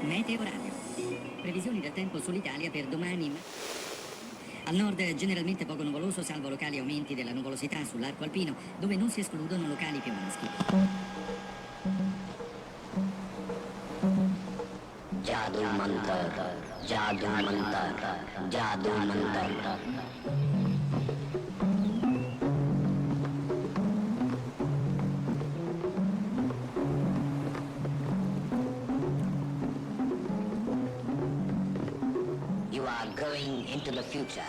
Meteoradio. Previsioni del tempo sull'Italia per domani. Al nord generalmente poco nuvoloso, salvo locali aumenti della nuvolosità sull'arco alpino, dove non si escludono locali piovaschi. Jadoo mantar, jadoo mantar, jadoo mantar. You are going into the future.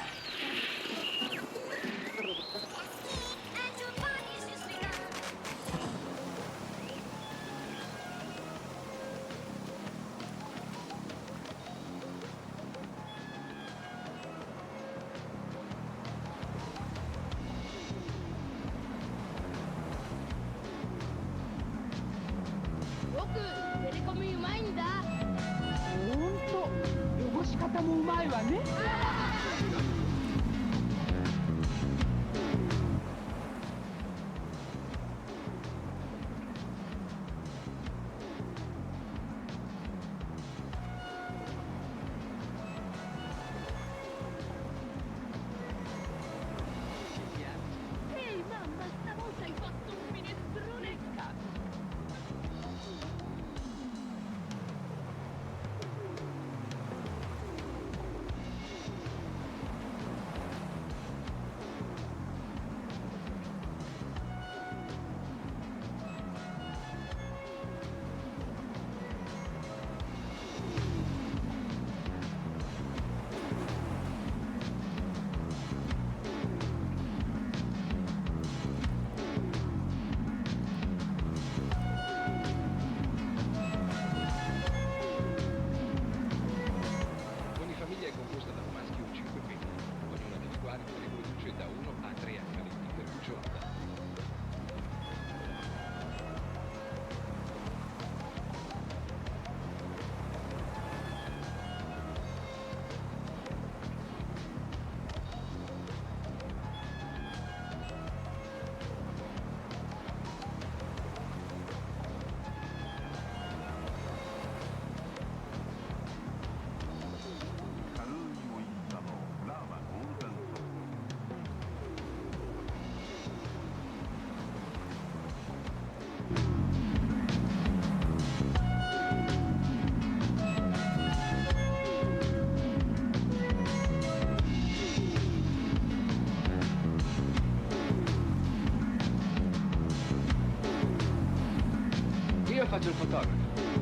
Io faccio il fotografo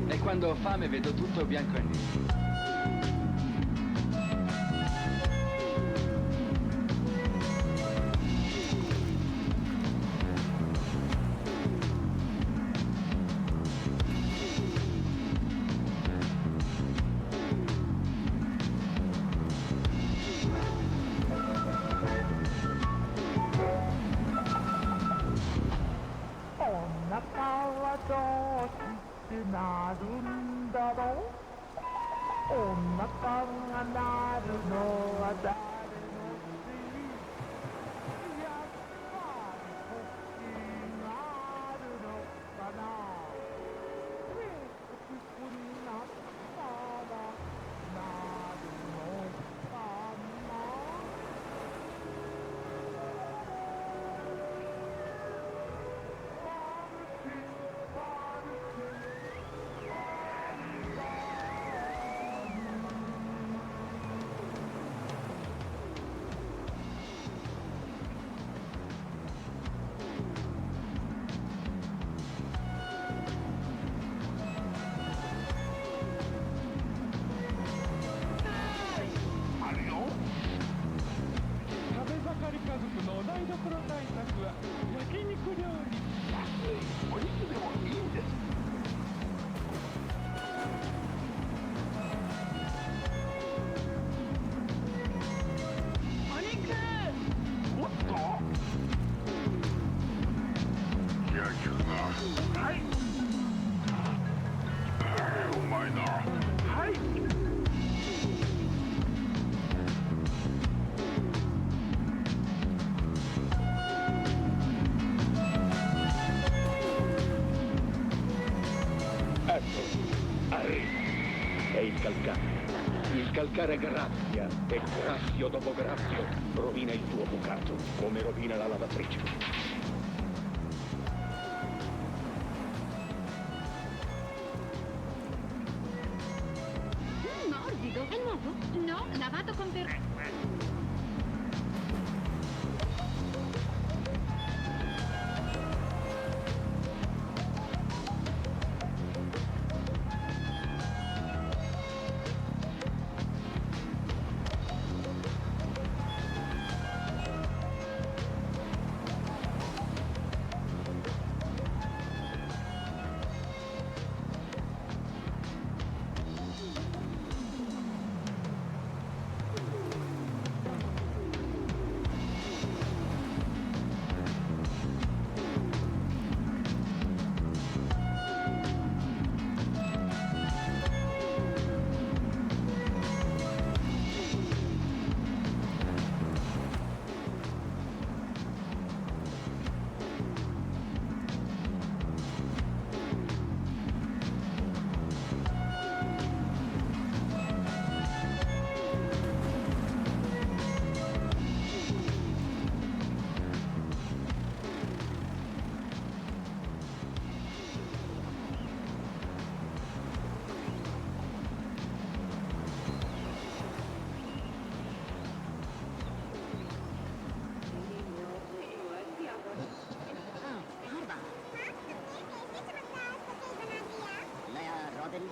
e quando ho fame vedo tutto bianco e nero. è il calcare. Il calcare graffia e graffio dopo graffio rovina il tuo bucato, come rovina la lavatrice. Morbido, è nuovo? No, lavato con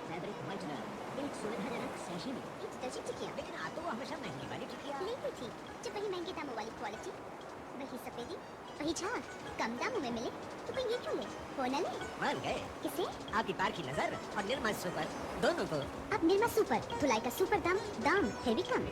fabric whitener एक सुविधाजनक sachet में detergent टिकिया, लेकिन आ तो हमेशा महंगी वाली टिकिया लेती थी जब वही महंगे दामों वाली क्वालिटी, वही सफेदी, वही झाग कम दामों में मिले तो कोई ये क्यों ले? हो न ले? मान गए किसे? आपकी पार की नजर और निर्मा सुपर दोनों को। अब निर्मा सुपर धुलाई का सुपर दाम है भी कम।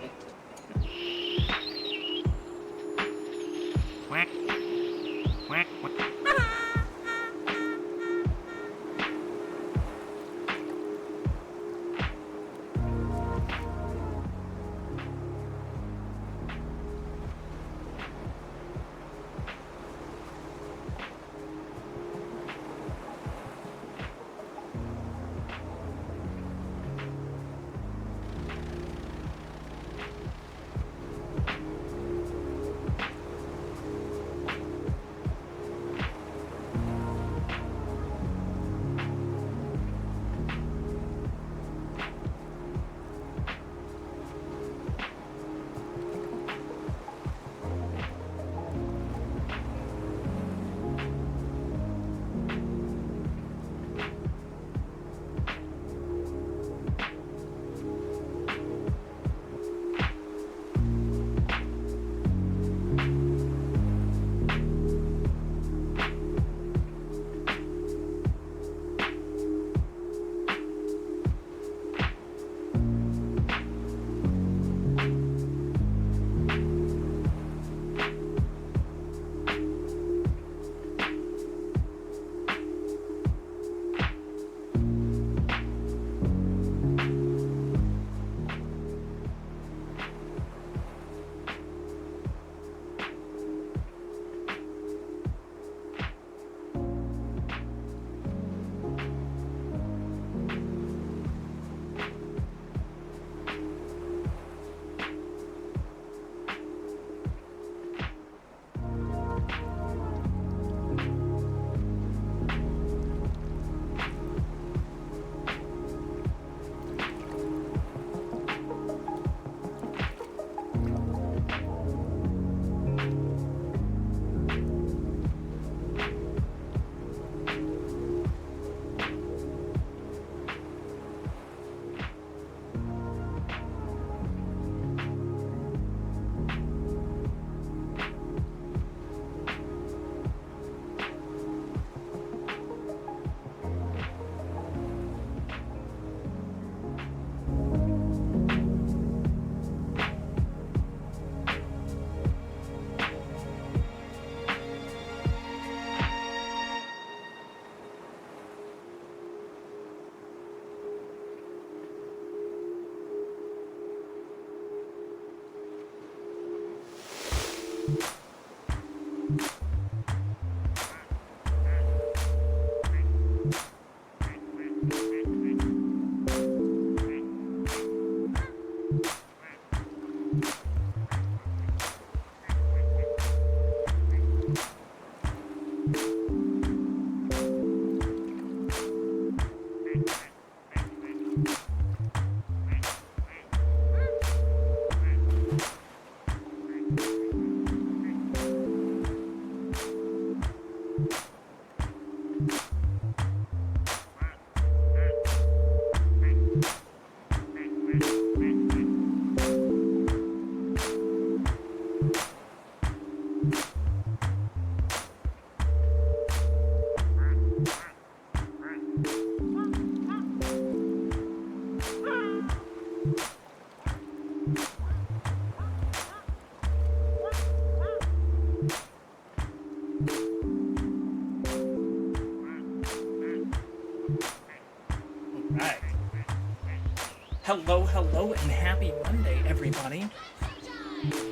Hello, and happy Monday, everybody. How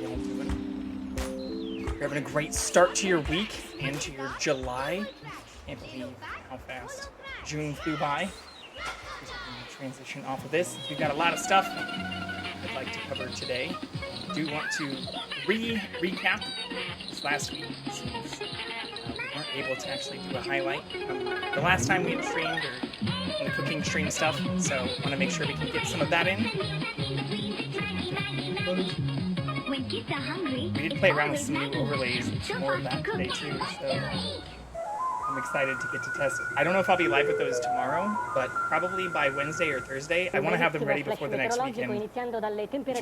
y'all doing? You're having a great start to your week and to your July. Can't believe how fast June flew by. We're going to transition off of this. We've got a lot of stuff I'd like to cover today. I do want to recap this last week since we weren't able to actually do a highlight from the last time we had streamed or the cooking stream stuff, so I want to make sure we can get some of that in. We did play around with some new overlays and more of that today too, so I'm excited to get to test it. I don't know if I'll be live with those tomorrow, but probably by Wednesday or Thursday. I want to have them ready before the next weekend, which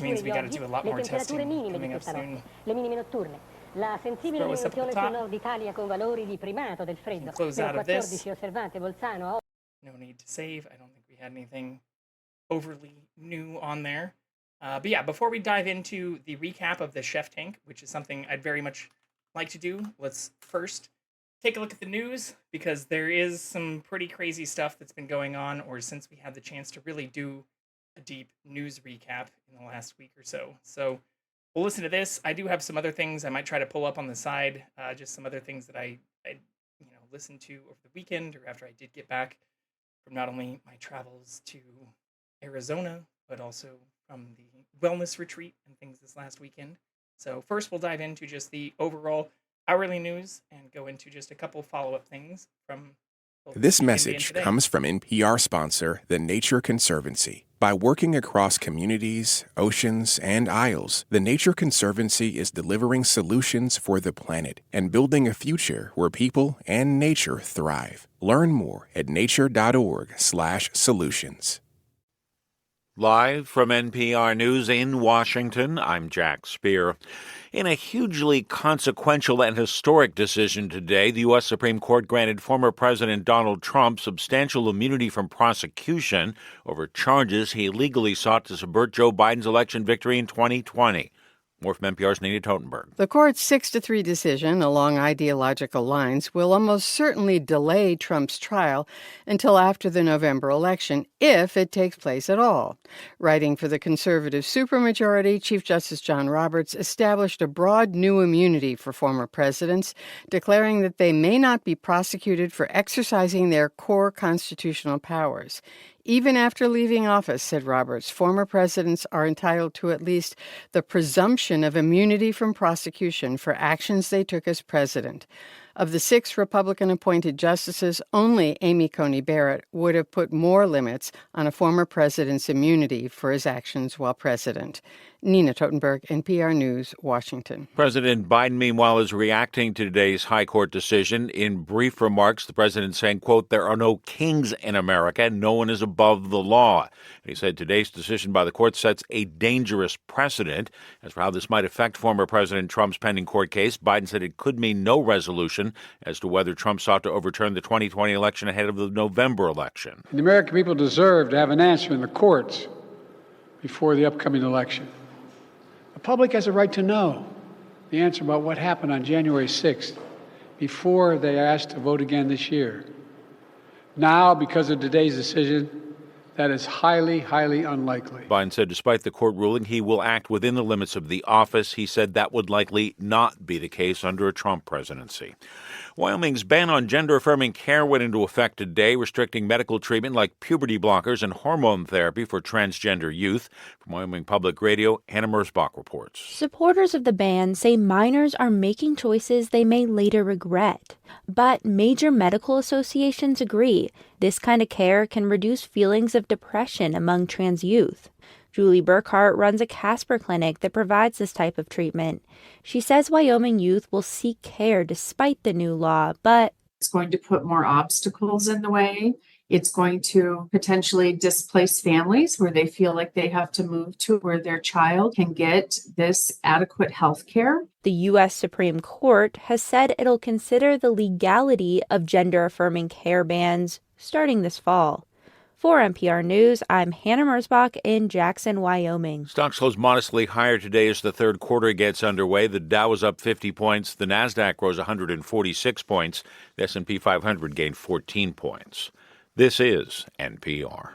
means we got to do a lot more testing coming up soon. La sensibile riunione sul nord Italia con valori di primato del freddo. Close out of this. 14 osservante Bolzano. No need to save. I don't think we had anything overly new on there. But yeah, before we dive into the recap of the Chef Tank, which is something I'd very much like to do, let's first take a look at the news, because there is some pretty crazy stuff that's been going on, or since we had the chance to really do a deep news recap in the last week or so. So we'll listen to this. I do have some other things I might try to pull up on the side, just some other things that I listened to over the weekend or after I did get back from not only my travels to Arizona, but also from the wellness retreat and things this last weekend. So first we'll dive into just the overall hourly news and go into just a couple follow-up things from This message comes from NPR sponsor, the Nature Conservancy. By working across communities, oceans, and isles, the Nature Conservancy is delivering solutions for the planet and building a future where people and nature thrive. Learn more at nature.org/solutions. Live from NPR News in Washington, I'm Jack Speer. In a hugely consequential and historic decision today, the U.S. Supreme Court granted former President Donald Trump substantial immunity from prosecution over charges he illegally sought to subvert Joe Biden's election victory in 2020. More from NPR's Nina Totenberg. The court's 6-3 decision along ideological lines will almost certainly delay Trump's trial until after the November election, if it takes place at all. Writing for the conservative supermajority, Chief Justice John Roberts established a broad new immunity for former presidents, declaring that they may not be prosecuted for exercising their core constitutional powers. Even after leaving office, said Roberts, former presidents are entitled to at least the presumption of immunity from prosecution for actions they took as president. Of the 6 Republican-appointed justices, only Amy Coney Barrett would have put more limits on a former president's immunity for his actions while president. Nina Totenberg, NPR News, Washington. President Biden, meanwhile, is reacting to today's high court decision. In brief remarks, the president saying, quote, "There are no kings in America and no one is above the law." And he said today's decision by the court sets a dangerous precedent. As for how this might affect former President Trump's pending court case, Biden said it could mean no resolution as to whether Trump sought to overturn the 2020 election ahead of the November election. The American people deserve to have an answer in the courts before the upcoming election. The public has a right to know the answer about what happened on January 6th before they are asked to vote again this year. Now, because of today's decision, that is highly, highly unlikely. Biden said despite the court ruling, he will act within the limits of the office. He said that would likely not be the case under a Trump presidency. Wyoming's ban on gender-affirming care went into effect today, restricting medical treatment like puberty blockers and hormone therapy for transgender youth. From Wyoming Public Radio, Hannah Mersbach reports. Supporters of the ban say minors are making choices they may later regret. But major medical associations agree this kind of care can reduce feelings of depression among trans youth. Julie Burkhart runs a Casper clinic that provides this type of treatment. She says Wyoming youth will seek care despite the new law, but it's going to put more obstacles in the way. It's going to potentially displace families where they feel like they have to move to where their child can get this adequate health care. The U.S. Supreme Court has said it'll consider the legality of gender-affirming care bans starting this fall. For NPR News, I'm Hannah Mersbach in Jackson, Wyoming. Stocks closed modestly higher today as the third quarter gets underway. The Dow was up 50 points. The Nasdaq rose 146 points. The S&P 500 gained 14 points. This is NPR.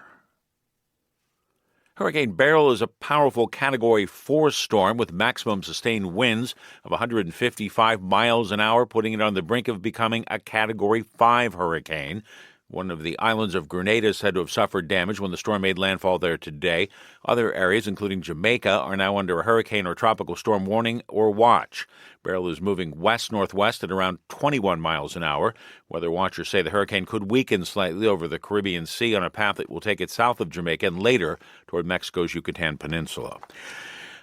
Hurricane Beryl is a powerful Category 4 storm with maximum sustained winds of 155 miles an hour, putting it on the brink of becoming a Category 5 hurricane. One of the islands of Grenada is said to have suffered damage when the storm made landfall there today. Other areas, including Jamaica, are now under a hurricane or tropical storm warning or watch. Beryl is moving west-northwest at around 21 miles an hour. Weather watchers say the hurricane could weaken slightly over the Caribbean Sea on a path that will take it south of Jamaica and later toward Mexico's Yucatan Peninsula.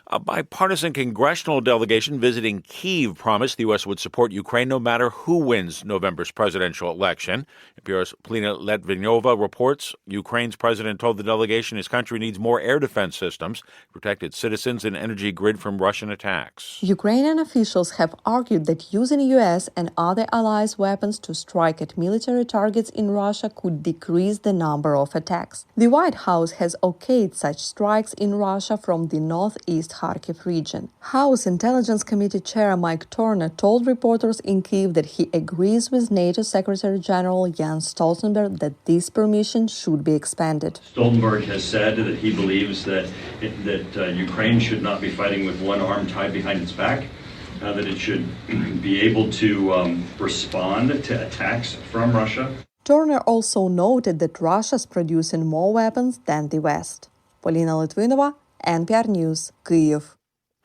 A bipartisan congressional delegation visiting Kyiv promised the U.S. would support Ukraine no matter who wins November's presidential election. NPR's Polina Litvinova reports Ukraine's president told the delegation his country needs more air defense systems to protect its citizens and energy grid from Russian attacks. Ukrainian officials have argued that using U.S. and other allies' weapons to strike at military targets in Russia could decrease the number of attacks. The White House has okayed such strikes in Russia from the northeast Kharkiv region. House Intelligence Committee Chair Mike Turner told reporters in Kyiv that he agrees with NATO Secretary General Jens Stoltenberg that this permission should be expanded. Stoltenberg has said that he believes that Ukraine should not be fighting with one arm tied behind its back, that it should be able to respond to attacks from Russia. Turner also noted that Russia is producing more weapons than the West. Polina Litvinova, NPR News, Kyiv.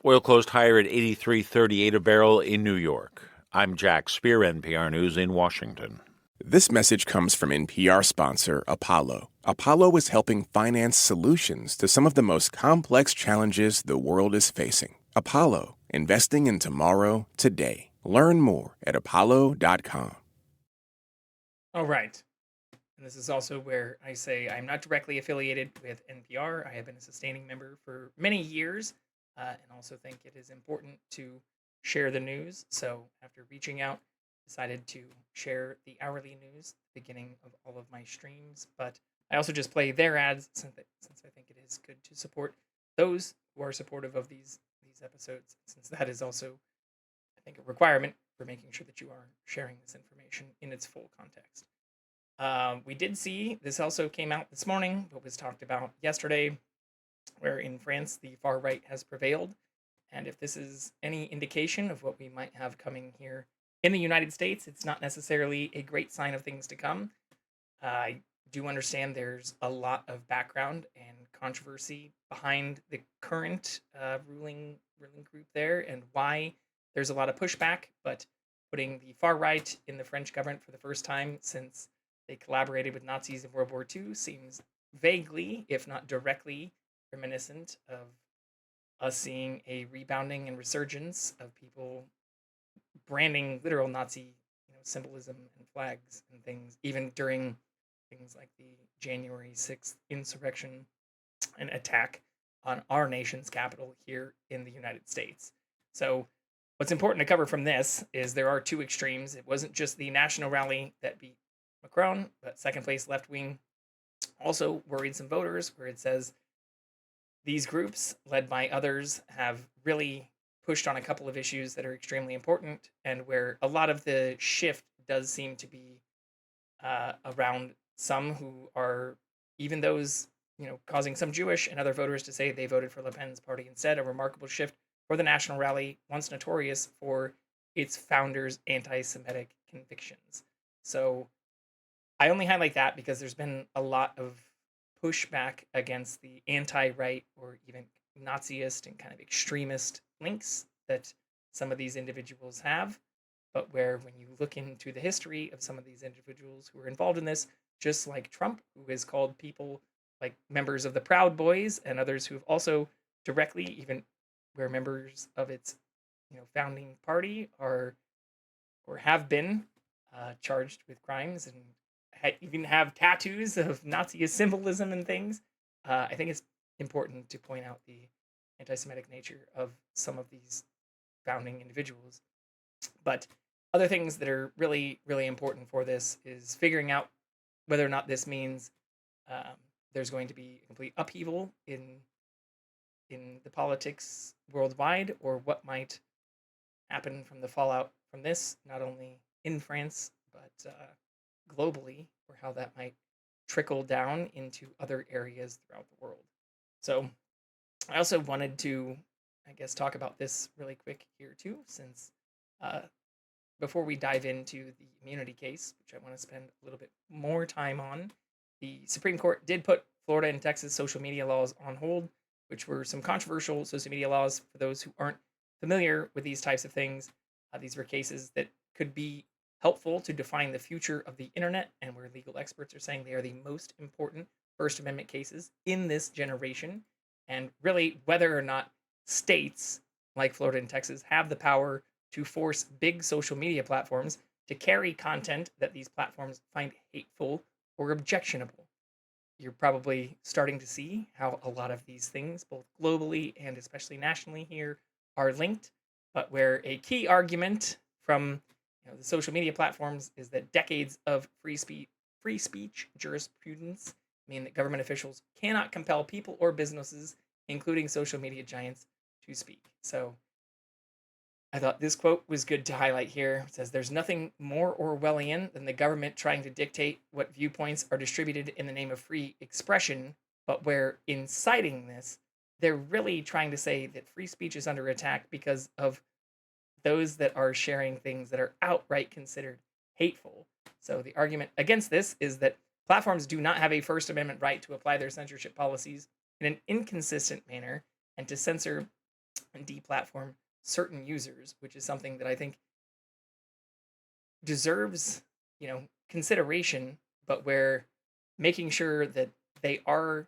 Oil closed higher at $83.38 a barrel in New York. I'm Jack Spear, NPR News in Washington. This message comes from NPR sponsor Apollo. Apollo is helping finance solutions to some of the most complex challenges the world is facing. Apollo, investing in tomorrow, today. Learn more at apollo.com. All right. And this is also where I say I'm not directly affiliated with NPR. I have been a sustaining member for many years and also think it is important to share the news. So after reaching out, decided to share the hourly news at the beginning of all of my streams. But I also just play their ads since I think it is good to support those who are supportive of these episodes, since that is also, I think, a requirement for making sure that you are sharing this information in its full context. We did see, this also came out this morning, but was talked about yesterday, where in France the far right has prevailed. And if this is any indication of what we might have coming here in the United States, it's not necessarily a great sign of things to come. I do understand there's a lot of background and controversy behind the current ruling group there and why there's a lot of pushback, but putting the far right in the French government for the first time since they collaborated with Nazis in World War II seems vaguely, if not directly, reminiscent of us seeing a rebounding and resurgence of people branding literal Nazi symbolism and flags and things, even during things like the January 6th insurrection and attack on our nation's capital here in the United States. So what's important to cover from this is there are two extremes. It wasn't just the national rally that beat Macron, but second place left wing also worried some voters, where it says these groups, led by others, have really pushed on a couple of issues that are extremely important, and where a lot of the shift does seem to be around some who are, even those causing some Jewish and other voters to say they voted for Le Pen's party instead, a remarkable shift for the National Rally, once notorious for its founders' anti-Semitic convictions. So I only highlight that because there's been a lot of pushback against the anti-right or even Naziist and kind of extremist links that some of these individuals have, but where when you look into the history of some of these individuals who are involved in this, just like Trump, who has called people like members of the Proud Boys and others who have also directly, even where members of its founding party are or have been charged with crimes and even have tattoos of Nazi symbolism and things. I think it's important to point out the anti-Semitic nature of some of these founding individuals. But other things that are really, really important for this is figuring out whether or not this means there's going to be a complete upheaval in the politics worldwide, or what might happen from the fallout from this, not only in France, but globally, or how that might trickle down into other areas throughout the world. So I also wanted to, I guess, talk about this really quick here too, since before we dive into the immunity case, which I want to spend a little bit more time on, the Supreme Court did put Florida and Texas social media laws on hold, which were some controversial social media laws. For those who aren't familiar with these types of things, these were cases that could be helpful to define the future of the internet, and where legal experts are saying they are the most important First Amendment cases in this generation. And really, whether or not states like Florida and Texas have the power to force big social media platforms to carry content that these platforms find hateful or objectionable. You're probably starting to see how a lot of these things, both globally and especially nationally here, are linked, but where a key argument from the social media platforms is that decades of free speech jurisprudence mean that government officials cannot compel people or businesses, including social media giants, to speak. So I thought this quote was good to highlight here. It says, "There's nothing more Orwellian than the government trying to dictate what viewpoints are distributed in the name of free expression, but where in citing this, they're really trying to say that free speech is under attack because of those that are sharing things that are outright considered hateful." So the argument against this is that platforms do not have a First Amendment right to apply their censorship policies in an inconsistent manner and to censor and deplatform certain users, which is something that I think deserves, consideration, but where making sure that they are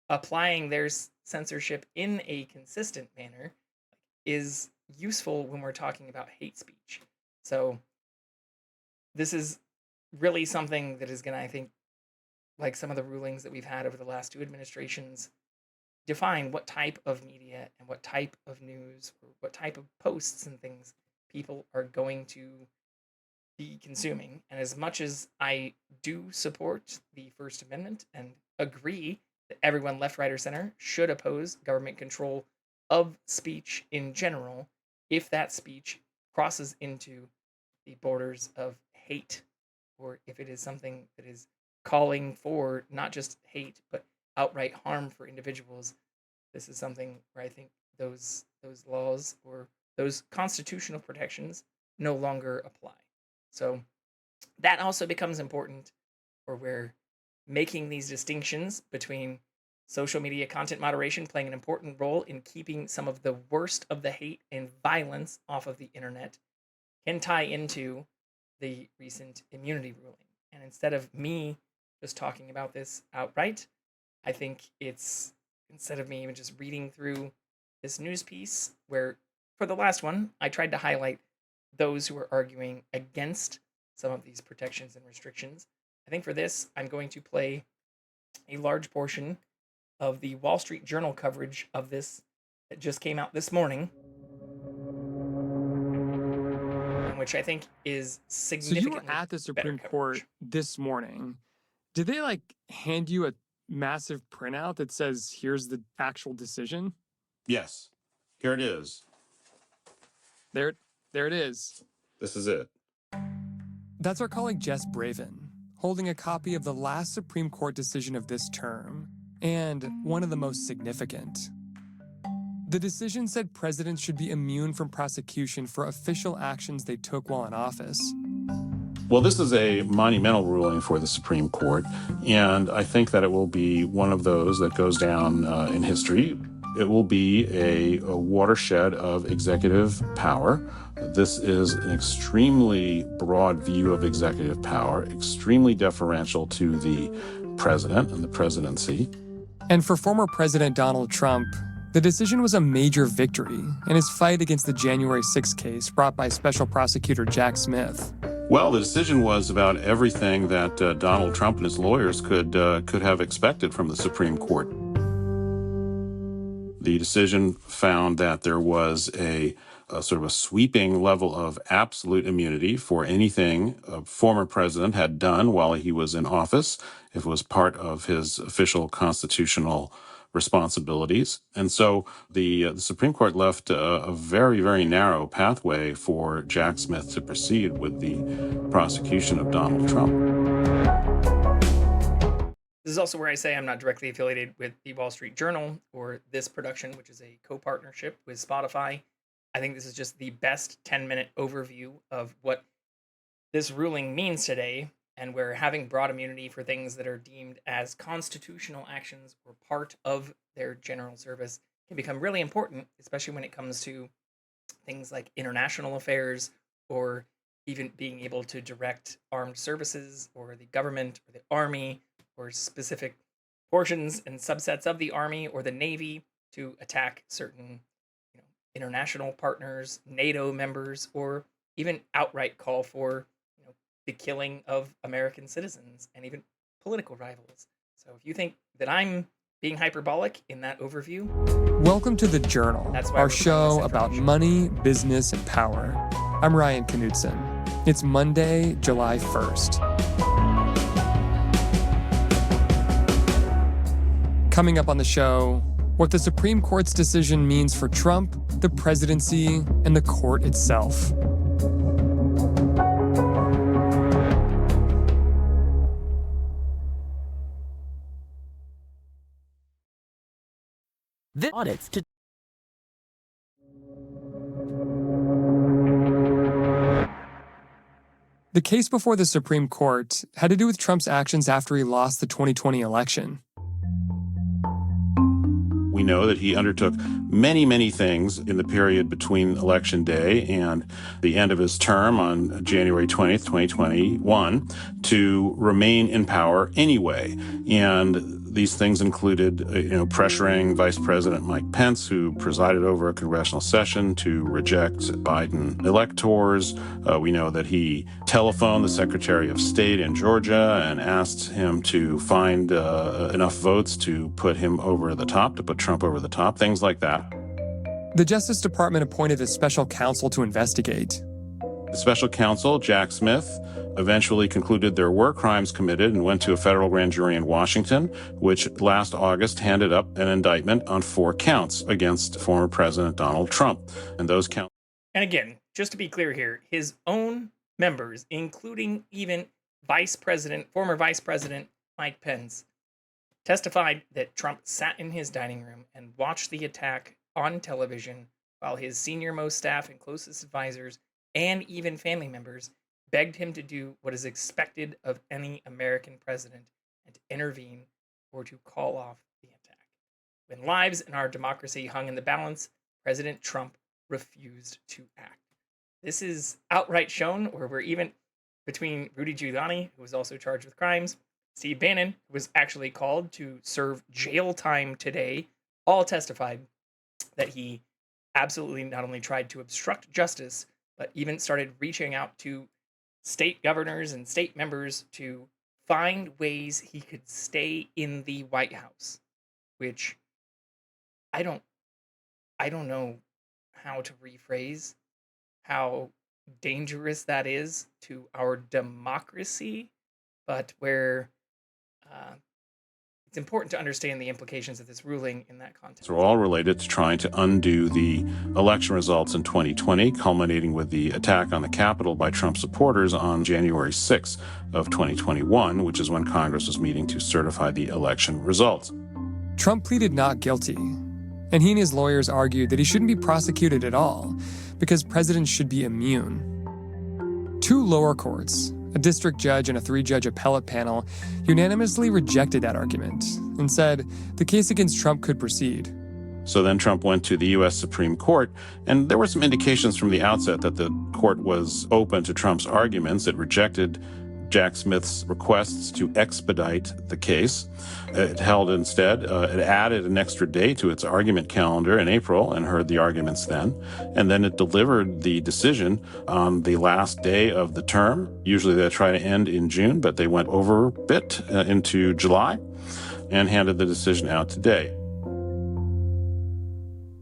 applying their censorship in a consistent manner is useful when we're talking about hate speech. So this is really something that is going to, I think, like some of the rulings that we've had over the last two administrations, define what type of media and what type of news or what type of posts and things people are going to be consuming. And as much as I do support the First Amendment and agree that everyone, left, right, or center, should oppose government control of speech in general, if that speech crosses into the borders of hate, or if it is something that is calling for not just hate, but outright harm for individuals, this is something where I think those laws or those constitutional protections no longer apply. So that also becomes important, or where making these distinctions between social media content moderation playing an important role in keeping some of the worst of the hate and violence off of the internet can tie into the recent immunity ruling. And instead of me just talking about this outright, I think it's, instead of me even just reading through this news piece, where for the last one, I tried to highlight those who are arguing against some of these protections and restrictions, I think for this, I'm going to play a large portion of the Wall Street Journal coverage of this that just came out this morning, which I think is significantly. So you were at the Supreme Court this morning. Did they hand you a massive printout that says, here's the actual decision? Yes. Here it is. There it is. This is it. That's our colleague Jess Braven, holding a copy of the last Supreme Court decision of this term, and one of the most significant. The decision said presidents should be immune from prosecution for official actions they took while in office. Well, this is a monumental ruling for the Supreme Court, and I think that it will be one of those that goes down in history. It will be a watershed of executive power. This is an extremely broad view of executive power, extremely deferential to the president and the presidency. And for former President Donald Trump, the decision was a major victory in his fight against the January 6th case brought by Special Prosecutor Jack Smith. Well, the decision was about everything that Donald Trump and his lawyers could have expected from the Supreme Court. The decision found that there was a sort of a sweeping level of absolute immunity for anything a former president had done while he was in office, if it was part of his official constitutional responsibilities. And so the Supreme Court left a very, very narrow pathway for Jack Smith to proceed with the prosecution of Donald Trump. This is also where I say I'm not directly affiliated with the Wall Street Journal or this production, which is a co-partnership with Spotify. I think this is just the best 10-minute overview of what this ruling means today, and where having broad immunity for things that are deemed as constitutional actions or part of their general service can become really important, especially when it comes to things like international affairs or even being able to direct armed services or the government or the army or specific portions and subsets of the army or the navy to attack certain international partners, NATO members, or even outright call for the killing of American citizens and even political rivals. So if you think that I'm being hyperbolic in that overview, welcome to The Journal, our show about money, business, and power. I'm Ryan Knudsen. It's Monday, July 1st. Coming up on the show, what the Supreme Court's decision means for Trump, the presidency, and the court itself. The audits to The case before the Supreme Court had to do with Trump's actions after he lost the 2020 election. We know that he undertook many, many things in the period between Election Day and the end of his term on January 20th, 2021, to remain in power anyway. And these things included, pressuring Vice President Mike Pence, who presided over a congressional session, to reject Biden electors. We know that he telephoned the Secretary of State in Georgia and asked him to find enough votes to put him over the top, to put Trump over the top, things like that. The Justice Department appointed a special counsel to investigate. The special counsel, Jack Smith, eventually concluded there were crimes committed and went to a federal grand jury in Washington, which last August handed up an indictment on 4 counts against former President Donald Trump. And those counts. And again, just to be clear here, his own members, including even former Vice President Mike Pence, testified that Trump sat in his dining room and watched the attack on television while his senior-most staff and closest advisors and even family members begged him to do what is expected of any American president and to intervene or to call off the attack. When lives in our democracy hung in the balance, President Trump refused to act. This is outright shown, or we're even between Rudy Giuliani, who was also charged with crimes, Steve Bannon, who was actually called to serve jail time today, all testified that he absolutely not only tried to obstruct justice, but even started reaching out to state governors and state members to find ways he could stay in the White House, which I don't know how to rephrase how dangerous that is to our democracy, but where it's important to understand the implications of this ruling in that context. They're all related to trying to undo the election results in 2020, culminating with the attack on the Capitol by Trump supporters on January 6th of 2021, which is when Congress was meeting to certify the election results. Trump pleaded not guilty, and he and his lawyers argued that he shouldn't be prosecuted at all because presidents should be immune. 2 lower courts, a district judge and a 3-judge appellate panel, unanimously rejected that argument and said the case against Trump could proceed. So then Trump went to the U.S. Supreme Court, and there were some indications from the outset that the court was open to Trump's arguments. It rejected Jack Smith's requests to expedite the case. It held instead, it added an extra day to its argument calendar in April and heard the arguments then. And then it delivered the decision on the last day of the term. Usually they try to end in June, but they went over a bit into July and handed the decision out today.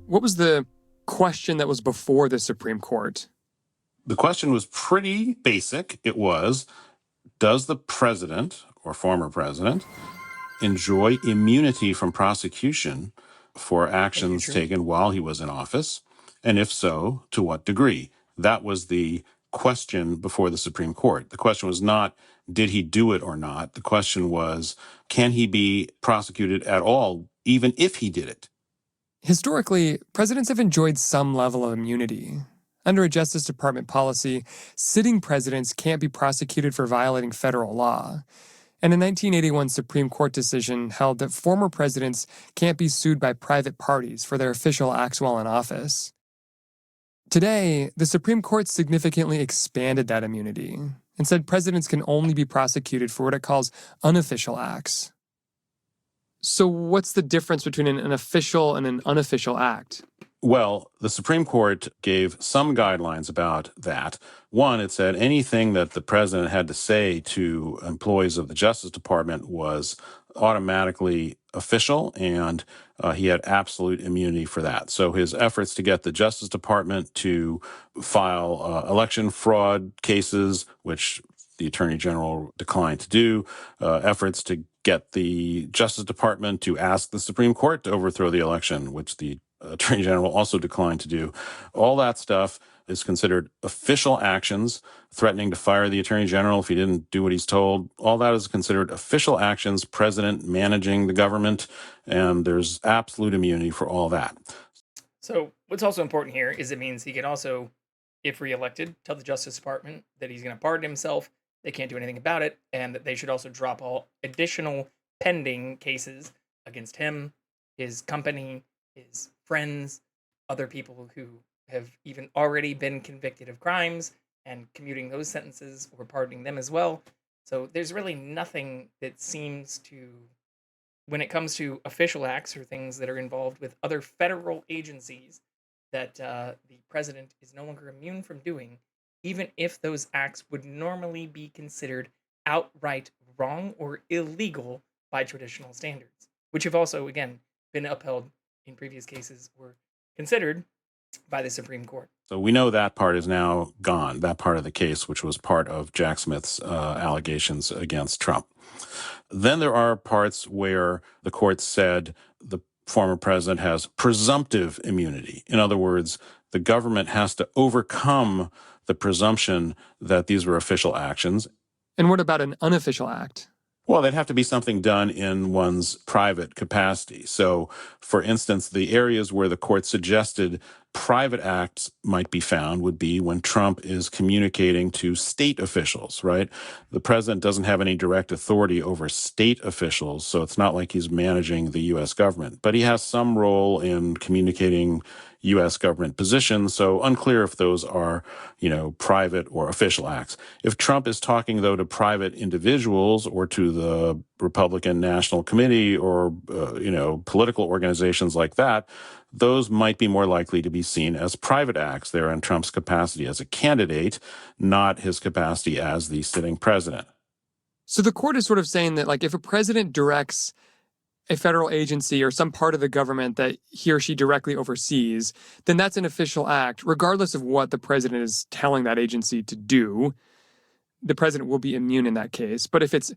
What was the question that was before the Supreme Court? The question was pretty basic. It was, does the president or former president enjoy immunity from prosecution for actions taken while he was in office? And if so, to what degree? That was the question before the Supreme Court. The question was not, did he do it or not? The question was, can he be prosecuted at all, even if he did it? Historically, presidents have enjoyed some level of immunity. Under a Justice Department policy, sitting presidents can't be prosecuted for violating federal law. And a 1981 Supreme Court decision held that former presidents can't be sued by private parties for their official acts while in office. Today, the Supreme Court significantly expanded that immunity and said presidents can only be prosecuted for what it calls unofficial acts. So what's the difference between an official and an unofficial act? Well, the Supreme Court gave some guidelines about that. One, it said anything that the president had to say to employees of the Justice Department was automatically official, and he had absolute immunity for that. So his efforts to get the Justice Department to file election fraud cases, which the Attorney General declined to do, efforts to get the Justice Department to ask the Supreme Court to overthrow the election, which the Attorney General also declined to do. All that stuff is considered official actions, threatening to fire the Attorney General if he didn't do what he's told. All that is considered official actions, president managing the government, and there's absolute immunity for all that. So what's also important here is it means he can also, if reelected, tell the Justice Department that he's going to pardon himself, they can't do anything about it, and that they should also drop all additional pending cases against him, his company, his friends, other people who have even already been convicted of crimes and commuting those sentences or pardoning them as well. So there's really nothing that seems to, when it comes to official acts or things that are involved with other federal agencies, that the president is no longer immune from doing, even if those acts would normally be considered outright wrong or illegal by traditional standards, which have also, again, been upheld in previous cases or considered by the Supreme Court. So we know that part is now gone, that part of the case, which was part of Jack Smith's allegations against Trump. Then there are parts where the court said the former president has presumptive immunity. In other words, the government has to overcome the presumption that these were official actions. And what about an unofficial act? Well, there'd have to be something done in one's private capacity. So, for instance, the areas where the court suggested private acts might be found would be when Trump is communicating to state officials, right? The president doesn't have any direct authority over state officials, so it's not like he's managing the U.S. government. But he has some role in communicating U.S. government positions, so unclear if those are, private or official acts. If Trump is talking, though, to private individuals or to the Republican National Committee or, political organizations like that, those might be more likely to be seen as private acts. They're in Trump's capacity as a candidate, not his capacity as the sitting president. So the court is sort of saying that, if a president directs a federal agency or some part of the government that he or she directly oversees, then that's an official act, regardless of what the president is telling that agency to do. The president will be immune in that case. But if it's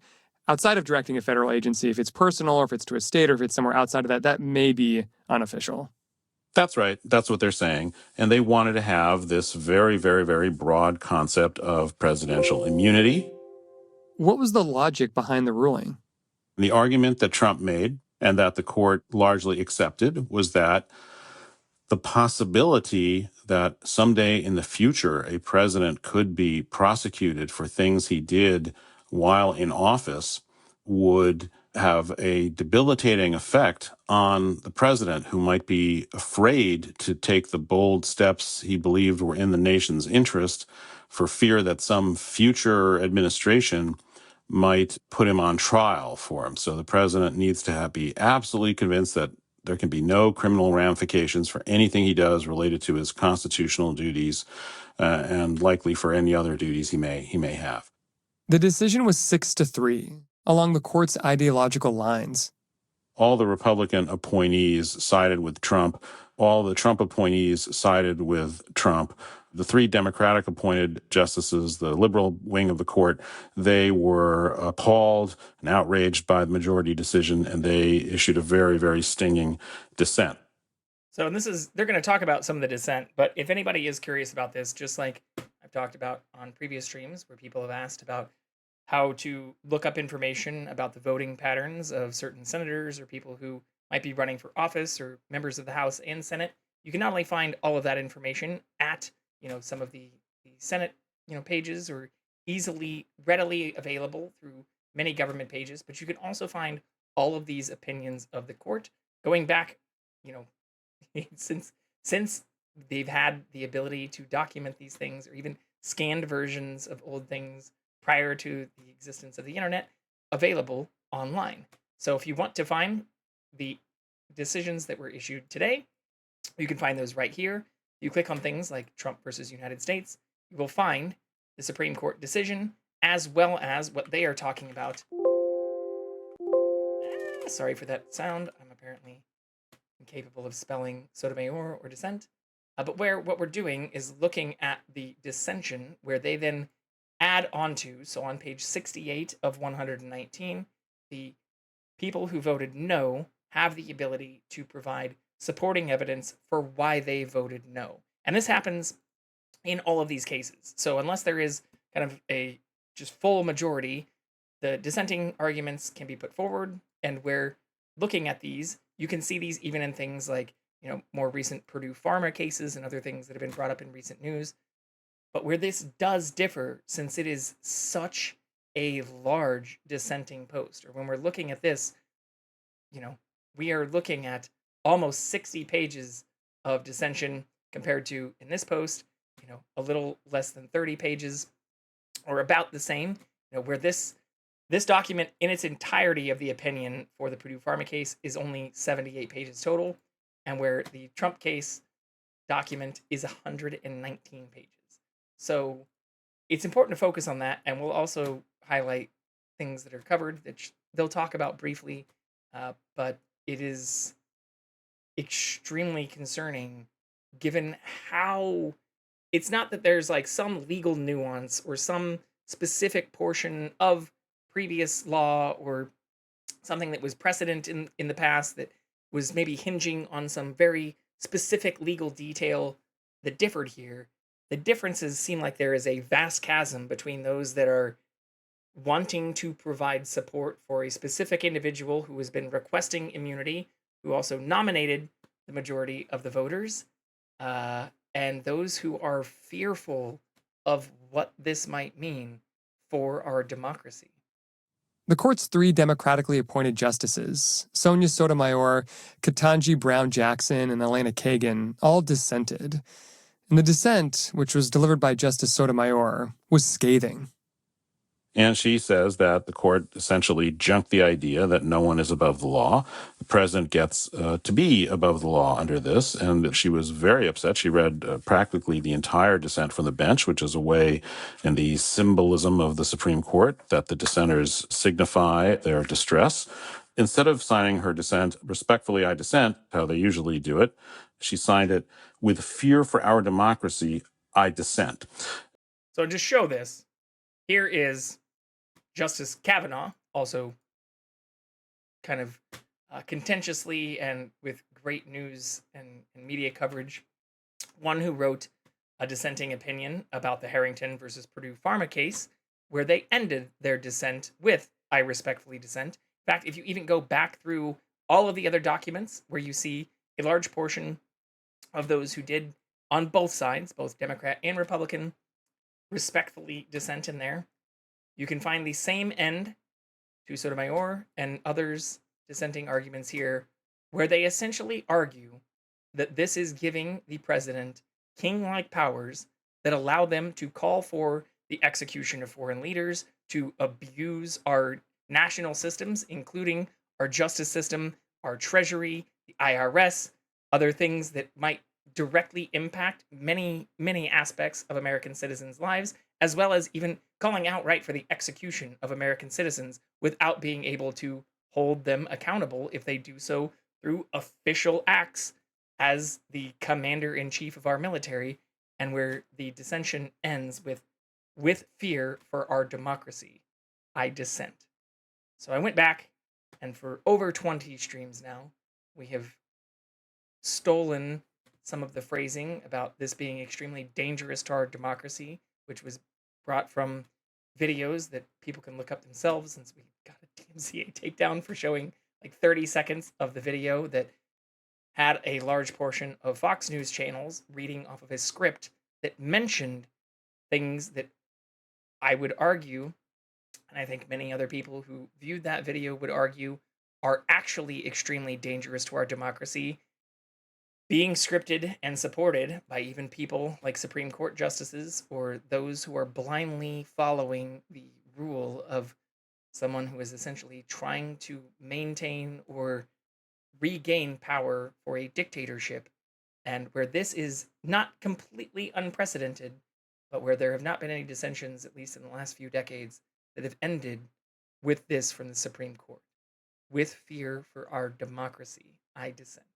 outside of directing a federal agency, if it's personal or if it's to a state or if it's somewhere outside of that, that may be unofficial. That's right. That's what they're saying. And they wanted to have this very, very, very broad concept of presidential immunity. What was the logic behind the ruling? The argument that Trump made and that the court largely accepted was that the possibility that someday in the future a president could be prosecuted for things he did while in office would have a debilitating effect on the president, who might be afraid to take the bold steps he believed were in the nation's interest for fear that some future administration might put him on trial for him. So the president needs to be absolutely convinced that there can be no criminal ramifications for anything he does related to his constitutional duties, and likely for any other duties he may have. The decision was 6-3, along the court's ideological lines. All the Republican appointees sided with Trump. All the Trump appointees sided with Trump. The three Democratic appointed justices, the liberal wing of the court, they were appalled and outraged by the majority decision, and they issued a very, very stinging dissent. So they're going to talk about some of the dissent, but if anybody is curious about this, just like I've talked about on previous streams where people have asked about how to look up information about the voting patterns of certain senators or people who might be running for office or members of the House and Senate. You can not only find all of that information at, some of the Senate, pages, or readily available through many government pages, but you can also find all of these opinions of the court going back, since they've had the ability to document these things, or even scanned versions of old things prior to the existence of the internet available online. So if you want to find the decisions that were issued today, you can find those right here. You click on things like Trump versus United States, you will find the Supreme Court decision, as well as what they are talking about. Sorry for that sound. I'm apparently incapable of spelling Sotomayor or dissent. But what we're doing is looking at the dissension, where they then add onto, so on page 68 of 119, the people who voted no have the ability to provide supporting evidence for why they voted no. And this happens in all of these cases. So unless there is kind of a just full majority, the dissenting arguments can be put forward, and we're looking at these. You can see these even in things like, more recent Purdue Pharma cases and other things that have been brought up in recent news. But where this does differ, since it is such a large dissenting post, or when we're looking at this, we are looking at almost 60 pages of dissension compared to, in this post, a little less than 30 pages, or about the same, where this document in its entirety of the opinion for the Purdue Pharma case is only 78 pages total, and where the Trump case document is 119 pages. So it's important to focus on that, and we'll also highlight things that are covered that they'll talk about briefly, but it is extremely concerning given how it's not that there's like some legal nuance or some specific portion of previous law or something that was precedent in the past that was maybe hinging on some very specific legal detail that differed here. The differences seem like there is a vast chasm between those that are wanting to provide support for a specific individual who has been requesting immunity, who also nominated the majority of the voters, and those who are fearful of what this might mean for our democracy. The court's 3 democratically appointed justices, Sonia Sotomayor, Ketanji Brown Jackson, and Elena Kagan, all dissented. And the dissent, which was delivered by Justice Sotomayor, was scathing. And she says that the court essentially junked the idea that no one is above the law. The president gets to be above the law under this, and she was very upset. She read practically the entire dissent from the bench, which is a way in the symbolism of the Supreme Court that the dissenters signify their distress. Instead of signing her dissent, respectfully I dissent, how they usually do it, she signed it, with fear for our democracy, I dissent. So to show this, here is Justice Kavanaugh, also kind of contentiously and with great news and media coverage, one who wrote a dissenting opinion about the Harrington versus Purdue Pharma case, where they ended their dissent with, I respectfully dissent. In fact, if you even go back through all of the other documents where you see a large portion of those who did on both sides, both Democrat and Republican, respectfully dissent in there, you can find the same end to Sotomayor and others' dissenting arguments here, where they essentially argue that this is giving the president king-like powers that allow them to call for the execution of foreign leaders, to abuse our national systems, including our justice system, our treasury, the IRS, other things that might directly impact many, many aspects of American citizens' lives, as well as even calling outright for the execution of American citizens without being able to hold them accountable if they do so through official acts as the commander-in-chief of our military, and where the dissension ends with fear for our democracy. I dissent. So I went back, and for over 20 streams now, we have stolen some of the phrasing about this being extremely dangerous to our democracy which was brought from videos that people can look up themselves, since we got a DMCA takedown for showing like 30 seconds of the video that had a large portion of Fox News channels reading off of his script that mentioned things that I would argue, and I think many other people who viewed that video would argue, are actually extremely dangerous to our democracy, being scripted and supported by even people like Supreme Court justices or those who are blindly following the rule of someone who is essentially trying to maintain or regain power for a dictatorship, and where this is not completely unprecedented, but where there have not been any dissensions, at least in the last few decades, that have ended with this from the Supreme Court. With fear for our democracy, I dissent.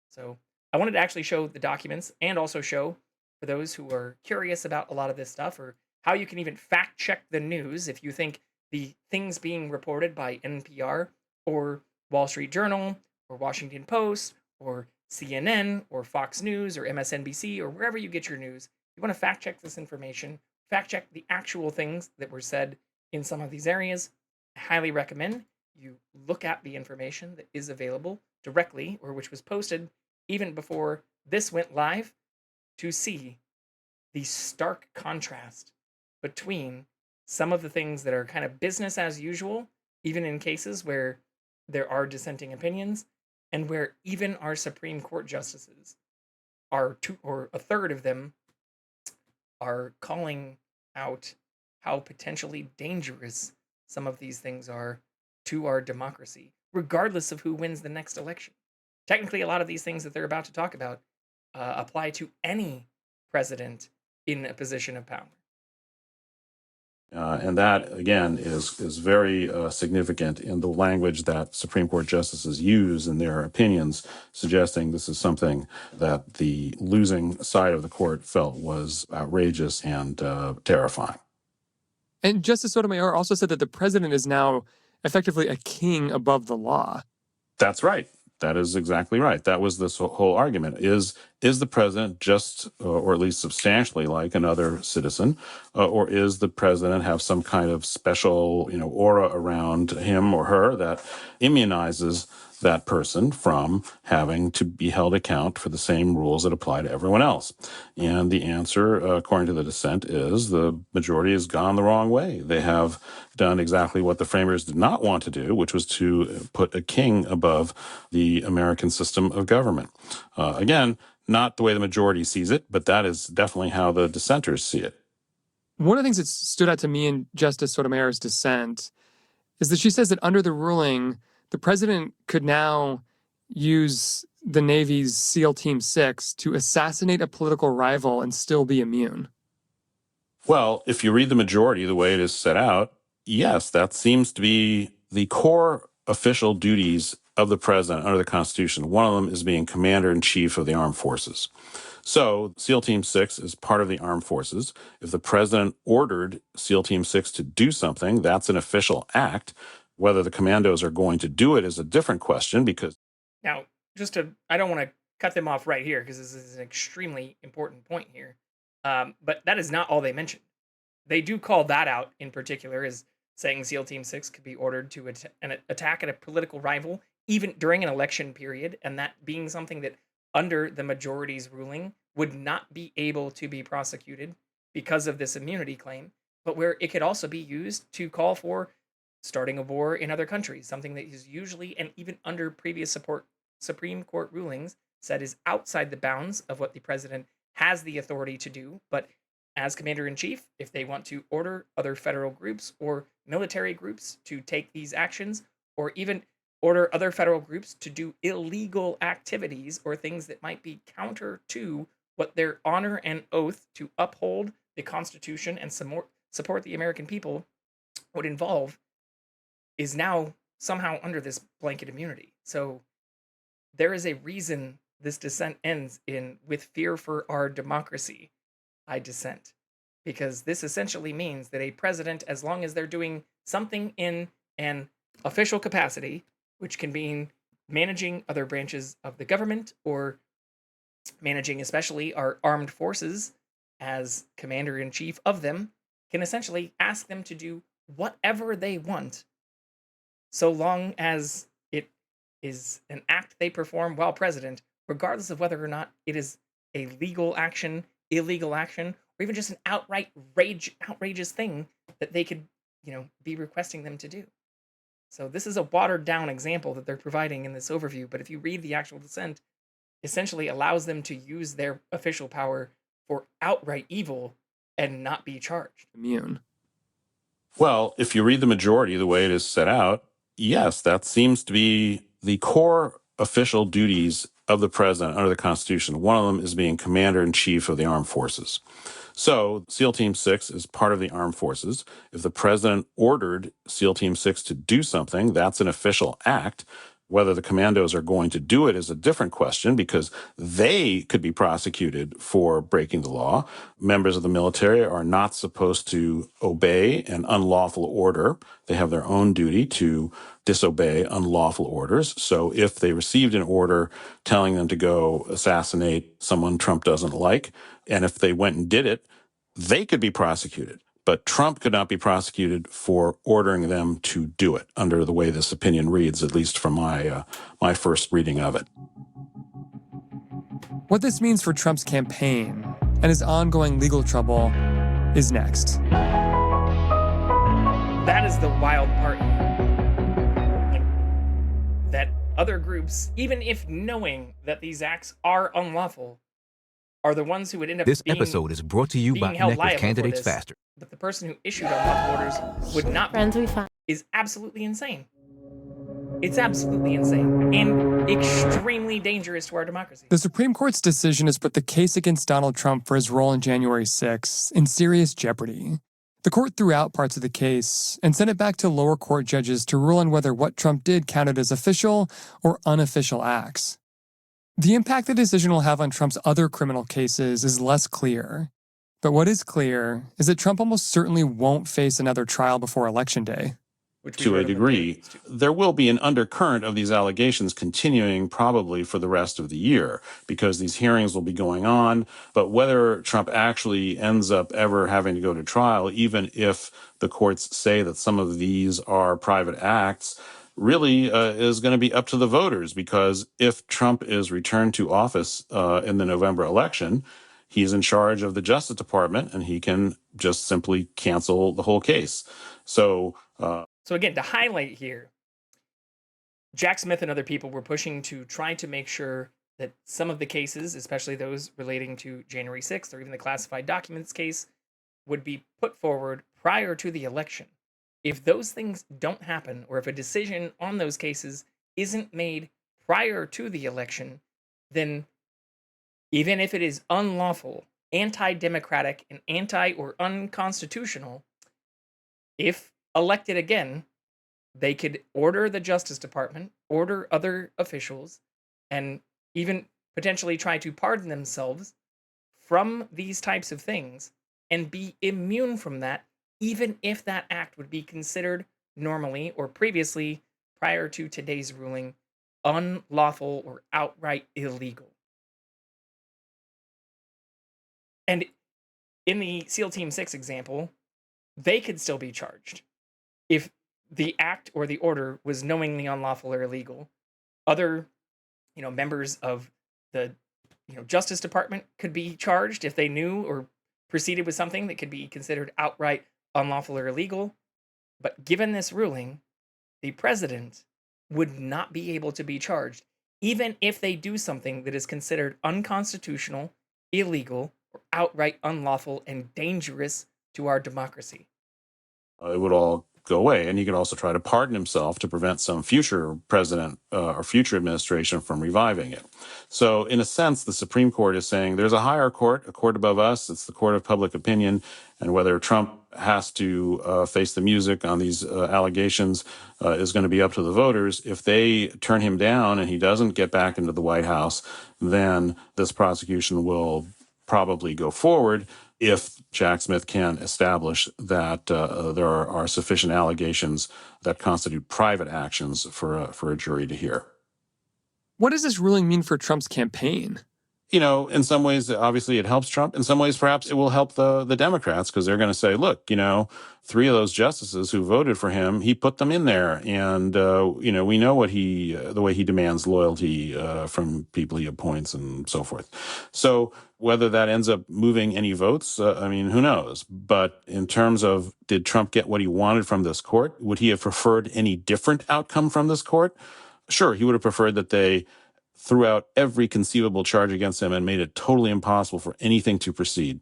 So I wanted to actually show the documents and also show, for those who are curious about a lot of this stuff, or how you can even fact check the news if you think the things being reported by NPR or Wall Street Journal or Washington Post or CNN or Fox News or MSNBC or wherever you get your news, you want to fact check this information, fact check the actual things that were said in some of these areas, I highly recommend you look at the information that is available directly, or which was posted even before this went live, to see the stark contrast between some of the things that are kind of business as usual, even in cases where there are dissenting opinions, and where even our Supreme Court justices are two or a third of them are calling out how potentially dangerous some of these things are to our democracy, regardless of who wins the next election. Technically, a lot of these things that they're about to talk about apply to any president in a position of power. And that, again, is very significant in the language that Supreme Court justices use in their opinions, suggesting this is something that the losing side of the court felt was outrageous and terrifying. And Justice Sotomayor also said that the president is now effectively a king above the law. That's right. That is exactly right. That was this whole argument. Is the president just, or at least substantially like another citizen, or is the president have some kind of special, aura around him or her that immunizes that person from having to be held account for the same rules that apply to everyone else? And the answer, according to the dissent, is the majority has gone the wrong way. They have done exactly what the framers did not want to do, which was to put a king above the American system of government. Again, not the way the majority sees it, but that is definitely how the dissenters see it. One of the things that stood out to me in Justice Sotomayor's dissent is that she says that under the ruling, the president could now use the Navy's SEAL Team 6 to assassinate a political rival and still be immune. Well, if you read the majority the way it is set out, yes, that seems to be the core official duties of the president under the Constitution. One of them is being commander-in-chief of the armed forces. So SEAL Team 6 is part of the armed forces. If the president ordered SEAL Team 6 to do something, that's an official act. Whether the commandos are going to do it is a different question, because... Now, I don't want to cut them off right here, because this is an extremely important point here. But that is not all they mentioned. They do call that out in particular as saying SEAL Team 6 could be ordered to attack at a political rival, even during an election period, and that being something that under the majority's ruling would not be able to be prosecuted because of this immunity claim, but where it could also be used to call for starting a war in other countries, something that is usually, and even under previous Supreme Court rulings, said is outside the bounds of what the president has the authority to do. But as commander-in-chief, if they want to order other federal groups or military groups to take these actions, or even order other federal groups to do illegal activities or things that might be counter to what their honor and oath to uphold the Constitution and support the American people would involve, is now somehow under this blanket immunity. So there is a reason this dissent ends in "with fear for our democracy, I dissent." Because this essentially means that a president, as long as they're doing something in an official capacity, which can mean managing other branches of the government or managing especially our armed forces, as commander-in-chief of them, can essentially ask them to do whatever they want, so long as it is an act they perform while president, regardless of whether or not it is a legal action, illegal action, or even just an outright outrageous thing that they could, be requesting them to do. So this is a watered down example that they're providing in this overview, but if you read the actual dissent, essentially allows them to use their official power for outright evil and not be charged. Immune. Well, if you read the majority the way it is set out, yes, that seems to be the core official duties of the president under the Constitution. One of them is being commander-in-chief of the armed forces. So SEAL Team 6 is part of the armed forces. If the president ordered SEAL Team 6 to do something, that's an official act. Whether the commandos are going to do it is a different question because they could be prosecuted for breaking the law. Members of the military are not supposed to obey an unlawful order. They have their own duty to disobey unlawful orders. So if they received an order telling them to go assassinate someone Trump doesn't like, and if they went and did it, they could be prosecuted. But Trump could not be prosecuted for ordering them to do it under the way this opinion reads, at least from my first reading of it. What this means for Trump's campaign and his ongoing legal trouble is next. That is the wild part here. That other groups, even if knowing that these acts are unlawful, are the ones who would end up This episode is brought to you by held Connect with liable for Candidates this, Faster. but the person who issued unlawful orders would not is absolutely insane. It's absolutely insane and extremely dangerous to our democracy. The Supreme Court's decision has put the case against Donald Trump for his role in January 6th in serious jeopardy. The court threw out parts of the case and sent it back to lower court judges to rule on whether what Trump did counted as official or unofficial acts. The impact the decision will have on Trump's other criminal cases is less clear. But what is clear is that Trump almost certainly won't face another trial before Election Day. To a degree, there will be an undercurrent of these allegations continuing probably for the rest of the year because these hearings will be going on. But whether Trump actually ends up ever having to go to trial, even if the courts say that some of these are private acts, really is going to be up to the voters, because if Trump is returned to office in the November election, he's in charge of the Justice Department and he can just simply cancel the whole case. So again, to highlight here, Jack Smith and other people were pushing to try to make sure that some of the cases, especially those relating to January 6th or even the classified documents case, would be put forward prior to the election. If those things don't happen, or if a decision on those cases isn't made prior to the election, then even if it is unlawful, anti-democratic, and anti- or unconstitutional, if elected again, they could order the Justice Department, order other officials, and even potentially try to pardon themselves from these types of things and be immune from that, even if that act would be considered normally or previously, prior to today's ruling, unlawful or outright illegal. And in the SEAL Team 6 example, they could still be charged if the act or the order was knowingly unlawful or illegal. Other, members of the, Justice Department could be charged if they knew or proceeded with something that could be considered outright unlawful or illegal. But given this ruling, the president would not be able to be charged, even if they do something that is considered unconstitutional, illegal, or outright unlawful and dangerous to our democracy. It would all go away. And he could also try to pardon himself to prevent some future president or future administration from reviving it. So in a sense, the Supreme Court is saying there's a higher court, a court above us. It's the court of public opinion. And whether Trump has to face the music on these allegations is going to be up to the voters. If they turn him down and he doesn't get back into the White House, then this prosecution will probably go forward if Jack Smith can establish that there are sufficient allegations that constitute private actions for a jury to hear. What does this ruling mean for Trump's campaign? In some ways, obviously, it helps Trump. In some ways, perhaps it will help the Democrats because they're going to say, look, three of those justices who voted for him, he put them in there. And, we know what the way he demands loyalty from people he appoints and so forth. So whether that ends up moving any votes, who knows? But in terms of did Trump get what he wanted from this court? Would he have preferred any different outcome from this court? Sure, he would have preferred that they threw out every conceivable charge against him and made it totally impossible for anything to proceed.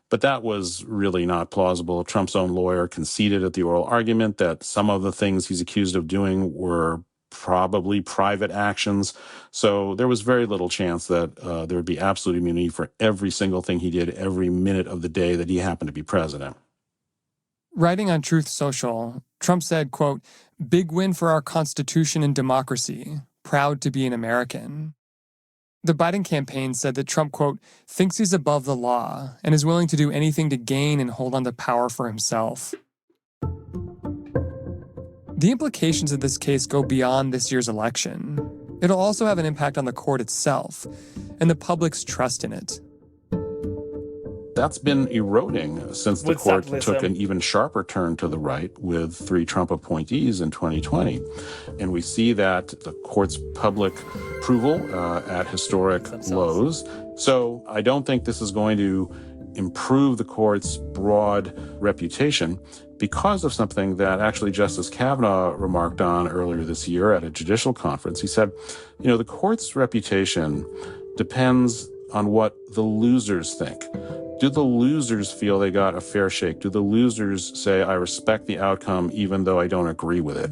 But that was really not plausible. Trump's own lawyer conceded at the oral argument that some of the things he's accused of doing were probably private actions. So there was very little chance that there would be absolute immunity for every single thing he did every minute of the day that he happened to be president. Writing on Truth Social, Trump said, quote, "Big win for our Constitution and democracy. Proud to be an American." The Biden campaign said that Trump, quote, "thinks he's above the law and is willing to do anything to gain and hold on to power for himself." The implications of this case go beyond this year's election. It'll also have an impact on the court itself and the public's trust in it. That's been eroding since the court took an even sharper turn to the right with 3 Trump appointees in 2020. And we see that the court's public approval at historic lows. So I don't think this is going to improve the court's broad reputation because of something that actually Justice Kavanaugh remarked on earlier this year at a judicial conference. He said, the court's reputation depends on what the losers think. Do the losers feel they got a fair shake? Do the losers say, I respect the outcome even though I don't agree with it?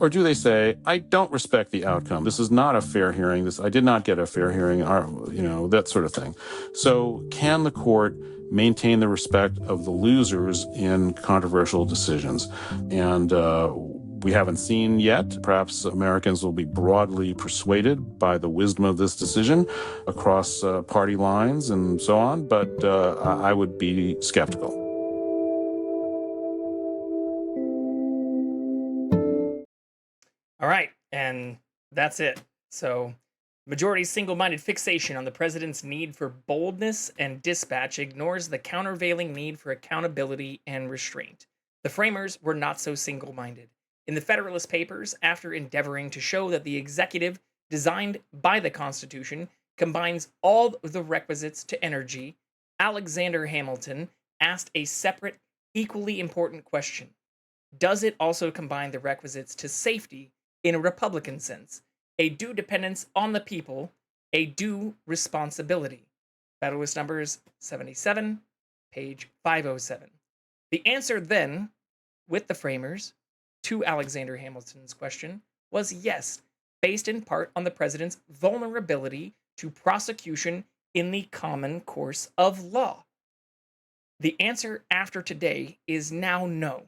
Or do they say, I don't respect the outcome. This is not a fair hearing. I did not get a fair hearing, that sort of thing. So can the court maintain the respect of the losers in controversial decisions? And we haven't seen yet. Perhaps Americans will be broadly persuaded by the wisdom of this decision across party lines and so on, but I would be skeptical. All right, and that's it. So, majority's single-minded fixation on the president's need for boldness and dispatch ignores the countervailing need for accountability and restraint. The framers were not so single-minded. In the Federalist Papers, after endeavoring to show that the executive designed by the Constitution combines all of the requisites to energy, Alexander Hamilton asked a separate, equally important question. Does it also combine the requisites to safety in a Republican sense, a due dependence on the people, a due responsibility? Federalist Numbers 77, page 507. The answer then, with the framers, to Alexander Hamilton's question was yes, based in part on the president's vulnerability to prosecution in the common course of law. The answer after today is now no.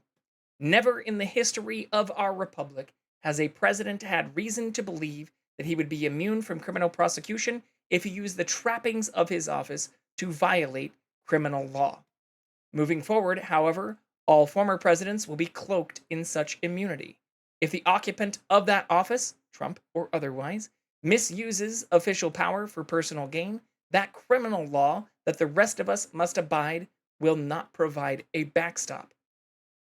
Never in the history of our republic has a president had reason to believe that he would be immune from criminal prosecution if he used the trappings of his office to violate criminal law. Moving forward, however, all former presidents will be cloaked in such immunity. If the occupant of that office, Trump or otherwise, misuses official power for personal gain, that criminal law that the rest of us must abide will not provide a backstop.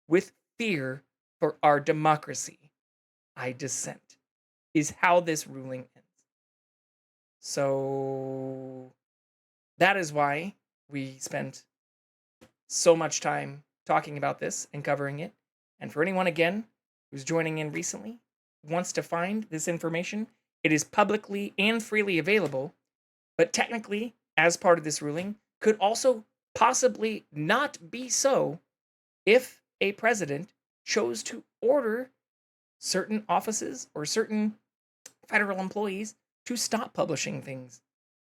With fear for our democracy, I dissent, is how this ruling ends. So that is why we spent so much time talking about this and covering it. And for anyone, again, who's joining in recently, wants to find this information, it is publicly and freely available, but technically, as part of this ruling, could also possibly not be so if a president chose to order certain offices or certain federal employees to stop publishing things,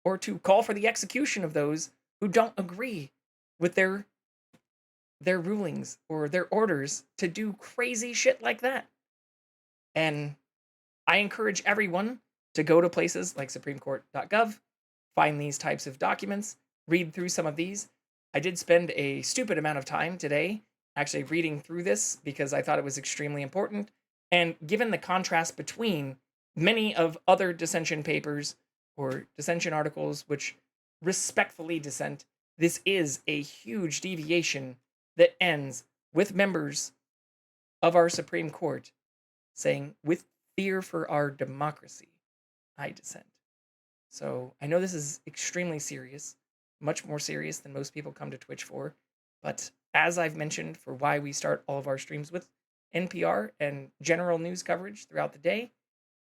or to call for the execution of those who don't agree with their rulings or their orders to do crazy shit like that. And I encourage everyone to go to places like supremecourt.gov, find these types of documents, read through some of these. I did spend a stupid amount of time today actually reading through this because I thought it was extremely important. And given the contrast between many of other dissension papers or dissension articles, which respectfully dissent. This is a huge deviation that ends with members of our Supreme Court saying, with fear for our democracy, I dissent. So I know this is extremely serious, much more serious than most people come to Twitch for. But as I've mentioned for why we start all of our streams with NPR and general news coverage throughout the day,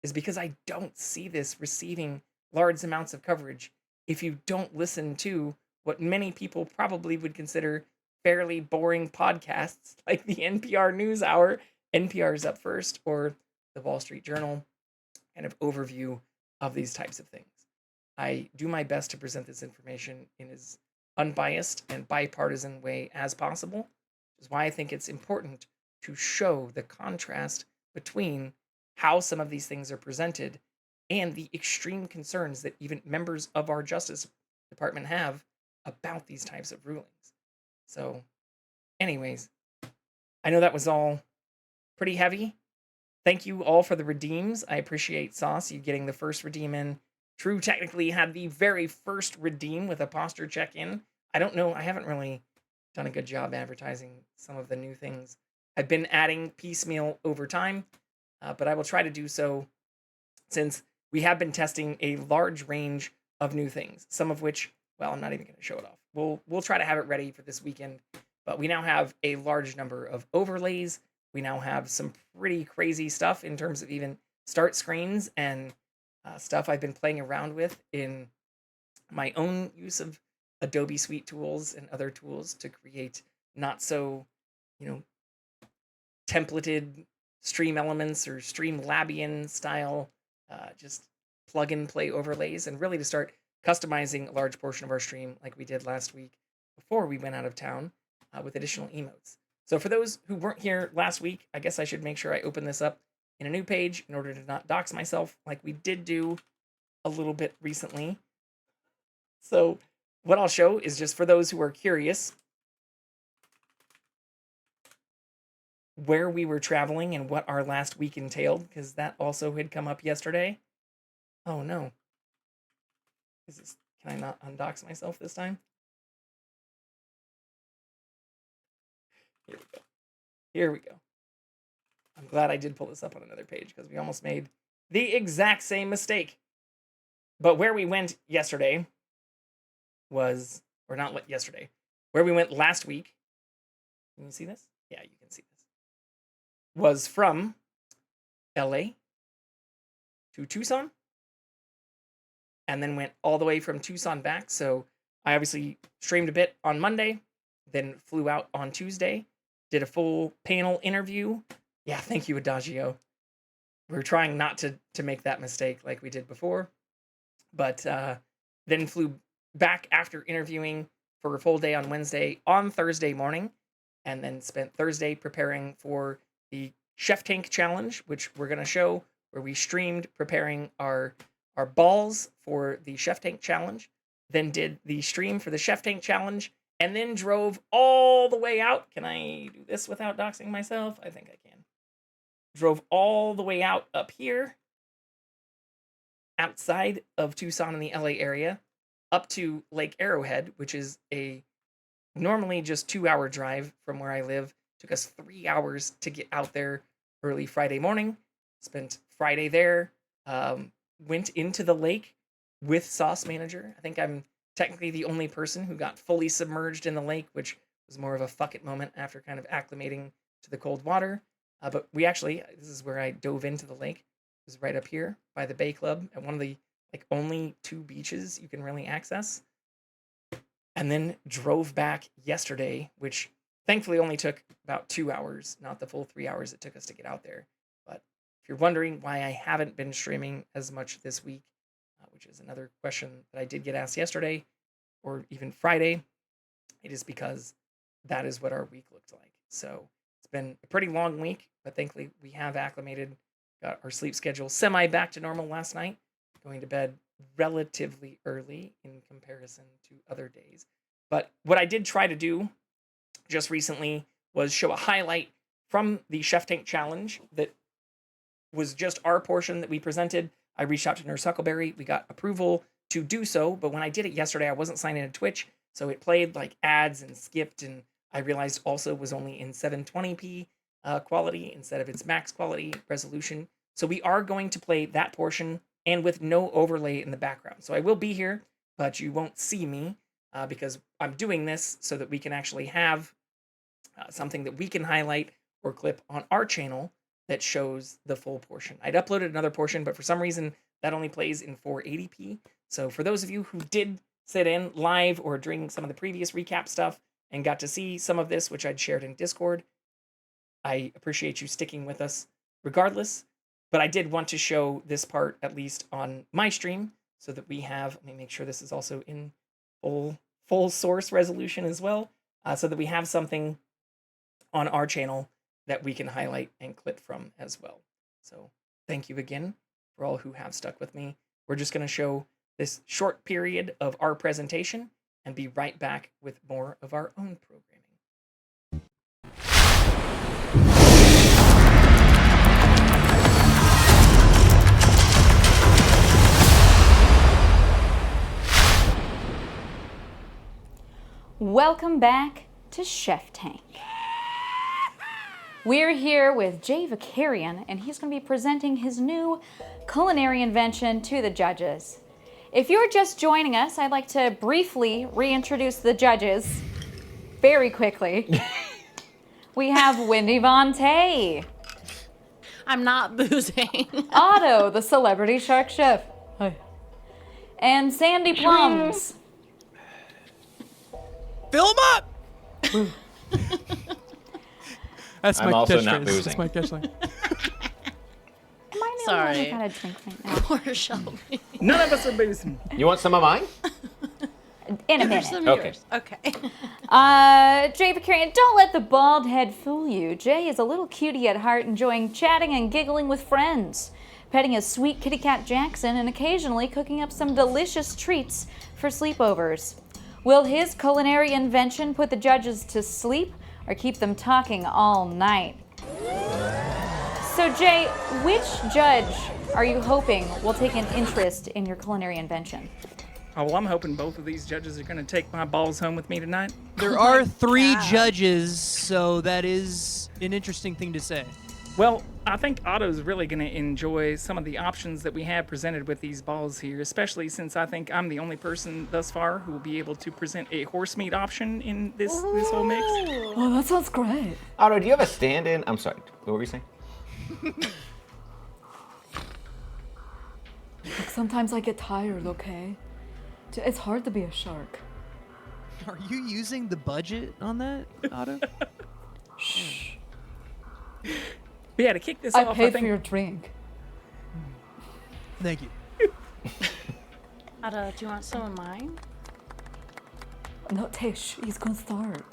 is because I don't see this receiving large amounts of coverage if you don't listen to what many people probably would consider fairly boring podcasts like the NPR News Hour, NPR's Up First, or the Wall Street Journal kind of overview of these types of things. I do my best to present this information in as unbiased and bipartisan way as possible, which is why I think it's important to show the contrast between how some of these things are presented and the extreme concerns that even members of our Justice Department have about these types of rulings. So, anyways, I know that was all pretty heavy. Thank you all for the redeems. I appreciate Sauce, you getting the first redeem in. True technically had the very first redeem with a posture check-in. I don't know, I haven't really done a good job advertising some of the new things I've been adding piecemeal over time, but I will try to do so since we have been testing a large range of new things, some of which, well, I'm not even going to show it off. We'll try to have it ready for this weekend, but we now have a large number of overlays. We now have some pretty crazy stuff in terms of even start screens and stuff I've been playing around with in my own use of Adobe Suite tools and other tools to create not so, templated stream elements or Streamlabian style, just plug and play overlays, and really to start customizing a large portion of our stream like we did last week before we went out of town with additional emotes. So for those who weren't here last week, I guess I should make sure I open this up in a new page in order to not dox myself like we did do a little bit recently. So what I'll show is just for those who are curious where we were traveling and what our last week entailed, because that also had come up yesterday. Oh no. Can I not undox myself this time? Here we go. Here we go. I'm glad I did pull this up on another page because we almost made the exact same mistake. But where we went yesterday was, or not yesterday, where we went last week. Can you see this? Yeah, you can see this. Was from LA to Tucson and then went all the way from Tucson back. So I obviously streamed a bit on Monday, then flew out on Tuesday, did a full panel interview. Yeah, thank you, Adagio. We're trying not to make that mistake like we did before. But then flew back after interviewing for a full day on Wednesday on Thursday morning, and then spent Thursday preparing for the Chef Tank Challenge, which we're going to show, where we streamed preparing our balls for the Chef Tank Challenge, then did the stream for the Chef Tank Challenge, and then drove all the way out. Can I do this without doxing myself? I think I can. Drove all the way out up here, outside of Tucson in the LA area, up to Lake Arrowhead, which is a normally just 2-hour drive from where I live. Took us 3 hours to get out there early Friday morning. Spent Friday there. Went into the lake with Sauce Manager. I think I'm technically the only person who got fully submerged in the lake, which was more of a fuck it moment after kind of acclimating to the cold water. But we actually, this is where I dove into the lake. It was right up here by the Bay Club at one of the only 2 beaches you can really access. And then drove back yesterday, which thankfully only took about 2 hours, not the full 3 hours it took us to get out there. But if you're wondering why I haven't been streaming as much this week, which is another question that I did get asked yesterday or even Friday, it is because that is what our week looked like. So it's been a pretty long week, but thankfully we have acclimated, got our sleep schedule semi back to normal last night, going to bed relatively early in comparison to other days. But what I did try to do just recently was show a highlight from the Chef Tank Challenge that was just our portion that we presented. I reached out to Nurse Huckleberry. We got approval to do so, but when I did it yesterday, I wasn't signed into Twitch, so it played like ads and skipped, and I realized also it was only in 720p quality instead of its max quality resolution. So we are going to play that portion and with no overlay in the background. So I will be here, but you won't see me because I'm doing this so that we can actually have something that we can highlight or clip on our channel that shows the full portion. I'd uploaded another portion, but for some reason that only plays in 480p. So for those of you who did sit in live or during some of the previous recap stuff and got to see some of this, which I'd shared in Discord, I appreciate you sticking with us regardless. But I did want to show this part at least on my stream so that we have, let me make sure this is also in full source resolution as well, so that we have something on our channel that we can highlight and clip from as well. So thank you again for all who have stuck with me. We're just going to show this short period of our presentation and be right back with more of our own programming. Welcome back to Chef Tank. We're here with Jay Vakarian, and he's going to be presenting his new culinary invention to the judges. If you're just joining us, I'd like to briefly reintroduce the judges very quickly. We have Wendy Von Tay. I'm not boozing. Otto, the celebrity shark chef. Hi. And Sandy Plums. Fill them up! That's I'm my also catchphrase. not boozing. That's my catchline. Am I the only one Sorry. who got a drink right now? Poor Shelby. None of us are boozing. You want some of mine? In a There's minute. some Okay. yours. Okay. Jay Vakarian, don't let the bald head fool you. Jay is a little cutie at heart, enjoying chatting and giggling with friends, petting his sweet kitty cat Jackson, and occasionally cooking up some delicious treats for sleepovers. Will his culinary invention put the judges to sleep or keep them talking all night? So Jay, which judge are you hoping will take an interest in your culinary invention? Oh, well, I'm hoping both of these judges are going to take my balls home with me tonight. There are 3 judges, so that is an interesting thing to say. Well, I think Otto's really going to enjoy some of the options that we have presented with these balls here, especially since I think I'm the only person thus far who will be able to present a horse meat option in this whole mix. Oh, that sounds great. Otto, do you have a stand-in? I'm sorry, what were you saying? Look, sometimes I get tired, okay? It's hard to be a shark. Are you using the budget on that, Otto? Shh. But yeah, to kick this I off, paid I think... for your drink. Thank you. Ada, do you want some of mine? No, Tish, he's gonna start.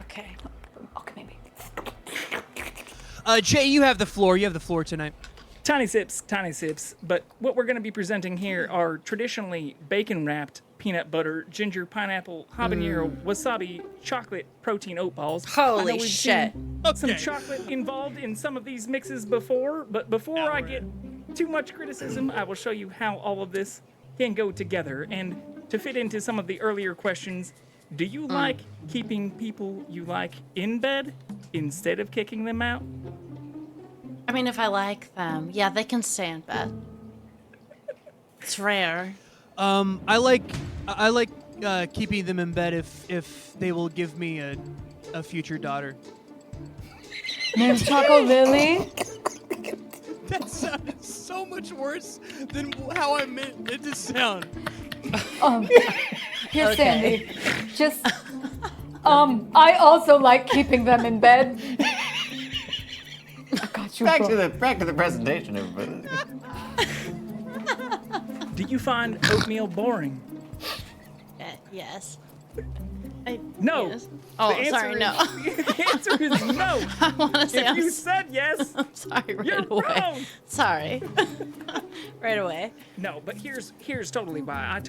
Okay. Okay, maybe. Jay, you have the floor. You have the floor tonight. Tiny sips, tiny sips. But what we're going to be presenting here are traditionally bacon-wrapped peanut butter, ginger, pineapple, habanero, wasabi, chocolate, protein oat balls. I know Holy we've shit. seen some chocolate involved in some of these mixes before, but before I get too much criticism, I will show you how all of this can go together. And to fit into some of the earlier questions, do you like keeping people you like in bed instead of kicking them out? I mean, if I like them, yeah, they can stay in bed. It's rare. I like keeping them in bed if they will give me a future daughter. Name's Choco Lily. That sounded so much worse than how I meant it to sound. Here, Okay. Sandy. Just, I also like keeping them in bed. I got you, Back bro. to the presentation, everybody. Do you find oatmeal boring? Yes. No. Yes. The Oh, answer sorry, is- no. The answer is no. I want to say If you said yes, I'm sorry right you're away. wrong. Sorry. Right away. No, but here's totally why.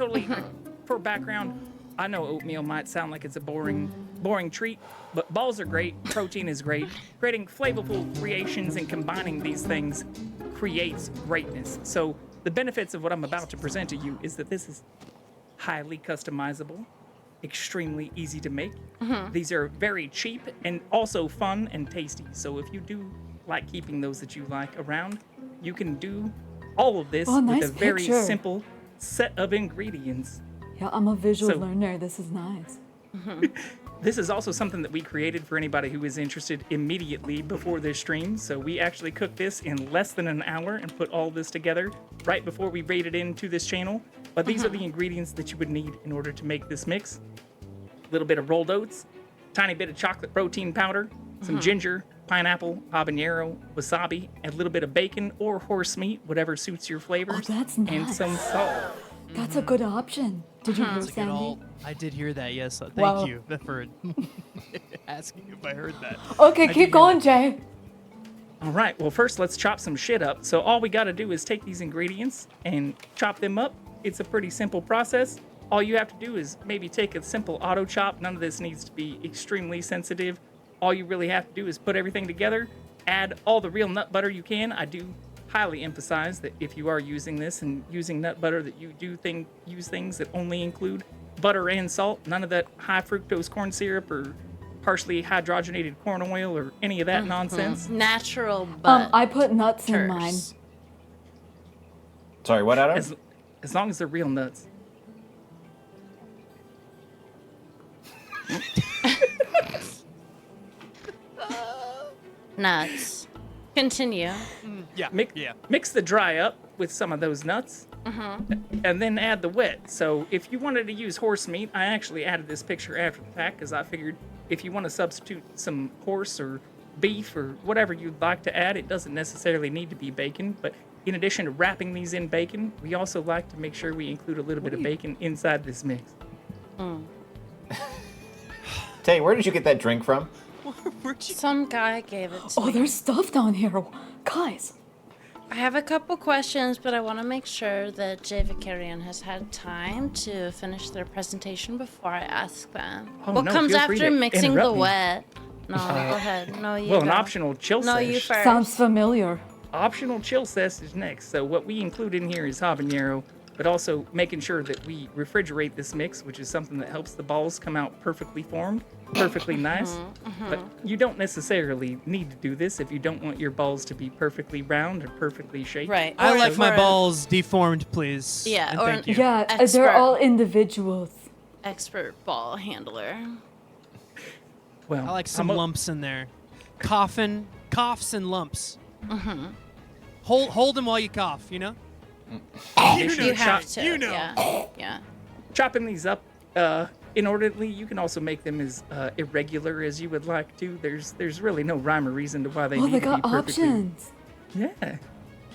For background, I know oatmeal might sound like it's a boring treat, but balls are great. Protein is great. Creating flavorful creations and combining these things creates greatness. So the benefits of what I'm about to present to you is that this is highly customizable, extremely easy to make. These are very cheap and also fun and tasty. So if you do like keeping those that you like around, you can do all of this with a very simple set of ingredients. Yeah, I'm a visual learner. This is nice. This is also something that we created for anybody who is interested immediately before this stream. So we actually cooked this in less than an hour and put all this together right before we raided into this channel. But these are the ingredients that you would need in order to make this mix. A little bit of rolled oats, tiny bit of chocolate protein powder, some ginger, pineapple, habanero, wasabi, and a little bit of bacon or horse meat, whatever suits your flavors. Oh, that's nice. And some salt. That's a good option. Did you hear, That's a good Sandy? I did hear that, yes. Thank Wow. you for asking if I heard that. Okay, keep going, Jay. All right, well, first let's chop some shit up. So all we got to do is take these ingredients and chop them up. It's a pretty simple process. All you have to do is maybe take a simple auto chop. None of this needs to be extremely sensitive. All you really have to do is put everything together, add all the real nut butter you can. I do highly emphasize that if you are using this and using nut butter, that you do use things that only include butter and salt. None of that high fructose corn syrup or partially hydrogenated corn oil or any of that nonsense. Natural, but I put nuts in mine. Sorry, what, Adam? As long as they're real nuts. Nuts. Continue. Mix the dry up with some of those nuts, and then add the wet. So if you wanted to use horse meat, I actually added this picture after the fact because I figured if you want to substitute some horse or beef or whatever you'd like to add, it doesn't necessarily need to be bacon. But in addition to wrapping these in bacon, we also like to make sure we include a little bit of bacon inside this mix. Tay, where did you get that drink from? Some guy gave it to me. Oh, there's stuff down here. Guys. I have a couple questions, but I want to make sure that Jay Vicarian has had time to finish their presentation before I ask them. Oh, what no, comes feel free after to mixing the interrupt me. wet? No, go ahead. No, you Well, go. an optional chill No, sesh. you first. Sounds familiar. Optional chill sesh is next. So what we include in here is habanero, but also making sure that we refrigerate this mix, which is something that helps the balls come out perfectly formed, perfectly nice. But you don't necessarily need to do this if you don't want your balls to be perfectly round or perfectly shaped. Right. I Or like for my a- balls deformed, please. Yeah, And or thank you. Yeah, Expert. they're all individuals. Expert ball handler. Well, I like some lumps in there. Coughs and lumps. Hold them while you cough, you know? You have to. You know. Yeah. Chopping these up inordinately, you can also make them as irregular as you would like to. There's really no rhyme or reason to why they Oh, need they to be got perfectly. options. Yeah.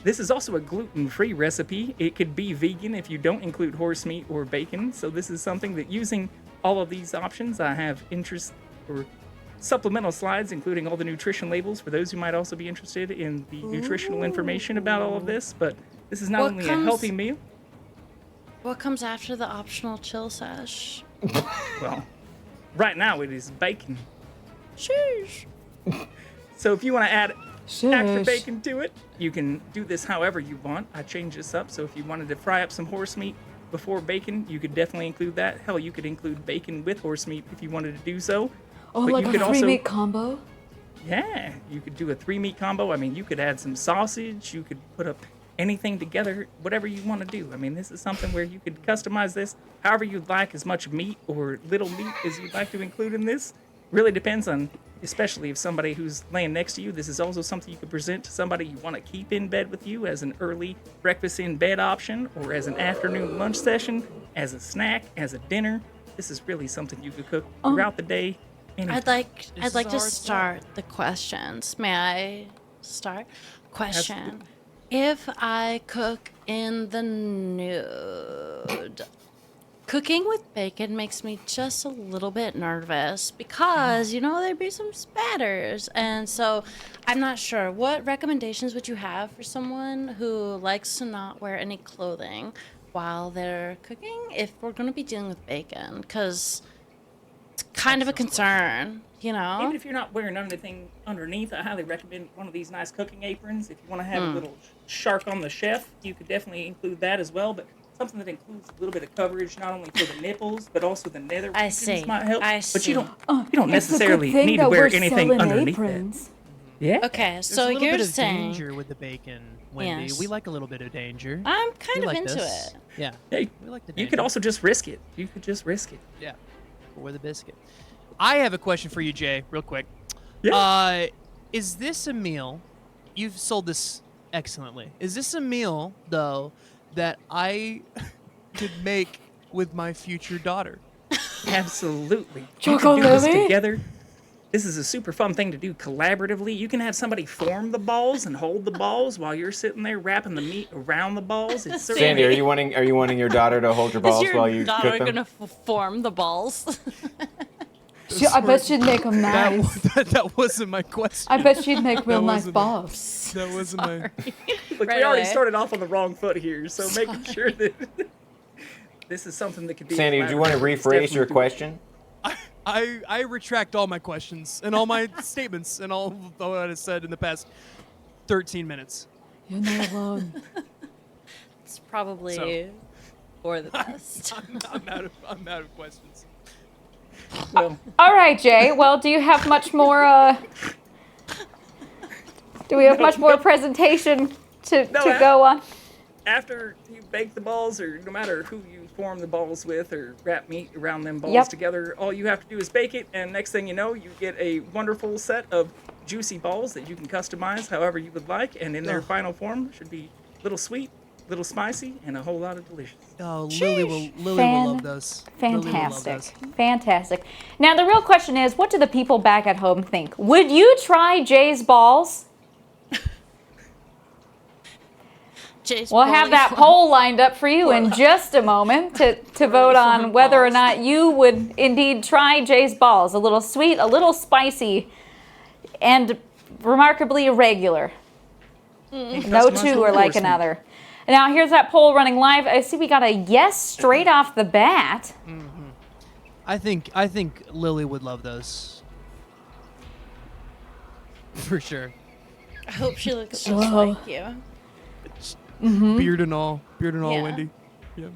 This is also a gluten-free recipe. It could be vegan if you don't include horse meat or bacon. So this is something that using all of these options, I have interest or supplemental slides, including all the nutrition labels for those who might also be interested in the nutritional information about all of this. But this is not What only comes- a healthy meal. What comes after the optional chill sesh? Well, right now it is bacon. Sheesh. So if you want to add extra Shush. bacon to it, you can do this however you want. I changed this up, so if you wanted to fry up some horse meat before bacon, you could definitely include that. Hell, you could include bacon with horse meat if you wanted to do so. Oh, But like you a could also- three-meat combo? Yeah, you could do a 3-meat combo. I mean, you could add some sausage. You could put up anything together, whatever you want to do. I mean, this is something where you could customize this however you'd like, as much meat or little meat as you'd like to include in this. Really depends on, especially if somebody who's laying next to you. This is also something you could present to somebody you want to keep in bed with you as an early breakfast in bed option, or as an afternoon lunch session, as a snack, as a dinner. This is really something you could cook throughout the day. I'd like to start the questions. May I start? Question. Absolutely. If I cook in the nude, cooking with bacon makes me just a little bit nervous because, you know, there'd be some spatters. And so I'm not sure. What recommendations would you have for someone who likes to not wear any clothing while they're cooking if we're going to be dealing with bacon? Because it's kind of a concern, you know? Even if you're not wearing anything underneath, I highly recommend one of these nice cooking aprons. If you want to have a little shark on the chef, you could definitely include that as well. But something that includes a little bit of coverage, not only for the nipples, but also the nether regions might help. But you don't necessarily need to wear anything underneath it. Yeah. Okay, so There's a little you're bit of saying danger with the bacon, Wendy. Yes. We like a little bit of danger. I'm kind We of like into this. it. Yeah. Hey, We like the you danger. could also just risk it. You could just risk it. Yeah. Or the biscuit. I have a question for you, Jay, real quick. Yeah. Is this a meal? You've sold this excellently. Is this a meal, though, that I could make with my future daughter? Absolutely. You Choco can do this Lily? together. This is a super fun thing to do collaboratively. You can have somebody form the balls and hold the balls while you're sitting there wrapping the meat around the balls. It's Sandy, are you wanting your daughter to hold your balls while you Is your daughter cook them? gonna form the balls? I bet she'd make them nice. That wasn't my question. I bet she'd make real That nice wasn't balls. That wasn't my... Look, Right we already away. started off on the wrong foot here, so making sure that this is something that could be. Sandy, do you want to collaborative is rephrase your definitely doable. question? I retract all my questions and all my statements and all of what I said in the past 13 minutes. You're not alone. It's probably So- for the best. I'm out of questions. Well, All right, Jay. Well, do you have much more? Do we have much more presentation to go on? After you bake the balls, or no matter who you form the balls with, or wrap meat around them balls Yep. together, all you have to do is bake it, and next thing you know, you get a wonderful set of juicy balls that you can customize however you would like, and in their Ugh. final form should be a little sweet, a little spicy, and a whole lot of delicious. Oh, Lily will love those. Lily will love Fantastic. those. Fantastic. Now, the real question is, what do the people back at home think? Would you try Jay's balls? We'll have that poll lined up for you in just a moment to vote on whether or not you would indeed try Jay's balls. A little sweet, a little spicy, and remarkably irregular. No two are like another. Now, here's that poll running live. I see we got a yes straight off the bat. I think Lily would love those. For sure. I hope she looks just Whoa. like you. Beard and all, Yeah. Wendy. Yeah.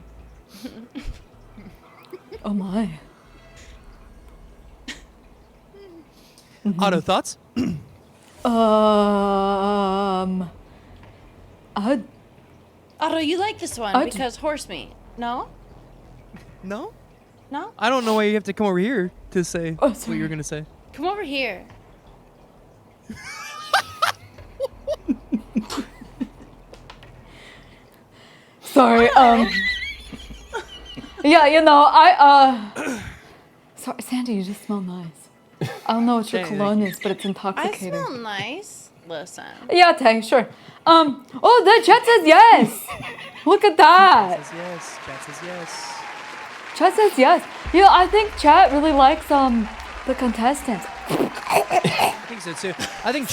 Oh my. Otto, thoughts? Otto, you like this one I'd- because horse meat. No? No? No? I don't know why you have to come over here to say what you're gonna say. Come over here. Sorry. Yeah, Sorry, Sandy, you just smell nice. I don't know what your Thank cologne is, but it's I intoxicating. smell nice. Listen. Yeah, Tay, sure. Oh, the chat says yes. Look at that. Says yes. Chat says yes. Chat says yes. I think chat really likes the contestants. I think so too. I think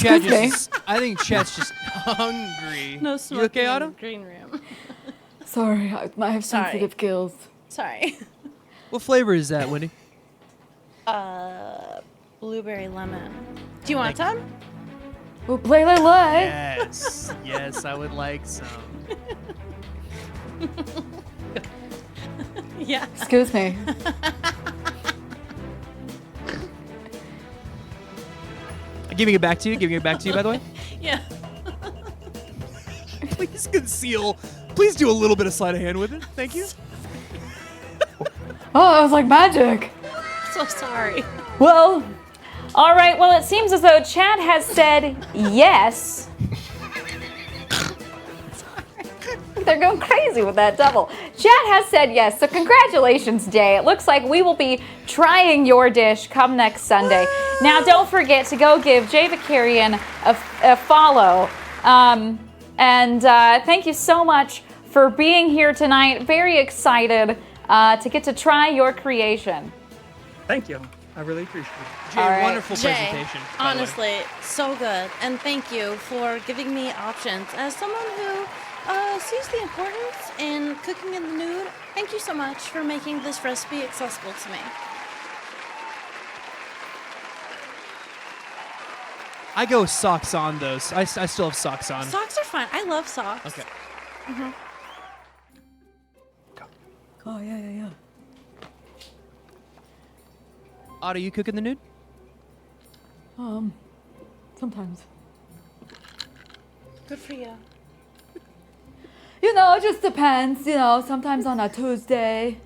chat's just hungry. No You smoking okay, in Otto? the green room. Sorry, I have Sorry. sensitive gills. Sorry. What flavor is that, Wendy? Blueberry lemon. Do you want some? Oh, play. Yes. Yes, I would like some. Yeah. Excuse me. Giving it back to you, by the way. Yeah. Please conceal. Please do a little bit of sleight of hand with it. Thank you. Oh, that was like magic. So sorry. Well, all right. Well, it seems as though chat has said yes. They're going crazy with that double. Chat has said yes, so congratulations, Jay. It looks like we will be trying your dish come next Sunday. Now, don't forget to go give Jay Vicarian a follow. And thank you so much for being here tonight. Very excited to get to try your creation. Thank you. I really appreciate it. Jay, All right. wonderful Jay, presentation. by the way. honestly, so good. And thank you for giving me options. As someone who sees the importance in cooking in the nude, thank you so much for making this recipe accessible to me. I go socks on, though. I still have socks on. Socks are fine. I love socks. Okay. Mm-hmm. Oh, yeah. Otto, you cook in the nude? Sometimes. Good for you. You know, it just depends. You know, sometimes on a Tuesday,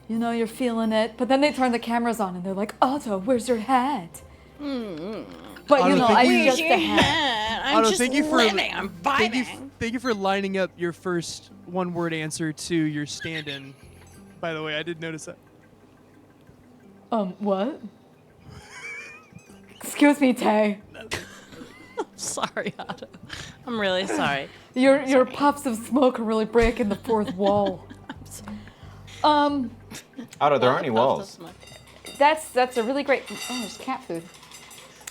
you know, you're feeling it. But then they turn the cameras on and they're like, Otto, where's your hat? But, Otto, you know, thank I you. just a hat. I'm Otto, just thank you for living. I'm vibing. Thank you for lining up your first one-word answer to your stand-in. By the way, I did notice that. What? Excuse me, Tay. Sorry, Otto. I'm really sorry. Your puffs of smoke are really breaking the fourth wall. Otto, there aren't any walls. That's a really great. Oh, there's cat food.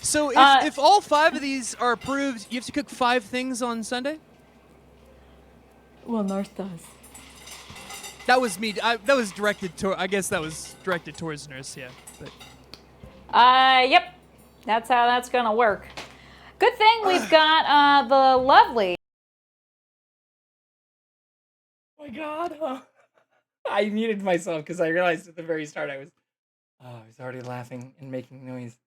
So if all 5 of these are approved, you have to cook 5 things on Sunday? Well, Nurse does. That was me. That was directed to. I guess that was directed towards Nurse. Yeah. But. Yep. That's how that's gonna work. Good thing we've got the lovely. Oh my God. I muted myself because I realized at the very start I was already laughing and making noise.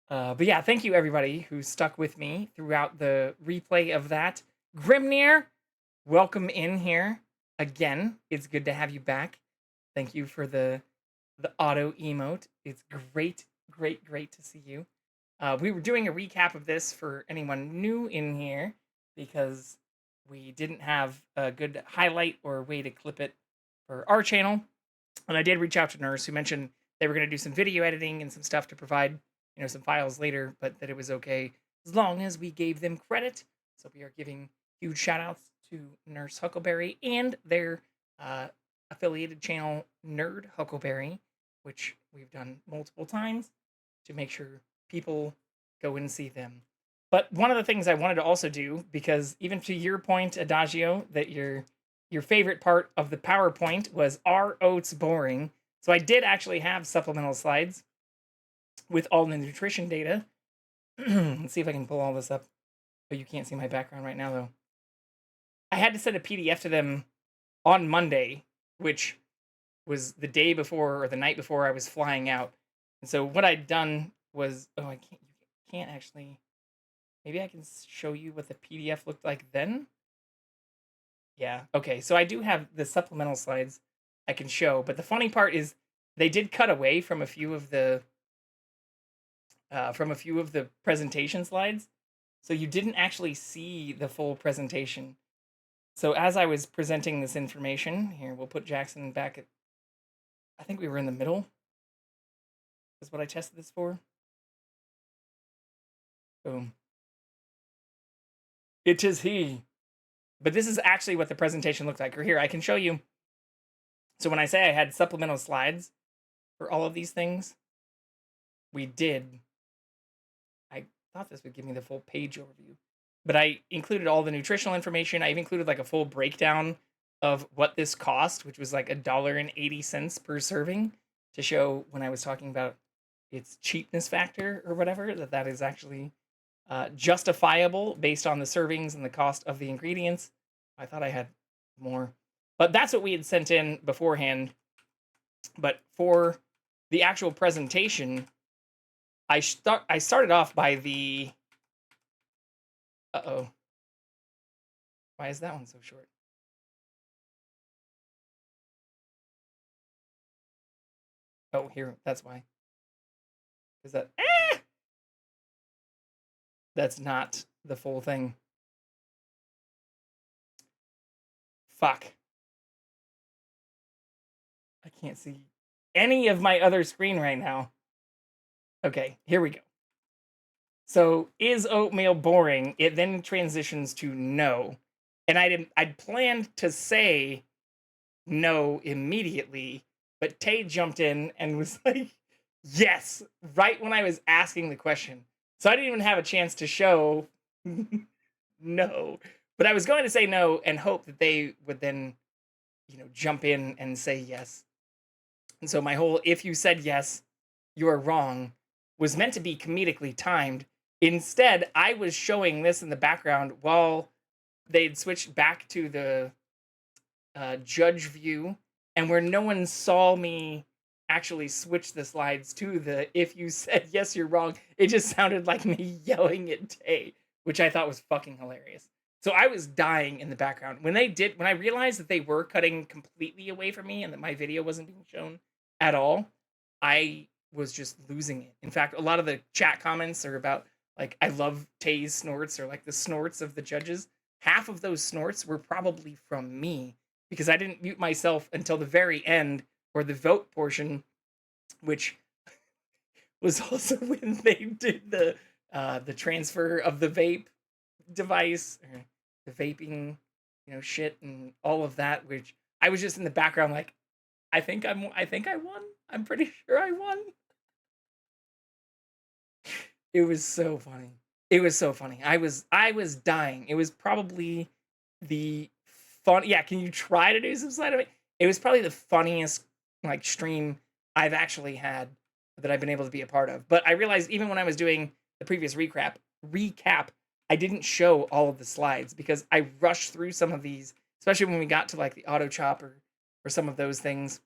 But yeah, thank you everybody who stuck with me throughout the replay of that. Grimnir, welcome in here again. It's good to have you back. Thank you for the auto emote. It's great to see you. We were doing a recap of this for anyone new in here because we didn't have a good highlight or way to clip it for our channel. And I did reach out to Nurse, who mentioned they were going to do some video editing and some stuff to provide, some files later, but that it was okay as long as we gave them credit. So we are giving huge shout outs to Nurse Huckleberry and their affiliated channel, Nerd Huckleberry, which we've done multiple times to make sure people go and see them. But one of the things I wanted to also do, because even to your point, Adagio, that your favorite part of the PowerPoint was "Are oats boring?" So I did actually have supplemental slides with all the nutrition data. Let's see if I can pull all this up. Oh, you can't see my background right now, though. I had to send a PDF to them on Monday, which was the day before or the night before I was flying out. And so what I'd done was, I can't actually, maybe I can show you what the PDF looked like then. Yeah, okay, so I do have the supplemental slides I can show, but the funny part is they did cut away from a few of the presentation slides, so you didn't actually see the full presentation. So as I was presenting this information, here, we'll put Jackson back at, I think we were in the middle, is what I tested this for. Boom. It is he. But this is actually what the presentation looked like. Or here, I can show you. So when I say I had supplemental slides for all of these things, we did. I thought this would give me the full page overview. But I included all the nutritional information. I've included like a full breakdown of what this cost, which was like $1.80 per serving, to show when I was talking about its cheapness factor or whatever, that is actually justifiable based on the servings and the cost of the ingredients. I thought I had more, but that's what we had sent in beforehand. But for the actual presentation, I started off by the, why is that one so short? Oh, here, that's why. Is that, that's not the full thing. Fuck. I can't see any of my other screen right now. Okay, here we go. So, is oatmeal boring? It then transitions to no. And I'd planned to say no immediately, but Tay jumped in and was like, yes, right when I was asking the question. So I didn't even have a chance to show no. But I was going to say no and hope that they would then, jump in and say yes. And so my whole, if you said yes, you are wrong, was meant to be comedically timed. Instead, I was showing this in the background while they'd switched back to the judge view, and where no one saw me actually switch the slides to the if you said yes, you're wrong, it just sounded like me yelling at Tay, which I thought was fucking hilarious. So I was dying in the background. When I realized that they were cutting completely away from me and that my video wasn't being shown at all, I was just losing it. In fact, a lot of the chat comments are about, like, I love Tay's snorts, or like the snorts of the judges. Half of those snorts were probably from me, because I didn't mute myself until the very end, or the vote portion, which was also when they did the transfer of the vape device, or the vaping, shit and all of that, which I was just in the background like, I think I won. I'm pretty sure I won. It was so funny. It was so funny. I was dying. It was probably the fun. Yeah, can you try to do some slide of it? It was probably the funniest like stream I've actually had that I've been able to be a part of. But I realized even when I was doing the previous recap, I didn't show all of the slides because I rushed through some of these, especially when we got to like the auto chopper or some of those things.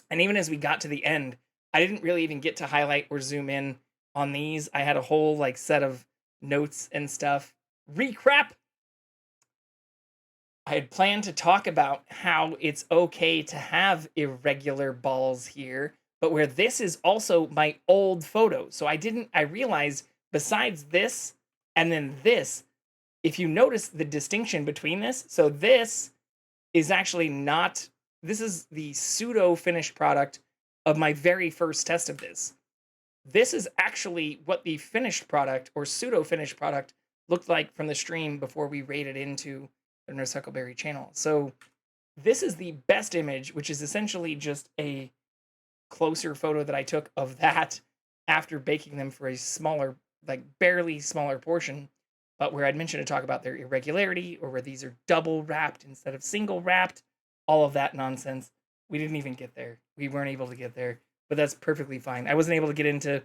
And even as we got to the end, I didn't really even get to highlight or zoom in on these. I had a whole like set of notes and stuff. Recap. I had planned to talk about how it's okay to have irregular balls here, but where this is also my old photo. So I realized besides this and then this, if you notice the distinction between this, so this is actually not, this is the pseudo finished product of my very first test of this. This is actually what the finished product or pseudo finished product looked like from the stream before we raided into the Nurse Huckleberry channel. So this is the best image, which is essentially just a closer photo that I took of that after baking them for a smaller, like barely smaller portion, but where I'd mentioned to talk about their irregularity, or where these are double wrapped instead of single wrapped, all of that nonsense. We didn't even get there. We weren't able to get there, but that's perfectly fine. I wasn't able to get into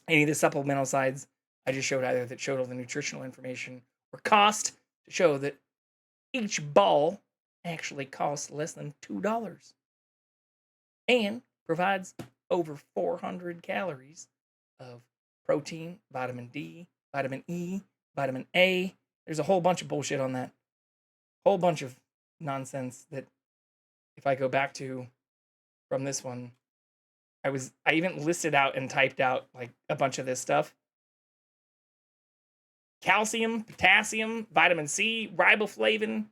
any of the supplemental sides. I just showed either that showed all the nutritional information or cost to show that each ball actually costs less than $2 and provides over 400 calories of protein, vitamin D, vitamin E, vitamin A. There's a whole bunch of bullshit on that. Whole bunch of nonsense that if I go back to from this one, I even listed out and typed out like a bunch of this stuff. Calcium, potassium, vitamin C, riboflavin,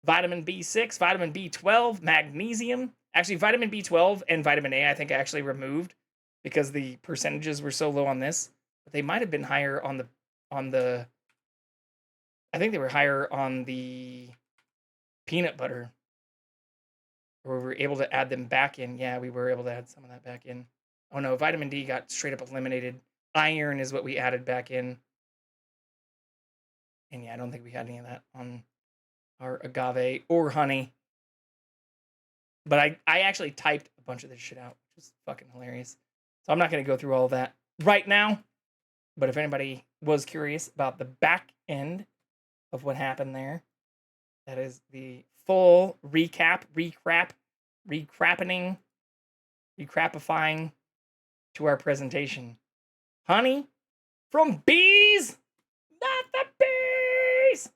vitamin B6, vitamin B12, magnesium. Actually, vitamin B12 and vitamin A, I think I actually removed because the percentages were so low on this. But they might have been higher on the I think they were higher on the peanut butter. Or we were able to add them back in. Yeah, we were able to add some of that back in. Oh no, vitamin D got straight up eliminated. Iron is what we added back in. And yeah, I don't think we had any of that on our agave or honey. But I actually typed a bunch of this shit out, which was fucking hilarious. So I'm not going to go through all of that right now. But if anybody was curious about the back end of what happened there, that is the full recapifying to our presentation. Honey from bees, not the bees.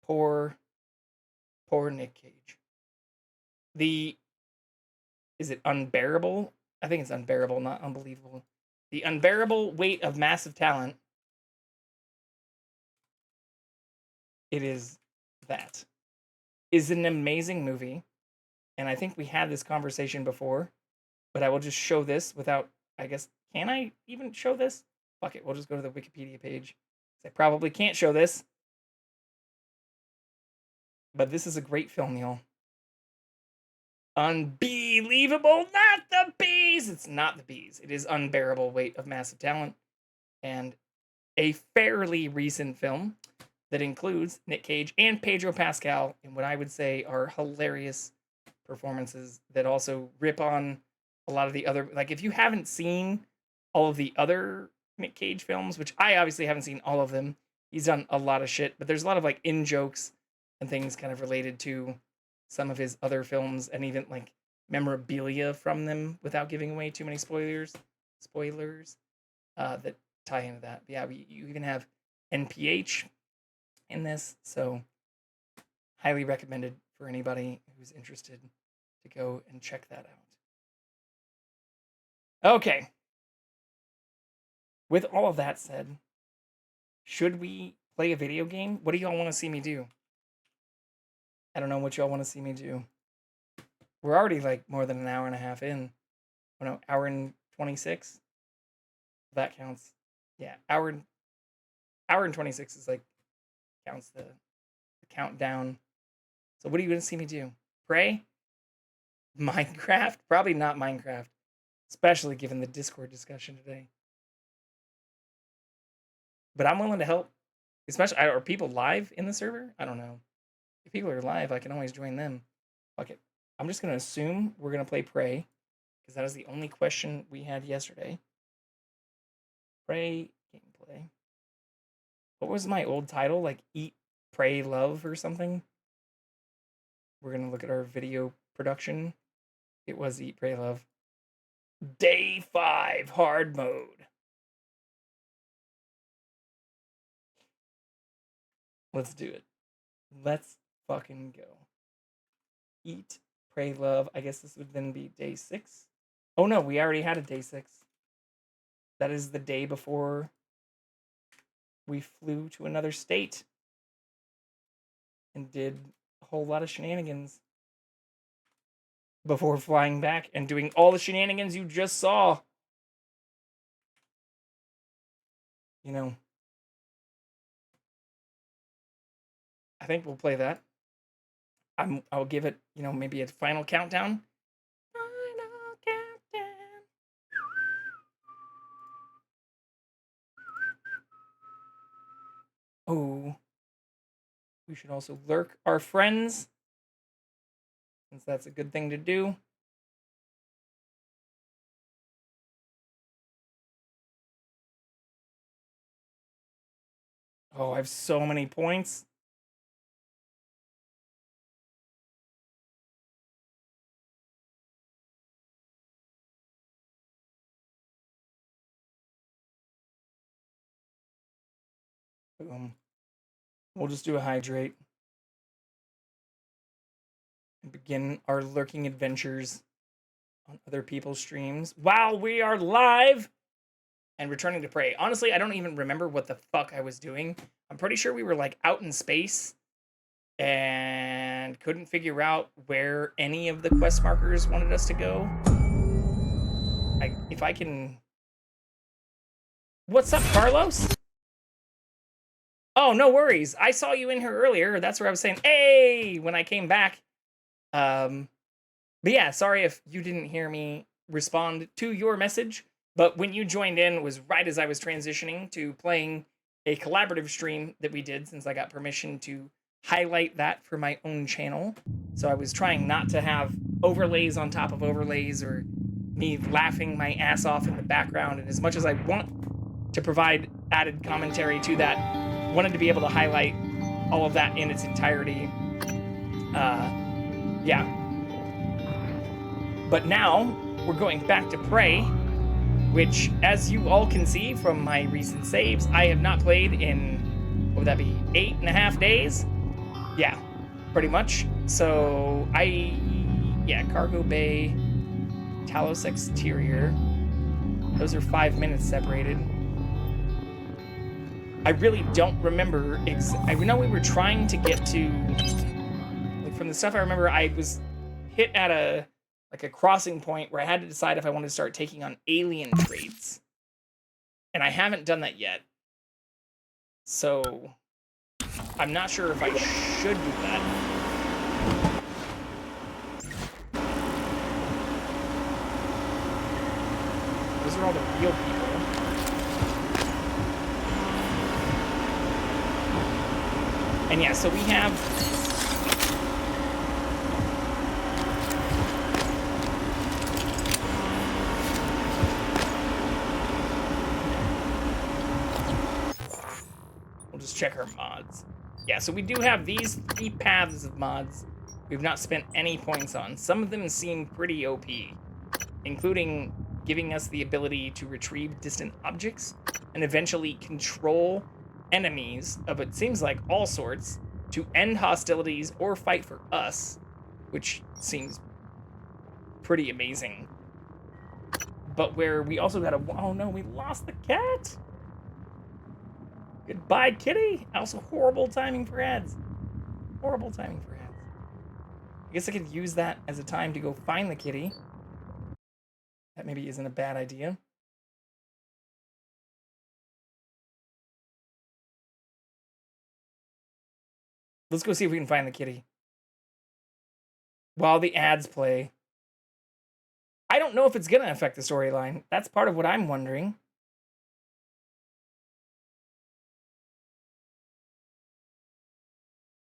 Poor Nick Cage. Is it unbearable? I think it's unbearable, not unbelievable. The Unbearable Weight of Massive Talent. It is that. Is an amazing movie. And I think we had this conversation before, but I will just show this without, I guess, can I even show this? Fuck it, we'll just go to the Wikipedia page. I probably can't show this. But this is a great film, y'all. Unbelievable, not the bees! It's not the bees. It is Unbearable Weight of Massive Talent. And a fairly recent film that includes Nick Cage and Pedro Pascal in what I would say are hilarious performances that also rip on a lot of the other, like if you haven't seen all of the other Nick Cage films, which I obviously haven't seen all of them. He's done a lot of shit, but there's a lot of like in jokes and things kind of related to some of his other films and even like memorabilia from them without giving away too many spoilers that tie into that. But yeah, you even have NPH in this, so highly recommended for anybody who's interested to go and check that out. Okay. With all of that said, should we play a video game? What do y'all want to see me do? I don't know what y'all want to see me do. We're already like more than an hour and a half in. Oh no, hour and 26? That counts. Yeah, hour and 26 is like, counts the countdown. So what are you going to see me do? Pray? Minecraft? Probably not Minecraft. Especially given the Discord discussion today. But I'm willing to help. Especially, are people live in the server? I don't know. If people are live, I can always join them. Fuck it. I'm just going to assume we're going to play Prey. Because that is the only question we had yesterday. Prey gameplay. What was my old title? Like Eat, Pray, Love or something? We're going to look at our video production. It was Eat, Pray, Love. Day 5, hard mode. Let's do it. Let's fucking go. Eat, pray, love. I guess this would then be day 6. Oh no, we already had a day 6. That is the day before we flew to another state and did a whole lot of shenanigans before flying back and doing all the shenanigans you just saw. You know, I think we'll play that. I'll give it, you know, maybe a final countdown. Final countdown. Oh, we should also lurk our friends, since that's a good thing to do. Oh, I have so many points. Boom. We'll just do a hydrate and begin our lurking adventures on other people's streams while we are live and returning to Prey. Honestly, I don't even remember what the fuck I was doing. I'm pretty sure we were like out in space and couldn't figure out where any of the quest markers wanted us to go. If I can... What's up, Carlos? Oh, no worries. I saw you in here earlier. That's where I was saying, hey, when I came back. But yeah, sorry if you didn't hear me respond to your message. But when you joined in was right as I was transitioning to playing a collaborative stream that we did, since I got permission to highlight that for my own channel. So I was trying not to have overlays on top of overlays or me laughing my ass off in the background. And as much as I want to provide added commentary to that, wanted to be able to highlight all of that in its entirety. Yeah. But now we're going back to Prey, which, as you all can see from my recent saves, I have not played in, what would that be, 8.5 days? Yeah, pretty much. So Cargo Bay, Talos Exterior. Those are 5 minutes separated. I really don't remember. I know we were trying to get to, like, from the stuff I remember, I was hit at a crossing point where I had to decide if I wanted to start taking on alien traits. And I haven't done that yet. So I'm not sure if I should do that. Those are all the real people. And yeah, so we have... let's check our mods. Yeah, so we do have these 3 paths of mods we've not spent any points on. Some of them seem pretty OP, including giving us the ability to retrieve distant objects and eventually control enemies of, it seems like, all sorts, to end hostilities or fight for us, which seems pretty amazing. But where we also got a... Oh no, we lost the cat! Goodbye, kitty! Also, horrible timing for ads. Horrible timing for ads. I guess I could use that as a time to go find the kitty. That maybe isn't a bad idea. Let's go see if we can find the kitty while the ads play. I don't know if it's gonna affect the storyline. That's part of what I'm wondering.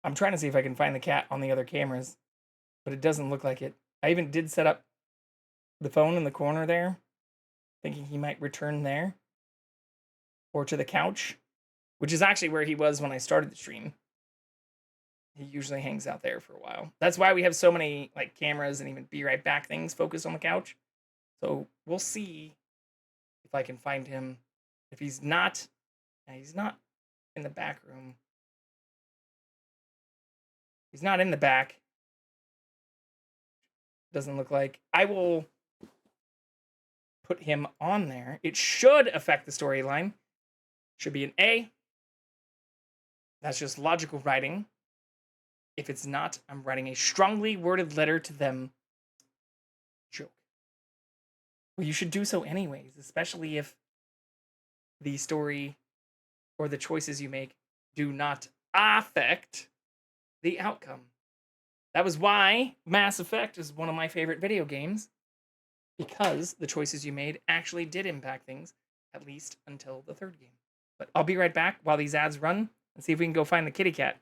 I'm trying to see if I can find the cat on the other cameras, but it doesn't look like it. I even did set up the phone in the corner there, thinking he might return there. Or to the couch, which is actually where he was when I started the stream. He usually hangs out there for a while. That's why we have so many like cameras and even be right back things focused on the couch. So we'll see if I can find him. If he's not in the back room. He's not in the back. Doesn't look like. I will put him on there. It should affect the storyline. Should be an A. That's just logical writing. If it's not, I'm writing a strongly worded letter to them. Joke. Well, you should do so anyways, especially if the story or the choices you make do not affect the outcome. That was why Mass Effect is one of my favorite video games, because the choices you made actually did impact things, at least until the 3rd game. But I'll be right back while these ads run and see if we can go find the kitty cat.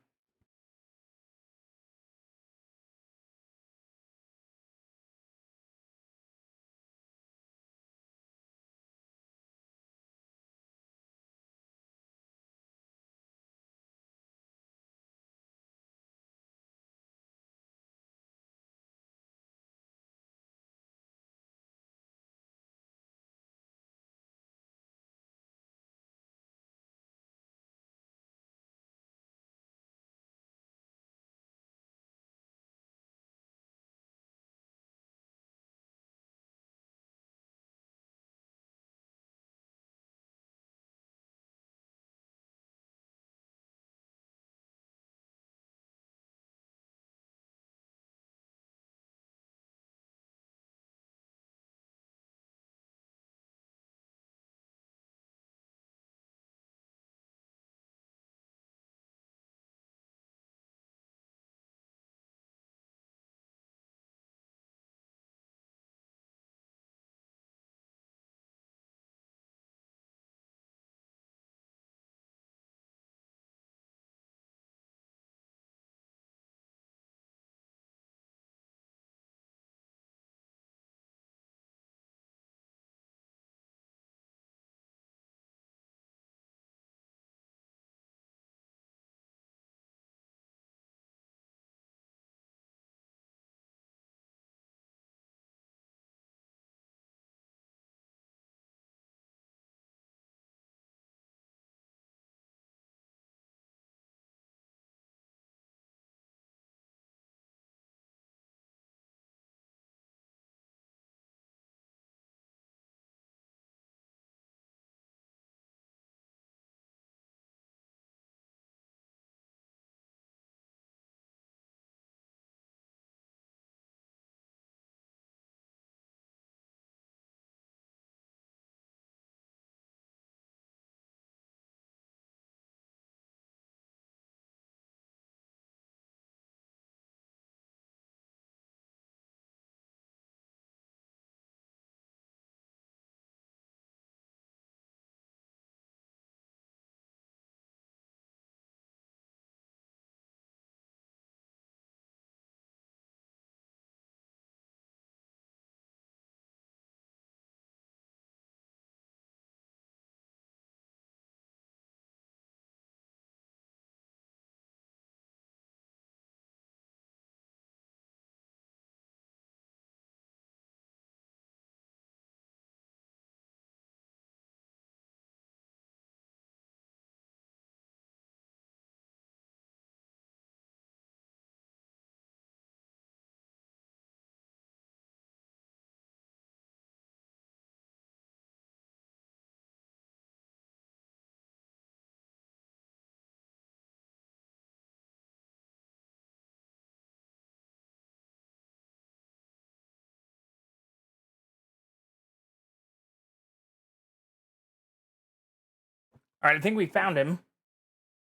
All right, I think we found him.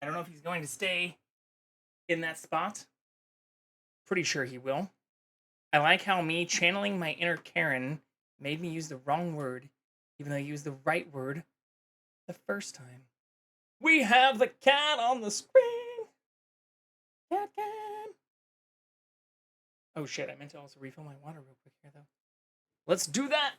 I don't know if he's going to stay in that spot. Pretty sure he will. I like how me channeling my inner Karen made me use the wrong word, even though I used the right word the first time. We have the cat on the screen. Catcam. Oh shit, I meant to also refill my water real quick here, though. Let's do that.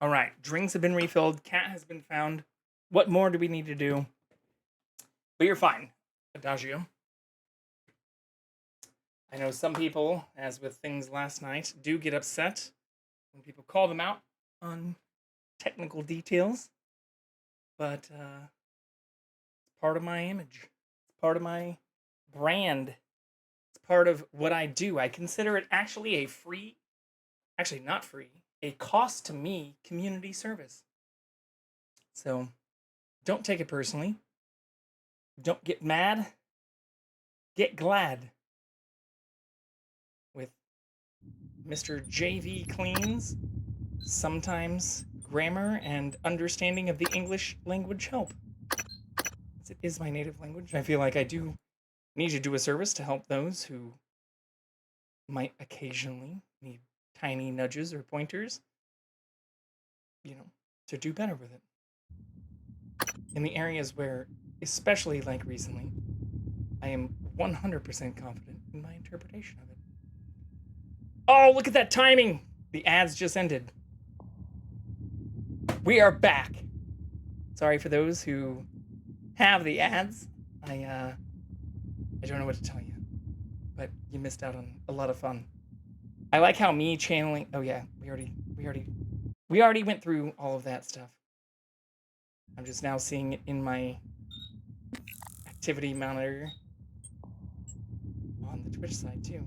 All right, drinks have been refilled. Cat has been found. What more do we need to do? But you're fine, Adagio. I know some people, as with things last night, do get upset when people call them out on technical details. But it's part of my image. It's part of my brand. It's part of what I do. I consider it actually a free, actually not free, a cost to me community service. So don't take it personally. Don't get mad. Get glad. With Mr. JV Cleans, sometimes grammar and understanding of the English language help. It is my native language. I feel like I do need to do a service to help those who might occasionally need tiny nudges or pointers, you know, to do better with it. In the areas where, especially like recently, I am 100% confident in my interpretation of it. Oh, look at that timing! The ads just ended. We are back. Sorry for those who have the ads. I don't know what to tell you, but you missed out on a lot of fun. I like how me channeling. Oh yeah, we already went through all of that stuff. I'm just now seeing it in my activity monitor on the Twitch side too.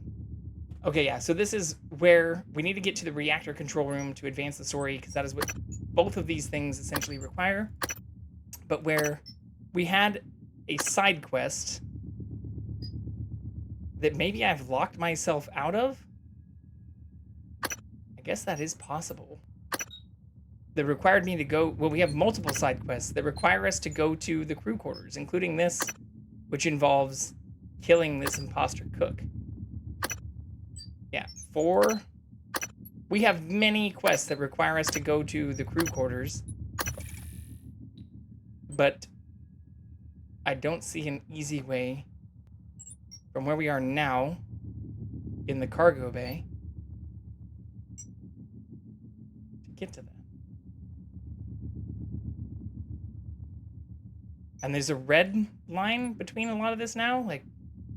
Okay, yeah, so this is where we need to get to the reactor control room to advance the story, because that is what both of these things essentially require. But where we had a side quest that maybe I've locked myself out of. I guess that is possible. That required me to go, well, we have multiple side quests that require us to go to the crew quarters, including this, which involves killing this imposter cook. Yeah, 4. We have many quests that require us to go to the crew quarters, but I don't see an easy way from where we are now in the cargo bay to get to that. And there's a red line between a lot of this now. Like,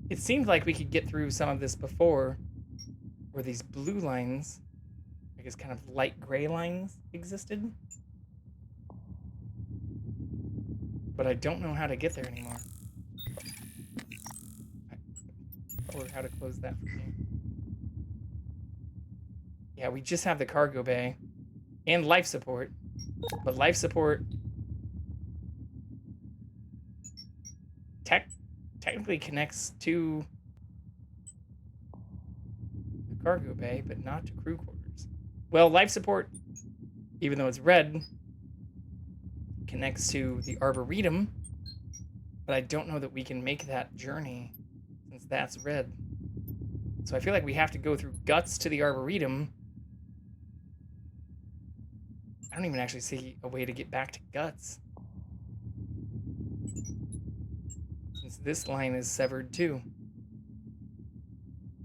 it seemed like we could get through some of this before, where these blue lines, I guess kind of light gray lines, existed. But I don't know how to get there anymore. Or how to close that from here. Yeah, we just have the cargo bay and life support. But life support technically connects to the cargo bay, but not to crew quarters. Well, life support, even though it's red, connects to the Arboretum, but I don't know that we can make that journey since that's red. So I feel like we have to go through Guts to the Arboretum. I don't even actually see a way to get back to Guts, since this line is severed too.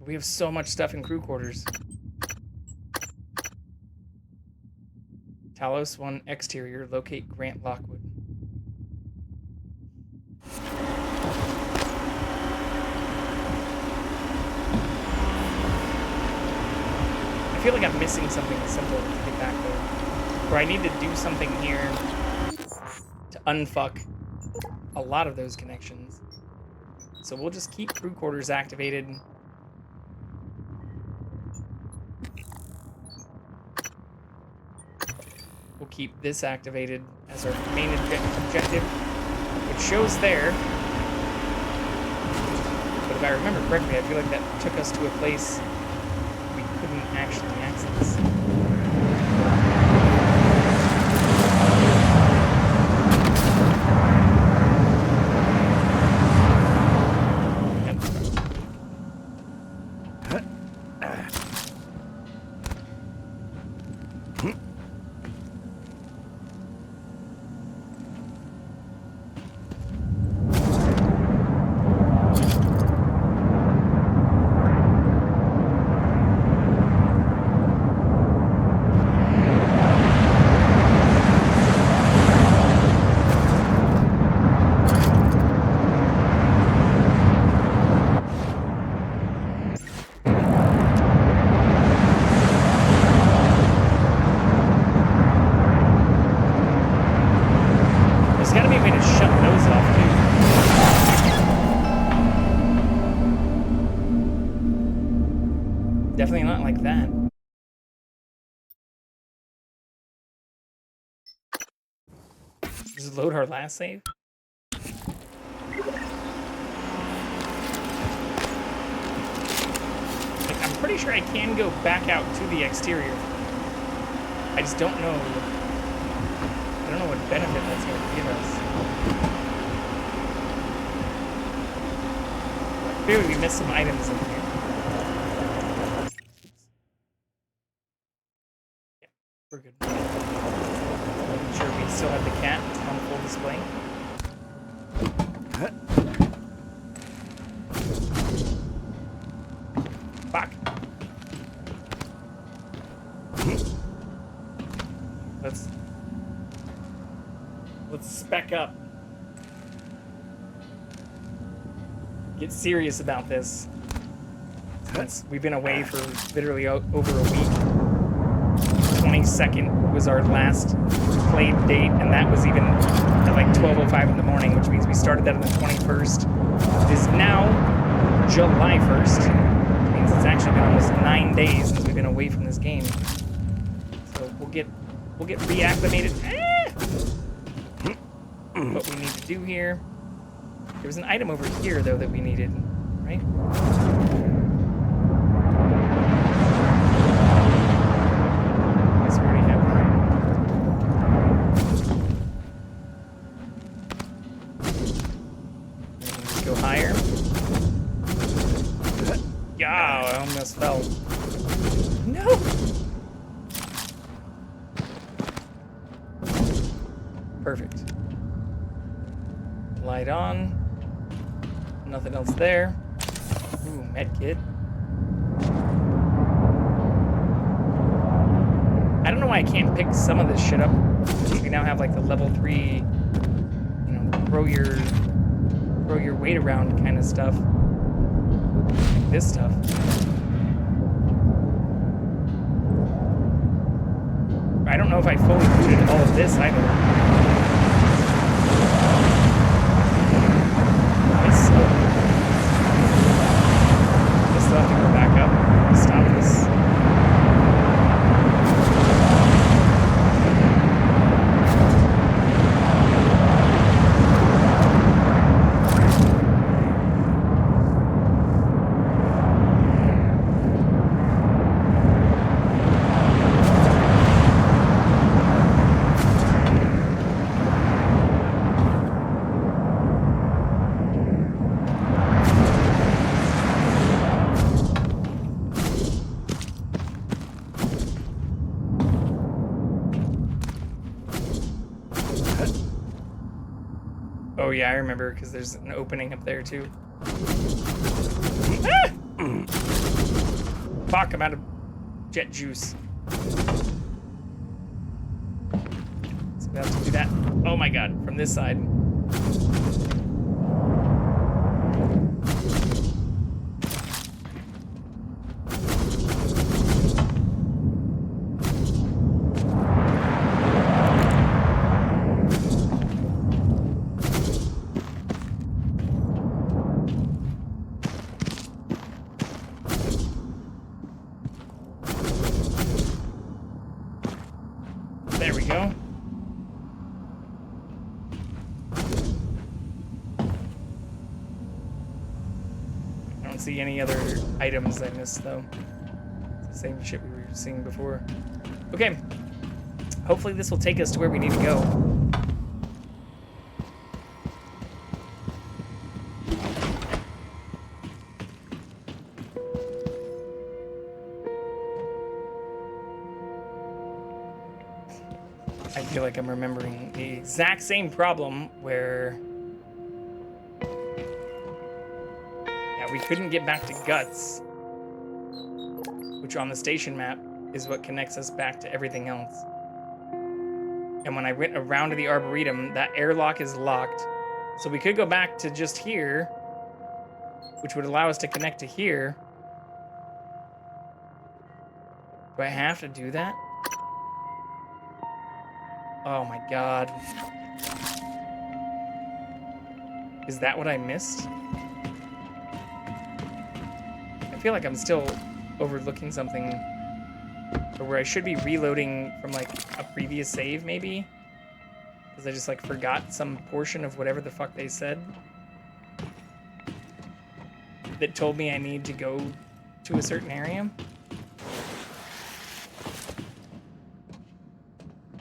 We have so much stuff in crew quarters. Talos 1 exterior, locate Grant Lockwood. feel like I'm missing something simple to get back there. Or I need to do something here to unfuck a lot of those connections. So we'll just keep crew quarters activated. We'll keep this activated as our main objective, which shows there. But if I remember correctly, I feel like that took us to a place we couldn't actually access. Definitely not like that. Does it load our last save? Like, I'm pretty sure I can go back out to the exterior. I just don't know. I don't know what benefit that's going to give us. Clearly we missed some items in here. We're good. Making sure we still have the cat on full display. Fuck. Let's spec up. Get serious about this. Since we've been away for literally over a week. 22nd was our last played date, and that was even at like 12:05 in the morning, which means we started that on the 21st. It is now July 1st, which means it's actually been almost 9 days since we've been away from this game. So we'll get reacclimated. What we need to do here. There was an item over here though that we needed, right? Go higher. Yeah, I almost fell. No! Perfect. Light on. Nothing else there. Ooh, medkit. I don't know why I can't pick some of this shit up. We now have like the level 3, you know, throw your weight around kind of stuff. Like this stuff. I don't know if I fully looted all of this either. I still have to go back up and stop this. Oh yeah, I remember, because there's an opening up there too. Ah! Fuck, I'm out of jet juice. So we have to do that. Oh my god, from this side. don't see any other items I missed, though. It's the same shit we were seeing before. Okay. Hopefully this will take us to where we need to go. I feel like I'm remembering the exact same problem where... Yeah, we couldn't get back to Guts, which on the station map is what connects us back to everything else. And when I went around to the Arboretum, that airlock is locked. So we could go back to just here, which would allow us to connect to here. Do I have to do that? Oh my god. Is that what I missed? I feel like I'm still overlooking something, or where I should be reloading from like a previous save maybe, because I just like forgot some portion of whatever the fuck they said that told me I need to go to a certain area.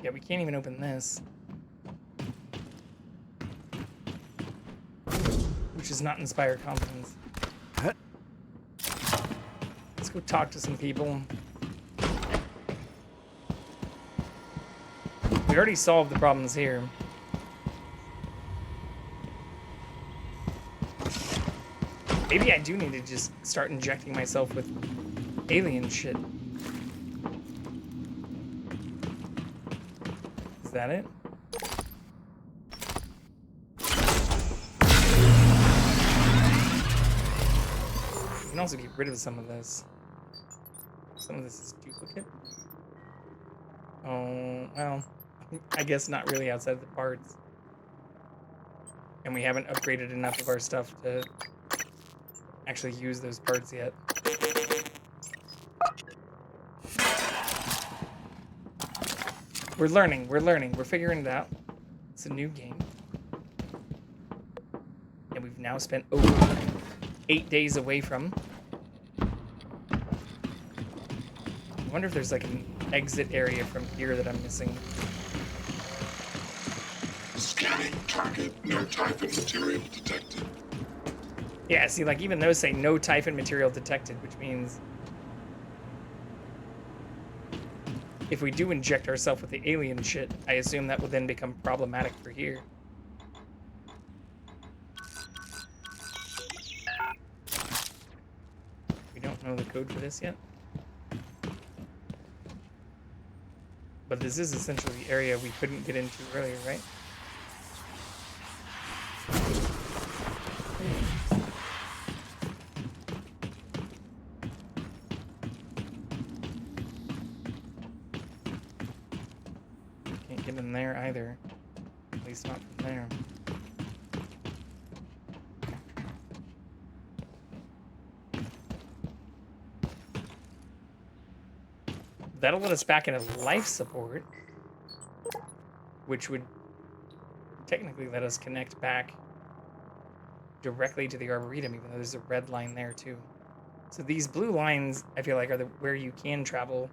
Yeah, we can't even open this, which does not inspire confidence. Let's go talk to some people. We already solved the problems here. Maybe I do need to just start injecting myself with alien shit. Is that it? We can also get rid of some of this. Some of this is duplicate. Oh, well, I guess not really outside of the parts. And we haven't upgraded enough of our stuff to actually use those parts yet. We're learning, we're figuring it out. It's a new game. And we've now spent over 8 days away from. I wonder if there's like an exit area from here that I'm missing. Scanning target, no typhon material detected. Yeah, see, like even those say no typhon material detected, which means if we do inject ourselves with the alien shit, I assume that will then become problematic for here. We don't know the code for this yet. But this is essentially the area we couldn't get into earlier, right? Can't get in there either. At least not from there. That'll let us back into life support, which would technically let us connect back directly to the Arboretum, even though there's a red line there too. So these blue lines, I feel like, are where you can travel.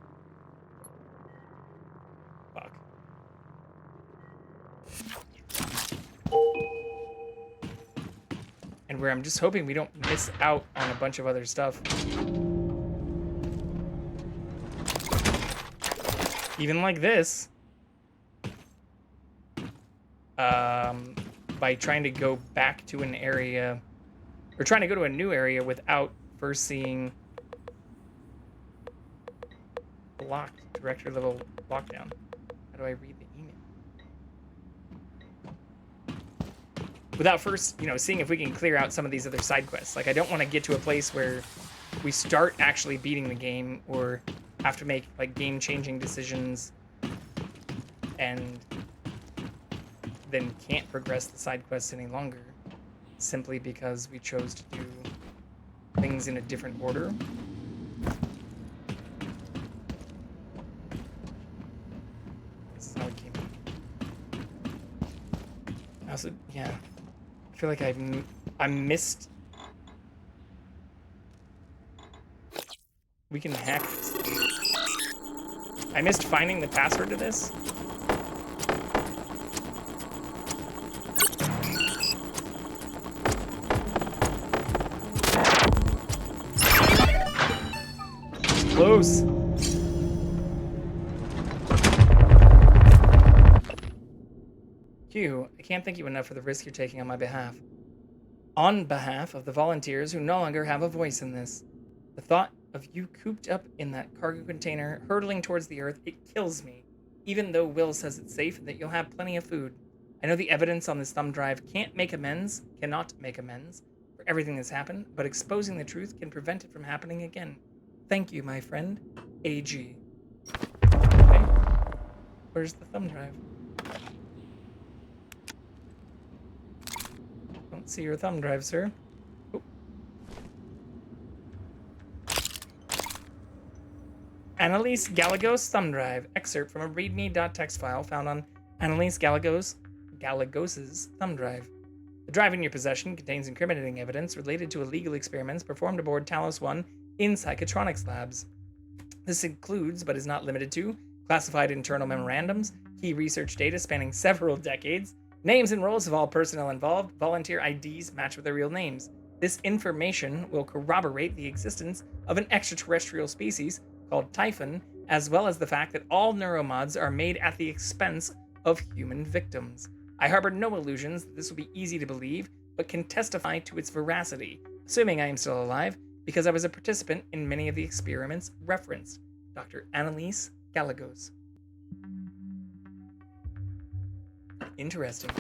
Fuck. And where I'm just hoping we don't miss out on a bunch of other stuff. Even like this, by trying to go back to an area, or trying to go to a new area without first seeing blocked director level lockdown. How do I read the email? Without first, seeing if we can clear out some of these other side quests. Like, I don't want to get to a place where we start actually beating the game, or have to make like game-changing decisions and then can't progress the side quests any longer simply because we chose to do things in a different order. This is how it came out. Also, yeah, I feel like I missed We can hack this. I missed finding the password to this. Close. Q, I can't thank you enough for the risk you're taking on my behalf. On behalf of the volunteers who no longer have a voice in this. The thought of you cooped up in that cargo container, hurtling towards the earth, it kills me. Even though Will says it's safe and that you'll have plenty of food. I know the evidence on this thumb drive cannot make amends for everything that's happened, but exposing the truth can prevent it from happening again. Thank you, my friend, AG. Okay. Where's the thumb drive? Don't see your thumb drive, sir. Oh. Annalise Gallegos thumb drive. Excerpt from a readme.txt file found on Annalise Gallegos' thumb drive. The drive in your possession contains incriminating evidence related to illegal experiments performed aboard Talos 1 in psychotronics labs. This includes, but is not limited to, classified internal memorandums, key research data spanning several decades, names and roles of all personnel involved, volunteer IDs match with their real names. This information will corroborate the existence of an extraterrestrial species called Typhon, as well as the fact that all neuromods are made at the expense of human victims. I harbor no illusions that this will be easy to believe, but can testify to its veracity, assuming I am still alive, because I was a participant in many of the experiments referenced. Dr. Annalise Gallegos. Interesting.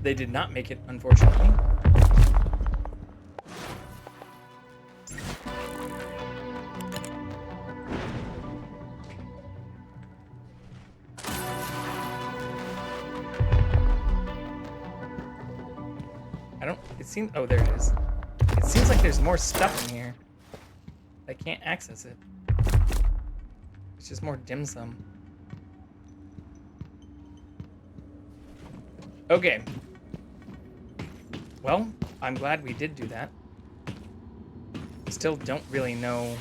They did not make it, unfortunately. It seems, oh, there it is. It seems like there's more stuff in here. I can't access it. It's just more dim sum. Okay. Well, I'm glad we did do that. Still don't really know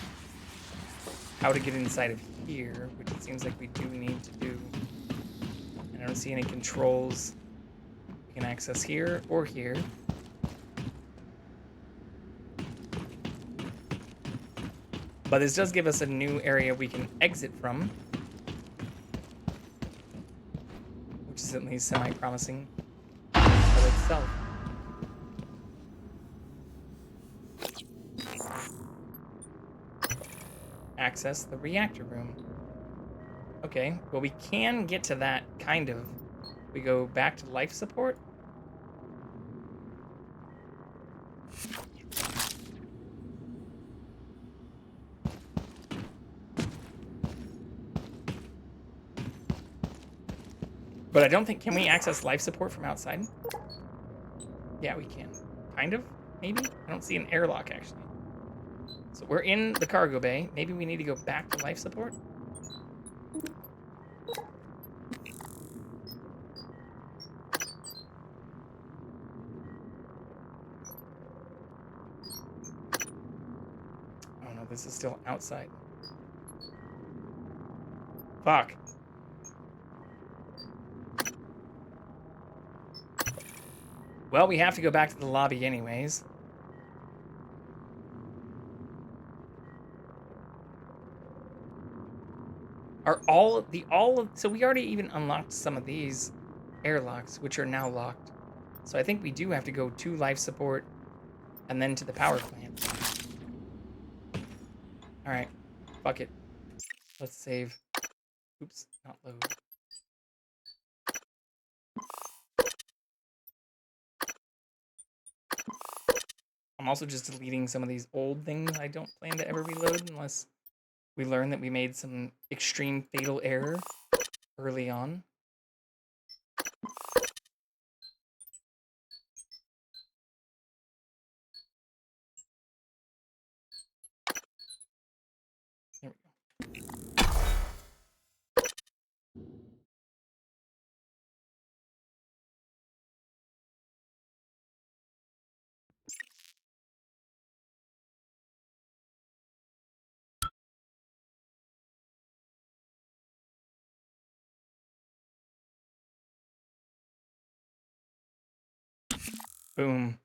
how to get inside of here, which it seems like we do need to do. And I don't see any controls we can access here or here. But this does give us a new area we can exit from, which is at least semi-promising of itself. Access the reactor room. Okay, well, we can get to that, kind of. We go back to life support. But I don't think, can we access life support from outside? Yeah, we can. Kind of, maybe? I don't see an airlock, actually. So we're in the cargo bay. Maybe we need to go back to life support? Oh no, this is still outside. Fuck. Well, we have to go back to the lobby anyways. Are so we already even unlocked some of these airlocks, which are now locked. So I think we do have to go to life support and then to the power plant. All right, fuck it. Let's save. Oops, not load. I'm also just deleting some of these old things I don't plan to ever reload unless we learn that we made some extreme fatal error early on. There we go. Boom.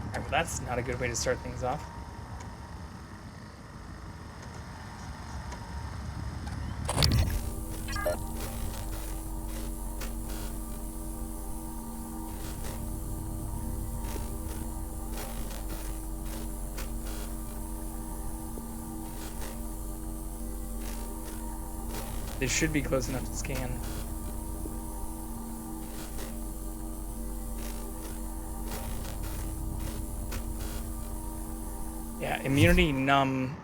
Alright, well, that's not a good way to start things off. This should be close enough to scan. Yeah, immunity none.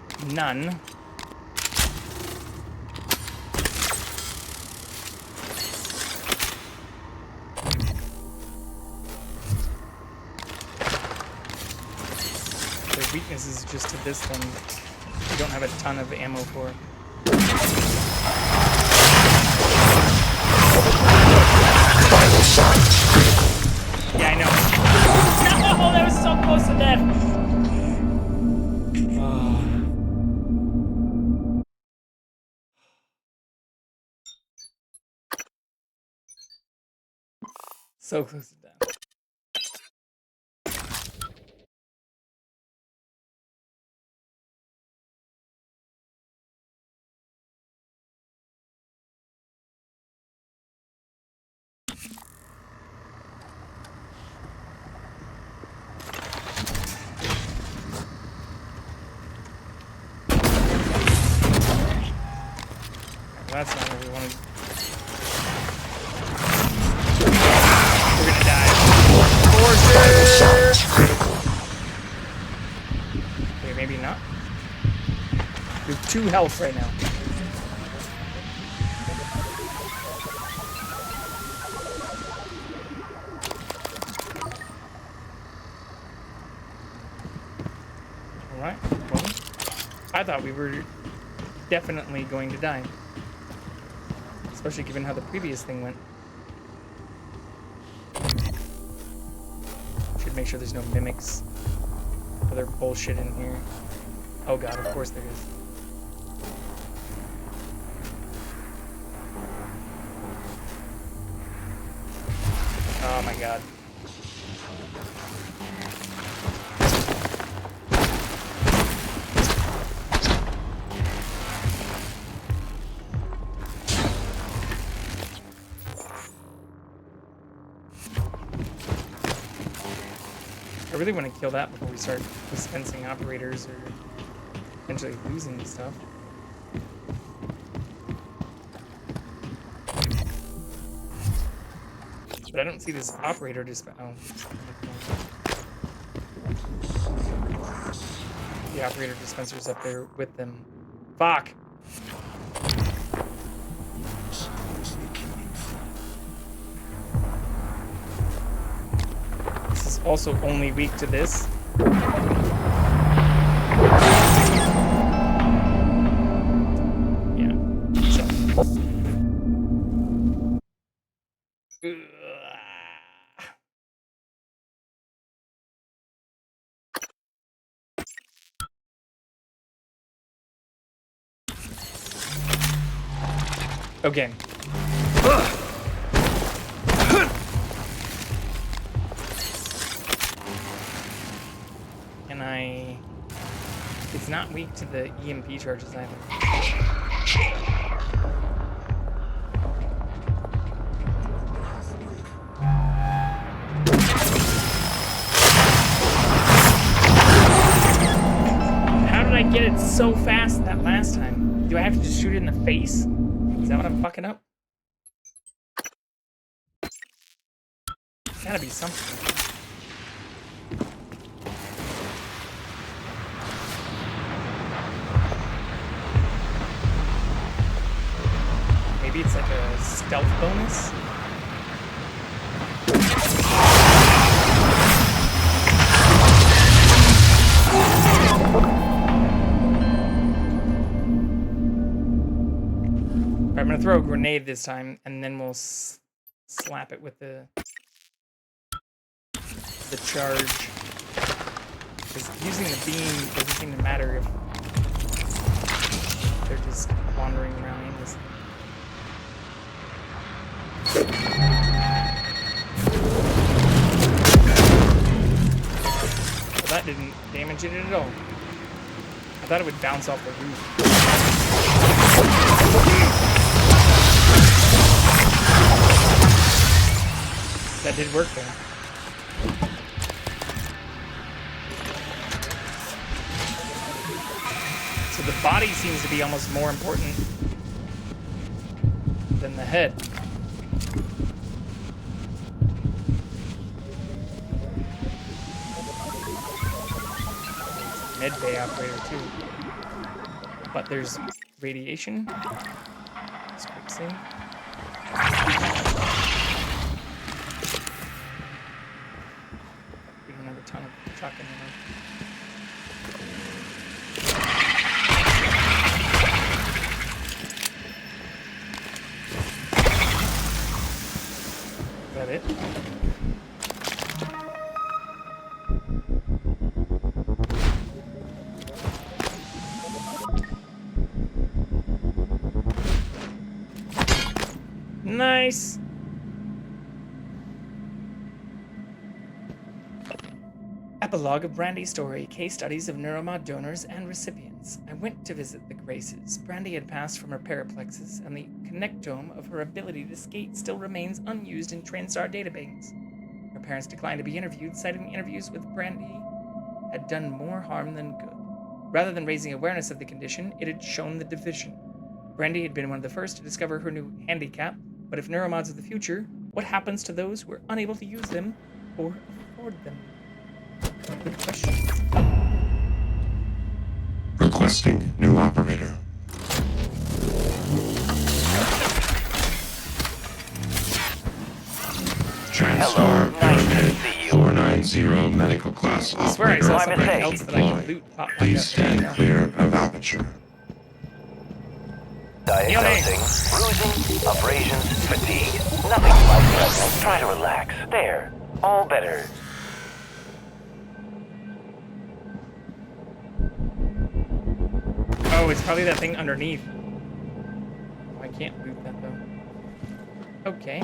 Their weakness is just to this thing. We don't have a ton of ammo for. Yeah, I know. No, that was so close to death. So close to death. That's not what we wanted. We're gonna die. Okay, maybe not. We have 2 health right now. Alright, well, I thought we were definitely going to die. Especially given how the previous thing went. Should make sure there's no mimics. Other bullshit in here. Oh god, of course there is. Oh my god. I really want to kill that before we start dispensing operators or potentially losing stuff. But I don't see this operator dispense. Oh. The operator dispenser's up there with them. Fuck! This is also only weak to this. Yeah. So. Okay. Can I... It's not weak to the EMP charges either. How did I get it so fast that last time? Do I have to just shoot it in the face? Is that what I'm fucking up? Gotta be something. Maybe it's like a stealth bonus? I'm gonna throw a grenade this time, and then we'll slap it with the charge. Because using the beam doesn't seem to matter if they're just wandering around aimlessly. Well, that didn't damage it at all. I thought it would bounce off the roof. That did work though. So the body seems to be almost more important than the head. Med bay operator too. But there's radiation. Let's quick save. We don't have a ton of truck anymore. Is that it? Nice. Epilogue of Brandy's story, case studies of neuromod donors and recipients. I went to visit the Graces. Brandy had passed from her paraplexus, and the connectome of her ability to skate still remains unused in TranStar database. Her parents declined to be interviewed, citing interviews with Brandy had done more harm than good. Rather than raising awareness of the condition, it had shown the division. Brandy had been one of the first to discover her new handicap, but if neuromods are the future, what happens to those who are unable to use them or afford them? Good question. Requesting new operator. TranStar Pyramid 490 medical class I swear I saw operator something else that I can loot pop back Please up. stand clear of aperture. Diagnosing, bruising, abrasions, fatigue. Nothing life-threatening. Try to relax. There. All better. Oh, it's probably that thing underneath. I can't loot that though. Okay.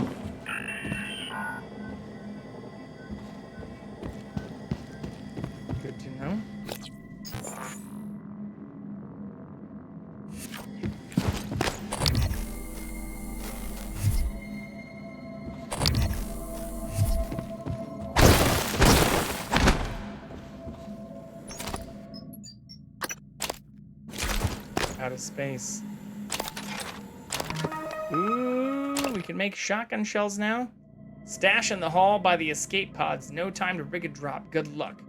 Good to know. Out of space. Ooh, we can make shotgun shells now. Stash in the hall by the escape pods. No time to rig a drop. Good luck.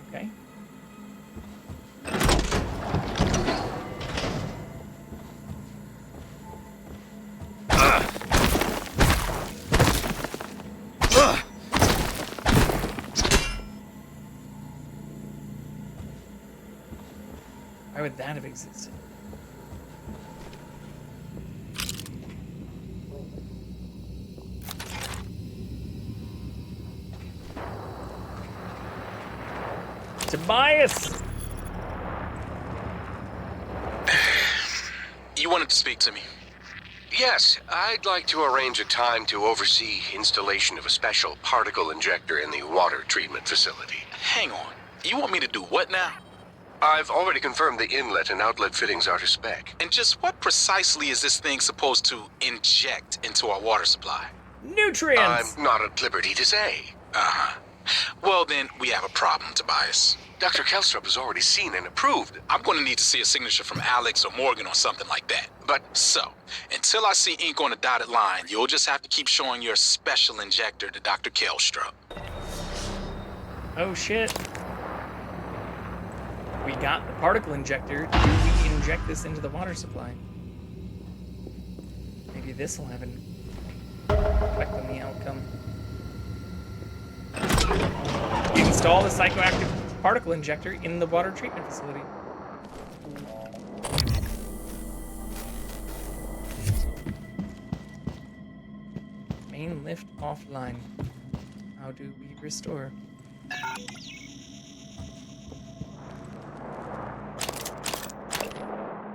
Okay. Why would that have existed? Tobias! You wanted to speak to me? Yes, I'd like to arrange a time to oversee installation of a special particle injector in the water treatment facility. Hang on. You want me to do what now? I've already confirmed the inlet and outlet fittings are to spec. And just what precisely is this thing supposed to inject into our water supply? Nutrients! I'm not at liberty to say. Uh-huh. Well, then, we have a problem, Tobias. Dr. Kelstrup has already seen and approved. I'm going to need to see a signature from Alex or Morgan or something like that. But so, until I see ink on a dotted line, you'll just have to keep showing your special injector to Dr. Kelstrup. Oh, shit. We got the particle injector. Do we inject this into the water supply? Maybe this will have an effect on the outcome. Install the psychoactive particle injector in the water treatment facility. Main lift offline. How do we restore?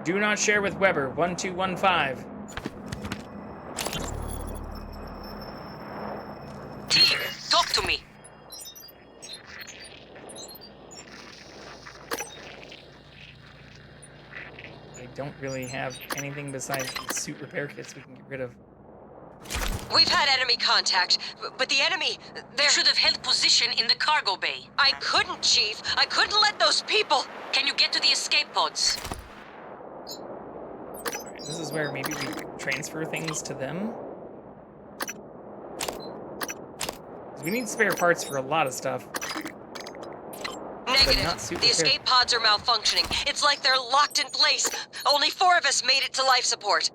Do not share with Weber, 1215. I don't really have anything besides the suit repair kits we can get rid of. We've had enemy contact, but the enemy, they should have held position in the cargo bay. I couldn't, Chief. I couldn't let those people. Can you get to the escape pods? Alright, this is where maybe we transfer things to them. We need spare parts for a lot of stuff. Negative. The escape pods are malfunctioning. It's like they're locked in place. Only 4 of us made it to life support.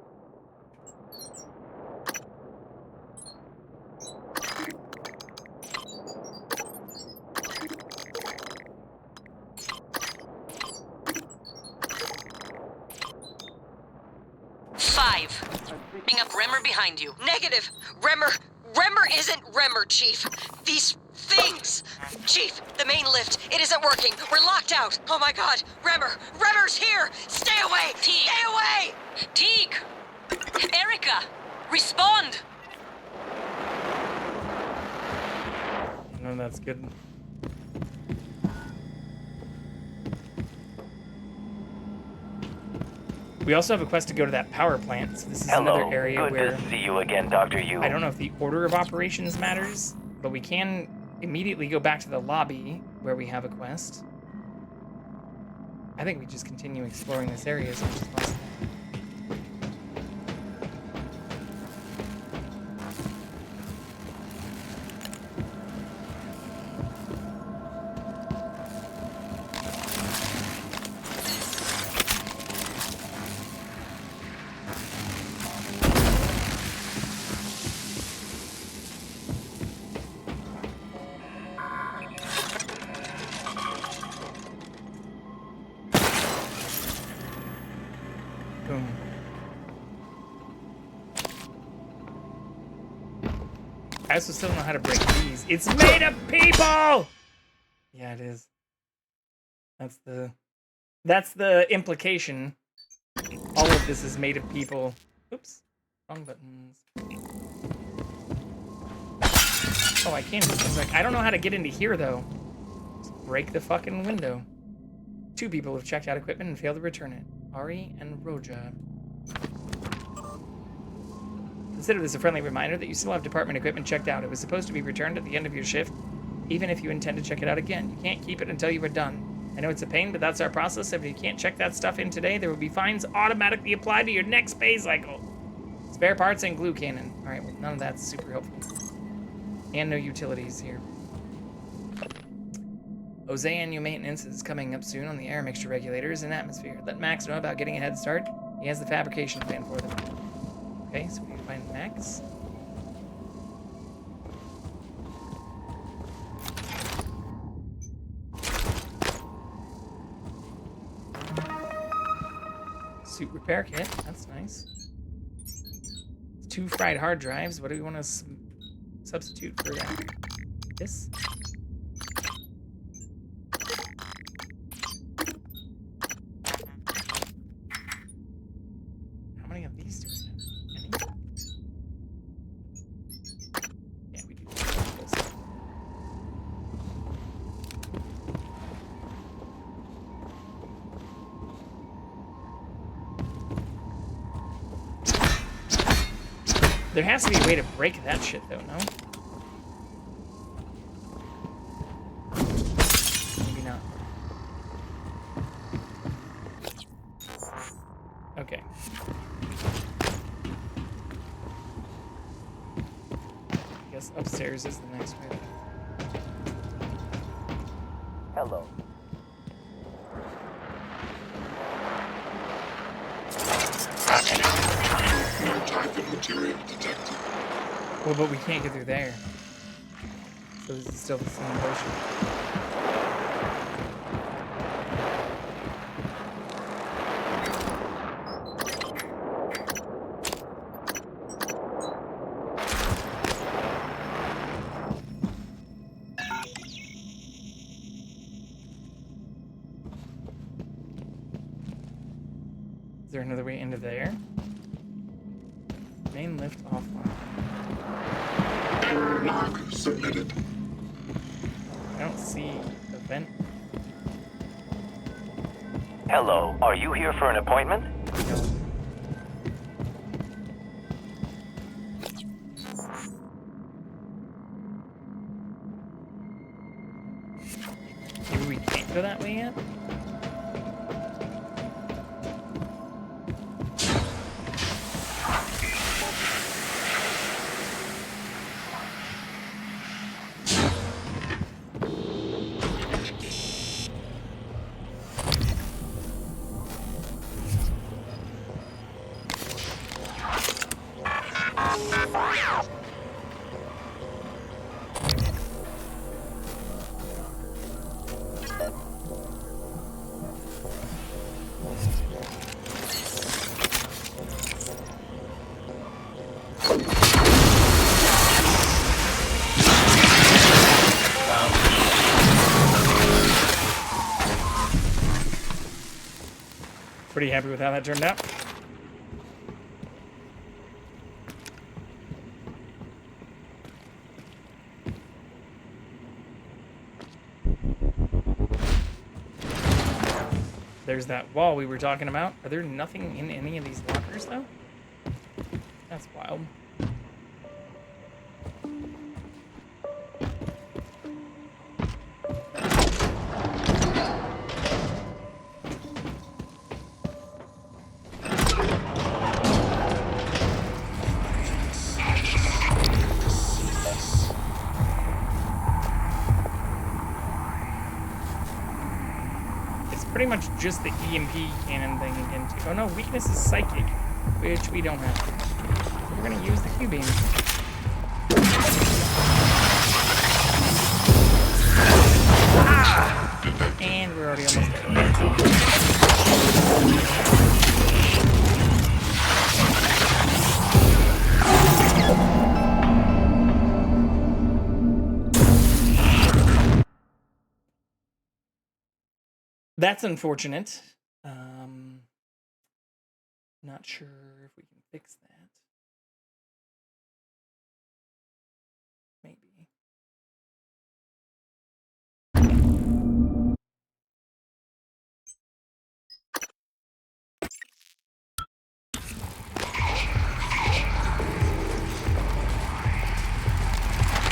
Bring up Remmer behind you. Negative. Remmer isn't Remmer, Chief. These things. Chief, the main lift. It isn't working. We're locked out. Oh my God. Remmer's here. Stay away. Teague. Stay away. Teague. Erica, respond. No, that's good. We also have a quest to go to that power plant, so this is another area where... Good to see you again, Dr. Yu. I don't know if the order of operations matters, but we can immediately go back to the lobby where we have a quest. I think we just continue exploring this area as much as possible. Boom. I also still don't know how to break these. It's made of people! Yeah, it is. That's the implication. All of this is made of people. Oops. Wrong buttons. Oh, I can't. It's like, I don't know how to get into here, though. Just break the fucking window. 2 people have checked out equipment and failed to return it. Ari and Roja. Consider this a friendly reminder that you still have department equipment checked out. It was supposed to be returned at the end of your shift, even if you intend to check it out again. You can't keep it until you are done. I know it's a pain, but that's our process. If you can't check that stuff in today, there will be fines automatically applied to your next pay cycle. Spare parts and glue cannon. Alright, well, none of that's super helpful. And no utilities here. Ozean new maintenance is coming up soon on the air mixture regulators and atmosphere. Let Max know about getting a head start. He has the fabrication plan for them. Okay, so we need to find Max. Suit repair kit, that's nice. 2 fried hard drives. What do we want to substitute for that? This? How many of these do we have? Any? Yeah, we do. There has to be a way to break that shit, though, no? Maybe not. Okay. I guess upstairs is the next way. Hello. No type of material detected. Well, but we can't get through there. So this is still the same motion. Is there another way into there? Main lift offline. Mark submitted. I don't see the vent. Hello, are you here for an appointment? Maybe we can't go that way yet? Pretty happy with how that turned out. There's that wall we were talking about. Are there nothing in any of these lockers, though? That's wild. Pretty much just the EMP cannon thing again, too. Oh no, weakness is psychic, which we don't have. So we're gonna use the Q-beam. Ah! And we're already almost That's unfortunate. Not sure if we can fix that. Maybe.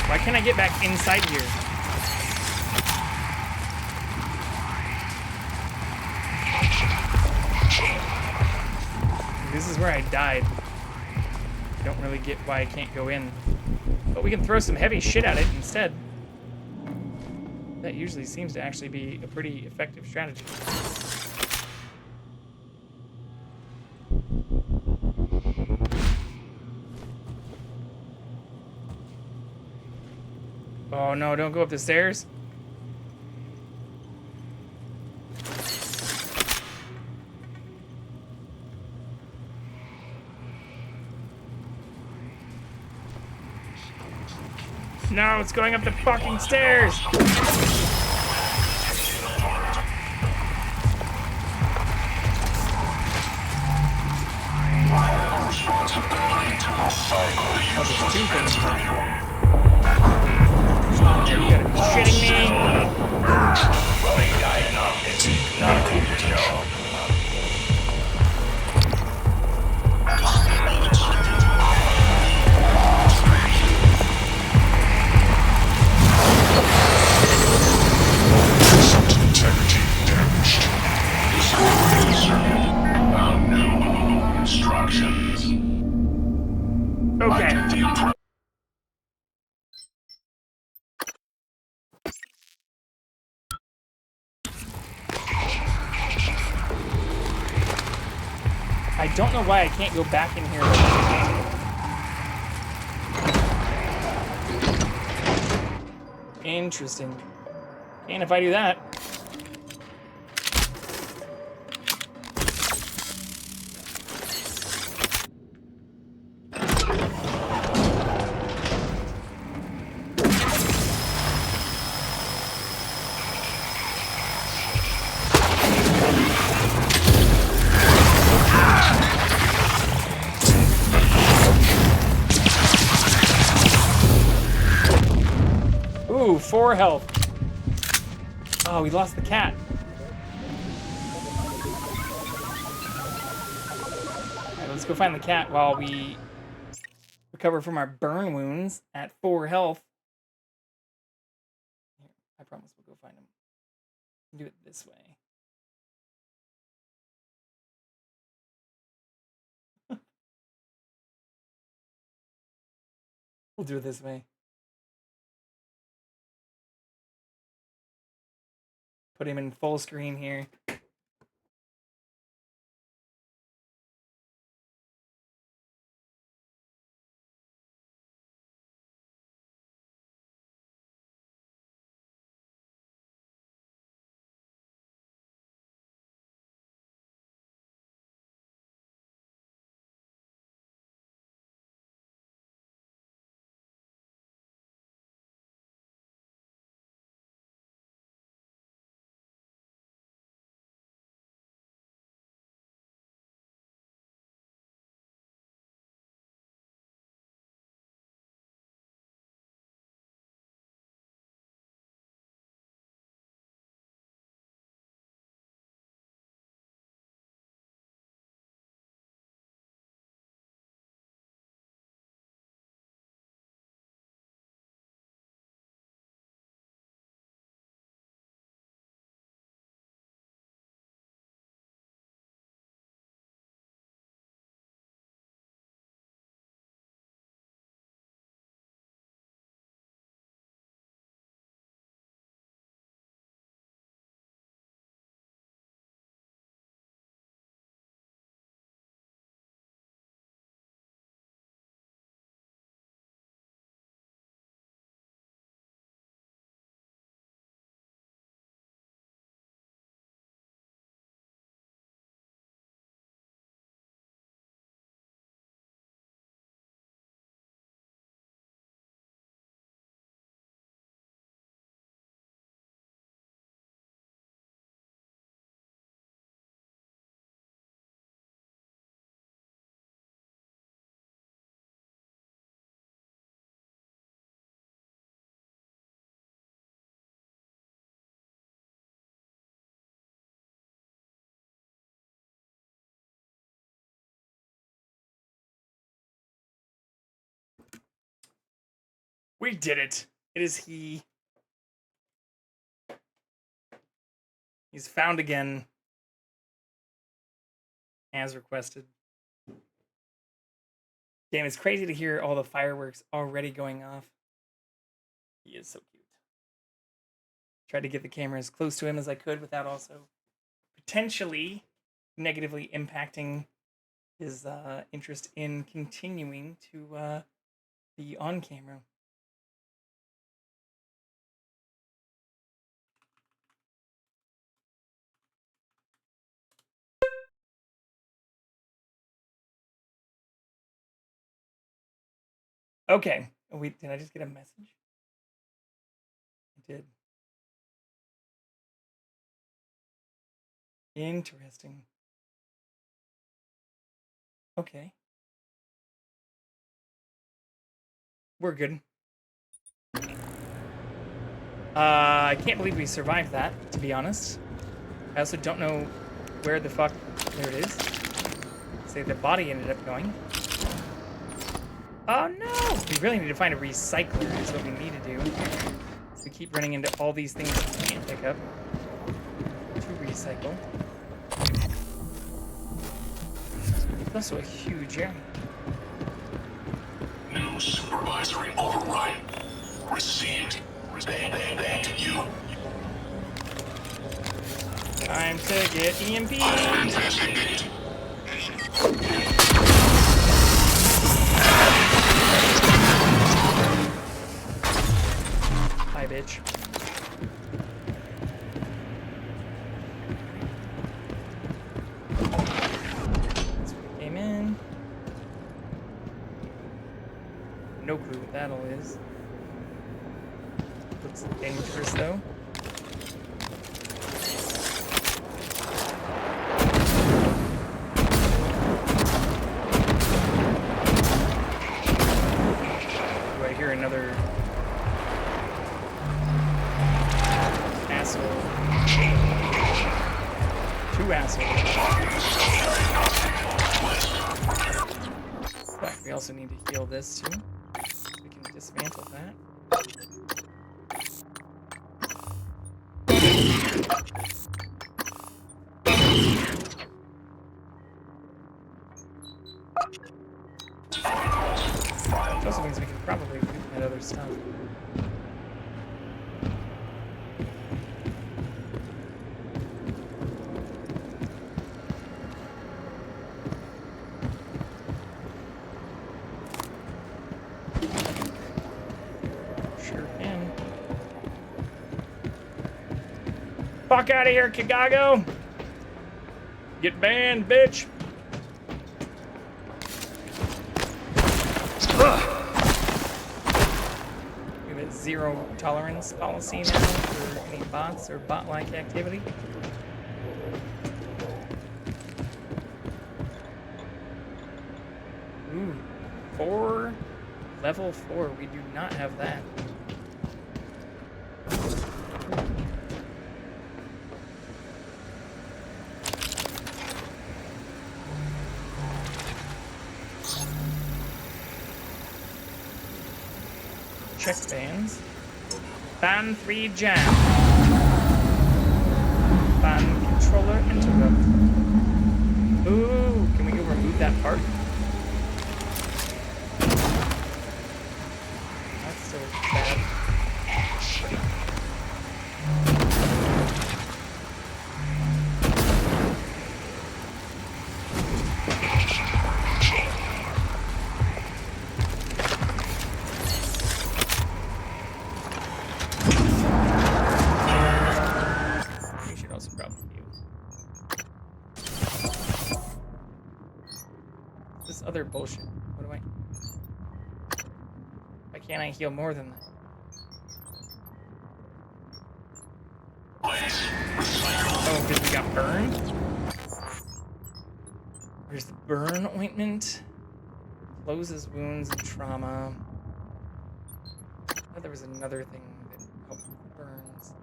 Why can't I get back inside here? This is where I died. I don't really get why I can't go in. But we can throw some heavy shit at it instead. That usually seems to actually be a pretty effective strategy. Oh no, don't go up the stairs. No, it's going up the fucking stairs! You gotta be shitting me! Running diagnostics, not a good job. Integrity damaged. Disconnected circuit. Found new instructions. Okay. I don't know why I can't go back in here. Interesting. And if I do that... Ooh, 4 health. Oh, we lost the cat. Let's go find the cat while we recover from our burn wounds at 4 health. Here, I promise we'll go find him. Do it this way. We'll do it this way. Put him in full screen here. We did it. It is he. He's found again. As requested. Damn, it's crazy to hear all the fireworks already going off. He is so cute. Tried to get the camera as close to him as I could without also potentially negatively impacting his interest in continuing to be on camera. Okay. Wait, did I just get a message? I did. Interesting. Okay. We're good. I can't believe we survived that, to be honest. I also don't know where the fuck... There it is. Say the body ended up going. Oh no! We really need to find a recycler is what we need to do. So we keep running into all these things we can't pick up to recycle. It's also a huge area. New supervisory override received. Respect to you. Time to get EMP. Investigate. Hi, bitch. So we came in. No clue what that all is. Looks dangerous though. Do I hear another asshole? 2 assholes. We also need to heal this too. So we can dismantle that. Which also means we can probably loot that other stuff. Sure can. Fuck out of here, Chicago! Get banned, bitch! We have a zero tolerance policy now for any bots or bot-like activity. Ooh, level 4. We do not have that. Check bans. Ban 3 jam. Ban controller interrupt. Ooh, can we go remove that part? That's still bad. We should also probably heal. This other bullshit. What do I... Why can't I heal more than that? Oh, because we got burned? There's the burn ointment. Closes wounds and trauma. I thought there was another thing that helped with burns.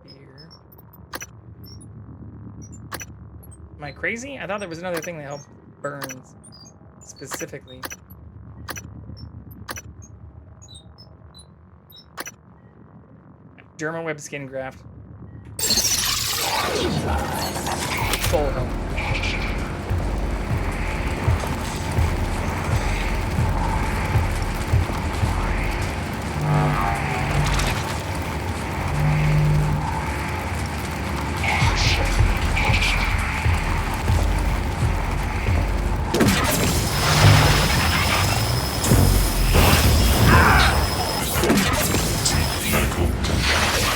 Beer. Am I crazy? I thought there was another thing that helped with burns specifically. Derma web skin graft. Full health.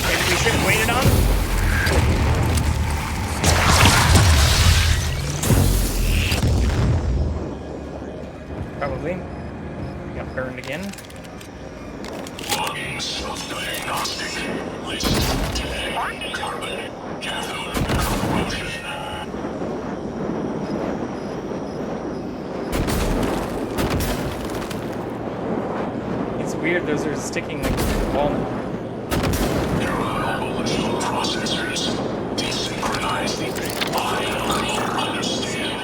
Maybe we should have waited on. Probably. We got burned again. Logging self-diagnostic. List today. Carbon cathode corrosion. It's weird, those are sticking like to the wall now. Neural processors. Desynchronized. I don't understand.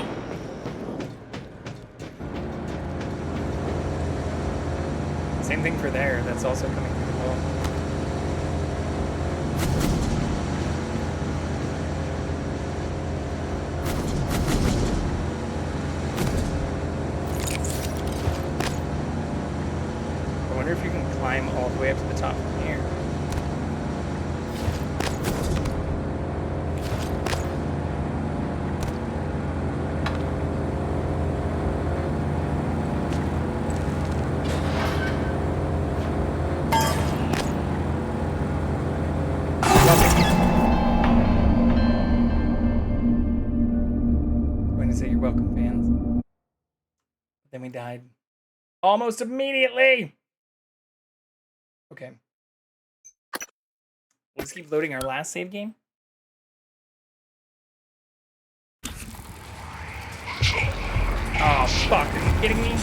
Same thing for there, that's also coming through the wall. I wonder if you can climb all the way up to the top from here. Going to say you're welcome, fans. Then we died almost immediately. Okay. We'll just keep loading our last save game. Oh, fuck. Are you kidding me?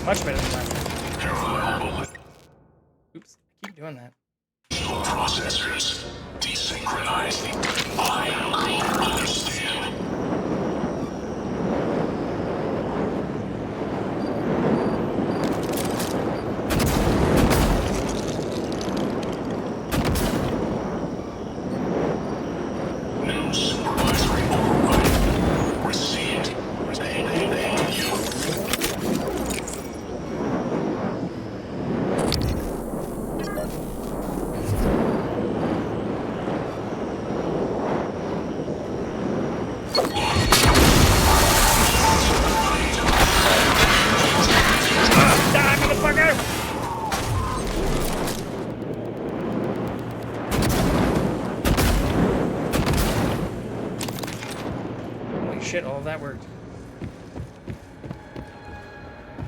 Much better than last time. Oops, I keep doing that. Processors desynchronizing. I understand. New supervisory override received. Die, motherfucker! Holy shit, all of that worked.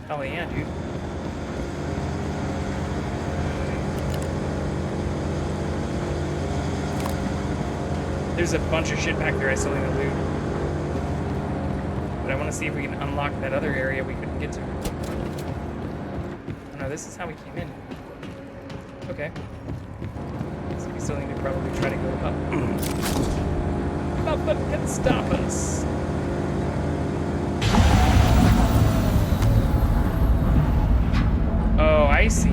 Hell yeah, dude. There's a bunch of shit back there I still need to loot. But I want to see if we can unlock that other area we couldn't get to. Oh no, this is how we came in. Okay. So we still need to probably try to go up. Nothing can stop us. Oh, I see.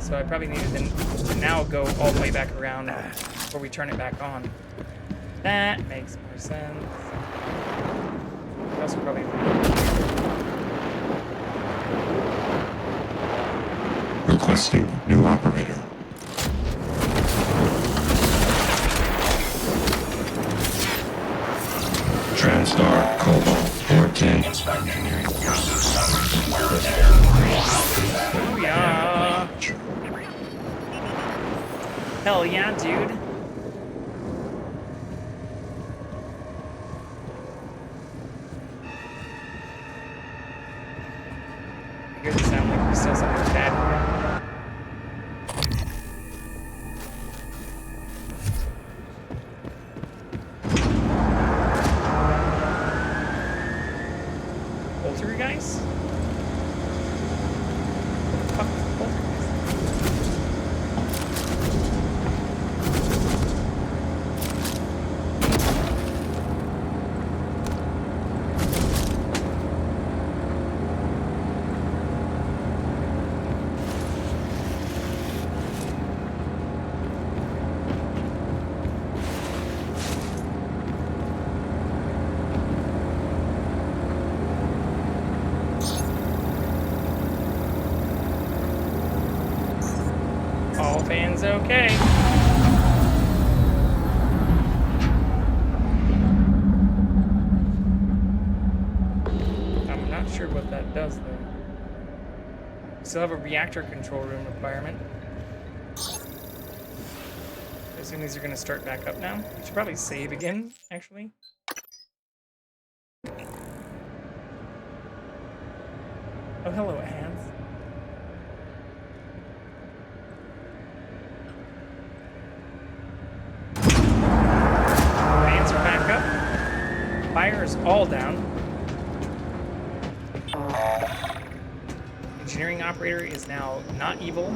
So I probably needed to now go all the way back around before we turn it back on. That makes more sense. Also probably... Requesting new operator. TranStar Cobalt 14. Inspecting your sensors. Wear a Booyah! Hell yeah, dude. I hear the sound like there's still something bad here. Poltergeist? What the fuck is a poltergeist? All fans okay. I'm not sure what that does though. We still have a reactor control room requirement. I assume these are going to start back up now. We should probably save again, actually. Oh, hello, ants. Fans are back up. Fire is all down. Engineering operator is now not evil.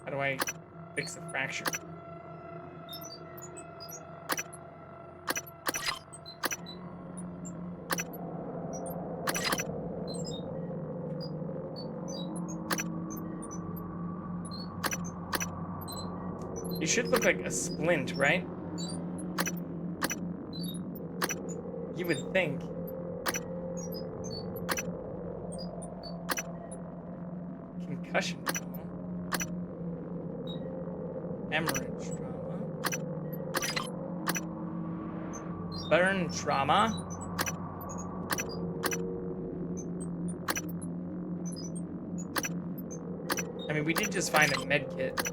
How do I fix the fracture? It should look like a splint, right? You would think. Concussion trauma. Hemorrhage trauma. Burn trauma. I mean, we did just find a med kit,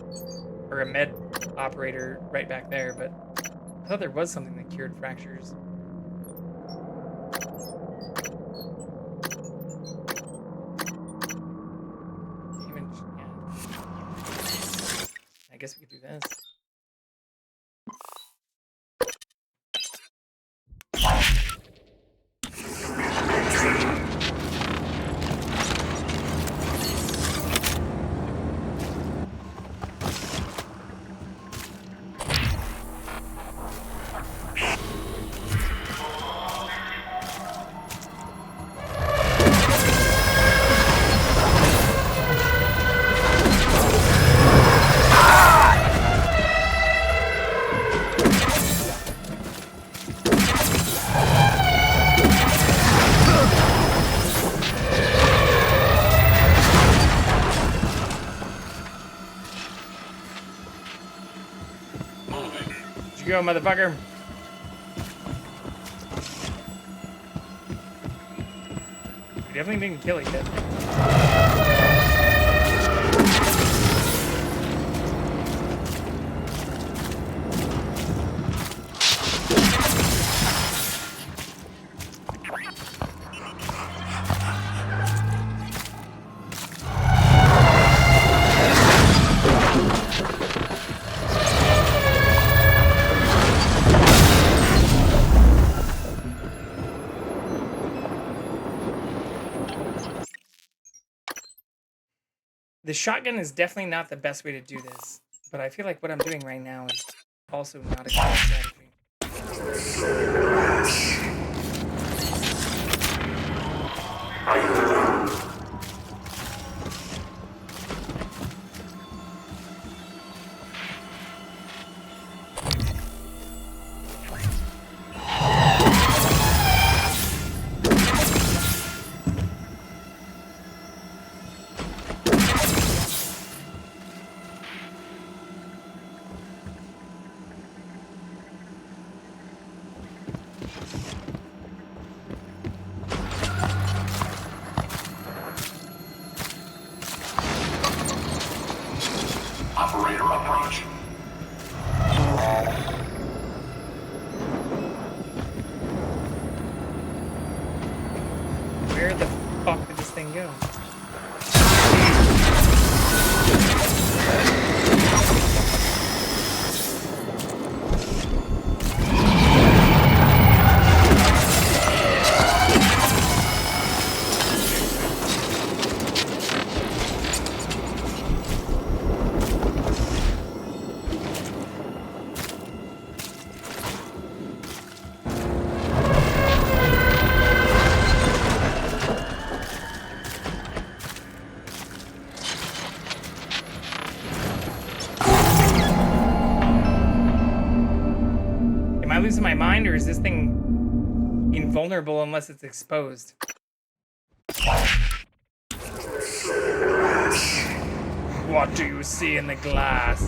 or a med operator right back there, but I thought there was something that cured fractures. I guess we could do this. You go, motherfucker. We definitely didn't kill it yet. The shotgun is definitely not the best way to do this, but I feel like what I'm doing right now is also not a good strategy. Operator approaching. Where the fuck did this thing go? Am I losing my mind, or is this thing invulnerable unless it's exposed? What do you see in the glass?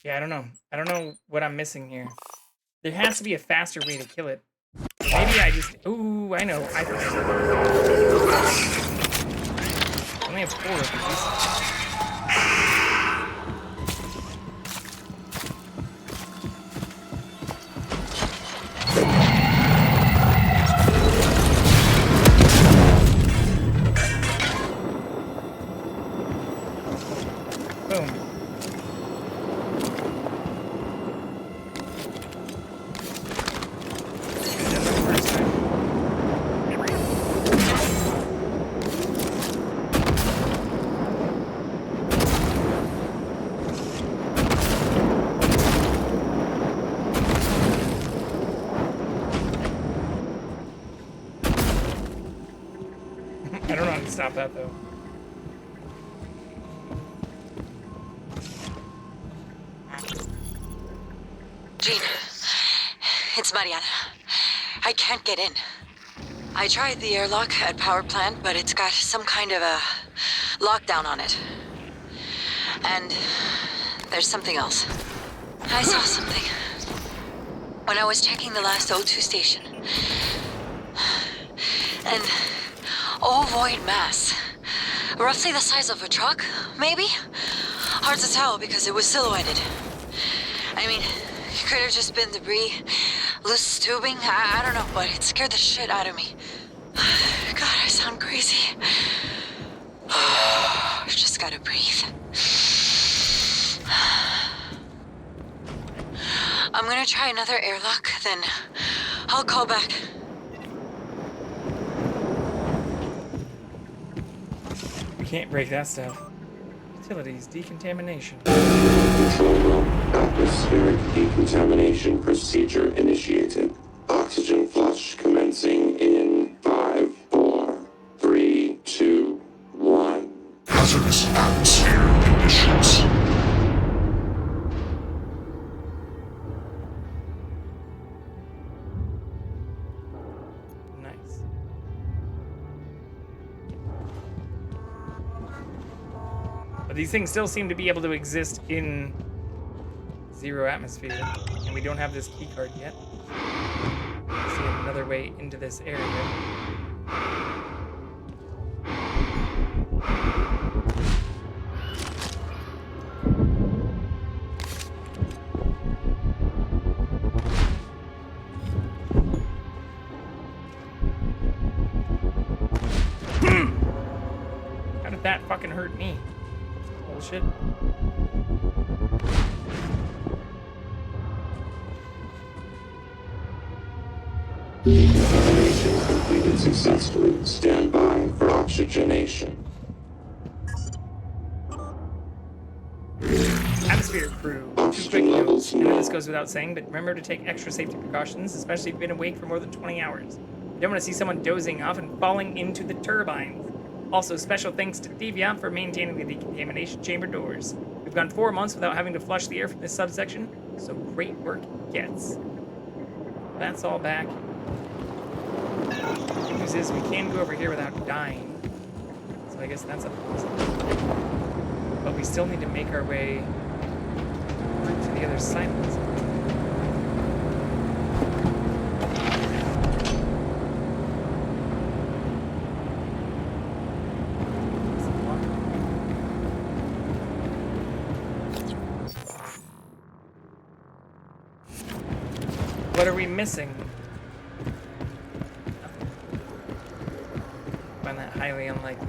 Yeah, I don't know what I'm missing here. There has to be a faster way to kill it. Or maybe I just... Ooh, I know. I only have 4 of these. stop that, though. Jean, it's Mariana. I can't get in. I tried the airlock at power plant, but it's got some kind of a lockdown on it. And there's something else. I saw something when I was checking the last O2 station. An ovoid mass. Roughly the size of a truck, maybe? Hard to tell because it was silhouetted. I mean, it could have just been debris, loose tubing, I don't know, but it scared the shit out of me. God, I sound crazy. I've just gotta breathe. I'm gonna try another airlock, then I'll call back. We can't break that stuff. Utilities, decontamination. Control room. Atmospheric decontamination procedure initiated. Oxygen flush commencing in 5, 4, 3, 2, 1. Hazardous atmosphere conditions. Nice. But these things still seem to be able to exist in zero atmosphere, and we don't have this key card yet. I see another way into this area. How did that fucking hurt me? Bullshit. Decontamination completed successfully. Stand by for oxygenation. Atmosphere crew. Two quick notes. I know this goes without saying, but remember to take extra safety precautions, especially if you've been awake for more than 20 hours. You don't want to see someone dozing off and falling into the turbines. Also, special thanks to Divya for maintaining the decontamination chamber doors. We've gone 4 months without having to flush the air from this subsection, so great work gets. That's all back. The news is we can go over here without dying, so I guess that's a positive. But we still need to make our way through to the other side of this. What are we missing? I find that highly unlikely.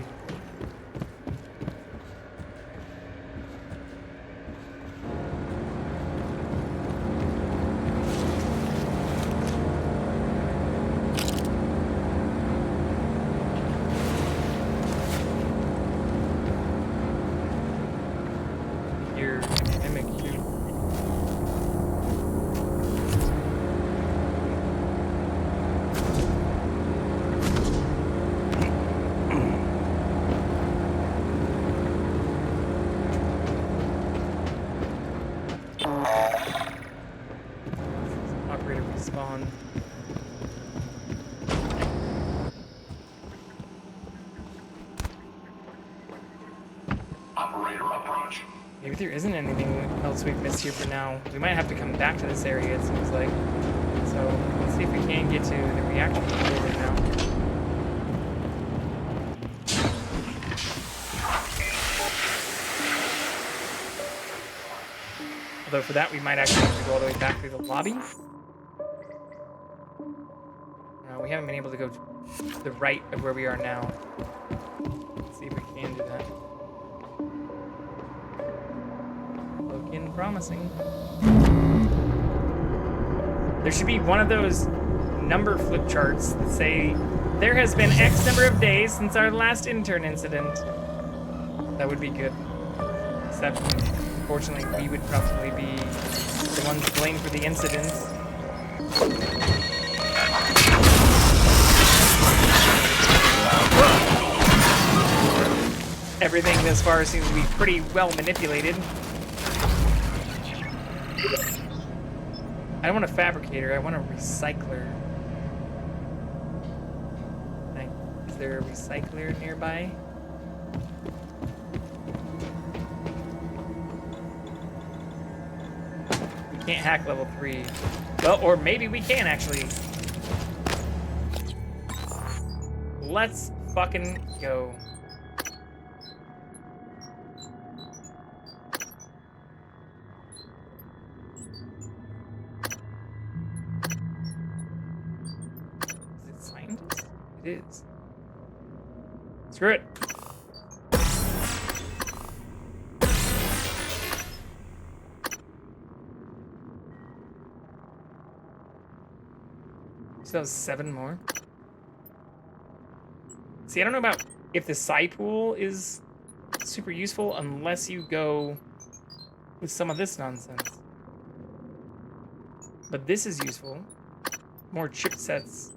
Your mimic too. Operator respawn. Operator approach. Maybe there isn't anything else we've missed here for now. We might have to come back to this area, it seems like. So let's see if we can get to the reactor controller now. Although for that, we might actually have to go all the way back through the lobby. We haven't been able to go to the right of where we are now. Let's see if we can do that. Looking promising. There should be one of those number flip charts that say, there has been X number of days since our last intern incident. That would be good. Except, unfortunately, we would probably be the ones blamed for the incidents. Everything this far seems to be pretty well manipulated. I don't want a fabricator, I want a recycler. Is there a recycler nearby? We can't hack level 3. Well, or maybe we can actually. Let's fucking go. Is it scientist? It is. Screw it. So 7 more. See, I don't know about if the psi pool is super useful unless you go with some of this nonsense. But this is useful. More chipsets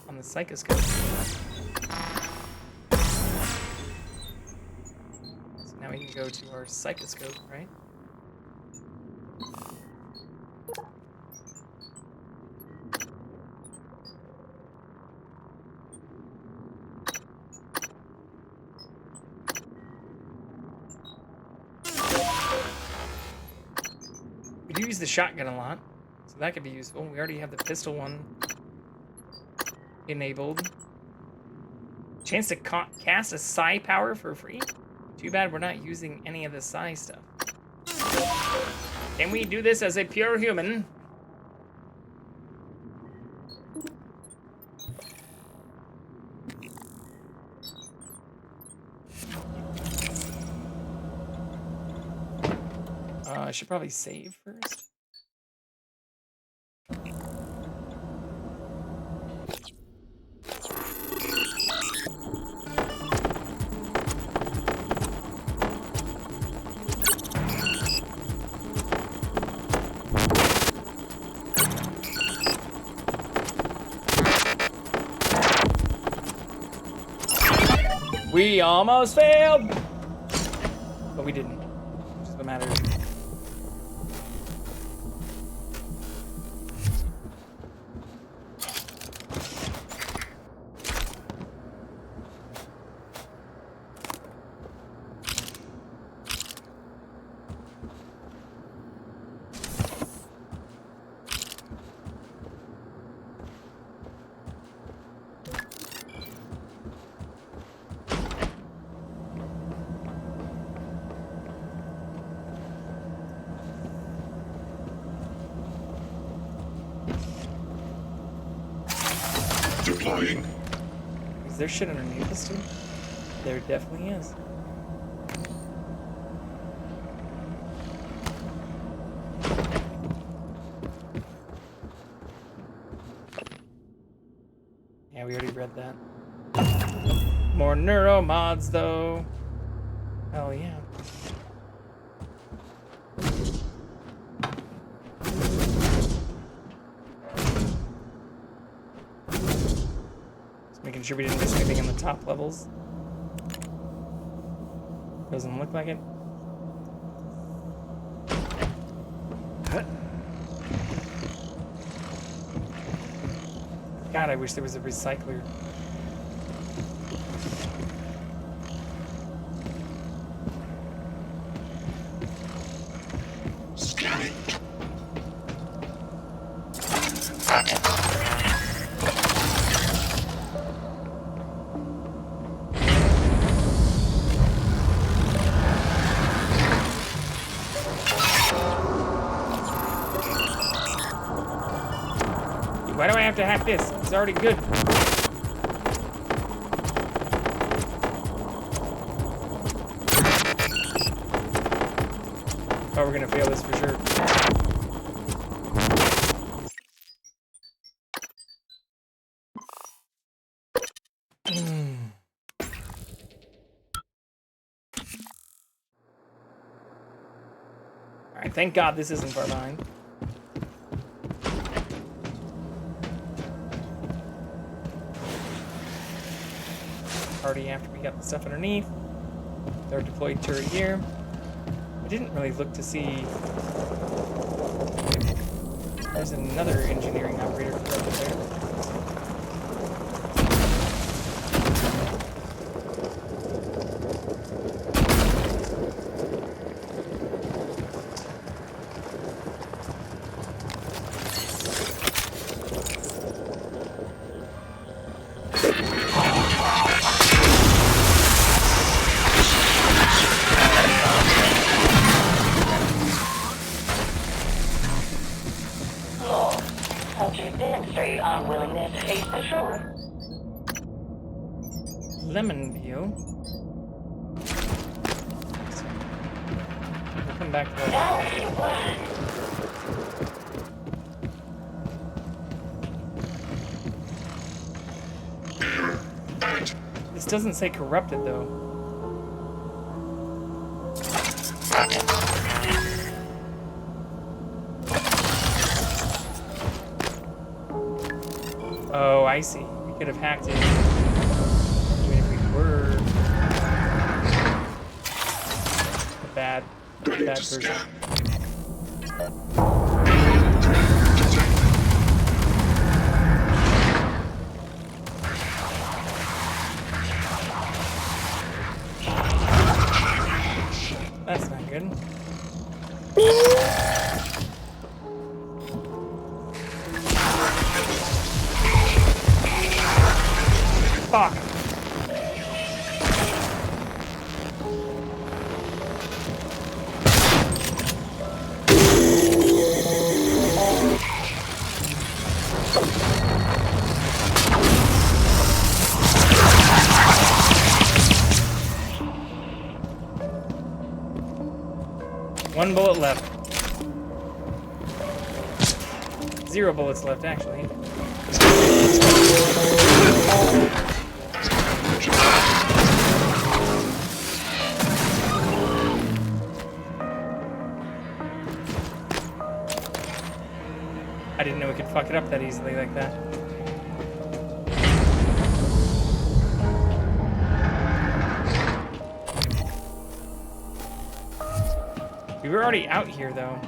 on the psychoscope. So now we can go to our psychoscope, right? We do use the shotgun a lot, so that could be useful. We already have the pistol one enabled. Chance to cast a psi power for free? Too bad we're not using any of the psi stuff. Can we do this as a pure human? I should probably save first. We almost failed! But we didn't, which is the matter. Deploying. Is there shit underneath us too? There definitely is. Yeah, we already read that. More neuro mods though. Hell yeah. Making sure we didn't miss anything in the top levels. Doesn't look like it. God, I wish there was a recycler. Scanning. Why do I have to hack this? It's already good. Oh, we're gonna fail this for sure. Alright, thank God this isn't far behind. party after we got the stuff underneath. With our deployed turret here. I didn't really look to see... There's another engineering operator over there. Lemon peel. We'll come back to that. This doesn't say corrupted though. Oh, I see. We could have hacked it. Even if we were a bad person. That's not good. Fuck. One bullet left. 0 bullets left, actually. I didn't know we could fuck it up that easily like that. We were already out here, though.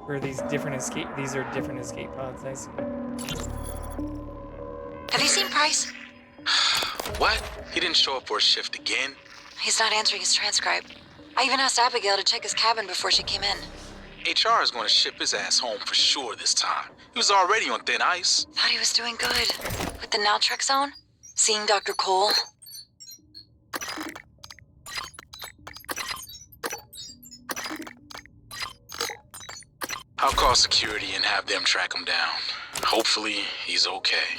Or these different escape... These are different escape pods, I see. Have you seen Price? What? He didn't show up for a shift again? He's not answering his transcribe. I even asked Abigail to check his cabin before she came in. HR is going to ship his ass home for sure this time. He was already on thin ice. Thought he was doing good. With the naltrexone? Seeing Dr. Cole? I'll call security and have them track him down. Hopefully, he's okay.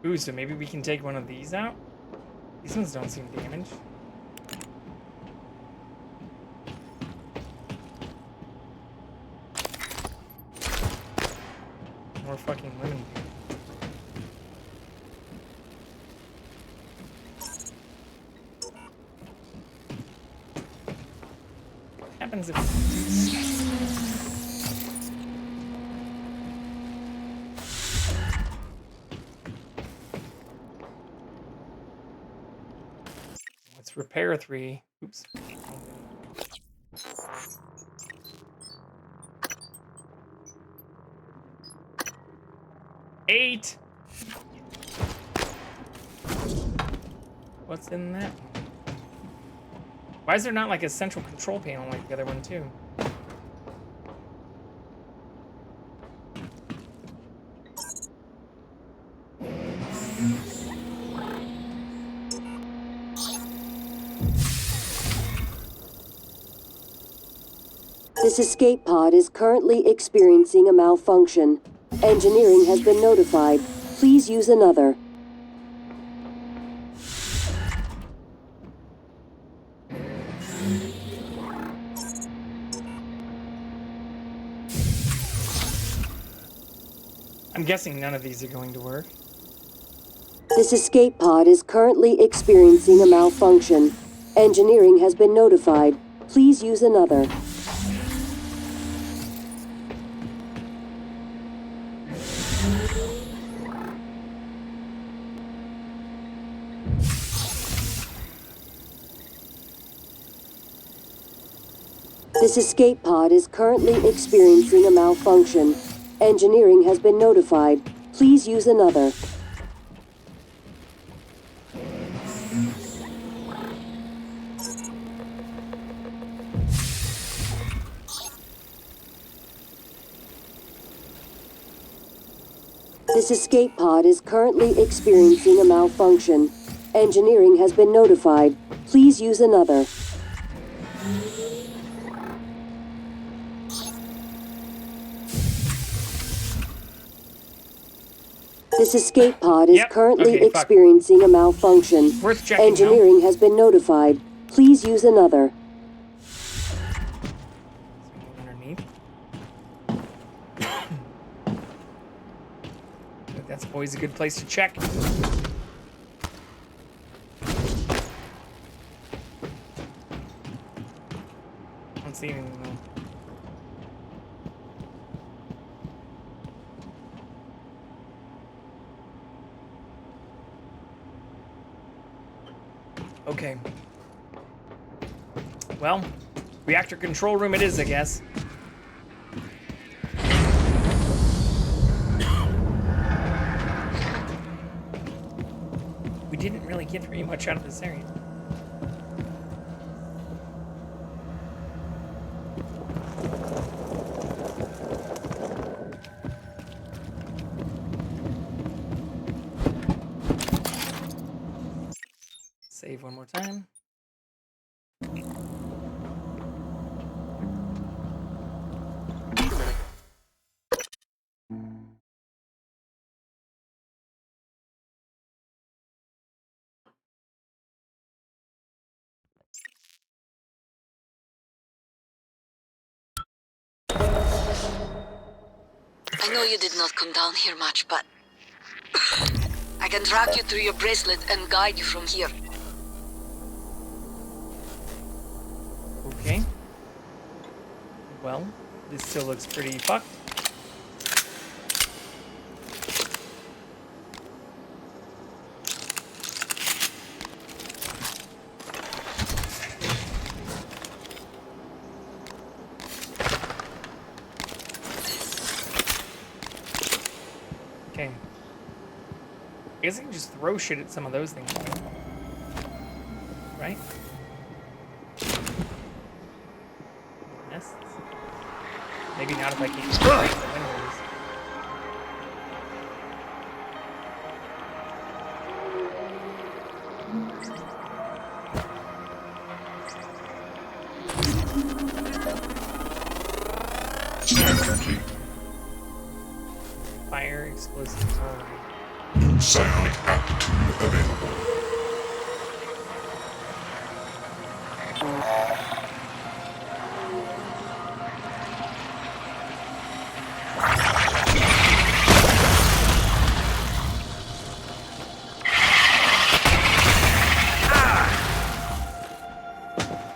Ooh, so maybe we can take one of these out? These ones don't seem damaged. More fucking lemon. What happens if... Let's repair 3. Oops. 8. What's in that one? Why is there not like a central control panel like the other one too? This escape pod is currently experiencing a malfunction. Engineering has been notified. Please use another. I'm guessing none of these are going to work. This escape pod is currently experiencing a malfunction. Engineering has been notified. Please use another. This escape pod is currently experiencing a malfunction. Engineering has been notified. Please use another. This escape pod is currently experiencing a malfunction. Engineering has been notified. Please use another. This escape pod is currently experiencing a malfunction. Worth checking, Engineering has been notified. Please use another. Underneath. That's always a good place to check. I don't see anything though. Okay. Well, reactor control room it is, I guess. We didn't really get very much out of this area. Save one more time. I know you did not come down here much, but I can track you through your bracelet and guide you from here. Okay. Well, this still looks pretty fucked. Okay. I guess I can just throw shit at some of those things. Right? Nests? Maybe not if I can't just break the windows. Scan complete. Fire explosives, alright. Psionic aptitude available.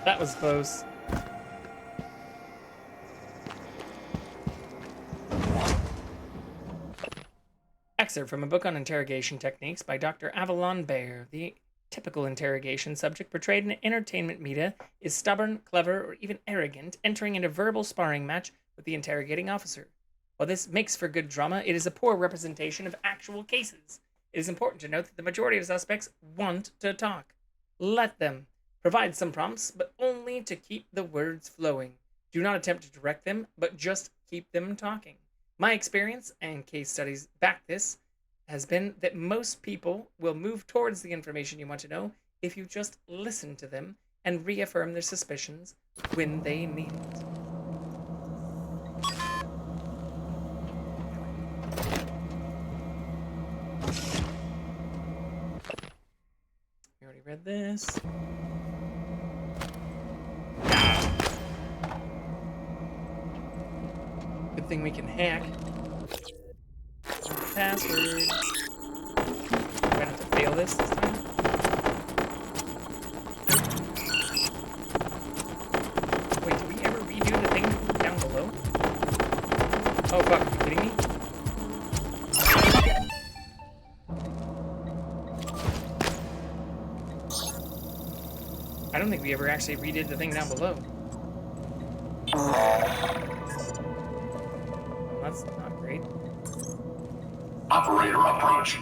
That was close. Excerpt from a book on interrogation techniques by Dr. Avalon Baer. The typical interrogation subject portrayed in entertainment media is stubborn, clever, or even arrogant, entering into a verbal sparring match with the interrogating officer. While this makes for good drama, it is a poor representation of actual cases. It is important to note that the majority of suspects want to talk. Let them. Provide some prompts, but only to keep the words flowing. Do not attempt to direct them, but just keep them talking. My experience, and case studies back this, has been that most people will move towards the information you want to know if you just listen to them and reaffirm their suspicions when they need it. We already read this. Good thing we can hack. Password. I'm gonna have to fail this time. Oh fuck, are you kidding me? I don't think we ever actually redid the thing down below. That's not great. Operator approach.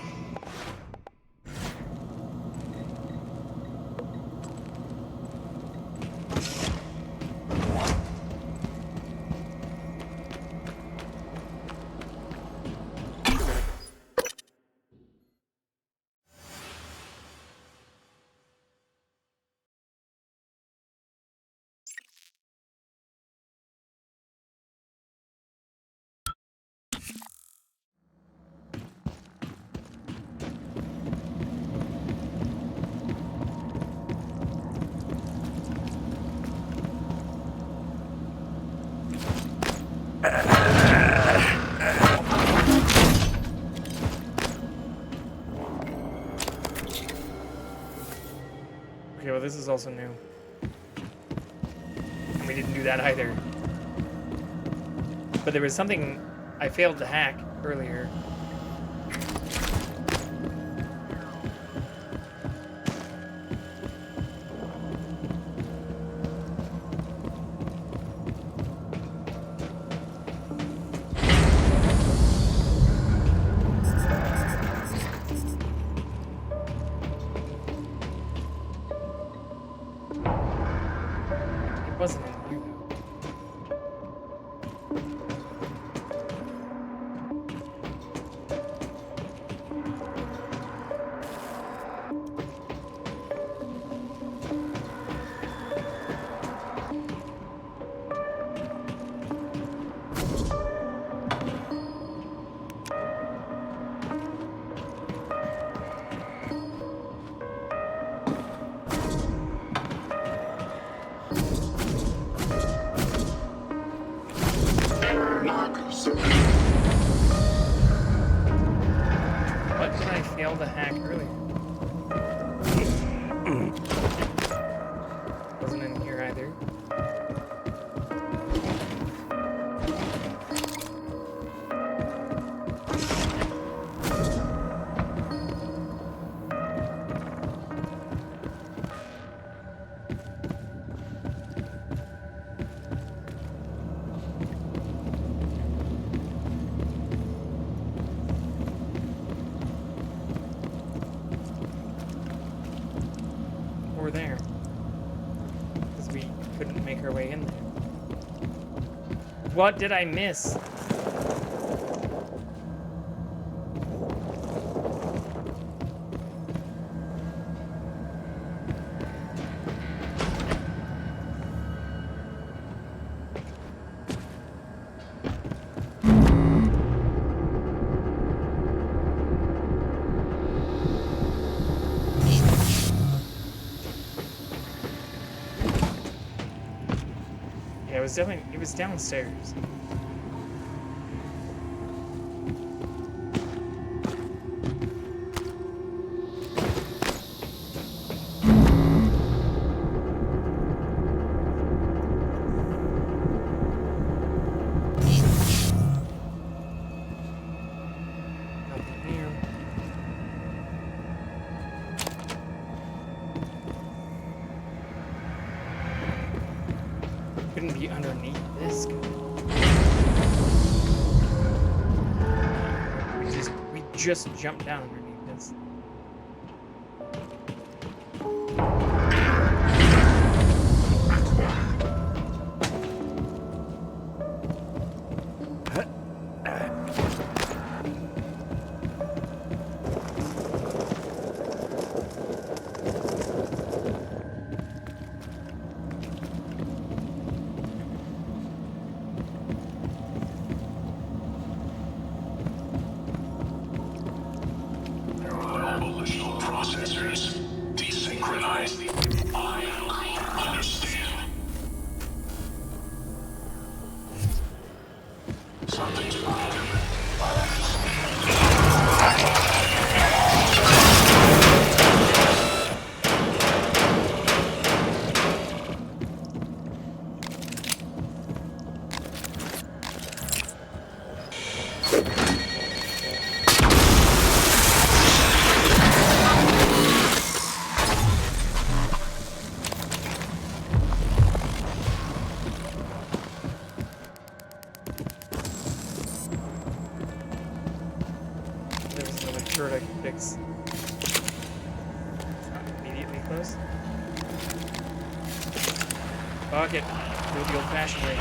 Okay, well this is also new. And we didn't do that either. But there was something I failed to hack earlier. It wasn't in here though. What did I fail to hack earlier? Wasn't in here either. Or there. Because we couldn't make our way in there. What did I miss? Yeah, it was definitely, it was downstairs. Nothing here. Couldn't be underneath this. We just jumped down underneath this. Volitional processors desynchronized. I understand. Something's broken. sure I can fix. It's not immediately close. Fuck it. Do it the old-fashioned way.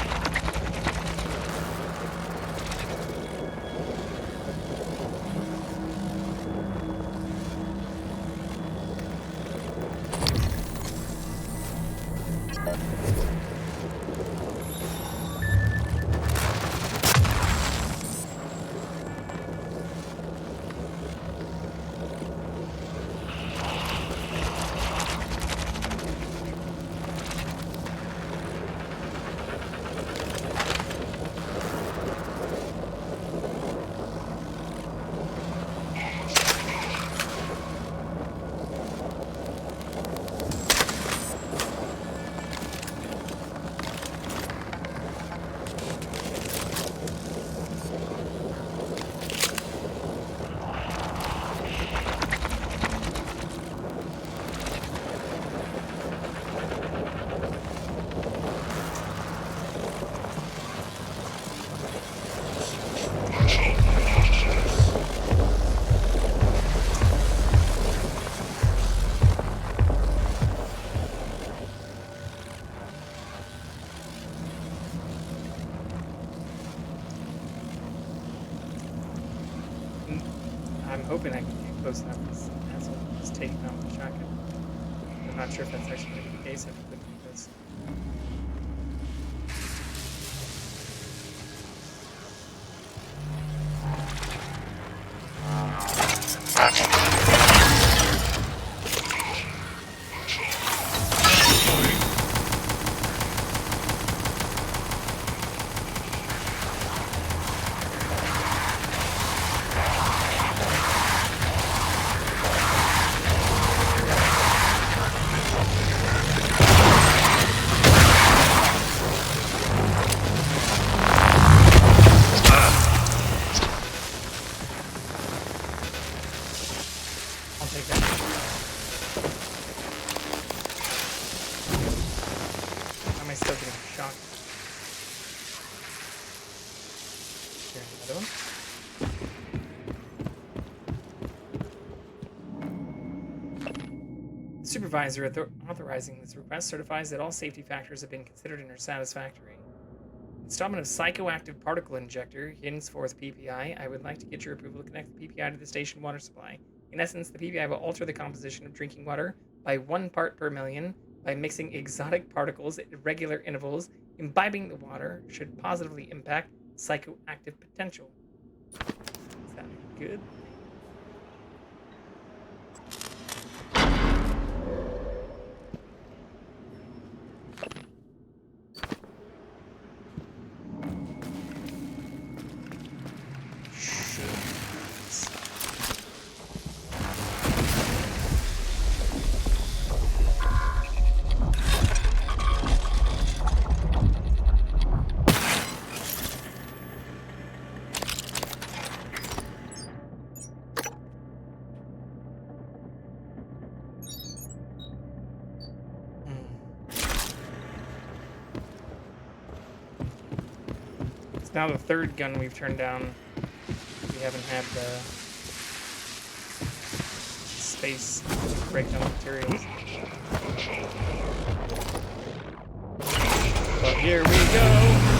I'm hoping I can get close enough because asshole just taking out the shotgun. I'm not sure if that's actually going to be the case. I have to look at this. Supervisor authorizing this request certifies that all safety factors have been considered and are satisfactory. Installment of psychoactive particle injector, henceforth PPI. I would like to get your approval to connect the PPI to the station water supply. In essence, the PPI will alter the composition of drinking water by 1 part per million by mixing exotic particles at irregular intervals. Imbibing the water should positively impact psychoactive potential. Is that good? Now the third gun we've turned down, we haven't had the space to break down materials. But here we go!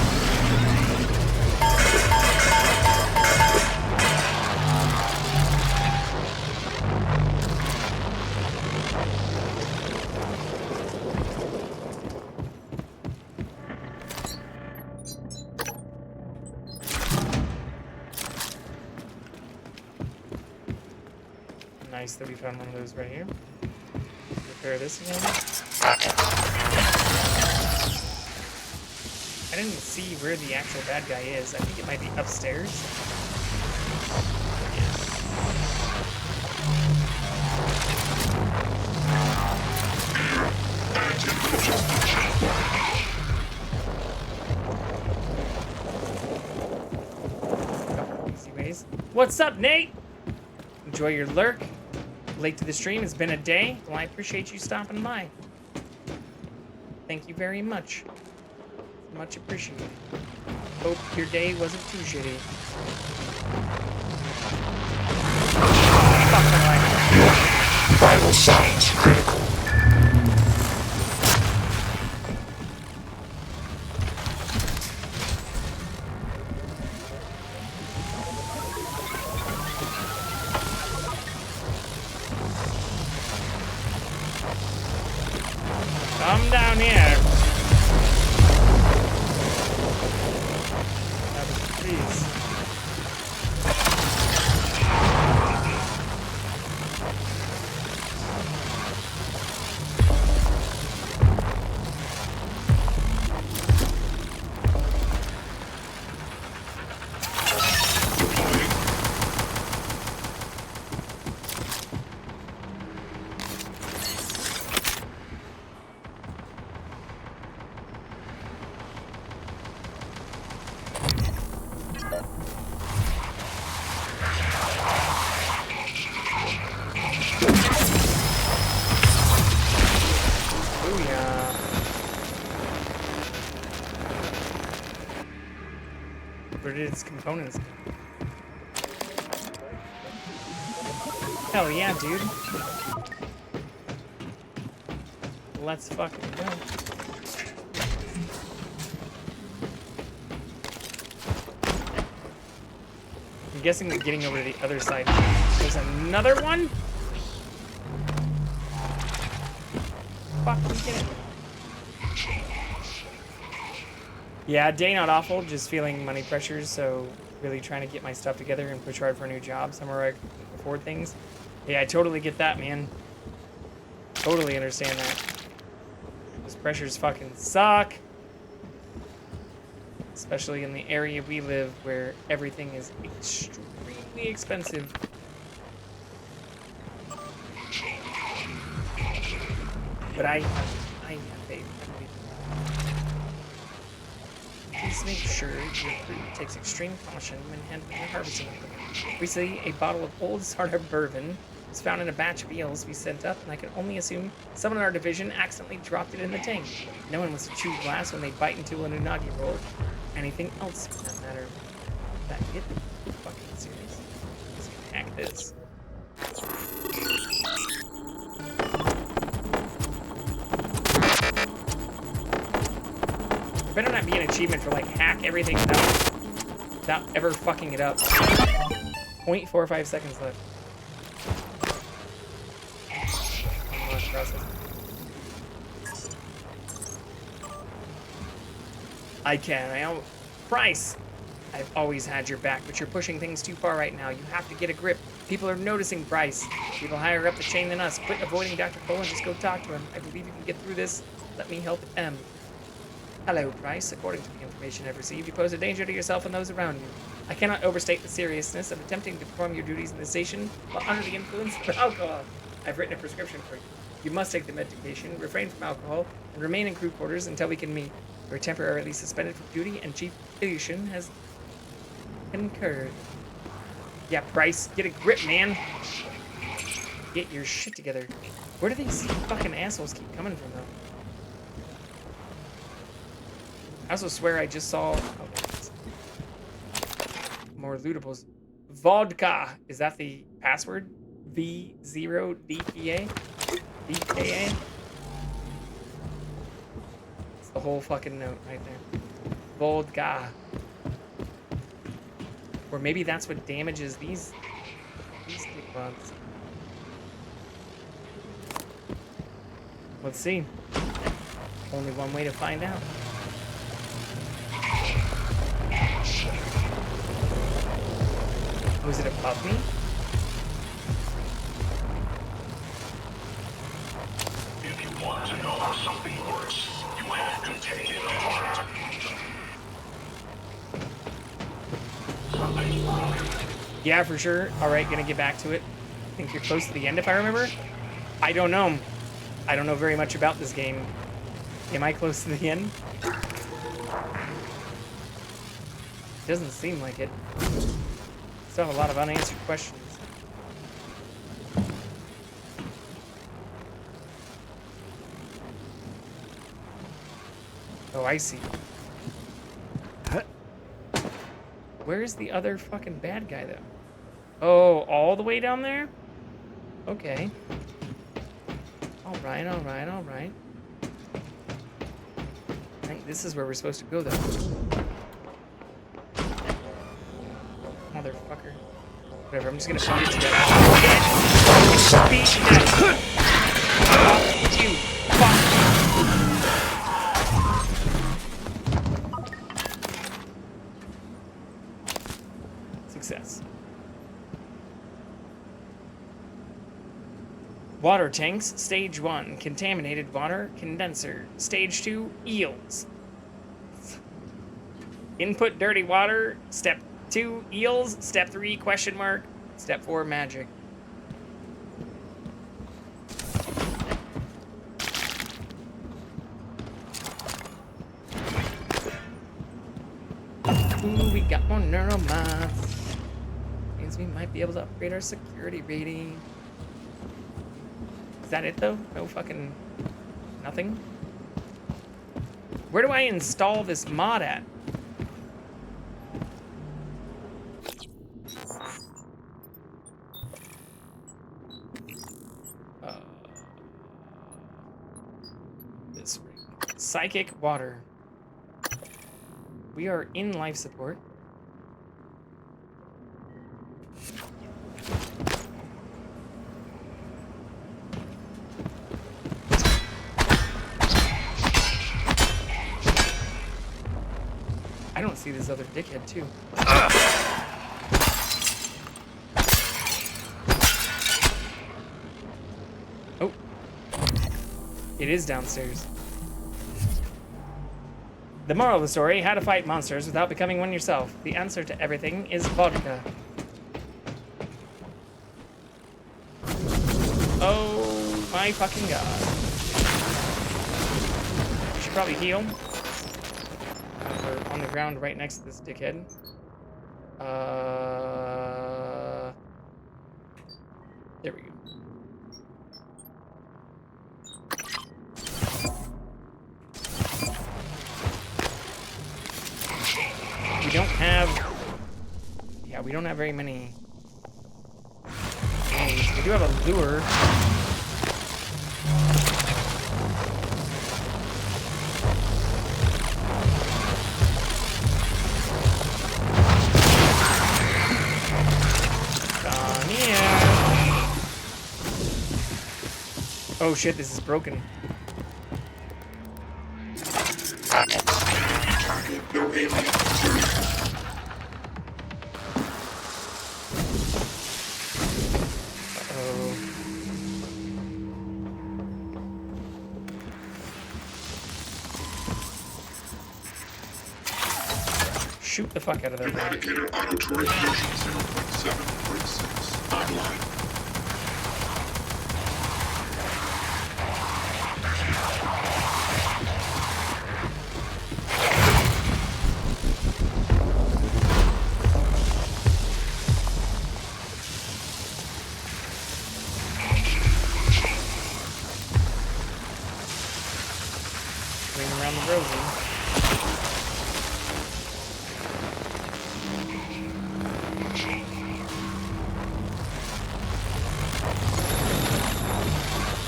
Nice that we found one of those right here. Repair this again. I didn't see where the actual bad guy is. I think it might be upstairs. Couple easy ways. What's up, Nate? Enjoy your lurk. Late to the stream, it's been a day. Well, I appreciate you stopping by. Thank you very much. Much appreciated. Hope your day wasn't too shitty. fucking way. Vital signs critical. Come down here. Please. Where did its components go? Hell yeah, dude. Let's fucking go. I'm guessing that getting over to the other side. There's another one? Fuck, we get it. Yeah, day not awful, just feeling money pressures, so really trying to get my stuff together and push hard for a new job, somewhere where I can afford things. Yeah, I totally get that, man. Totally understand that. Those pressures fucking suck. Especially in the area we live where everything is extremely expensive. But I have faith. Please make sure your crew takes extreme caution when handling your harvesting equipment. Recently, a bottle of old startup bourbon was found in a batch of eels we sent up, and I can only assume someone in our division accidentally dropped it in the tank. No one wants to chew glass when they bite into an unagi roll. Anything else, for that matter. That it? Fucking serious. Let's hack this. There better not be an achievement for like hack everything without ever fucking it up. 0.45 seconds left. Price! I've always had your back, but you're pushing things too far right now. You have to get a grip. People are noticing, Price. People higher up the chain than us. Quit avoiding Dr. Cole and just go talk to him. I believe you can get through this. Let me help M. Hello, Price. According to the information I've received, you pose a danger to yourself and those around you. I cannot overstate the seriousness of attempting to perform your duties in the station while under the influence of alcohol. I've written a prescription for you. You must take the medication, refrain from alcohol, and remain in crew quarters until we can meet. You are temporarily suspended from duty, and Chief Illusion has concurred. Yeah, Price, get a grip, man. Get your shit together. Where do these fucking assholes keep coming from, though? I also swear I just saw more lootables. Vodka. Is that the password? V0DPA? DKA? It's the whole fucking note right there. Vodka. Or maybe that's what damages these dick bugs. Let's see. Only one way to find out. Was it above me? If you want to know how something works, you have to take it apart. Something's broken. Yeah, for sure. Alright, gonna get back to it. I think you're close to the end if I remember. I don't know. I don't know very much about this game. Am I close to the end? Doesn't seem like it. Still have a lot of unanswered questions. Oh, I see. Where's the other fucking bad guy, though? Oh, all the way down there? Okay. Alright, alright, alright. I think this is where we're supposed to go, though. Motherfucker. Whatever, I'm just gonna beat it to death. Beat to death. Fuck you. Fuck. Success. Water tanks, stage 1, contaminated water condenser. Stage 2, eels. Input dirty water. Step 2, eels. Step 3, question mark. Step 4, magic. Ooh, we got more neuromods. Means we might be able to upgrade our security rating. Is that it, though? No fucking... nothing? Where do I install this mod at? This way. Psychic water. We are in life support. I don't see this other dickhead, too. Oh. It is downstairs. The moral of the story, how to fight monsters without becoming one yourself. The answer to everything is vodka. Oh my fucking god. I should probably heal. We're on the ground right next to this dickhead. There we go. We don't have... yeah, we don't have very many... we do have a lure. Come here. Oh shit, this is broken. Shoot the fuck out of that. Eradicator auto terrain version 0.7.6 online. Ring around the rosy.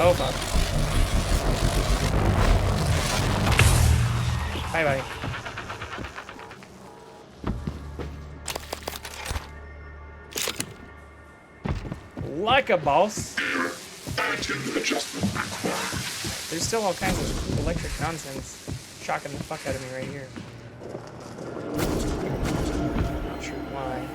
Oh fuck. Bye bye. Like a boss. There's still all kinds of electric nonsense shocking the fuck out of me right here. Not sure why.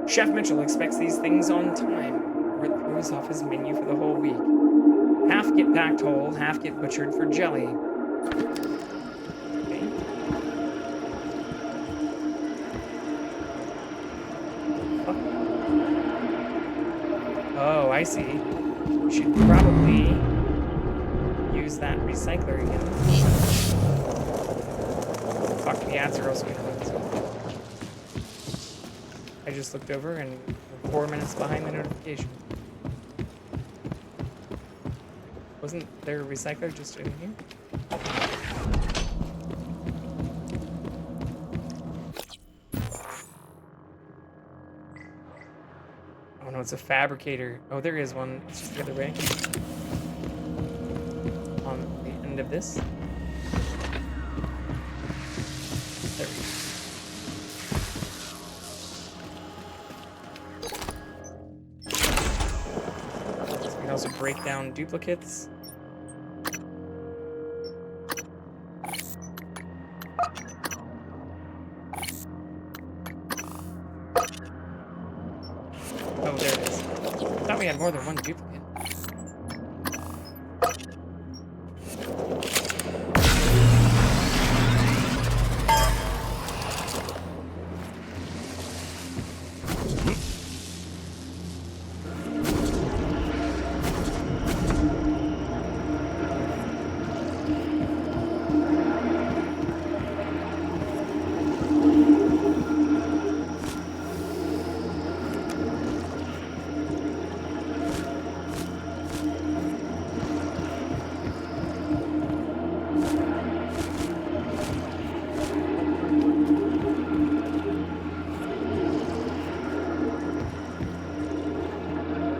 Chef Mitchell expects these things on time. Or throws off his menu for the whole week. Half get packed whole, half get butchered for jelly. Okay. Oh, I see. We should probably use that recycler again. Fuck the ads are also gonna run. I just looked over and we're 4 minutes behind the notification. Wasn't there a recycler just in here? Oh no, it's a fabricator. Oh, there is one. It's just the other way. On the end of this. There we go. So we can also break down duplicates. Oh, there it is. I thought we had more than one duplicate.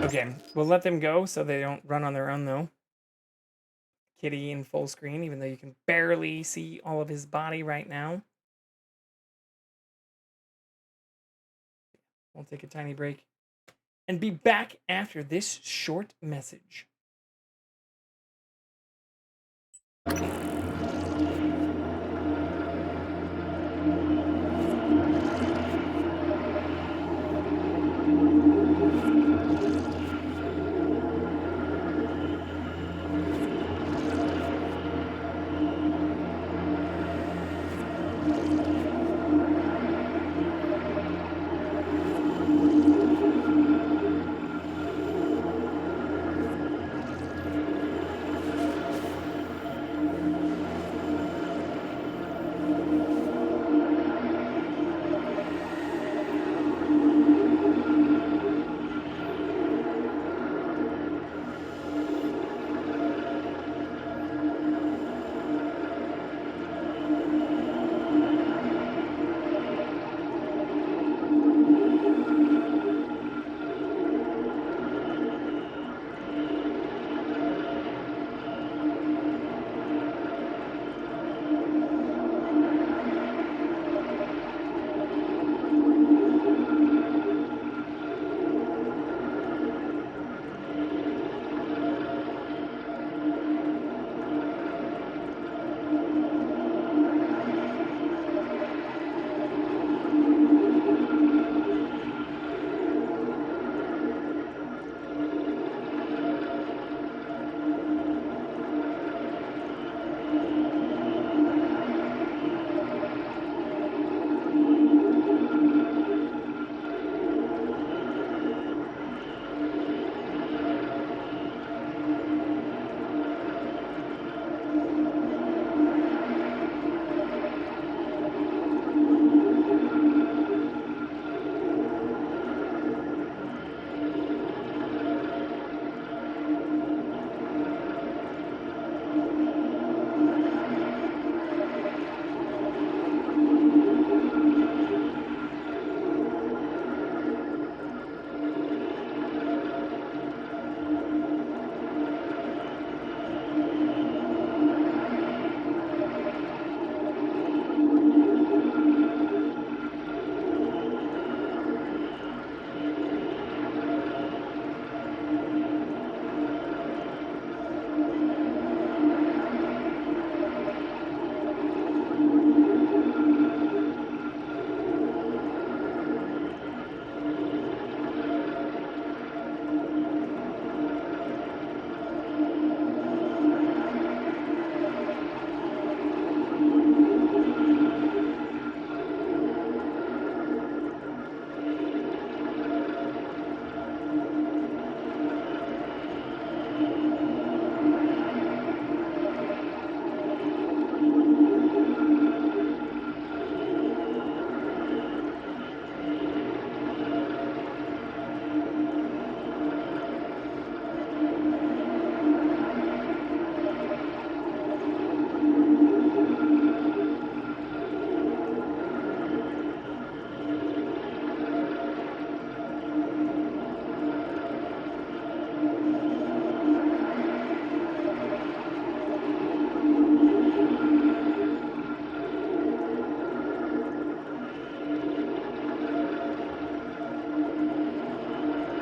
Okay, we'll let them go so they don't run on their own, though. Kitty in full screen, even though you can barely see all of his body right now. We'll take a tiny break and be back after this short message.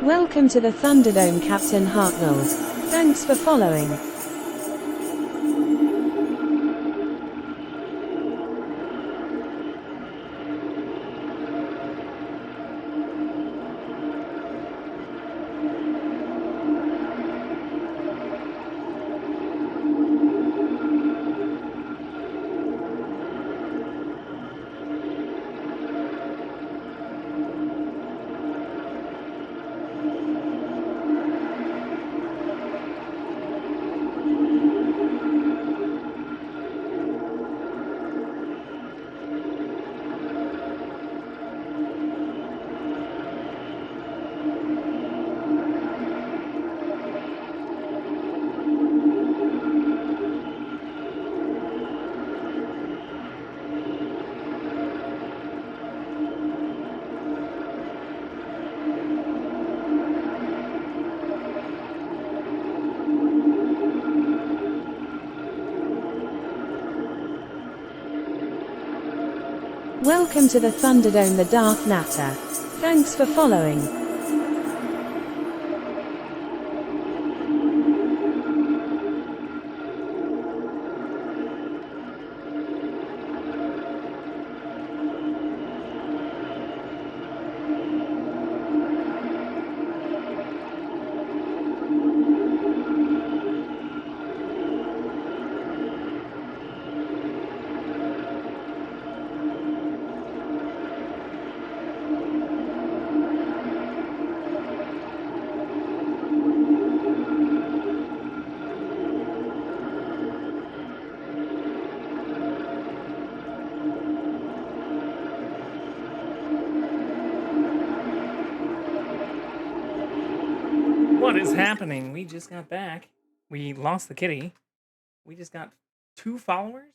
Welcome to the Thunderdome, Captain Hartnell. Thanks for following. Welcome to the Thunderdome, the Darth Natter. Thanks for following. What is happening? We just got back. We lost the kitty. We just got 2 followers?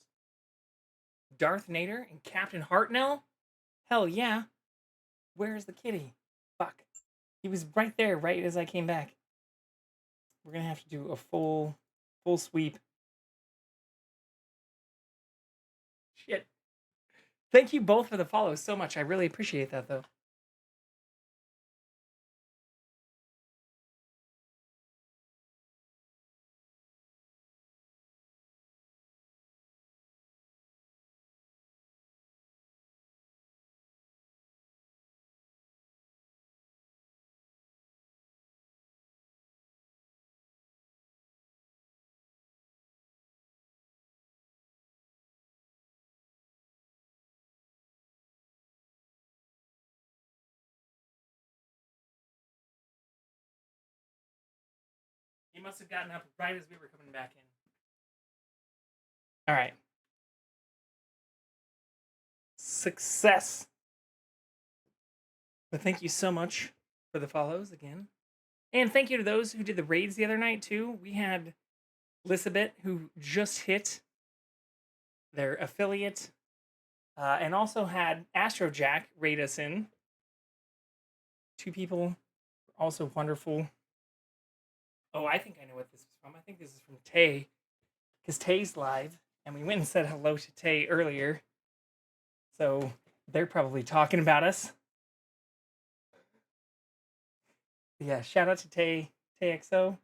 Darth Nader and Captain Hartnell? Hell yeah. Where's the kitty? Fuck. He was right there, right as I came back. We're gonna have to do a full sweep. Shit. Thank you both for the follows so much. I really appreciate that, though. He must have gotten up right as we were coming back in. All right. Success. But thank you so much for the follows again. And thank you to those who did the raids the other night, too. We had Elizabeth, who just hit their affiliate, and also had Astrojack raid us in. 2 people, also wonderful. Oh, I think I know what this is from. I think this is from Tay, because Tay's live, and we went and said hello to Tay earlier. So they're probably talking about us. Yeah, shout out to Tay XO,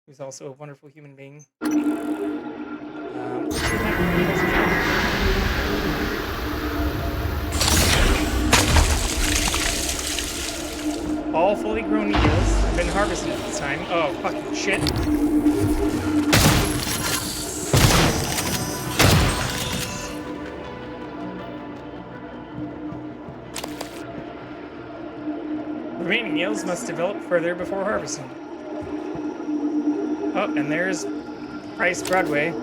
who's also a wonderful human being. All fully grown eels have been harvested at this time. Oh, fucking shit. Remaining eels must develop further before harvesting. Oh, and there's Price Broadway.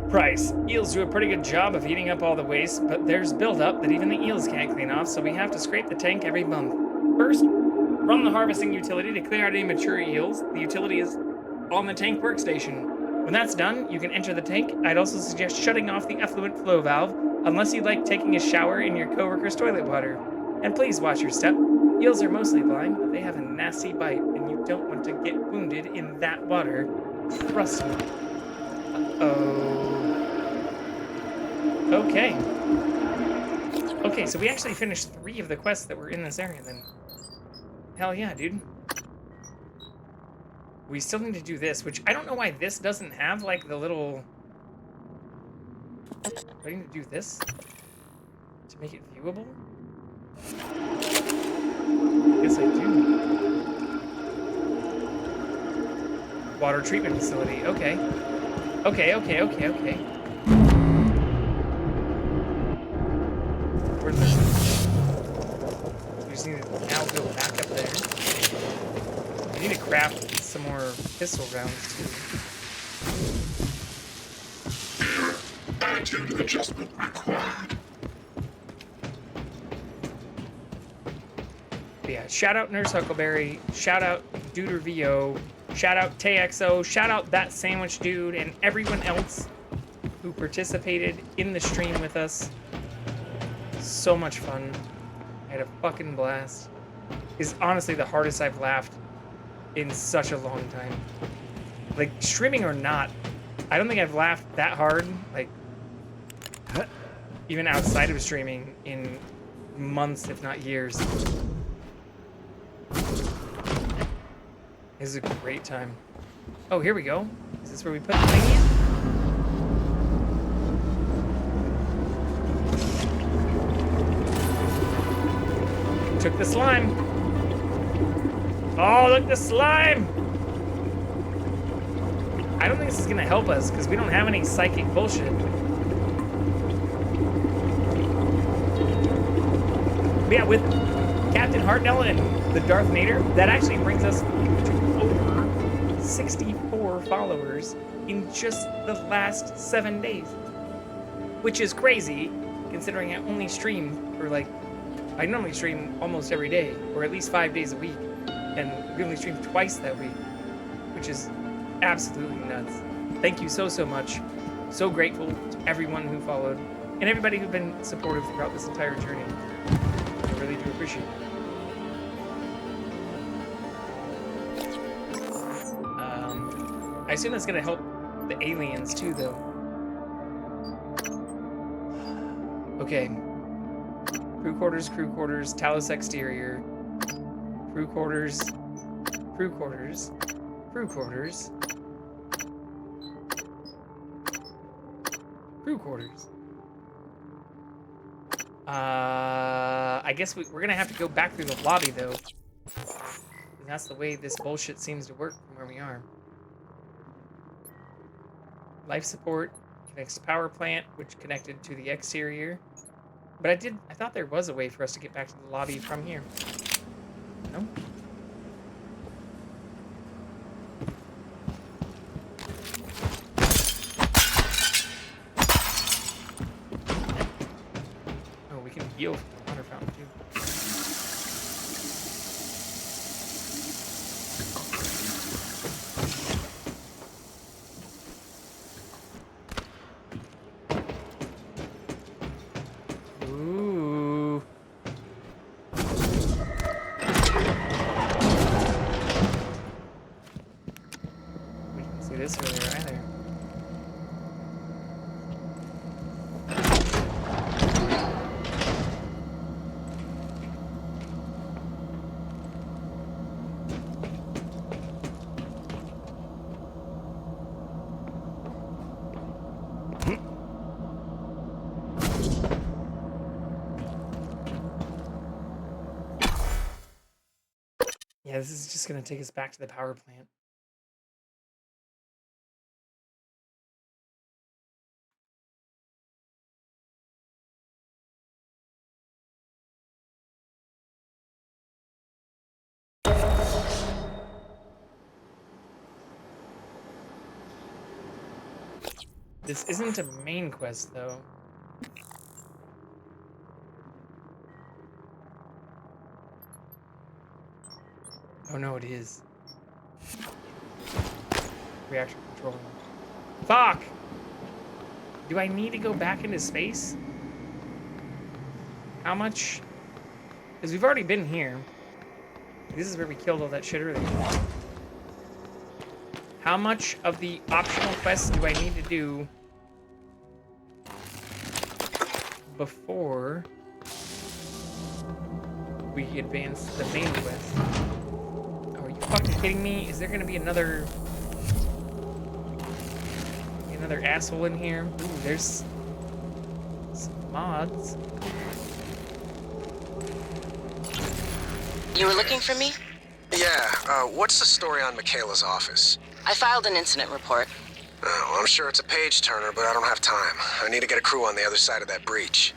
Price, eels do a pretty good job of eating up all the waste, but there's buildup that even the eels can't clean off, so we have to scrape the tank every month. First, run the harvesting utility to clear out any mature eels. The utility is on the tank workstation. When that's done, you can enter the tank. I'd also suggest shutting off the effluent flow valve, unless you like taking a shower in your coworker's toilet water. And please watch your step. Eels are mostly blind, but they have a nasty bite, and you don't want to get wounded in that water. Trust me. Uh-oh. Okay. Okay, so we actually finished 3 of the quests that were in this area then. Hell yeah, dude. We still need to do this, which I don't know why this doesn't have, like, the little... Do I need to do this? To make it viewable? I guess I do. Water treatment facility, okay. Okay. Where's this? We just need to now go back up there. We need to craft some more pistol rounds too. Attitude adjustment required. But yeah, shout out Nurse Huckleberry, shout out Duder VO, shout out TXO, shout out That Sandwich Dude, and everyone else who participated in the stream with us. So much fun. I had a fucking blast. It's honestly the hardest I've laughed in such a long time. Like, streaming or not, I don't think I've laughed that hard, like, even outside of streaming in months, if not years. This is a great time. Oh, here we go. Is this where we put the thing in? Took the slime. Oh, look, the slime! I don't think this is gonna help us because we don't have any psychic bullshit. But yeah, with Captain Hartnell and the Darth Vader, that actually brings us to over 64 followers in just the last 7 days. Which is crazy, considering I only stream for like, I normally stream almost every day, or at least 5 days a week. And we only stream twice that week, which is absolutely nuts. Thank you so much. So grateful to everyone who followed, and everybody who's been supportive throughout this entire journey. I really do appreciate it. I assume that's gonna help the aliens too, though. Okay. Crew quarters, Talos exterior. Crew quarters. I guess we're gonna have to go back through the lobby, though. And that's the way this bullshit seems to work from where we are. Life support connects to power plant, which connected to the exterior. But I thought there was a way for us to get back to the lobby from here. No? Oh, we can heal from the water fountain too. Ooh. We didn't see this earlier either. Yeah, this is just gonna take us back to the power plant. This isn't a main quest, though. Oh no, it is. Reactor control. Fuck! Do I need to go back into space? How much? Because we've already been here. This is where we killed all that shit earlier. How much of the optional quests do I need to do before we advance the main quest. Oh, are you fucking kidding me? Is there gonna be another asshole in here? Ooh, there's some mods. You were looking for me? Yeah, what's the story on Michaela's office? I filed an incident report. Well, I'm sure it's a page turner, but I don't have time. I need to get a crew on the other side of that breach.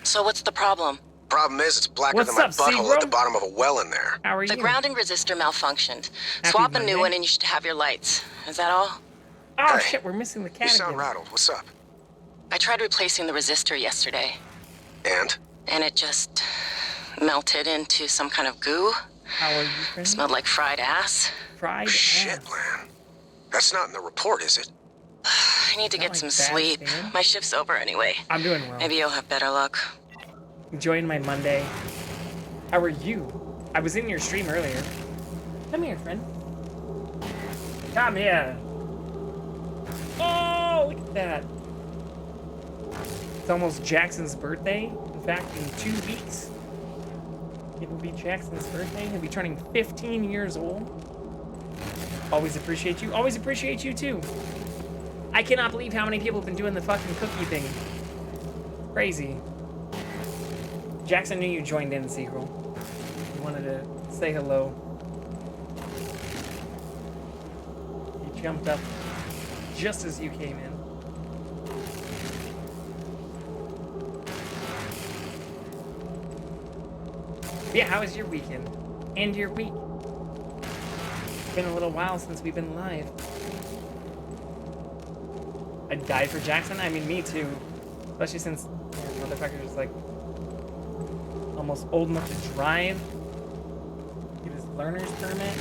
So what's the problem? Problem is, it's blacker than my butthole at the bottom of a well in there. How are you? The grounding resistor malfunctioned. Happy Swap a Monday. new one and you should have your lights. Is that all? Oh Hey, shit, we're missing the cat You sound again. rattled. What's up? I tried replacing the resistor yesterday. And? And it just melted into some kind of goo. How are you, friend? Smelled like fried ass. Fried Shit, ass. man. That's not in the report, is it? I need to Not get like some bad sleep. stand? My shift's over anyway. I'm doing well. Maybe you'll have better luck. Enjoying my Monday. How are you? I was in your stream earlier. Come here, friend. Come here. Oh, look at that. It's almost Jackson's birthday. In fact, in 2 weeks, it will be Jackson's birthday. He'll be turning 15 years old. Always appreciate you. Always appreciate you, too. I cannot believe how many people have been doing the fucking cookie thing. Crazy. Jackson knew you joined in, Seagull. He wanted to say hello. He jumped up just as you came in. Yeah, how was your weekend? And your week? It's been a little while since we've been live. I'd die for Jackson? I mean, me too. Especially since motherfucker's like almost old enough to drive. Get his learner's permit.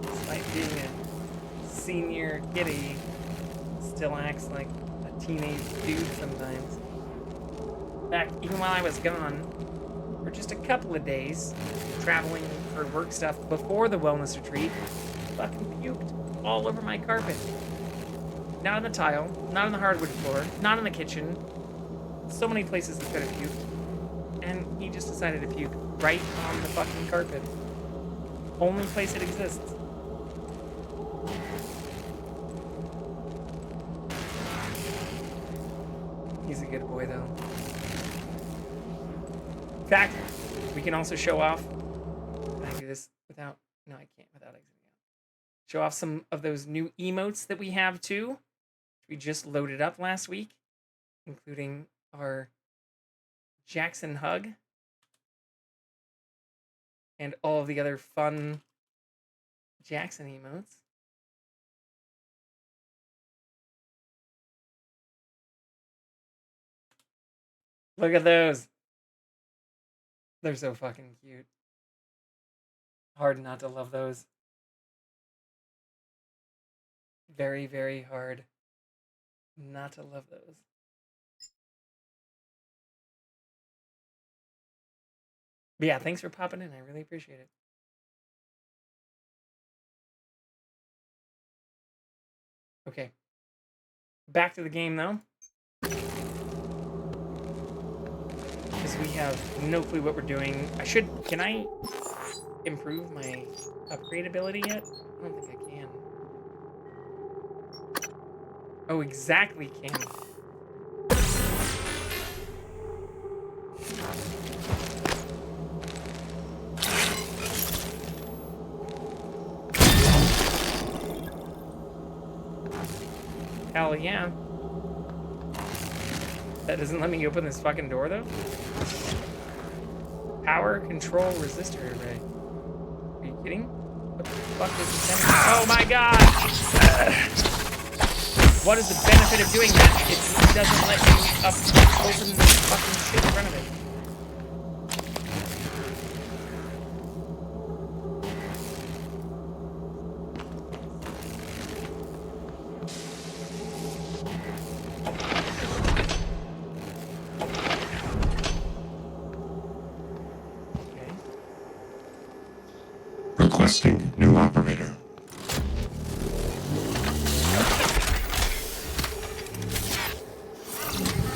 Despite being a senior kitty, still acts like a teenage dude sometimes. In fact, even while I was gone, for just a couple of days, traveling for work stuff before the wellness retreat, fucking puked all over my carpet. Not on the tile, not on the hardwood floor, not in the kitchen. So many places he could have puked. And he just decided to puke right on the fucking carpet. Only place it exists. He's a good boy, though. In fact, we can also show off. Can I do this without? No, I can't without exiting out. Show off some of those new emotes that we have too. We just loaded up last week, including our Jackson hug and all of the other fun Jackson emotes. Look at those. They're so fucking cute. Hard not to love those. Very, very hard not to love those. But yeah, thanks for popping in. I really appreciate it. Okay. Back to the game, though. Because we have no clue what we're doing. Can I improve my upgrade ability yet? I don't think I can. Oh, exactly can. Hell yeah. That doesn't let me open this fucking door, though? Power control resistor array. Are you kidding? What the fuck is the benefit? Oh my god! What is the benefit of doing that? It doesn't let you open the fucking shit in front of it. Requesting new operator.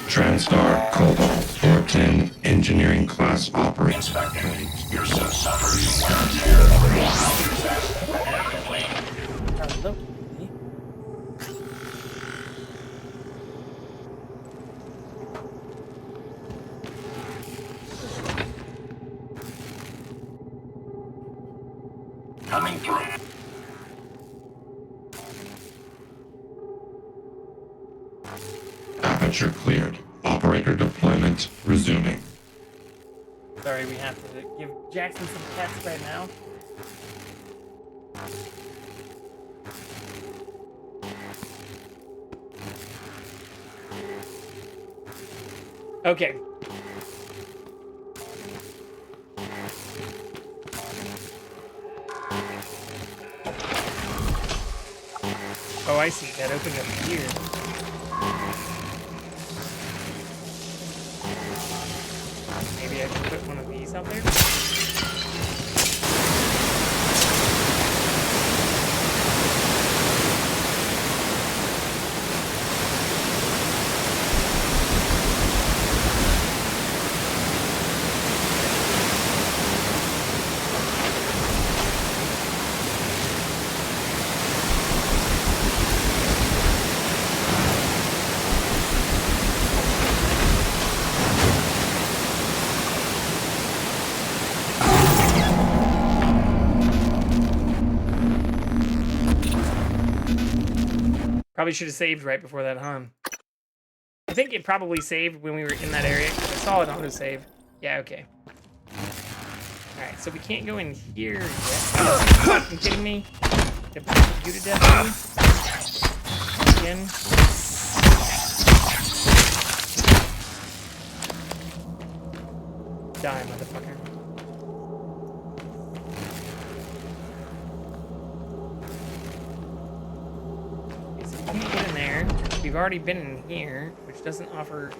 TranStar Cobalt 410 Engineering Class Operator. Inspector, your suit suffers wear and tear. Hello. Coming through. Aperture cleared. Operator deployment resuming. Sorry, we have to give Jackson some pets right now. Okay. Oh, I see. That opened up here. Maybe I can put one of these out there? Probably should have saved right before that, huh? I think it probably saved when we were in that area. I saw it auto-save. Yeah, okay. Alright, so we can't go in here yet. Are you fucking kidding me? Did I put you to death, again? Die, motherfucker. Can't get in there. We've already been in here, which doesn't offer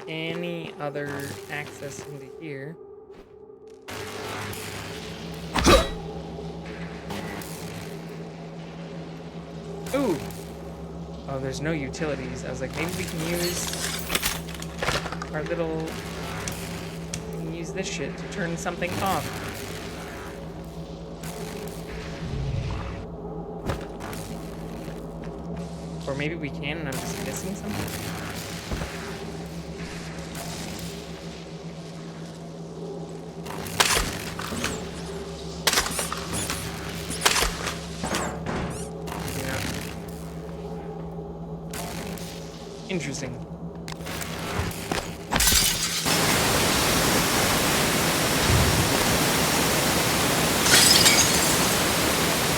any other access into here. Ooh! Oh, there's no utilities. I was like, maybe we can use our little... We can use this shit to turn something off. Or maybe we can and I'm just missing something? Yeah. Interesting.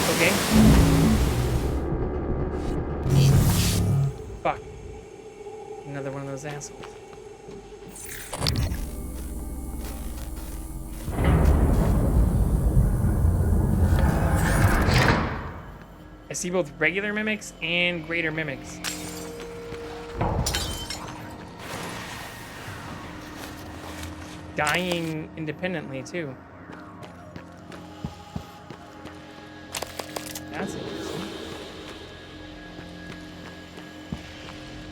Okay. Fuck. Another one of those assholes. I see both regular mimics and greater mimics. Dying independently, too. That's interesting.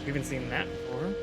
We haven't seen that before.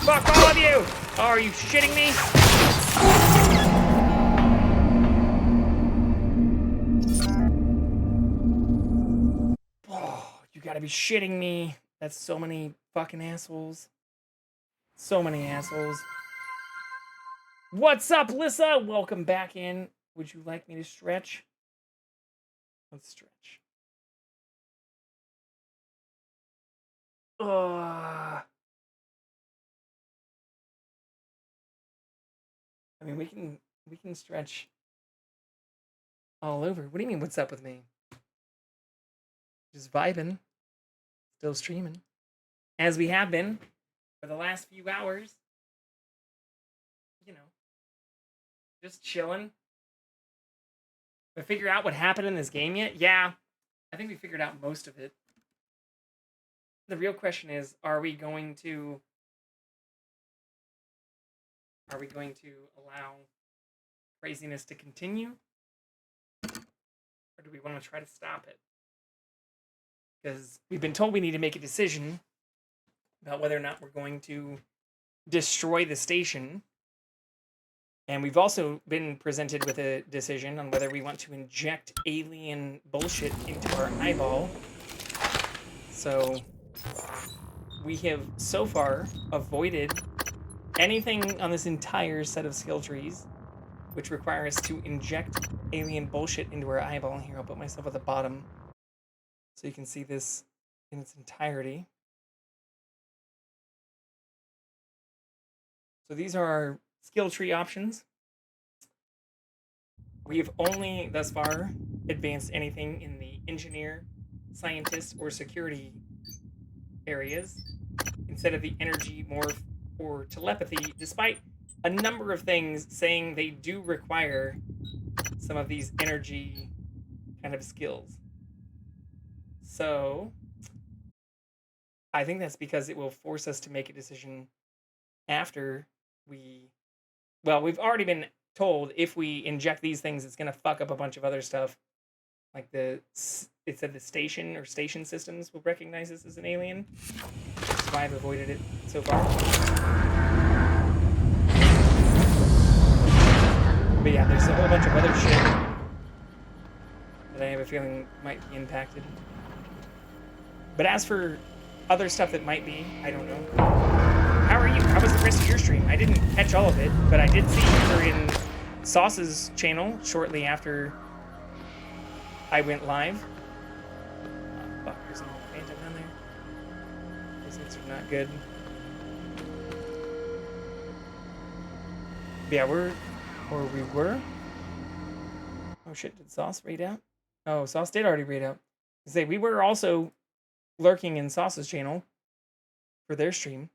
Fuck all of you! Oh, are you shitting me? Oh, you gotta be shitting me. That's so many fucking assholes. So many assholes. What's up, Lissa? Welcome back in. Would you like me to stretch? Let's stretch. I mean, we can stretch all over. What do you mean, what's up with me? Just vibing. Still streaming. As we have been for the last few hours. You know. Just chilling. We figure out what happened in this game yet? Yeah. I think we figured out most of it. The real question is, are we going to allow craziness to continue? Or do we want to try to stop it? Because we've been told we need to make a decision about whether or not we're going to destroy the station. And we've also been presented with a decision on whether we want to inject alien bullshit into our eyeball. So we have so far avoided anything on this entire set of skill trees which require us to inject alien bullshit into our eyeball. Here, I'll put myself at the bottom so you can see this in its entirety. So these are our skill tree options. We've only, thus far, advanced anything in the engineer, scientist, or security areas instead of the energy, morph, or telepathy, despite a number of things saying they do require some of these energy kind of skills. So I think that's because it will force us to make a decision after we've already been told if we inject these things, it's going to fuck up a bunch of other stuff. Like it said the station or station systems will recognize this as an alien. That's why I've avoided it so far. But yeah, there's a whole bunch of other shit that I have a feeling might be impacted. But as for other stuff that might be, I don't know. How are you? How was the rest of your stream? I didn't catch all of it, but I did see you were in Sauce's channel shortly after I went live. Oh, fuck, there's an old phantom down there. Those hits are not good. But yeah, we were. Oh shit, did Sauce raid out? Oh, Sauce did already raid out. We were also lurking in Sauce's channel for their stream.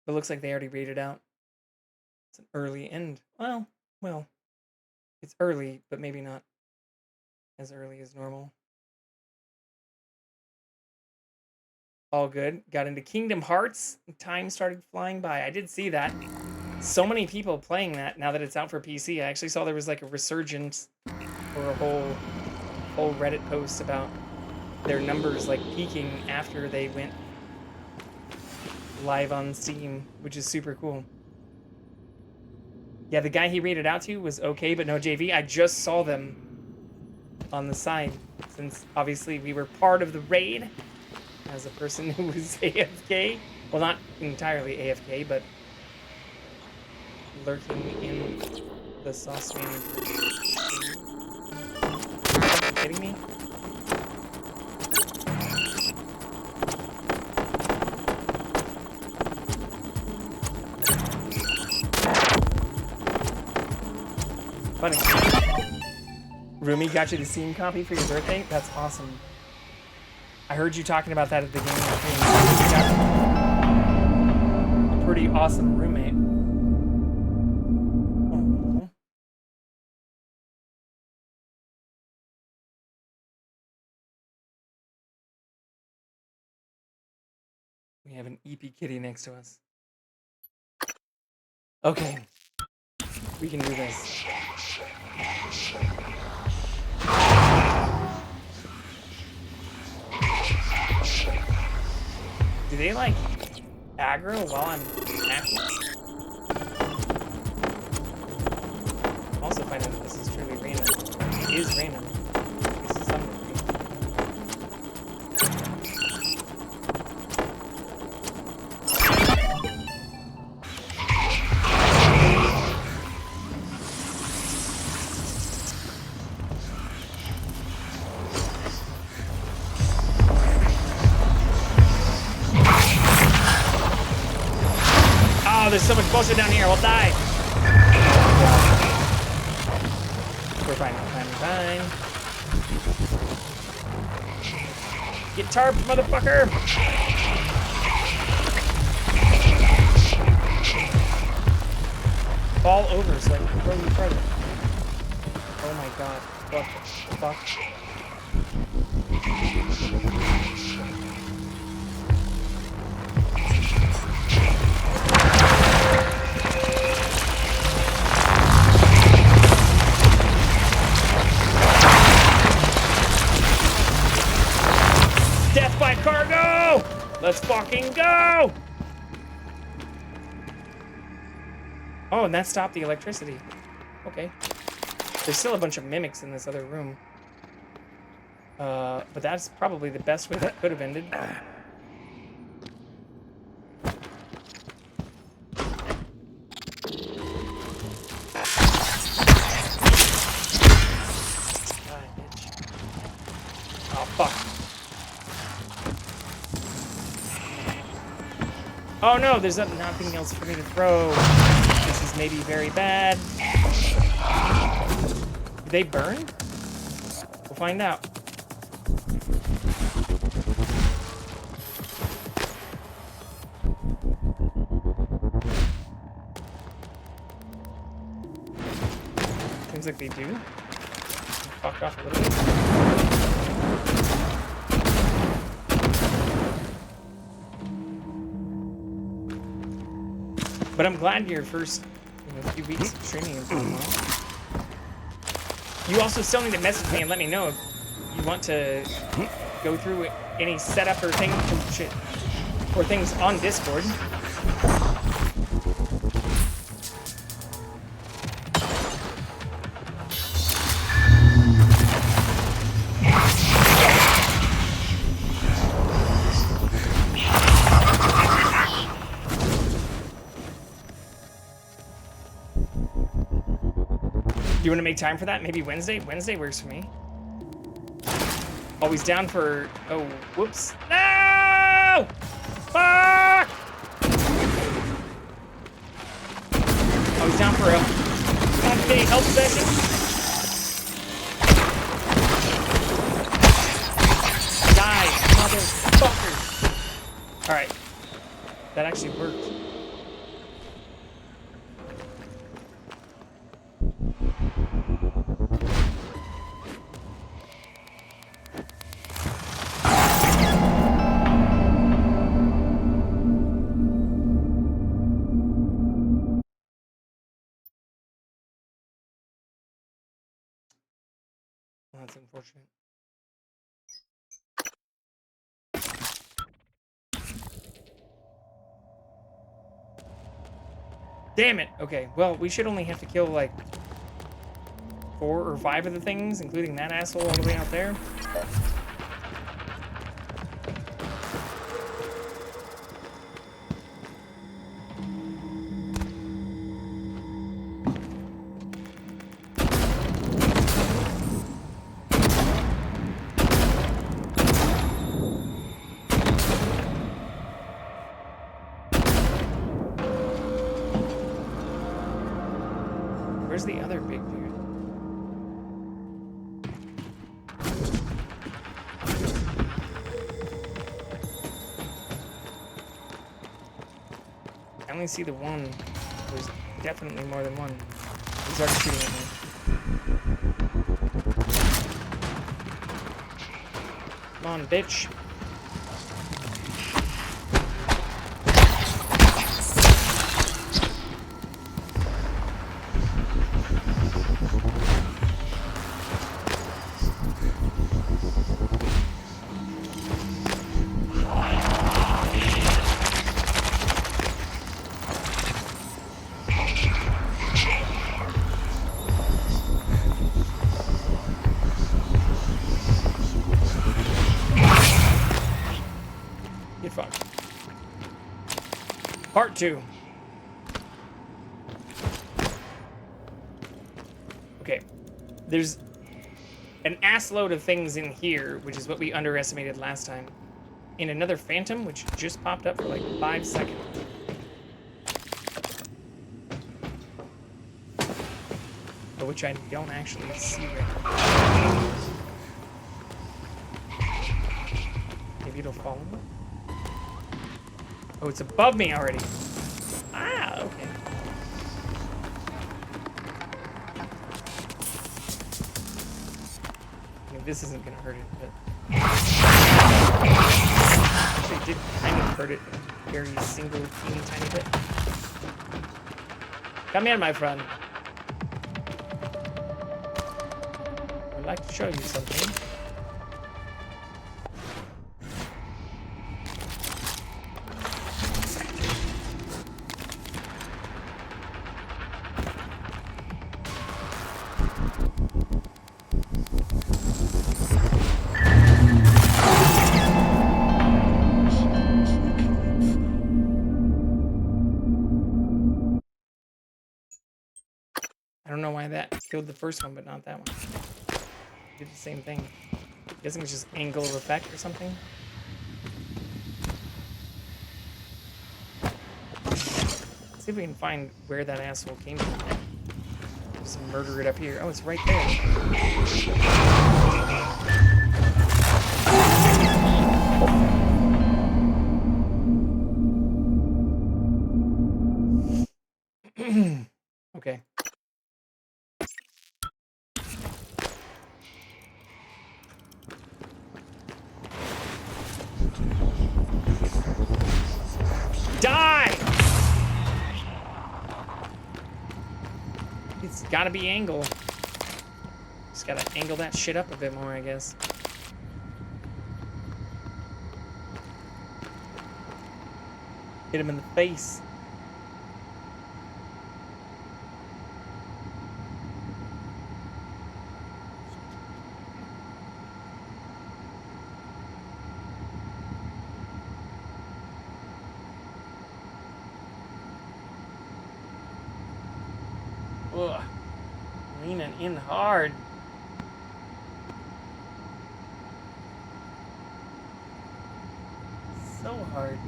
But it looks like they already raided out. It's an early end. Well, it's early, but maybe not as early as normal. All good. Got into Kingdom Hearts. Time started flying by. I did see that. So many people playing that now that it's out for PC. I actually saw there was like a resurgence or a whole Reddit post about their numbers like peaking after they went live on Steam, which is super cool. Yeah, the guy he raided out to was okay, but no JV. I just saw them on the side, since obviously we were part of the raid as a person who was AFK. Well, not entirely AFK, but lurking in the Sauce Manager. Are you kidding me? Funny. Rumi got you the Steam copy for your birthday? That's awesome. I heard you talking about that at the beginning of the stream. You got a pretty awesome roommate. Aww. We have an EP kitty next to us. Okay. We can do this. Do they like aggro while I'm acting? Also find out if this is truly random. It is random. This is something random. Oh, there's so much bullshit down here. We'll die. We're fine, we're fine, we're fine. Get tarped, motherfucker! Fall over so I can throw you further. Oh my god. What the fuck? Death by cargo! Let's fucking go! Oh, and that stopped the electricity. Okay. There's still a bunch of mimics in this other room. But that's probably the best way that could have ended. Oh, fuck. Oh no, there's nothing else for me to throw. This is maybe very bad. Do they burn? We'll find out. Seems like they do. Fuck off a little bit. But I'm glad your first few weeks of streaming is going well. You also still need to message me and let me know if you want to go through any setup or thing or things on Discord. Do you want to make time for that? Maybe Wednesday? Wednesday works for me. Always down for... Oh, whoops. No! Fuck! Always down for a half-day help session. Die, motherfuckers. Alright. That actually worked. That's unfortunate. Damn it! Okay, well, we should only have to kill, like, 4 or 5 of the things, including that asshole all the way out there. Where's the other big dude? I only see the one. There's definitely more than one. He's already shooting at me. Come on, bitch. Part 2. Okay. There's an assload of things in here, which is what we underestimated last time. And another phantom, which just popped up for like 5 seconds. which I don't actually see right now. Maybe it'll follow me? Oh, it's above me already. Ah, okay. I mean, this isn't gonna hurt it, but... Actually, it did kind of hurt it a very single, teeny tiny bit. Come here, my friend. I'd like to show you something. I don't know why that killed the first one, but not that one. Did the same thing. I'm guessing it's just angle of effect or something. Let's see if we can find where that asshole came from. Just murder it up here. Oh, it's right there. Okay. Die! It's gotta be angle. Just gotta angle that shit up a bit more, I guess. Hit him in the face. Ugh. Leaning in hard. So hard.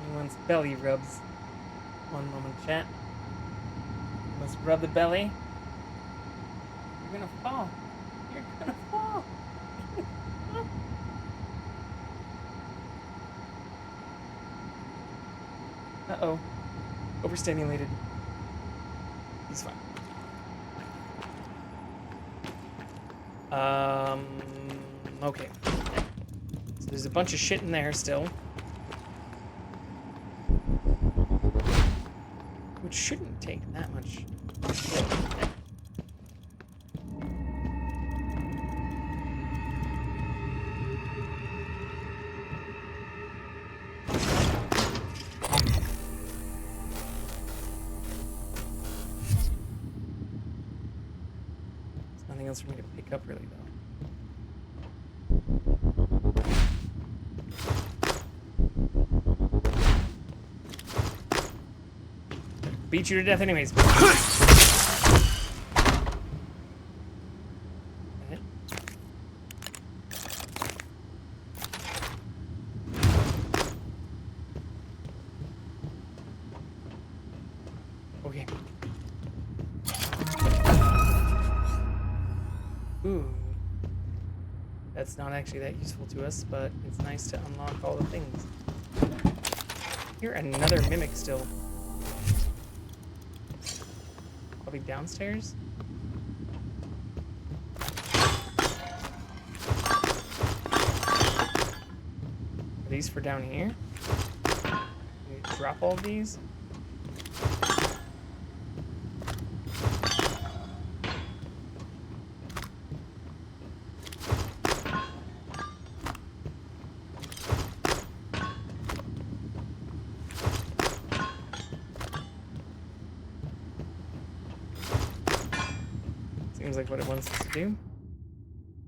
He wants belly rubs. One moment, chat. Let's rub the belly. You're gonna fall. You're gonna fall. Uh-oh. Overstimulated. He's fine. Okay. So there's a bunch of shit in there still. Which shouldn't take that much. There's nothing else for me to pick up really though. Beat you to death anyways. Okay. Ooh. That's not actually that useful to us, but it's nice to unlock all the things. Here, another mimic still. Probably downstairs. Are these for down here? Can we drop all of these? Seems like what it wants us to do.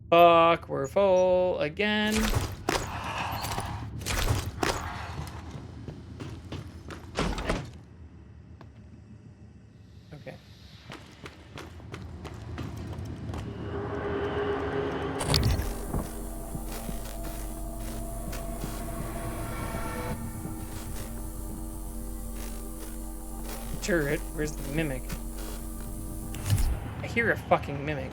Fuck, we're full again. Okay. Turret? Where's the mimic? I hear a fucking mimic.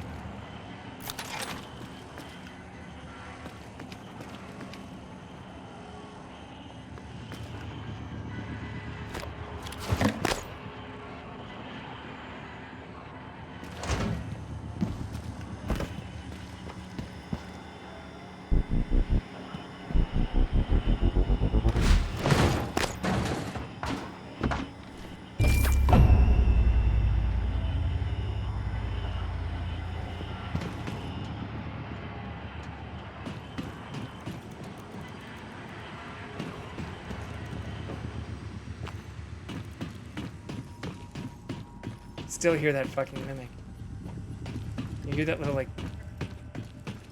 Still hear that fucking mimic. You hear that little, like,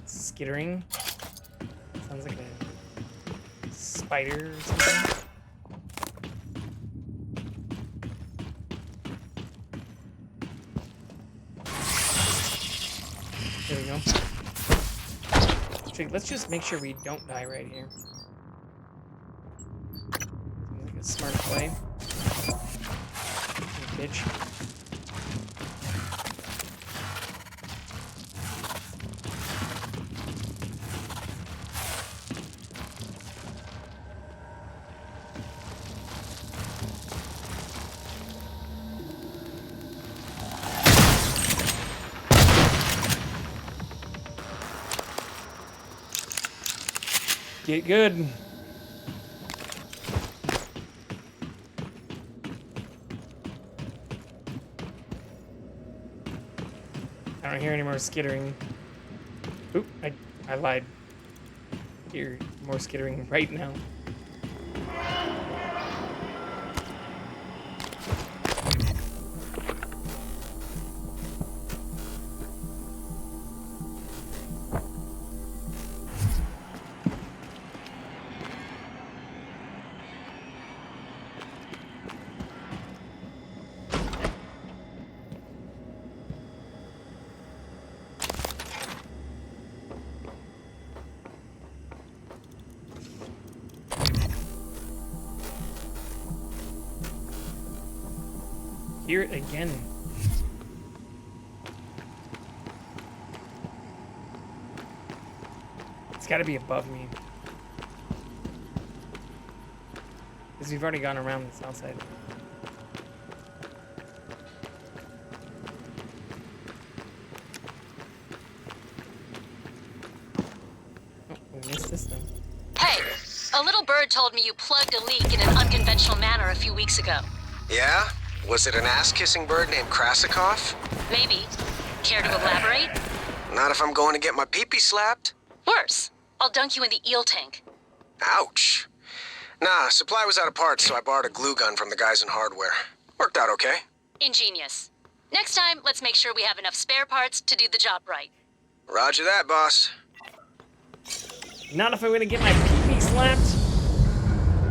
skittering? Sounds like a spider or something. There we go. Let's just make sure we don't die right here. Seems like a smart play. Bitch. Get good. I don't hear any more skittering. Oop, I lied. Hear more skittering right now. Hear it again. It's gotta be above me. Because we've already gone around the south side. Oh, we missed this thing. Hey, a little bird told me you plugged a leak in an unconventional manner a few weeks ago. Yeah? Was it an ass-kissing bird named Krasikov? Maybe. Care to elaborate? Not if I'm going to get my pee-pee slapped. Worse. I'll dunk you in the eel tank. Ouch. Nah, supply was out of parts, so I borrowed a glue gun from the guys in hardware. Worked out okay. Ingenious. Next time, let's make sure we have enough spare parts to do the job right. Roger that, boss. Not if I'm gonna get my pee-pee slapped.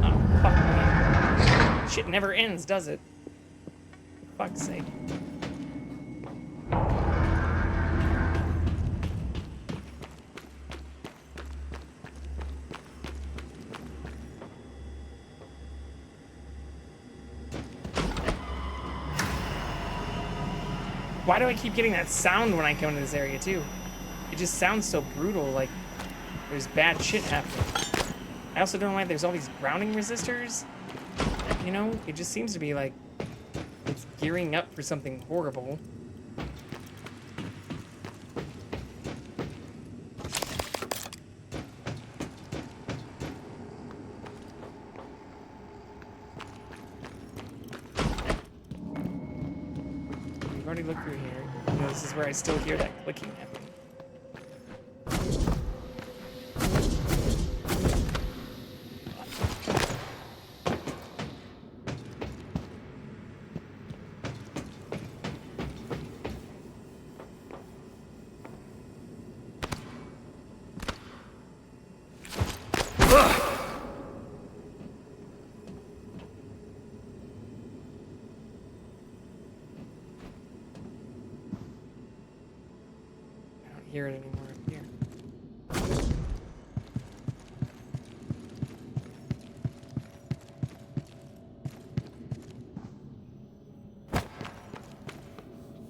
Oh, fuck me. Shit never ends, does it? Fuck's sake. Why do I keep getting that sound when I come into this area, too? It just sounds so brutal, like there's bad shit happening. I also don't know why there's all these grounding resistors. You know, it just seems to be like it's gearing up for something horrible. We've already looked through here. You know, this is where I still hear that clicking happening. hear it anymore up here.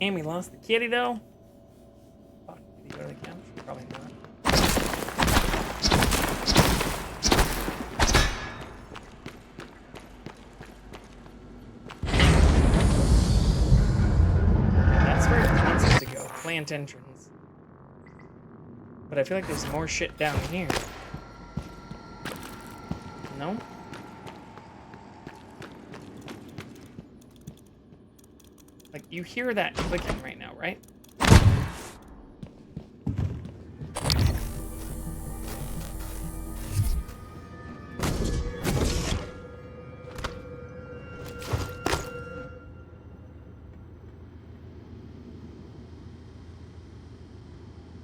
And we lost the kitty though. Fuck, did he go to the couch? Probably not. That's where it wants us to go. Plant entrance. But I feel like there's more shit down here. No? Like, you hear that clicking right now, right?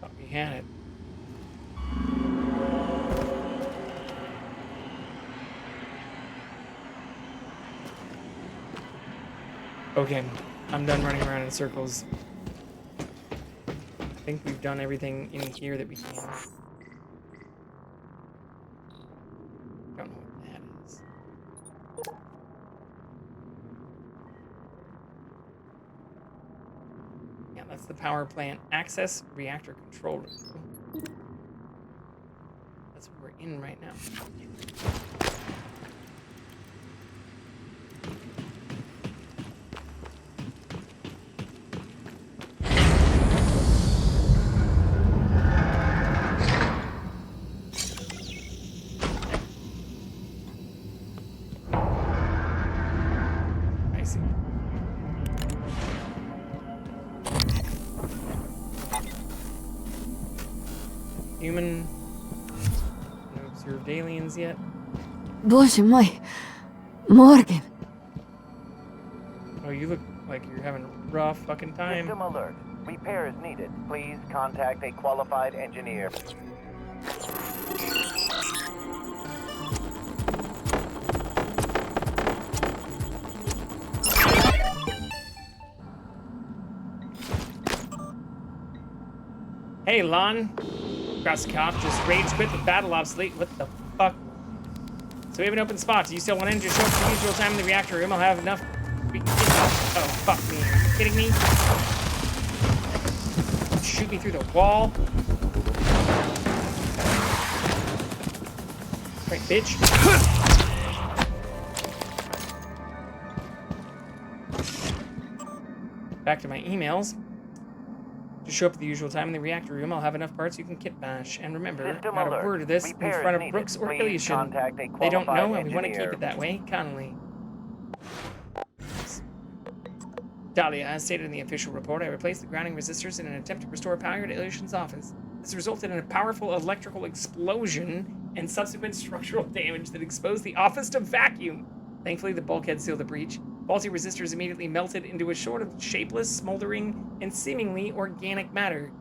Thought we had it. Okay, I'm done running around in circles. I think we've done everything in here that we can. Don't know what that is. Yeah, that's the power plant access reactor control room. That's what we're in right now. Human. No observed aliens yet. Боже мой, Morgan. Oh, you look like you're having a rough fucking time. System alert. Repairs needed. Please contact a qualified engineer. Hey, Lon. Krasnikov just rage quit the battle obsolete. What the fuck? So we have an open spot. Do you still want in? Just show up at the usual time in the reactor room. I'll have enough. We can get off. Oh, fuck me. Are you kidding me? Shoot me through the wall. Right, bitch. Back to my emails. Just show up at the usual time in the reactor room. I'll have enough parts you can kit bash. And remember, System not alert. a word of this Repairs in front of needed. Brooks or Please Ilyushin. contact a They don't know, qualified and we want to engineer. keep it that way. Connolly. Dahlia, as stated in the official report, I replaced the grounding resistors in an attempt to restore power to Ilyushin's office. This resulted in a powerful electrical explosion and subsequent structural damage that exposed the office to vacuum. Thankfully, the bulkhead sealed the breach. Faulty resistors immediately melted into a sort of shapeless, smoldering, and seemingly organic matter.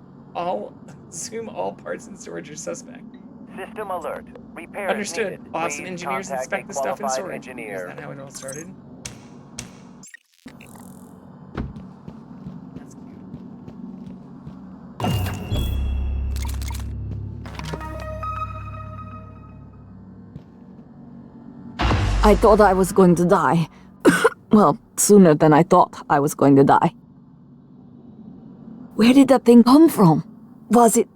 Assume all parts in storage are suspect. System alert. Repairs Understood. needed. I'll have some Please engineers contact inspect a the stuff in qualified storage. engineer. Is that how it all started? That's cute. I thought I was going to die. Well, sooner than I thought I was going to die. Where did that thing come from? Was it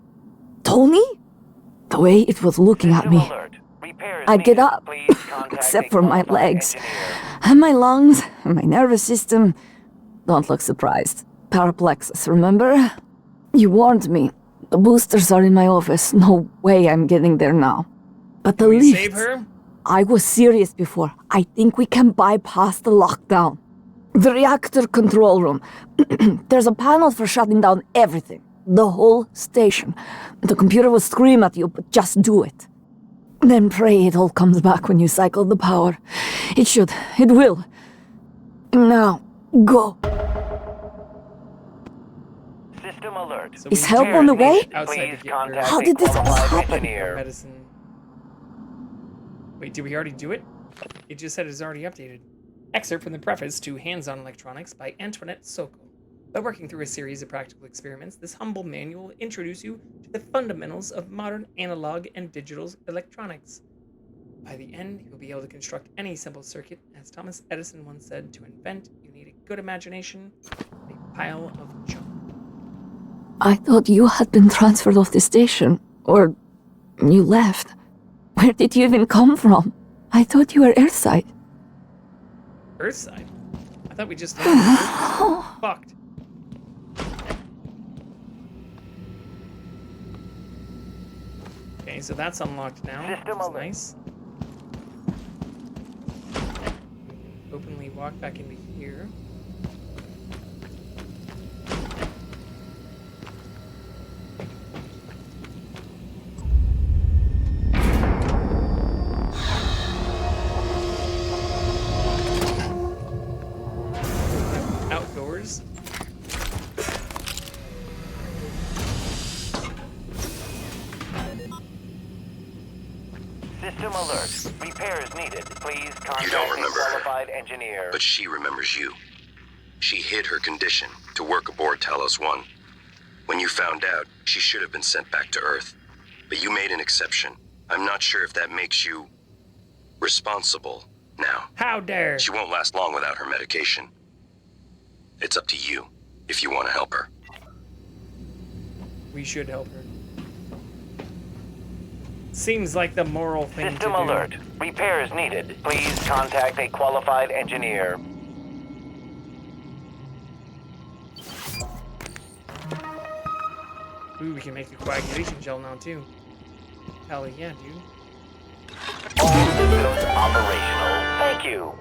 Tony? The way it was looking at me. I'd get up, except for my legs, and my lungs, and my nervous system. Don't look surprised. Paraplexus, remember? You warned me. The boosters are in my office. No way I'm getting there now. But the Can we lift... save her? I was serious before. I think we can bypass the lockdown. The reactor control room. There's a panel for shutting down everything. The whole station. The computer will scream at you, but just do it. Then pray it all comes back when you cycle the power. It should. It will. Now, go. System alert. So Is we help on the way? outside to get her. How did this all happen? Medicine. Wait, did we already do it? It just said it's already updated. Excerpt from the preface to Hands-on Electronics by Antoinette Sokol. By working through a series of practical experiments, this humble manual will introduce you to the fundamentals of modern analog and digital electronics. By the end, you'll be able to construct any simple circuit. As Thomas Edison once said, to invent, you need a good imagination and a pile of junk. I thought you had been transferred off the station, or you left. Where did you even come from? I thought you were Earthside. Earthside? I thought we just landed. Earth was fucked. Okay, so that's unlocked now, which is nice. We can openly walk back into here. Outdoors. System alert. Repairs needed. Please contact You don't a remember her, qualified engineer. but she remembers you. She hid her condition to work aboard Talos 1. When you found out, she should have been sent back to Earth. But you made an exception. I'm not sure if that makes you responsible now. How dare! She won't last long without her medication. It's up to you if you want to help her. We should help her. Seems like the moral thing System to do. alert. Repairs needed. Please contact a qualified engineer. Ooh, we can make the coagulation gel now too. Hell yeah, dude. All systems operational. Thank you.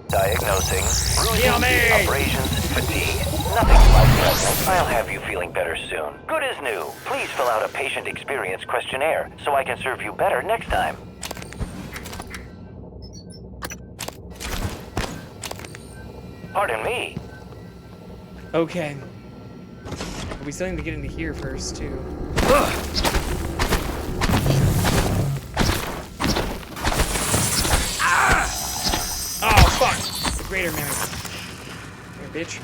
Diagnosing bruising, abrasions, fatigue. Nothing life-threatening. I'll have you feeling better soon. Good as new. Please fill out a patient experience questionnaire so I can serve you better next time. Pardon me. Okay. But we still need to get into here first, too. Oh, fuck! It's the greater mimic. Here, bitch.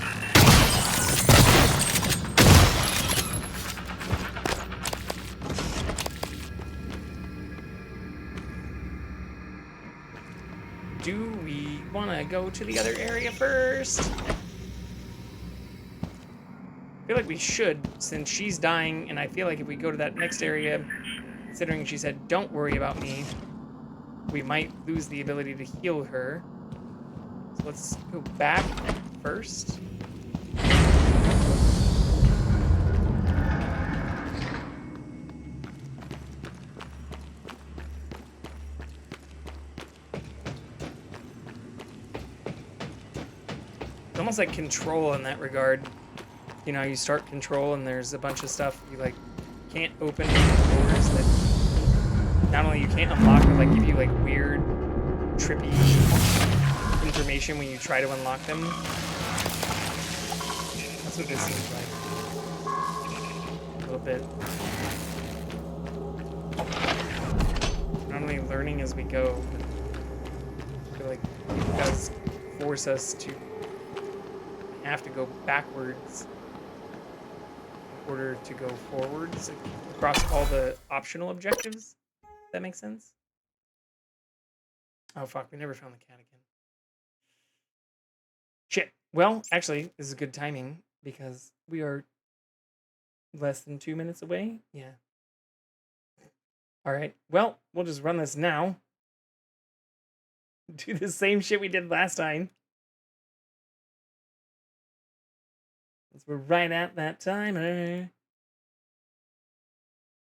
Do we want to go to the other area first? I feel like we should, since she's dying, and I feel like if we go to that next area, considering she said, don't worry about me, we might lose the ability to heal her. So let's go back first. It's almost like Control in that regard. You know, you start Control and there's a bunch of stuff you like can't open doors that not only you can't unlock, but like give you like weird, trippy information when you try to unlock them. That's what this seems like. A little bit. Not only learning as we go, but I feel like it does force us to have to go backwards in order to go forwards across all the optional objectives. Does that make sense? Oh fuck, we never found the cat again. Shit. Well, actually, this is good timing because we are less than 2 minutes away. Yeah. Alright, well, we'll just run this now. Do the same shit we did last time. We're right at that timer.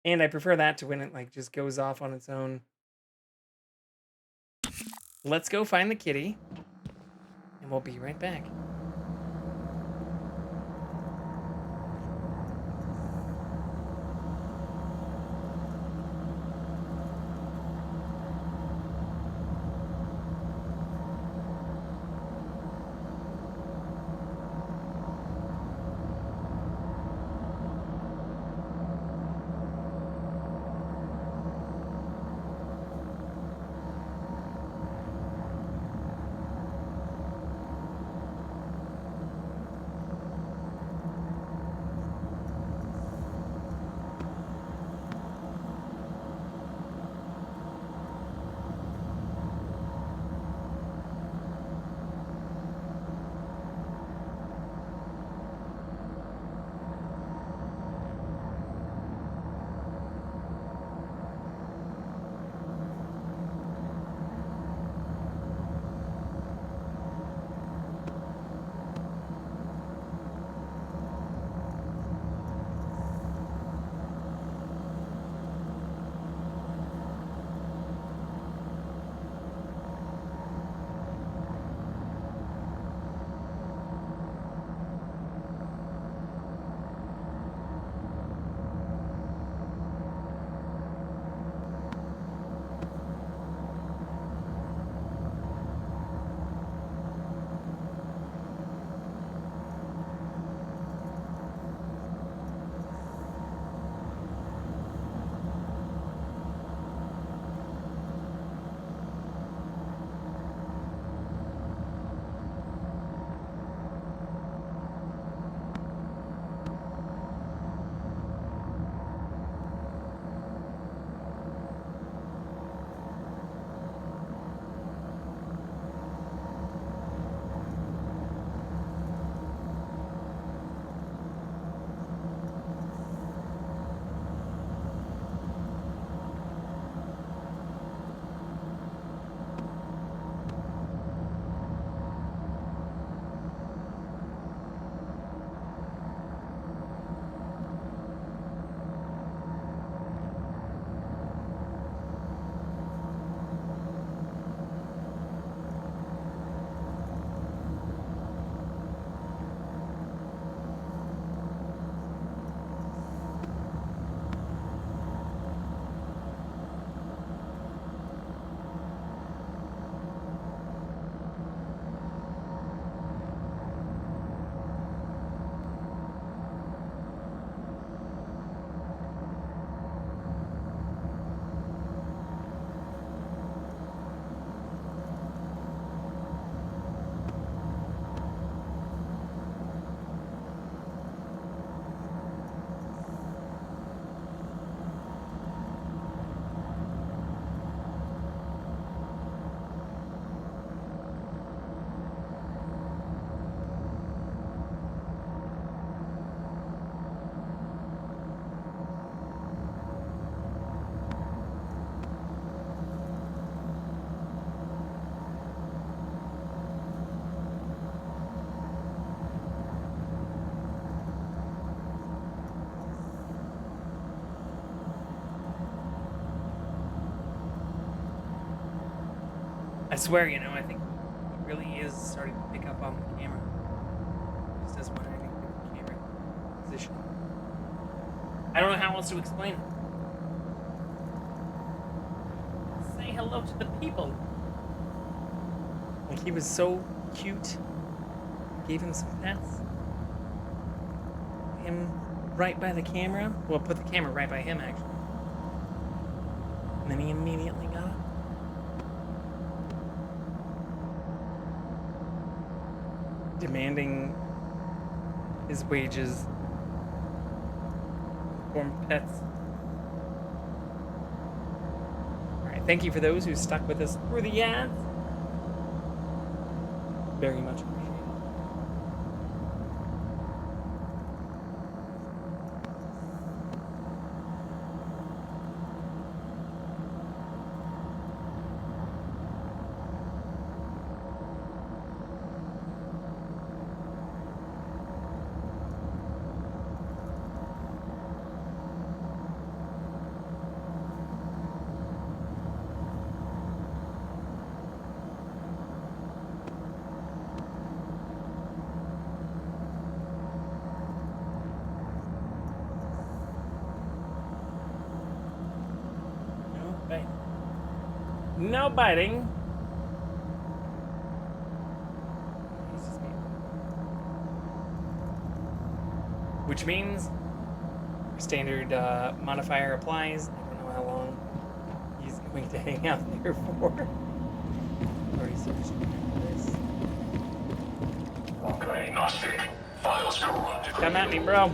And I prefer that to when it like just goes off on its own. Let's go find the kitty. And we'll be right back. I swear, you know, I think it really is starting to pick up on the camera. Just as when I think the camera position. I don't know how else to explain it. Say hello to the people. Like, he was so cute. Gave him some pets. Him right by the camera. Well, put the camera right by him, actually. And then he immediately got up. Demanding his wages for pets. Alright, thank you for those who stuck with us through the ads. Very much appreciated. No biting. Which means our standard modifier applies. I don't know how long he's going to hang out there for. Already searched this. Okay, Gnostic. Files corrupted. Come at me, bro.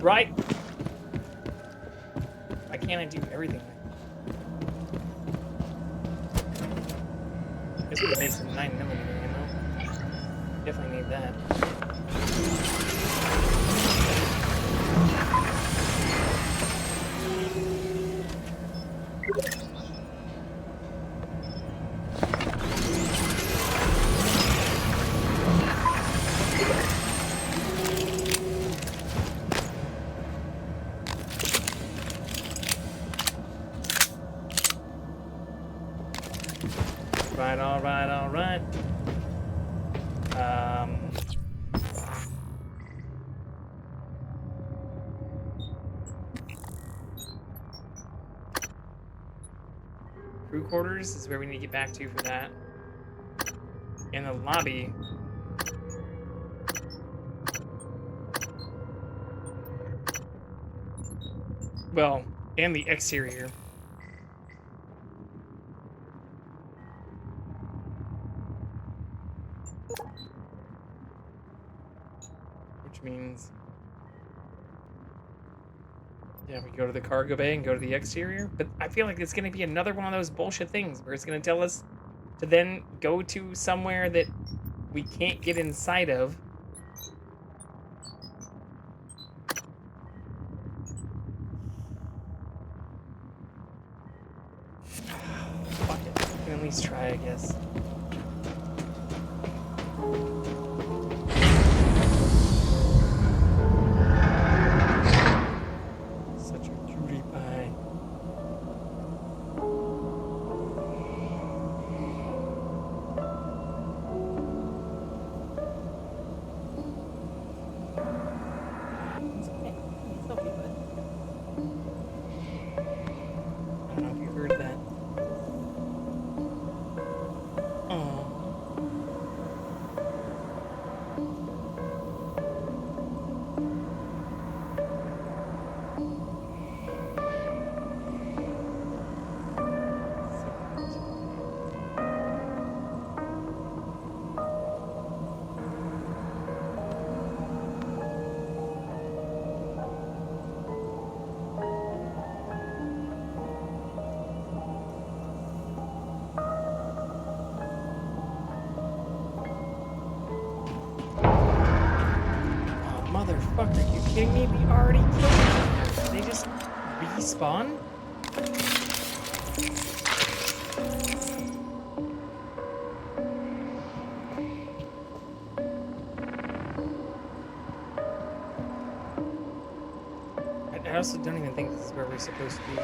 Right. Why can't I do everything? I guess we can make some 9mm ammo. Definitely need that. All right. Crew quarters is where we need to get back to for that. In the lobby. Well, and the exterior. Means, yeah, we go to the cargo bay and go to the exterior, but I feel like it's going to be another one of those bullshit things where it's going to tell us to then go to somewhere that we can't get inside of. Fuck it, we can at least try, I guess. Oh, Are you kidding me? We already killed them. They just respawn? I also don't even think this is where we're supposed to be.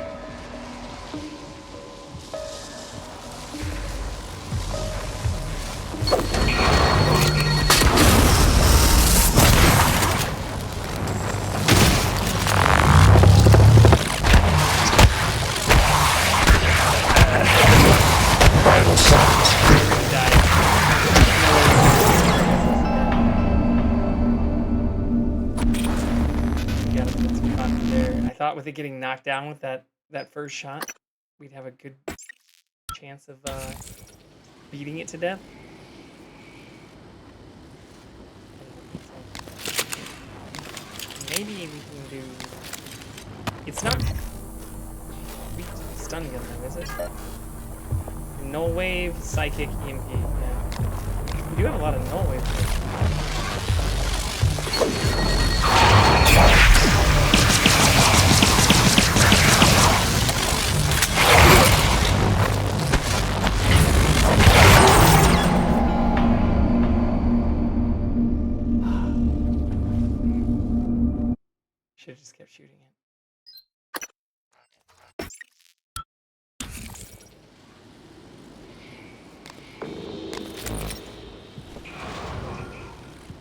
Vital signs. Gotta put some content there. I thought with it getting knocked down with that first shot, we'd have a good chance of beating it to death. Maybe we can do. It's not weak to the stun gun though, is it? Null wave, psychic, EMP. Yeah. We do have a lot of null waves. Should have just kept shooting it.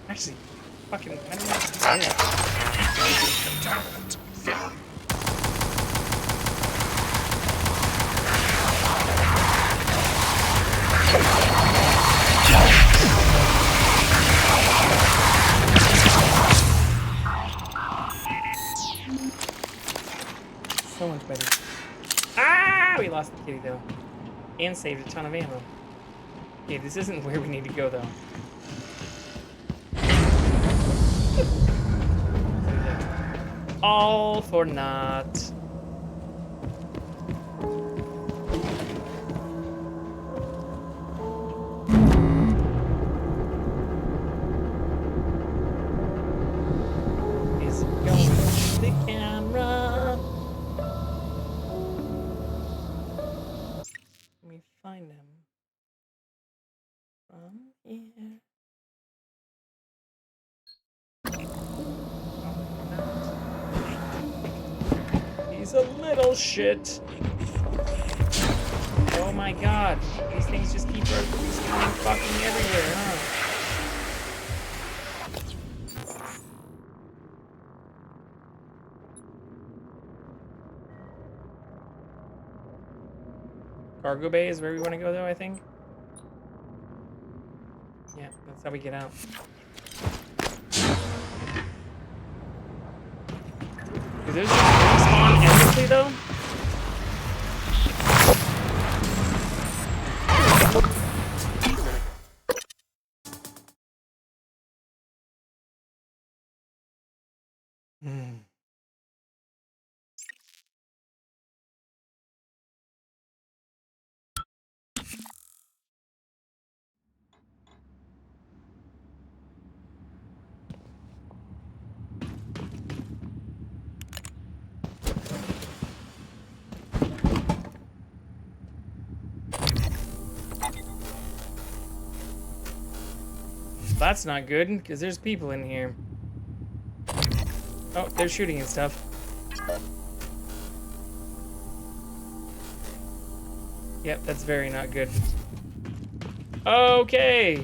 Actually, fucking, I don't know what to do. So much better. Ah! We lost the kitty though. And saved a ton of ammo. Okay, this isn't where we need to go though. All for naught. Is it going to the camera? Let me find him. From here. He's a little shit. Oh my god. These things just keep respawning fucking everywhere, huh? Cargo bay is where we want to go though, I think. Yeah, that's how we get out. Do those just respawn endlessly though? That's not good, because there's people in here. Oh, they're shooting and stuff. Yep, that's very not good. Okay.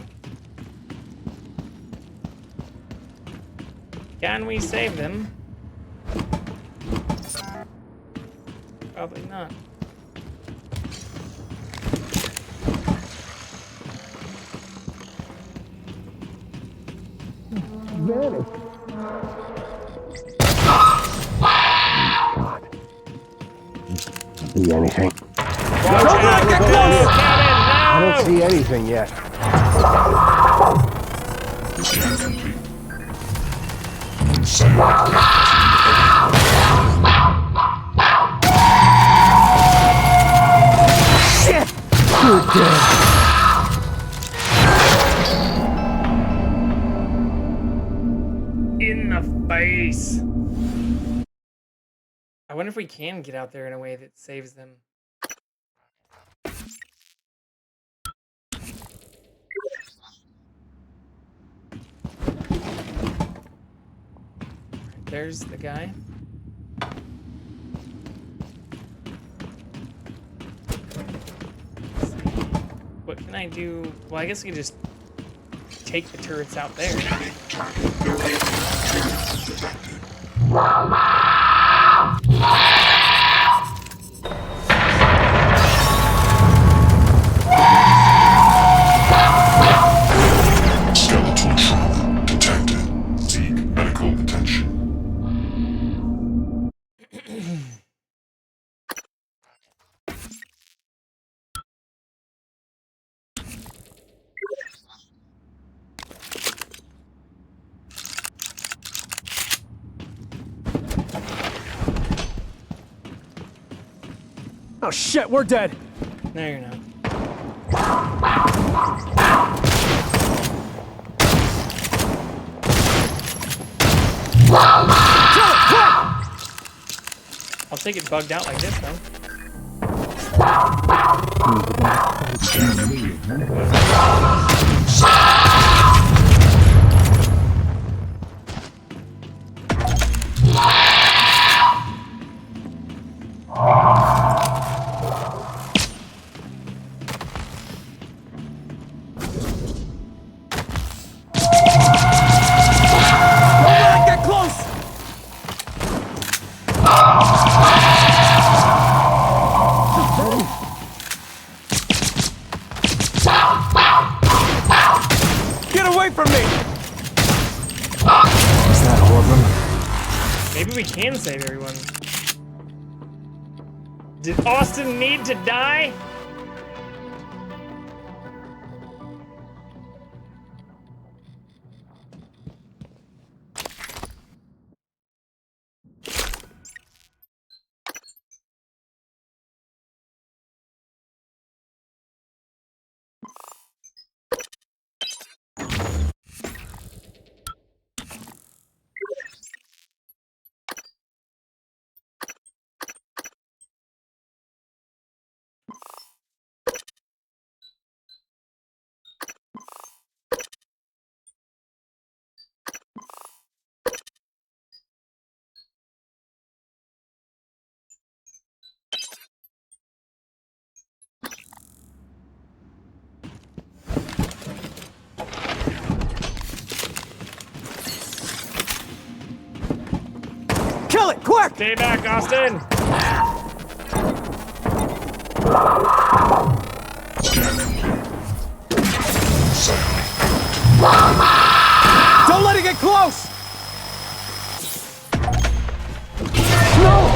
Can we save them? Probably not. Vanished. God. See anything? I don't see anything yet. Scan complete. Shit! You're dead. In the face. Nice. I wonder if we can get out there in a way that saves them. There's the guy. Let's see. What can I do? Well, I guess I can just take the turrets out there. Skeletal trauma detected. Seek medical attention. Oh shit, we're dead. No, you're not. I'll take it bugged out like this, though. Get close! Get away from me! Is that all of them? Maybe we can save everyone. Did Austin need to die? Kill it, quick! Stay back, Austin! Don't let it get close! No!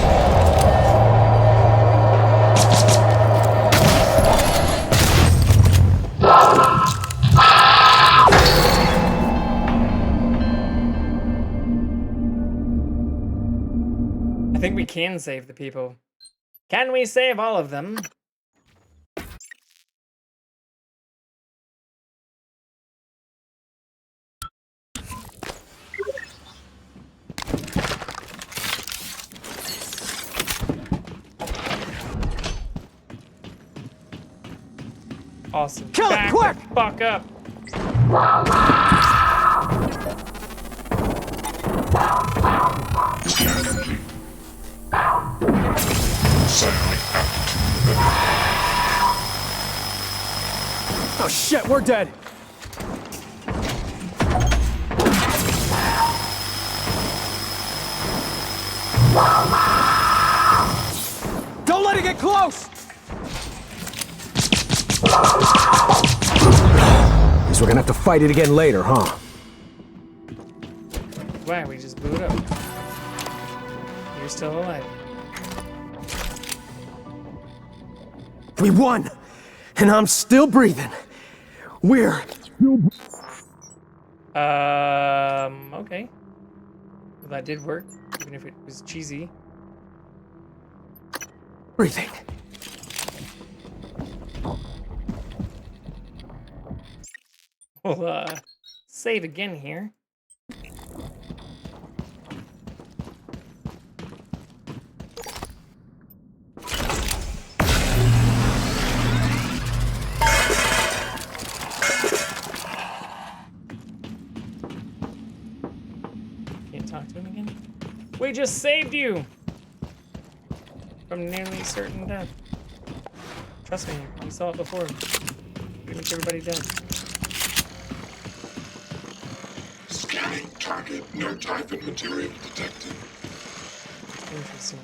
I think we can save the people. Can we save all of them? Awesome. Kill it, quick! The fuck up. Oh shit, we're dead. Don't let it get close! Guess we're gonna have to fight it again later, huh? Why? We just blew it up. You're still alive. We won! And I'm still breathing. We're still... Okay. Well, that did work, even if it was cheesy. breathing. We'll, save again here. literally just saved you from nearly certain death. Trust me, we saw it before. Pretty much everybody dead. Scanning target. No typhon material detected. Interesting.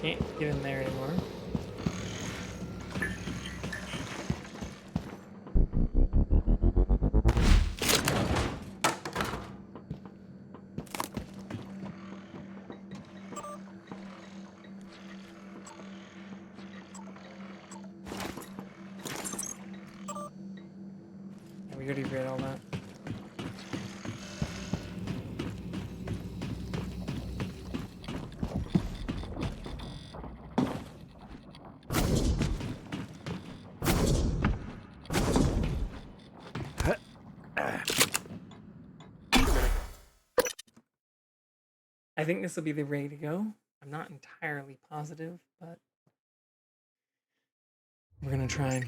Can't get in there anymore. We already read all that. I think this will be the way to go. I'm not entirely positive, but we're gonna try.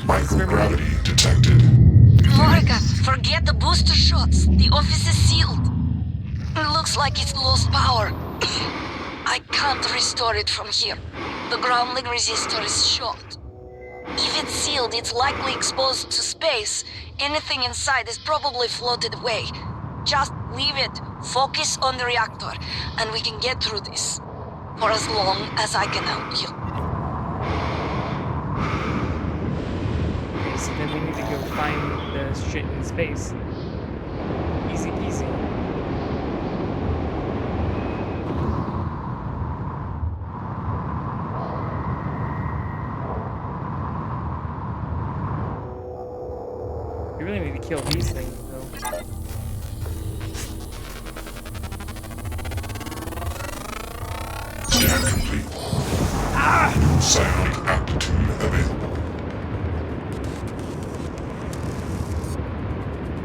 Microgravity detected. Morgan, forget the booster shots. The office is sealed. It looks like it's lost power. I can't restore it from here. The groundling resistor is shot. If it's sealed, it's likely exposed to space. Anything inside is probably floated away. Just leave it. Focus on the reactor, and we can get through this. For as long as I can help you. Okay, so then we need to go find the shit in space. Easy peasy. We really need to kill these things, though. Scan complete. Psionic aptitude available.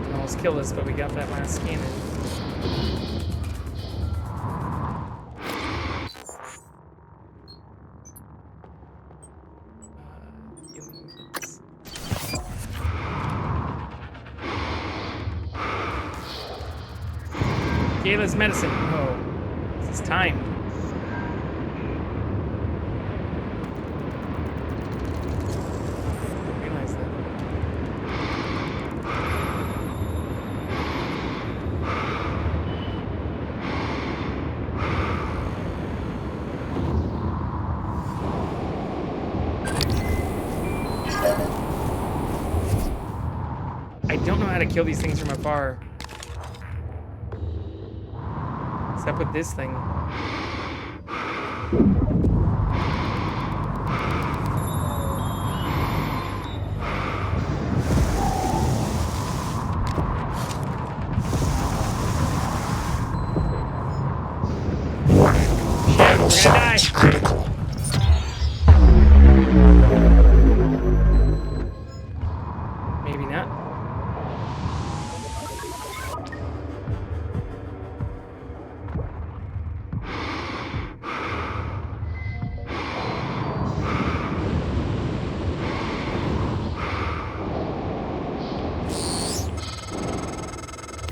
We almost killed us, but we got that last scan in. Gayla's medicine. Oh, this is time. Didn't realize that. I don't know how to kill these things from afar. Except with this thing. Vital signs critical. Maybe not.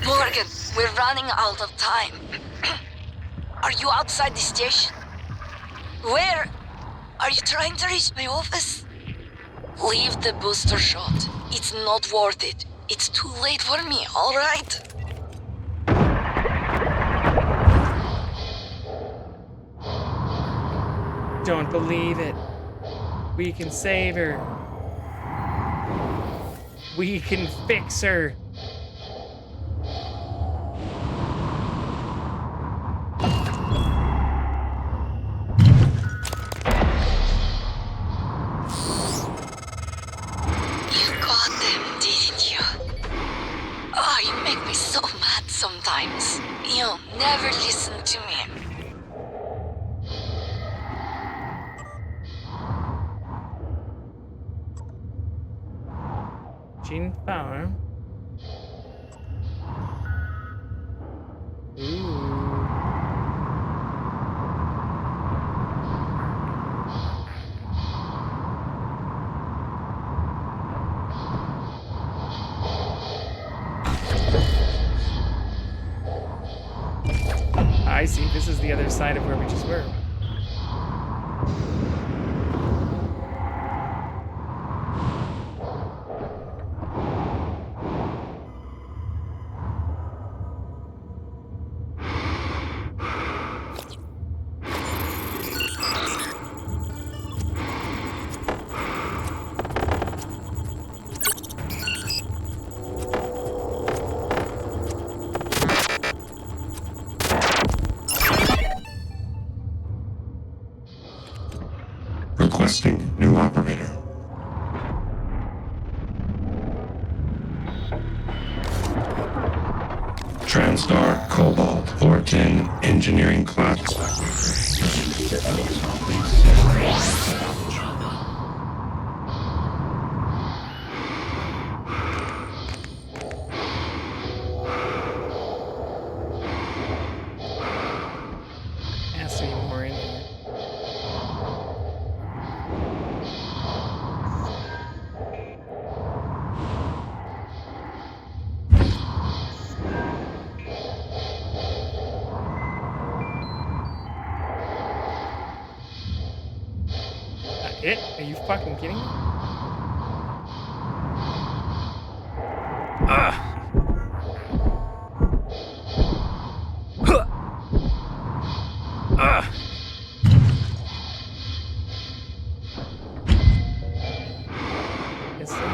Morgan, we're running out of time. Are you outside the station? Where? Are you trying to reach my office? Leave the booster shot. It's not worth it. It's too late for me, alright? Don't believe it. We can save her. We can fix her. You got them, didn't you? Oh, you make me so mad sometimes. You'll never listen to me. Gene Power. Ooh. I see. This is the other side of where we just were. Requesting new operator. TranStar Cobalt 410 Engineering Class. Has to be more in here. It? Are you fucking kidding me? Ugh. Ugh. Yes, sir.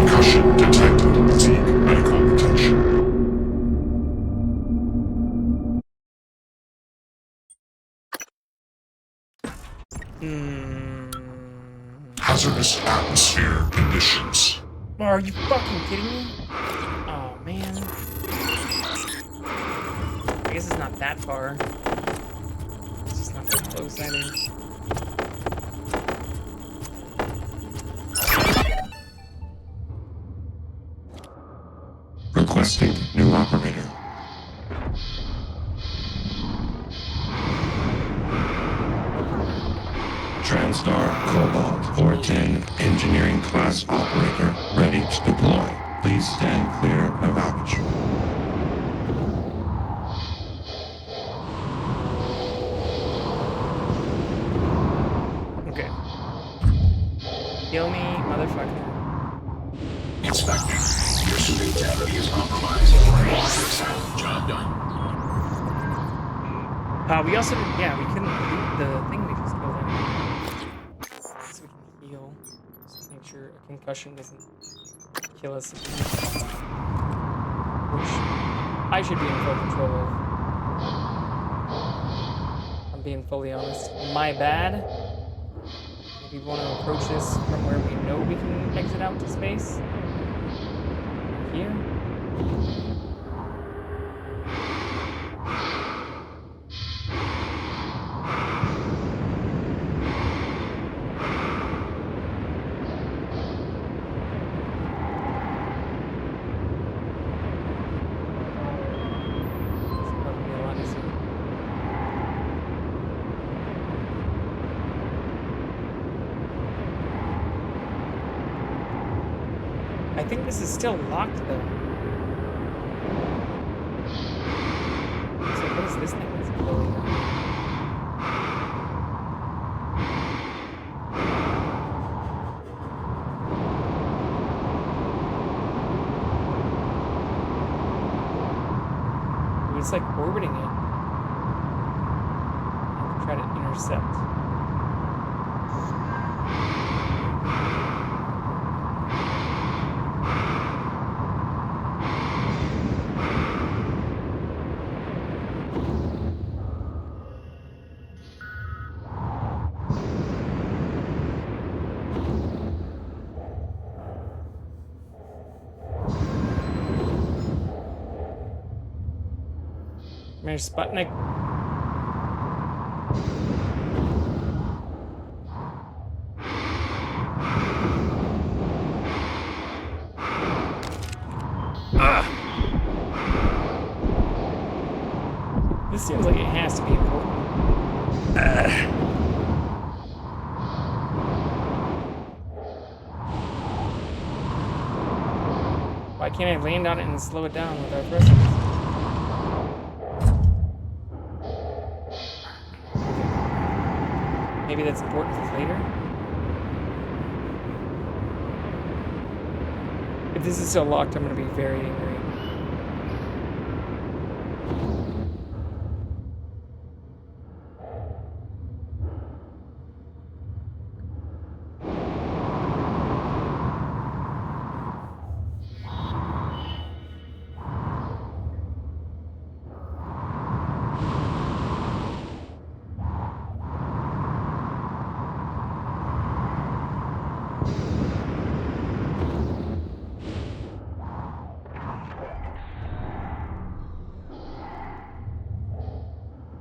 Concussion detected. Seek medical attention. Hazardous atmosphere conditions. Are you fucking kidding me? Oh, man. I guess it's not that far. It's just not that close either. Requesting new operator. TranStar Cobalt 410 Engineering Class Operator ready to deploy. Please stand clear of aperture. Okay. Kill me, motherfucker. Inspector, your suit integrity is compromised. Job done. We also, yeah, we couldn't loot the thing we just killed anyway. So we can heal. Just make sure a concussion doesn't kill us. Which I should be in full control of. I'm being fully honest. My bad. Maybe we want to approach this from where we know we can exit out to space. Here. I think this is still locked, though. So what is this thing that's glowing? It's like orbiting it. Try to intercept. There's Sputnik. This seems like it has to be important. Why can't I land on it and slow it down with our thrusters? Maybe that's important for later? If this is still locked, I'm going to be very angry.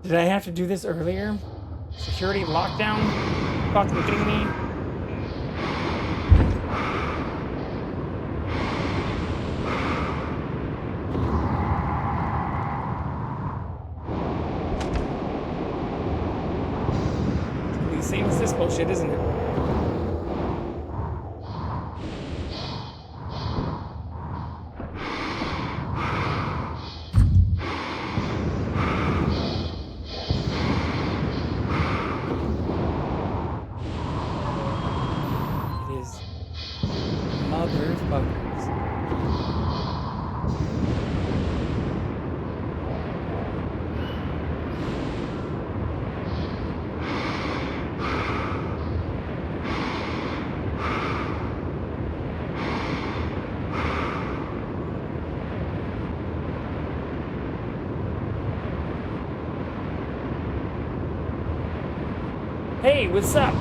Did I have to do this earlier? Security lockdown? Fucking kidding me? It's gonna be the same as this bullshit, isn't it? Hey, what's up?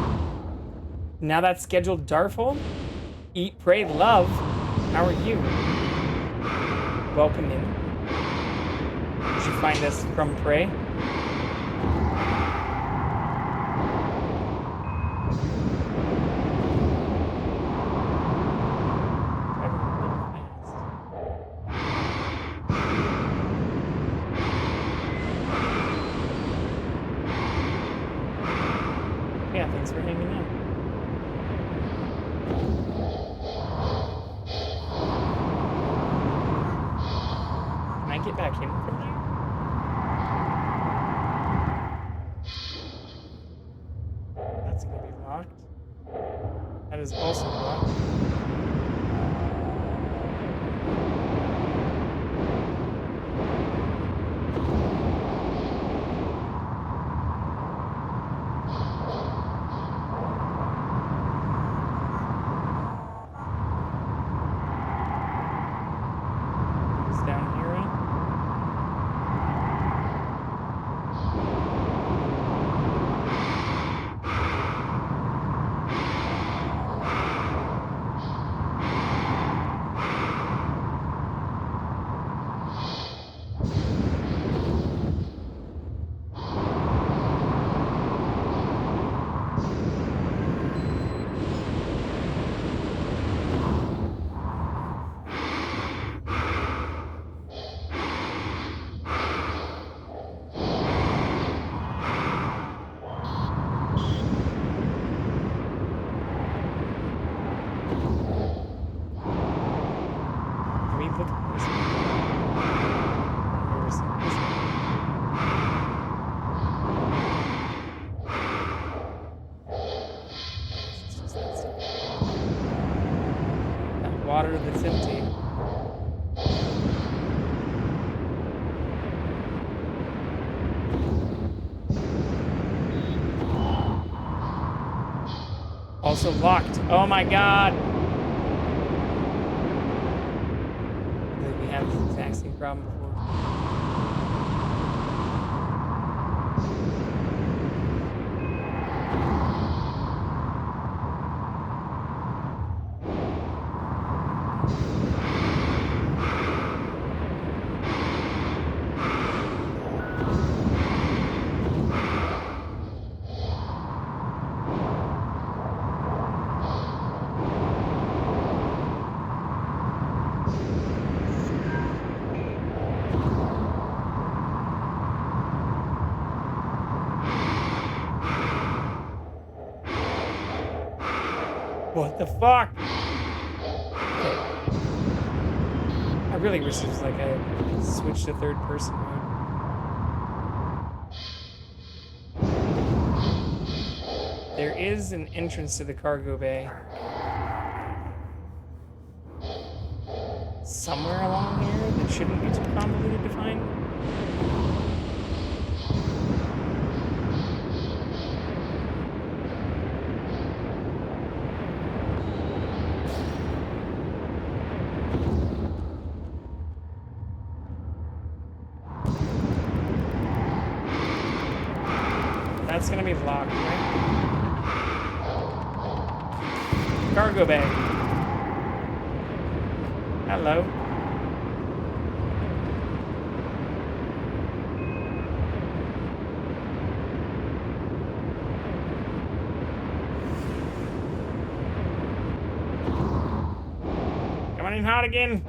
Now that's scheduled Darful? Eat, pray, love. How are you? Welcome in. Did you find us from Prey? Yeah, thanks for hanging out. Can I get back in from here? That's gonna be locked. That is also locked. water that's empty. Also locked. Oh my god! I think we had this exact same problem before. What the fuck? Okay. I really wish it was like I switched to third person mode. There is an entrance to the cargo bay. Somewhere along here that shouldn't be too convoluted to find. That's gonna be locked, right? Cargo bay. Hello. Coming in hot again.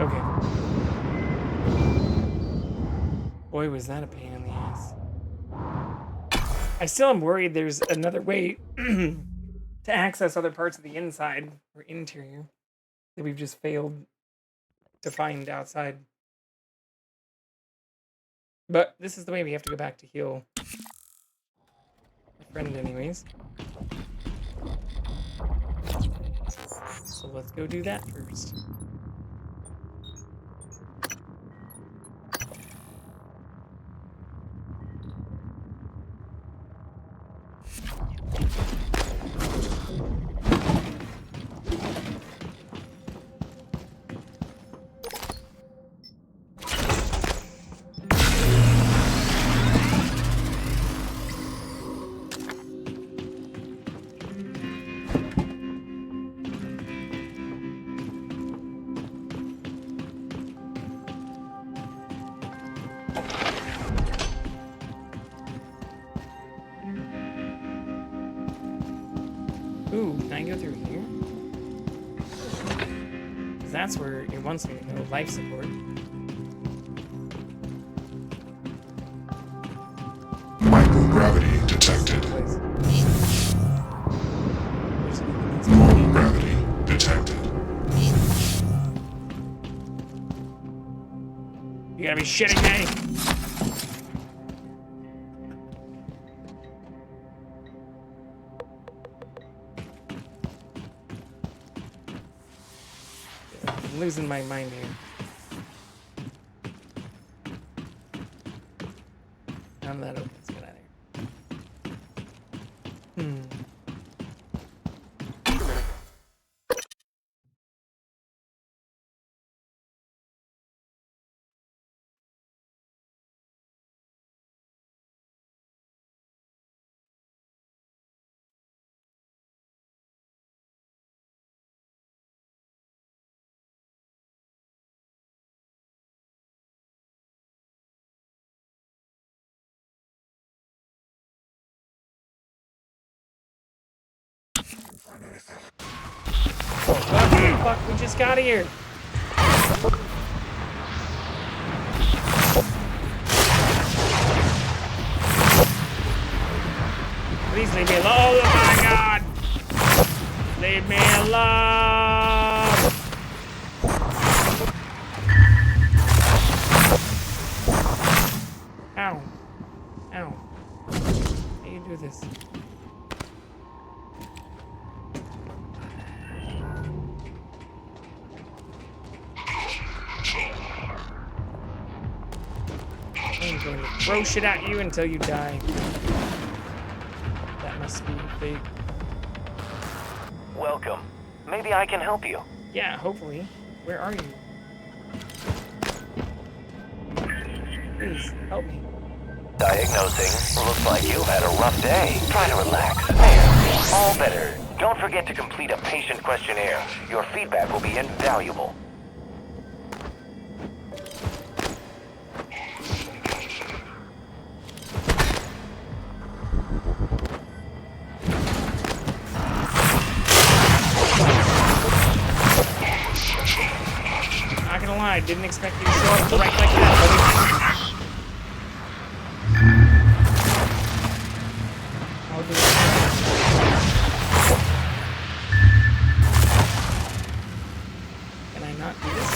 Okay. Boy, was that a pain in the ass. I still am worried there's another way to access other parts of the inside or interior that we've just failed to find outside. But this is the way we have to go back to heal my friend anyways. So let's go do that first. Ooh, can I go through here? Because that's where it wants me to go, life support. Microgravity detected. Normal gravity detected. You gotta be shitting me! I'm losing my mind here. I'm not open. Let's get out of here. What the fuck? We just got here. Please leave me alone. Oh my god. Leave me alone. Ow. Ow. How do you do this? I'm going to throw shit at you until you die. That must be fake. Welcome. Maybe I can help you. Yeah, hopefully. Where are you? Please, help me. Diagnosing. Looks like you've had a rough day. Try to relax. There. All better. Don't forget to complete a patient questionnaire. Your feedback will be invaluable. Not gonna lie, didn't expect you to show up right like that, I'll do it. Can I not do this?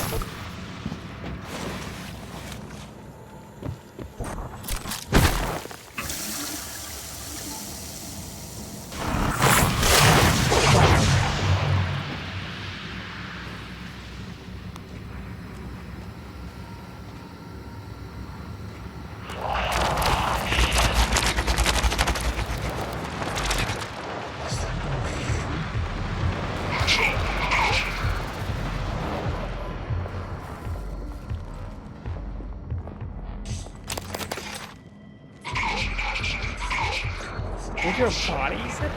With your body, you said?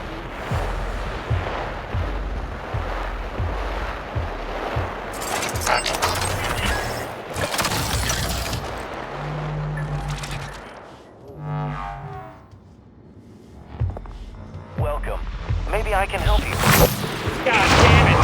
Welcome. Maybe I can help you. God damn it!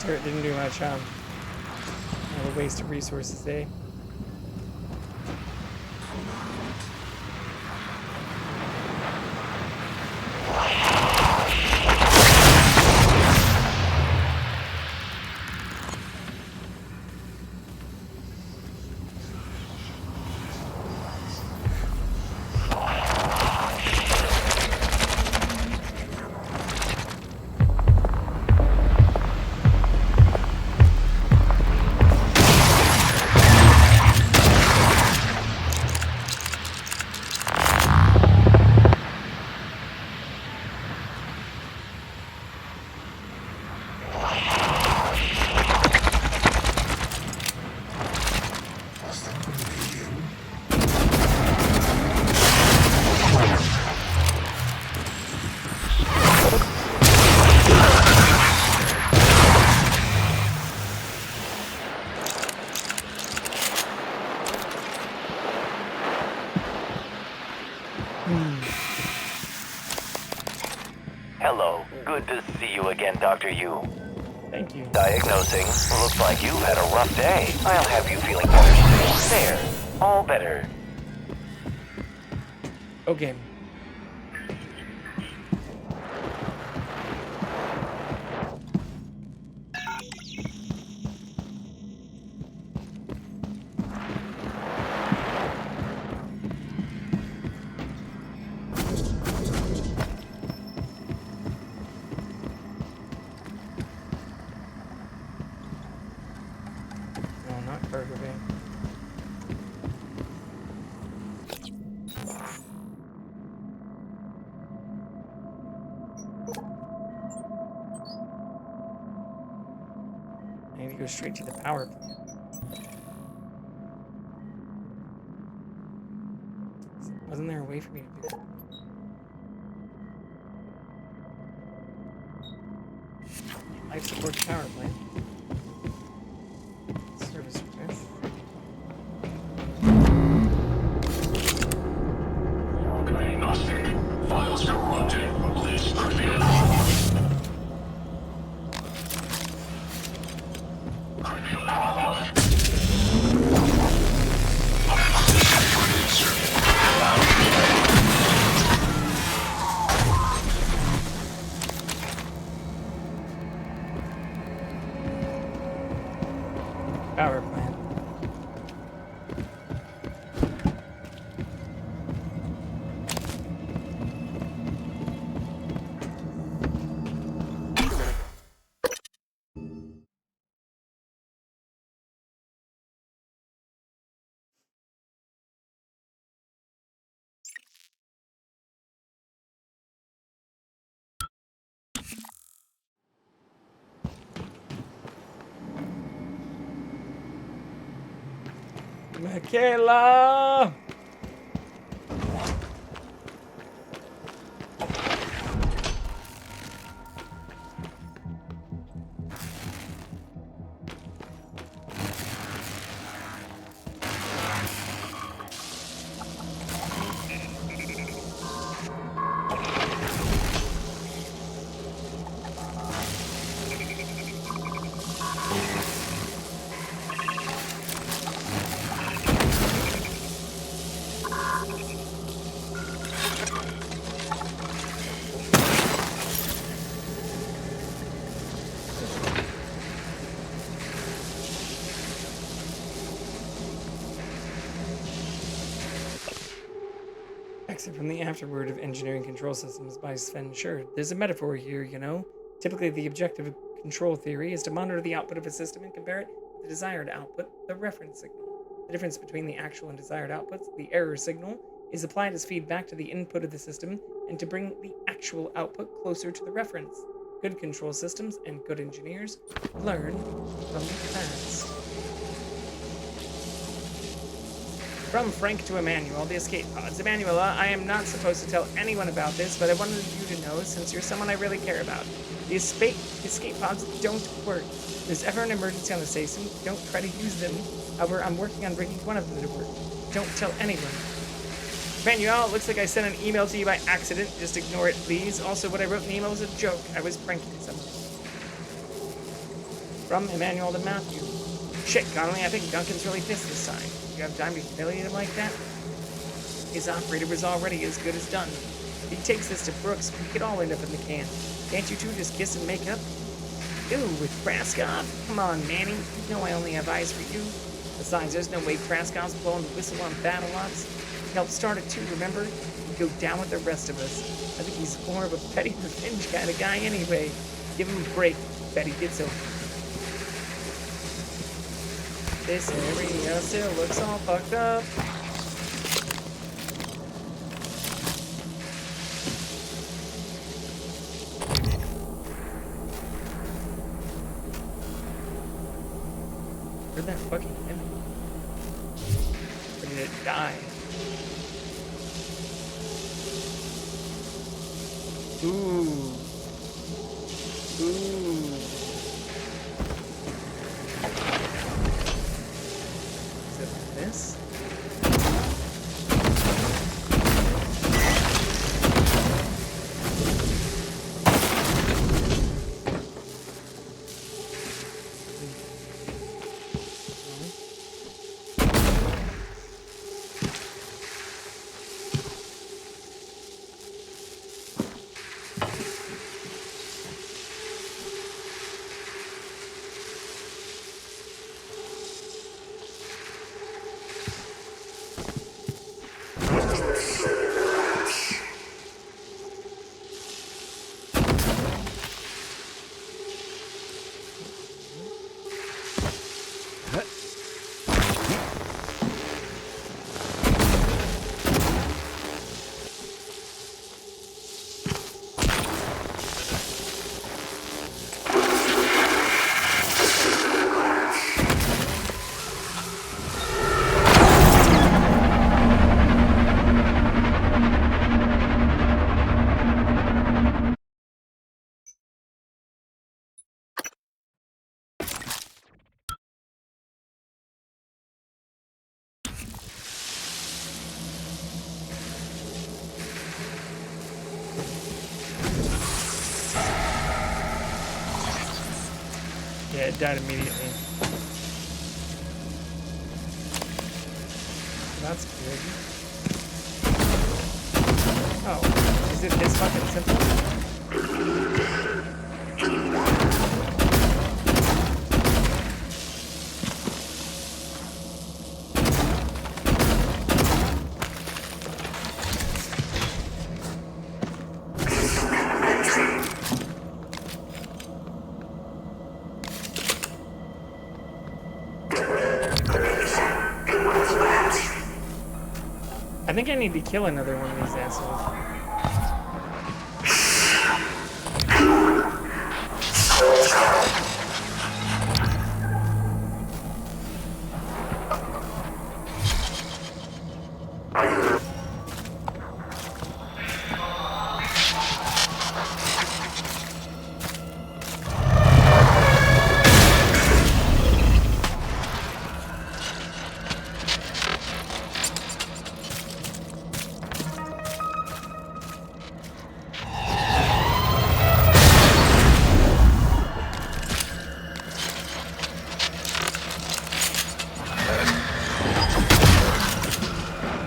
Turret didn't do much, what a waste of resources, eh? Hello. Good to see you again, Dr. Yu. Thank you. Diagnosing. Looks like you've had a rough day. I'll have you feeling better soon. There. All better. Okay. No, not cargo bay. I need to go straight to the power plant. Wasn't there a way for me to do that? Life support the power plant. Service request. Files corrupted. Please preview. Preview. Power plant. Michaela! Exit from the afterword of engineering control systems by Sven Schur. There's a metaphor here, you know. Typically, the objective control theory is to monitor the output of a system and compare it with the desired output, the reference signal. The difference between the actual and desired outputs, the error signal, is applied as feedback to the input of the system and to bring the actual output closer to the reference. Good control systems and good engineers learn from the past. From Frank to Emmanuel, the escape pods. Emanuela, I am not supposed to tell anyone about this, but I wanted you to know since you're someone I really care about. The escape pods don't work. If there's ever an emergency on the station, don't try to use them. However, I'm working on bringing one of them to work. Don't tell anyone. Emmanuel, it looks like I sent an email to you by accident. Just ignore it, please. Also, what I wrote in the email was a joke. I was pranking someone. From Emmanuel to Matthew. Shit, Connolly, I think Duncan's really pissed this time. You have time to humiliate him like that? His operator was already as good as done. If he takes this to Brooks, we could all end up in the can. Can't you two just kiss and make up? Ew, with Praskov? Come on, Manny. You know I only have eyes for you. Besides, there's no way Praskov's blowing the whistle on battle ops. He helped start it too, remember? He'd go down with the rest of us. I think he's more of a petty revenge kind of guy anyway. Give him a break. Bet he gets over. This area still looks all fucked up. Where'd that fucking end? Or did it die? Ooh. Ooh. This? Yeah, it died immediately. That's good. Oh, is it this fucking simple? think I need to kill another one of these assholes.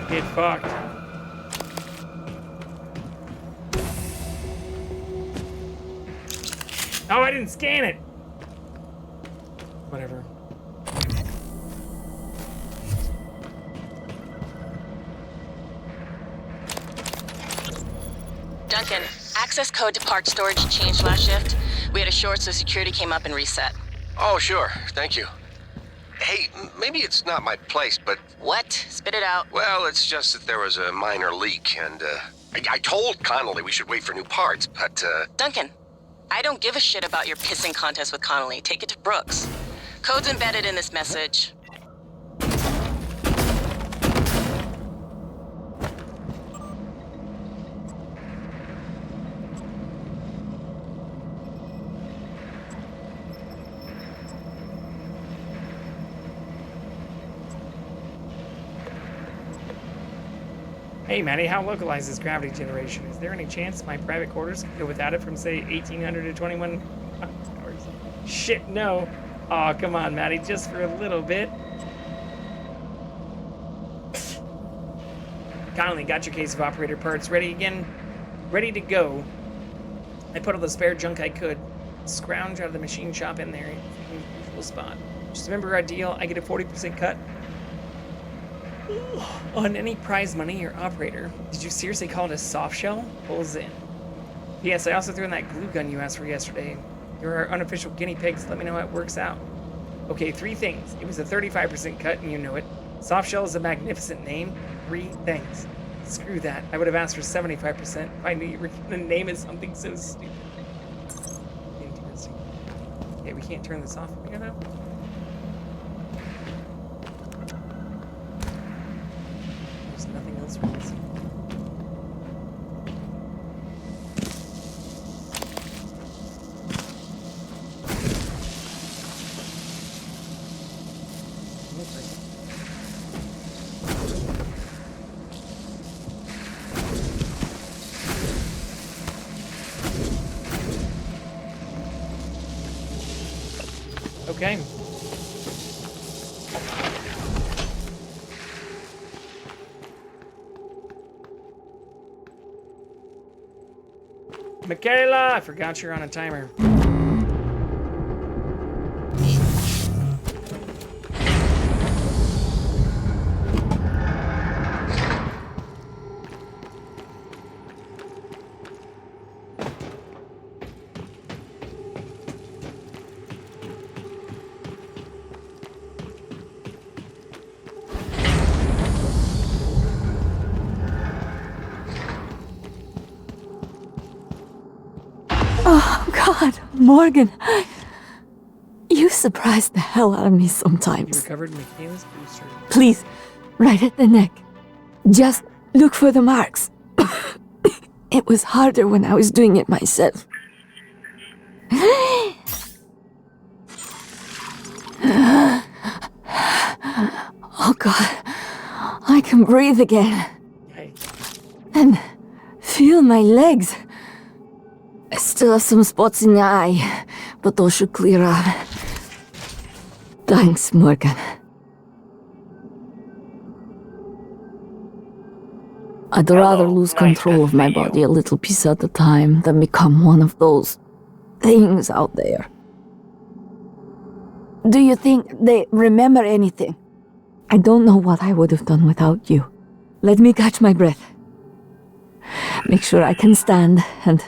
Get fucked. Oh, I didn't scan it. Whatever. Duncan, access code to park storage changed last shift. We had a short, so security came up and reset. Oh, sure. Thank you. Hey, maybe it's not my place, but... What? Spit it out. Well, it's just that there was a minor leak, and, I told Connolly we should wait for new parts, but, Duncan, I don't give a shit about your pissing contest with Connolly. Take it to Brooks. Code's embedded in this message. Hey, Maddie, how localized is gravity generation? Is there any chance my private quarters could go without it from, say, 1800 to 21 hours? Shit, no. Aw, come on, Maddie, just for a little bit. Connolly, got your case of operator parts ready again? Ready to go. I put all the spare junk I could. Scrounge out of the machine shop in there. Usual spot. Just remember our deal, I get a 40% cut on any prize money or operator. Did you seriously call it a soft shell? Pulls in. Yes, I also threw in that glue gun you asked for yesterday. You're our unofficial guinea pigs. Let me know how it works out. Okay, 3 things. It was a 35% cut, and you know it. Soft shell is a magnificent name. 3 things. Screw that. I would have asked for 75% if I knew you were going to name it something so stupid. Interesting. Okay, we can't turn this off here now. There's nothing else we're missing. Okay. Michaela, I forgot you're on a timer. Oh, God, Morgan. You surprise the hell out of me sometimes. You recovered Michaela's booster. Please, right at the neck. Just look for the marks. It was harder when I was doing it myself. Oh, God. I can breathe again. And feel my legs. I still have some spots in the eye, but those should clear up. Thanks, Morgan. I'd rather lose control of my body a little piece at a time than become one of those things out there. Do you think they remember anything? I don't know what I would have done without you. Let me catch my breath. Make sure I can stand, and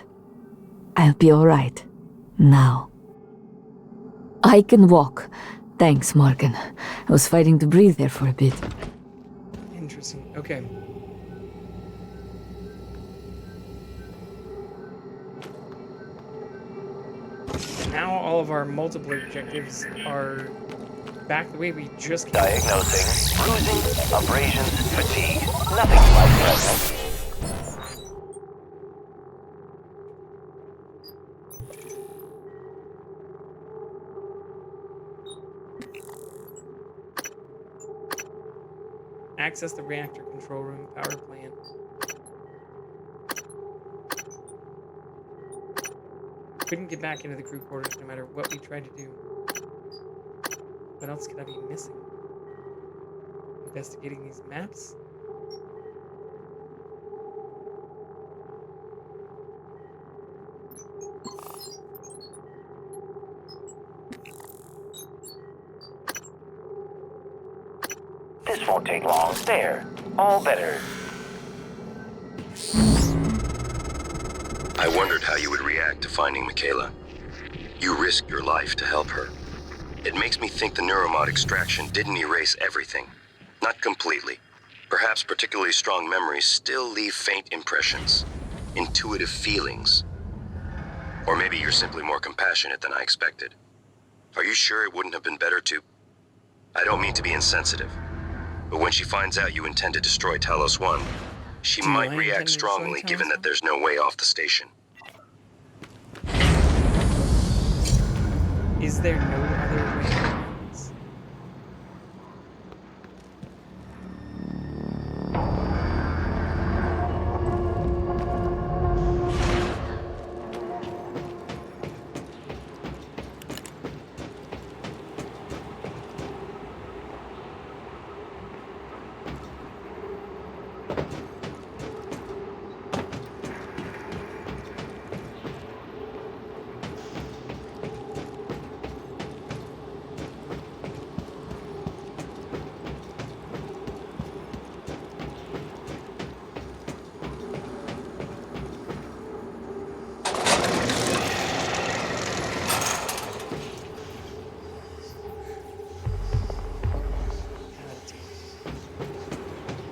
I'll be all right. Now. I can walk. Thanks, Morgan. I was fighting to breathe there for a bit. Interesting. Okay. all of our multiple objectives are back the way we just came. Diagnosing bruising, abrasions, fatigue. Nothing life-threatening. Access the reactor control room power plant. Couldn't get back into the crew quarters no matter what we tried to do. What else could I be missing? Investigating these maps? This won't take long. There. All better. I wondered how you would react to finding Michaela. You risked your life to help her. It makes me think the neuromod extraction didn't erase everything. Not completely. Perhaps particularly strong memories still leave faint impressions, intuitive feelings. Or maybe you're simply more compassionate than I expected. Are you sure it wouldn't have been better to... I don't mean to be insensitive, but when she finds out you intend to destroy Talos 1, she might react strongly given that there's no way off the station. Is there no other way around this?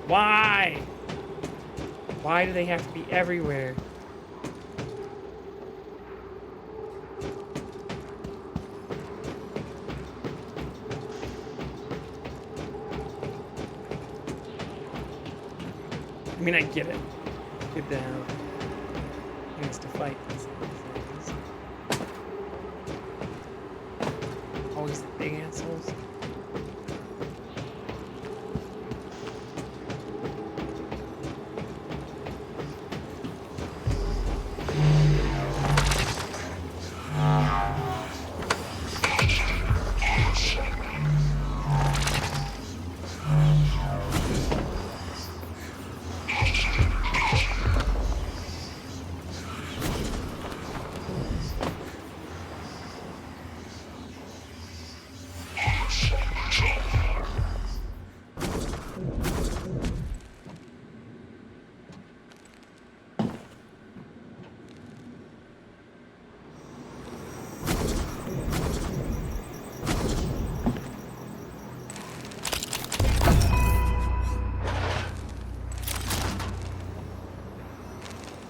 Why? Why do they have to be everywhere? I mean, I get it. Good to have things to fight. Always the big assholes.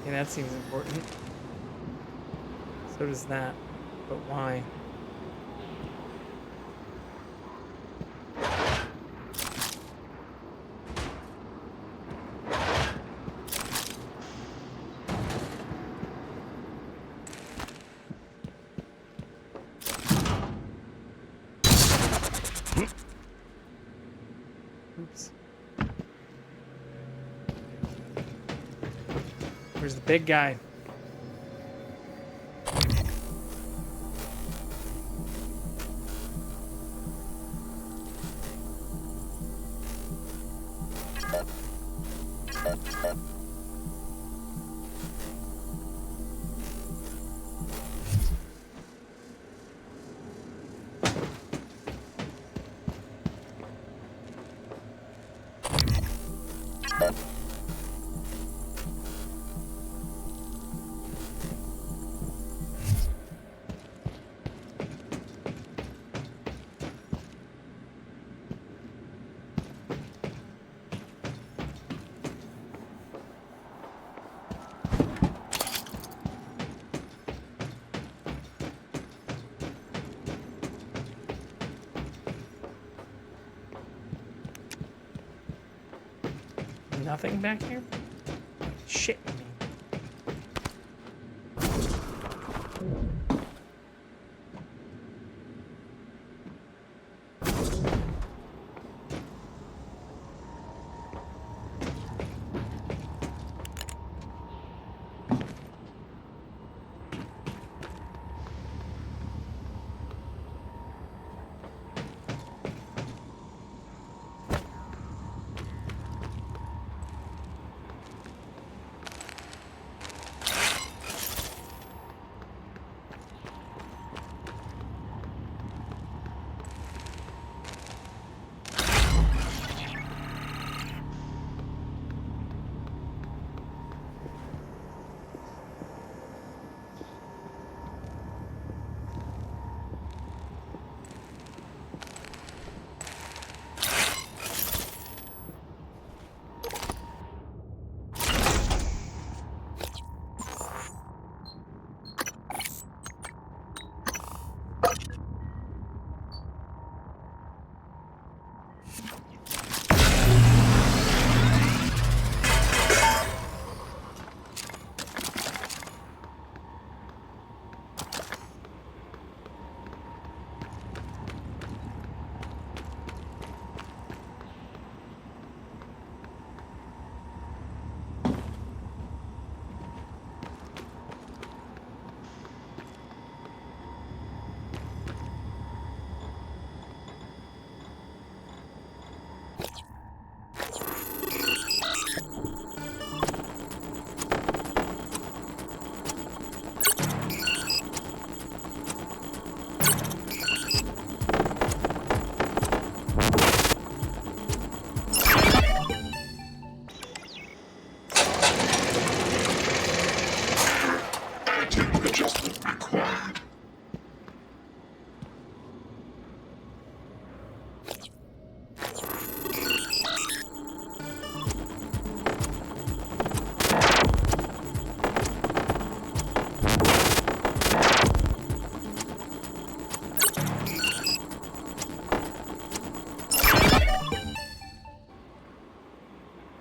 That seems important. So does that. But why? Oops. Where's the big guy? nothing back here? Shit.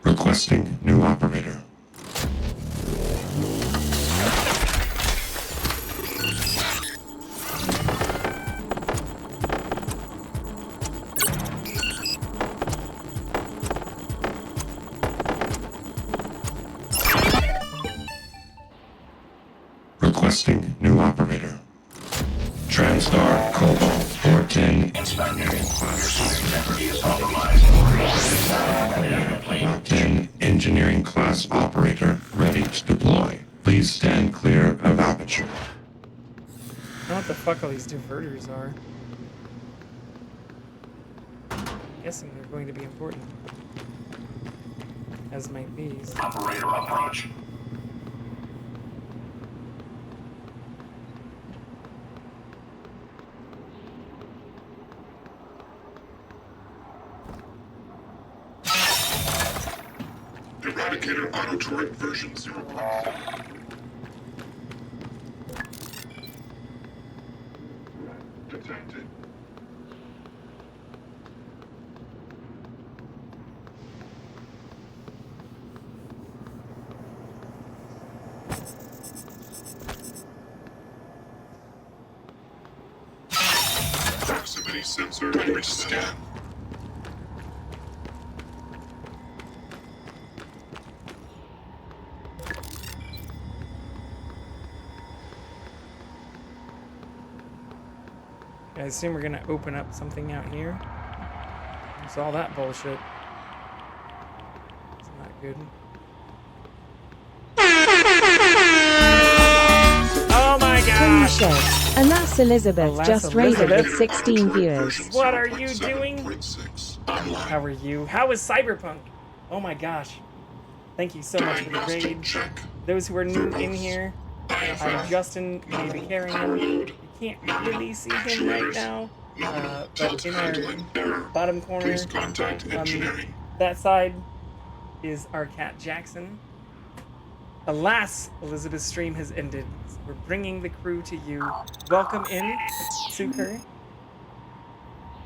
Requesting new operator. Requesting new operator. TranStar Cobalt 410. Engineering class operator ready to deploy. Please stand clear of aperture. I don't know what the fuck all these diverters are. I'm guessing they're going to be important. As might these. Operator approach. Eradicator auto turret version 0. Detected. Proximity sensor ready to scan. I assume we're gonna open up something out here. It's all that bullshit. It's not good. Oh my Holy gosh! shit. And that's Elizabeth Alas, just raided Elizabeth. with 16 viewers. What are you doing? How are you? How is Cyberpunk? Oh my gosh. Thank you so much for the raid. Those who are new in here, I'm Justin, you may be carrying him. You can't really see him right now, but in our bottom corner on that side is our cat Jackson. Alas, Elizabeth's stream has ended. We're bringing the crew to you. Welcome in, Suker.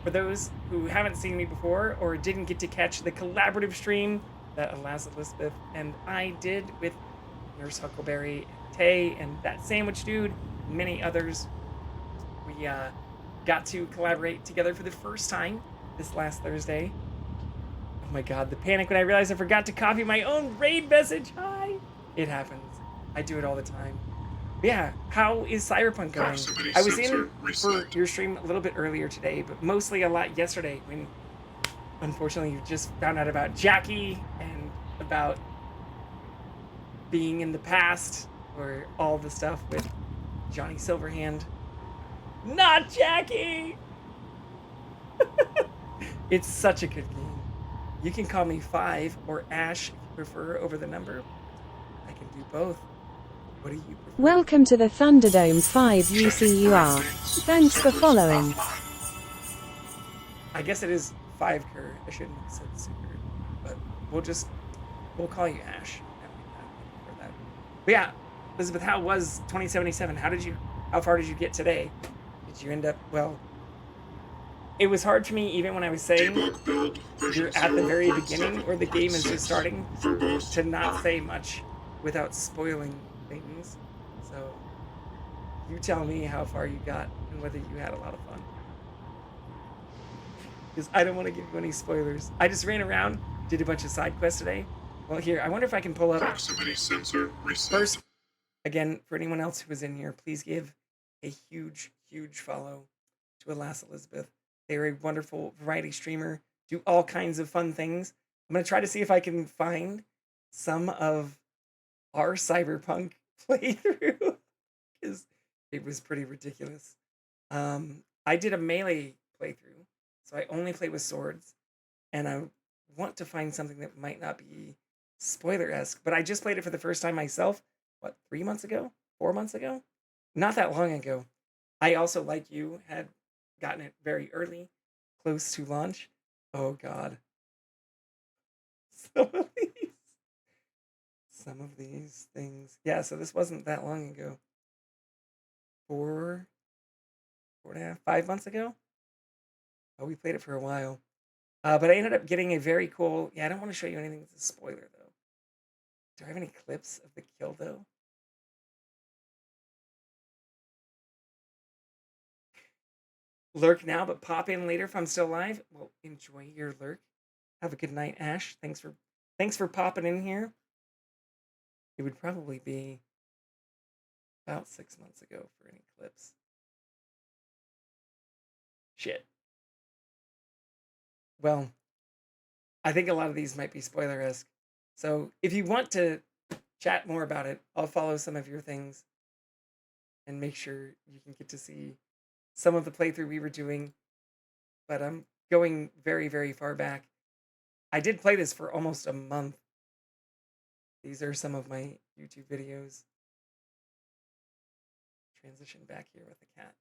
For those who haven't seen me before or didn't get to catch the collaborative stream, that Alas Elizabeth and I did with Nurse Huckleberry and Tay and that sandwich dude and many others. We got to collaborate together for the first time this last Thursday. Oh my god, the panic when I realized I forgot to copy my own raid message. Hi! It happens. I do it all the time. But yeah, how is Cyberpunk going? I was in for your stream a little bit earlier today, but mostly a lot yesterday when unfortunately you just found out about Jackie and about being in the past or all the stuff with Johnny Silverhand. Not Jackie! It's such a good game. You can call me 5 or Ash if you prefer over the number. I can do both. What do you prefer? Welcome to the Thunderdome 5 UCUR. Thanks for following. I guess it is 5 Kerr. I shouldn't have said super, but we'll call you Ash. For that. But yeah, Elizabeth, how was 2077? How far did you get today? Did you end up, well, it was hard for me even when I was saying you're at the very beginning or the game is just starting to not say much without spoiling things. So you tell me how far you got and whether you had a lot of fun. Because I don't want to give you any spoilers. I just ran around, did a bunch of side quests today. Well, here, I wonder if I can pull up. Proximity sensor reset. First, again, for anyone else who was in here, please give a huge, huge follow to Alas Elizabeth. They're a wonderful variety streamer, do all kinds of fun things. I'm going to try to see if I can find some of our Cyberpunk playthrough, because it was pretty ridiculous. I did a melee playthrough, so I only played with swords, and I want to find something that might not be spoiler-esque, but I just played it for the first time myself, 3 months ago? 4 months ago? Not that long ago. I also, like you, had gotten it very early, close to launch. Oh god. Some of these things. Yeah, so this wasn't that long ago. 4.5, 5 months ago? Oh, we played it for a while. But I ended up getting a very cool... Yeah, I don't want to show you anything that's a spoiler, though. Do I have any clips of the kill, though? Lurk now, but pop in later if I'm still live. Well, enjoy your lurk. Have a good night, Ash. Thanks for popping in here. It would probably be about 6 months ago for any clips. Shit. Well, I think a lot of these might be spoiler-esque. So if you want to chat more about it, I'll follow some of your things and make sure you can get to see some of the playthrough we were doing. But I'm going very, very far back. I did play this for almost a month. These are some of my YouTube videos. Transition back here with the cat.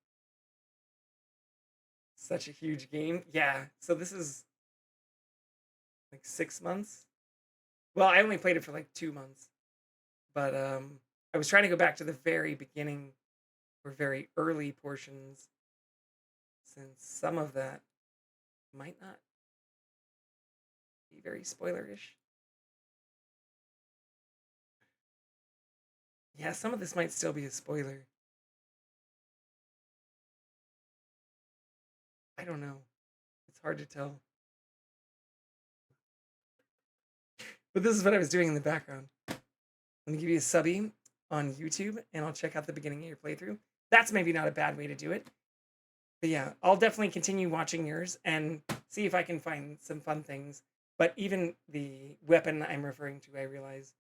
Such a huge game. Yeah, so this is like 6 months. Well, I only played it for like 2 months. But I was trying to go back to the very beginning or very early portions, since some of that might not be very spoilerish. Yeah, some of this might still be a spoiler. I don't know. It's hard to tell. But this is what I was doing in the background. Let me give you a subby on YouTube, and I'll check out the beginning of your playthrough. That's maybe not a bad way to do it. But yeah, I'll definitely continue watching yours and see if I can find some fun things. But even the weapon I'm referring to, I realize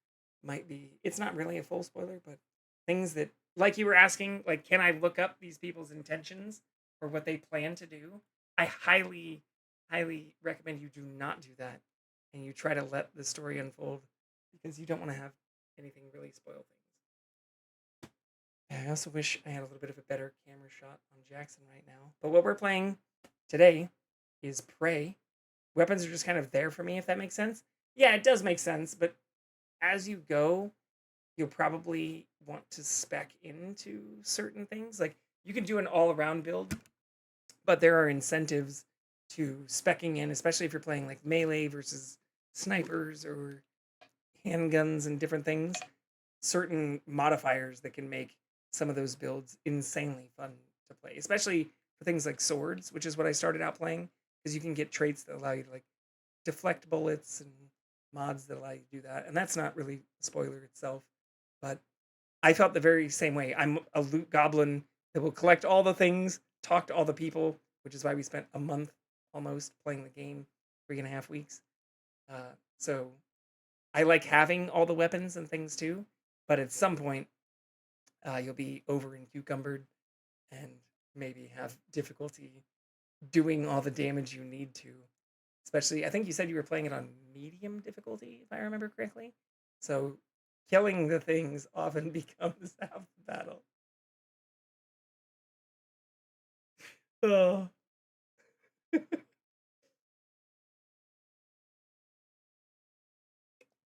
might be, it's not really a full spoiler, but things that, like you were asking, like, can I look up these people's intentions or what they plan to do? I highly, highly recommend you do not do that. And you try to let the story unfold, because you don't want to have anything really spoil things. I also wish I had a little bit of a better camera shot on Jackson right now. But what we're playing today is Prey. Weapons are just kind of there for me, if that makes sense. Yeah, it does make sense, but as you go, you'll probably want to spec into certain things. Like, you can do an all-around build, but there are incentives to speccing in, especially if you're playing like melee versus snipers or handguns and different things, certain modifiers that can make some of those builds insanely fun to play, especially for things like swords, which is what I started out playing, because you can get traits that allow you to like deflect bullets and mods that allow you to do that. And that's not really a spoiler itself, but I felt the very same way. I'm a loot goblin that will collect all the things, talk to all the people, which is why we spent a month almost playing the game, 3.5 weeks. So I like having all the weapons and things too, but at some point you'll be over encumbered and maybe have difficulty doing all the damage you need to. Especially, I think you said you were playing it on medium difficulty, if I remember correctly. So killing the things often becomes half the battle. Oh.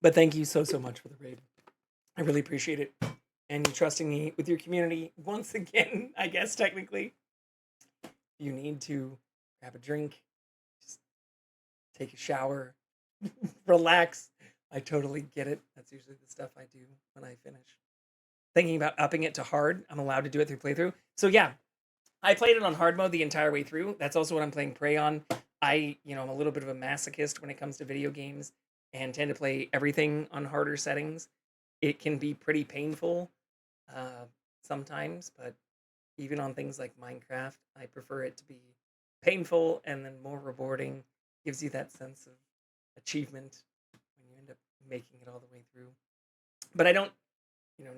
But thank you so much for the raid. I really appreciate it. And you trusting me with your community once again, I guess, technically. You need to grab a drink, just take a shower, relax. I totally get it. That's usually the stuff I do when I finish. Thinking about upping it to hard. I'm allowed to do it through playthrough. So yeah, I played it on hard mode the entire way through. That's also what I'm playing Prey on. I'm a little bit of a masochist when it comes to video games and tend to play everything on harder settings. It can be pretty painful sometimes, but even on things like Minecraft, I prefer it to be painful and then more rewarding. Gives you that sense of achievement when you end up making it all the way through. But I don't,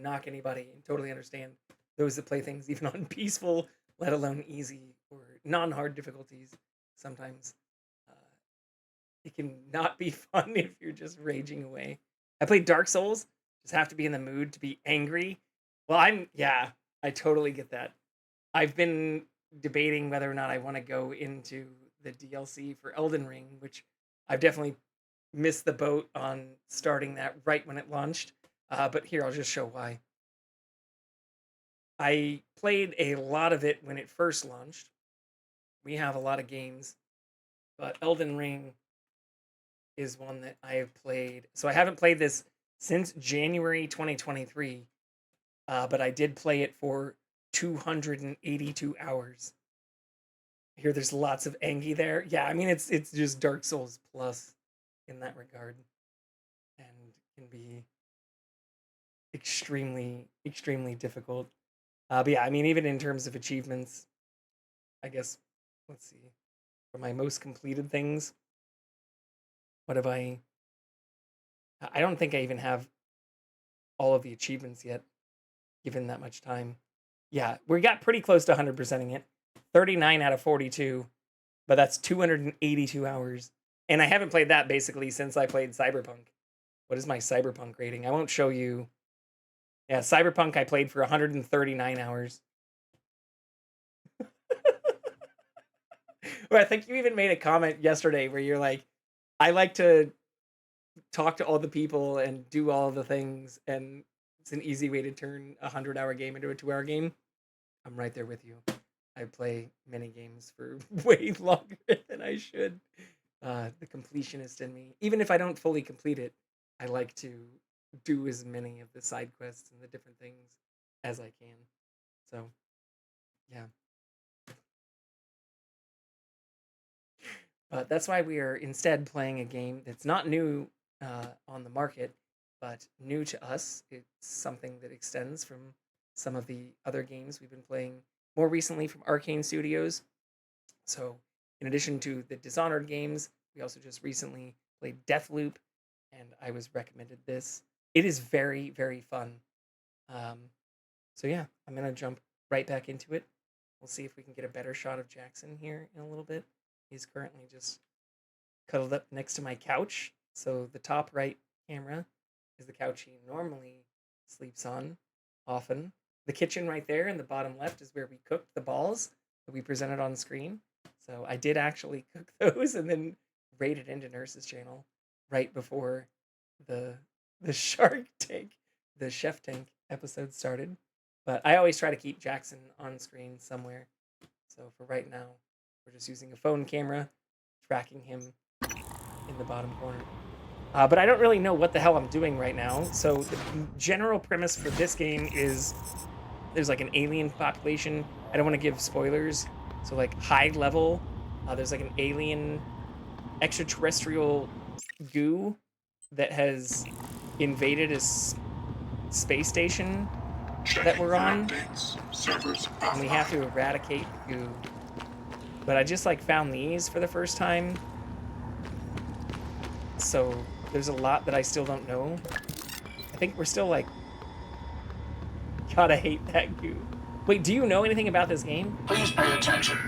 knock anybody and totally understand those that play things even on peaceful, let alone easy or non-hard difficulties. Sometimes it can not be fun if you're just raging away. I played Dark Souls, just have to be in the mood to be angry. Well, I totally get that. I've been debating whether or not I want to go into the DLC for Elden Ring, which I've definitely missed the boat on starting that right when it launched. But here, I'll just show why. I played a lot of it when it first launched. We have a lot of games, but Elden Ring is one that I have played. So I haven't played this since January 2023, but I did play it for 282 hours. I hear there's lots of Angie there. Yeah, I mean, it's just Dark Souls plus in that regard, and can be extremely difficult. But yeah, I mean, even in terms of achievements, I guess, let's see, for my most completed things, what have I don't think I even have all of the achievements yet, given that much time. Yeah, we got pretty close to 100%ing it. 39 out of 42, but that's 282 hours. And I haven't played that basically since I played Cyberpunk. What is my Cyberpunk rating? I won't show you. Yeah, Cyberpunk I played for 139 hours. Well, I think you even made a comment yesterday where you're like, I like to talk to all the people and do all the things, and it's an easy way to turn a 100-hour game into a 2-hour game. I'm right there with you. I play many games for way longer than I should. The completionist in me, even if I don't fully complete it, I like to do as many of the side quests and the different things as I can. So, yeah. But that's why we are instead playing a game that's not new on the market, but new to us. It's something that extends from some of the other games we've been playing more recently from Arcane Studios. So, in addition to the Dishonored games, we also just recently played Deathloop, and I was recommended this. It is very, very fun. So yeah, I'm going to jump right back into it. We'll see if we can get a better shot of Jackson here in a little bit. He's currently just cuddled up next to my couch. So the top right camera is the couch he normally sleeps on often. The kitchen right there in the bottom left is where we cooked the balls that we presented on screen. So I did actually cook those and then raided into Nurse's channel right before the Shark Tank, the Chef Tank episode started. But I always try to keep Jackson on screen somewhere. So for right now, we're just using a phone camera, tracking him in the bottom corner. But I don't really know what the hell I'm doing right now. So the general premise for this game is there's like an alien population. I don't want to give spoilers. So like high level, there's like an alien extraterrestrial goo that has invaded a space station that we're on. And we have to eradicate the goo. But I just like found these for the first time. So there's a lot that I still don't know. I think we're still like, God, I hate that goo. Wait, do you know anything about this game? Please pay attention.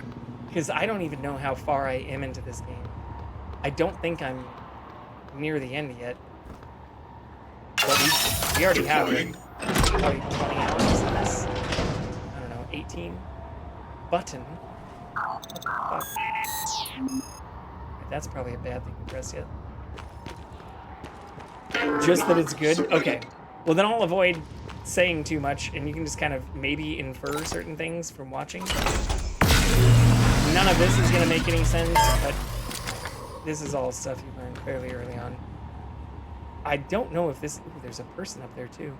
Because I don't even know how far I am into this game. I don't think I'm near the end yet. But we already have like probably 20 hours in this. I don't know, 18? Button? What the fuck? That's probably a bad thing to press yet. Just that it's good? Okay. Well, then I'll avoid saying too much, and you can just kind of maybe infer certain things from watching. None of this is going to make any sense, but this is all stuff you learned fairly early on. I don't know if this... Ooh, there's a person up there, too.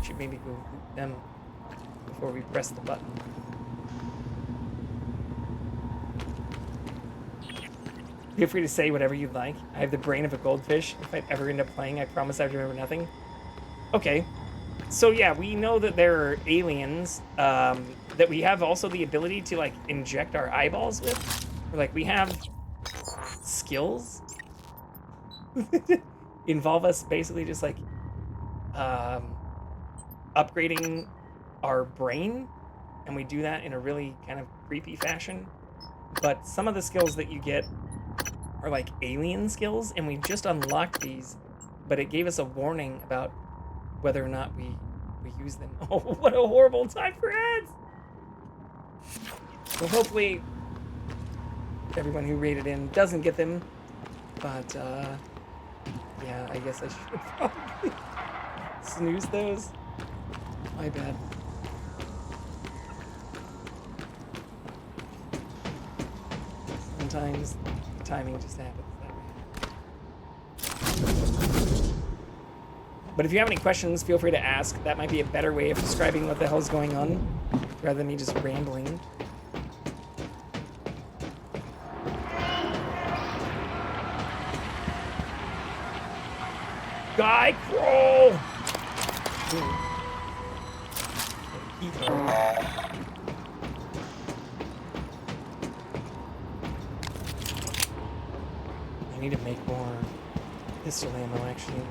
Should maybe go loot them before we press the button. Feel free to say whatever you'd like. I have the brain of a goldfish. If I'd ever end up playing, I promise I'd remember nothing. Okay. So yeah, we know that there are aliens that we have also the ability to like inject our eyeballs with. Or like we have skills involve us basically just like upgrading our brain, and we do that in a really kind of creepy fashion. But some of the skills that you get are like alien skills, and we just unlocked these, but it gave us a warning about whether or not we use them. Oh, what a horrible time for ads! Well, hopefully everyone who rated in doesn't get them, but yeah, I guess I should probably snooze those. My bad. Sometimes the timing just happens that way. But if you have any questions, feel free to ask. That might be a better way of describing what the hell's going on, rather than me just rambling. Guy crawl! I need to make more pistol ammo, actually.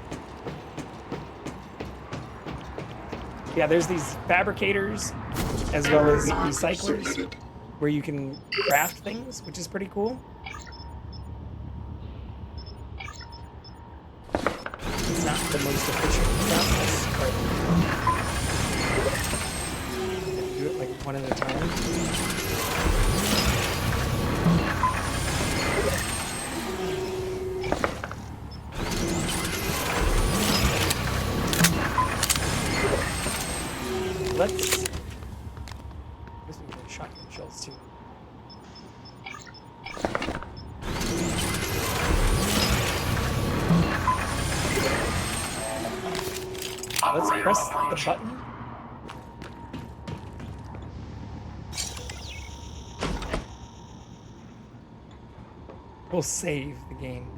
Yeah, there's these fabricators as well as recyclers where you can craft things, which is pretty cool. It's not the most efficient process, but you do it like one at a time. Let's... I guess we can get shotgun shells too. Let's press the button. We'll save the game.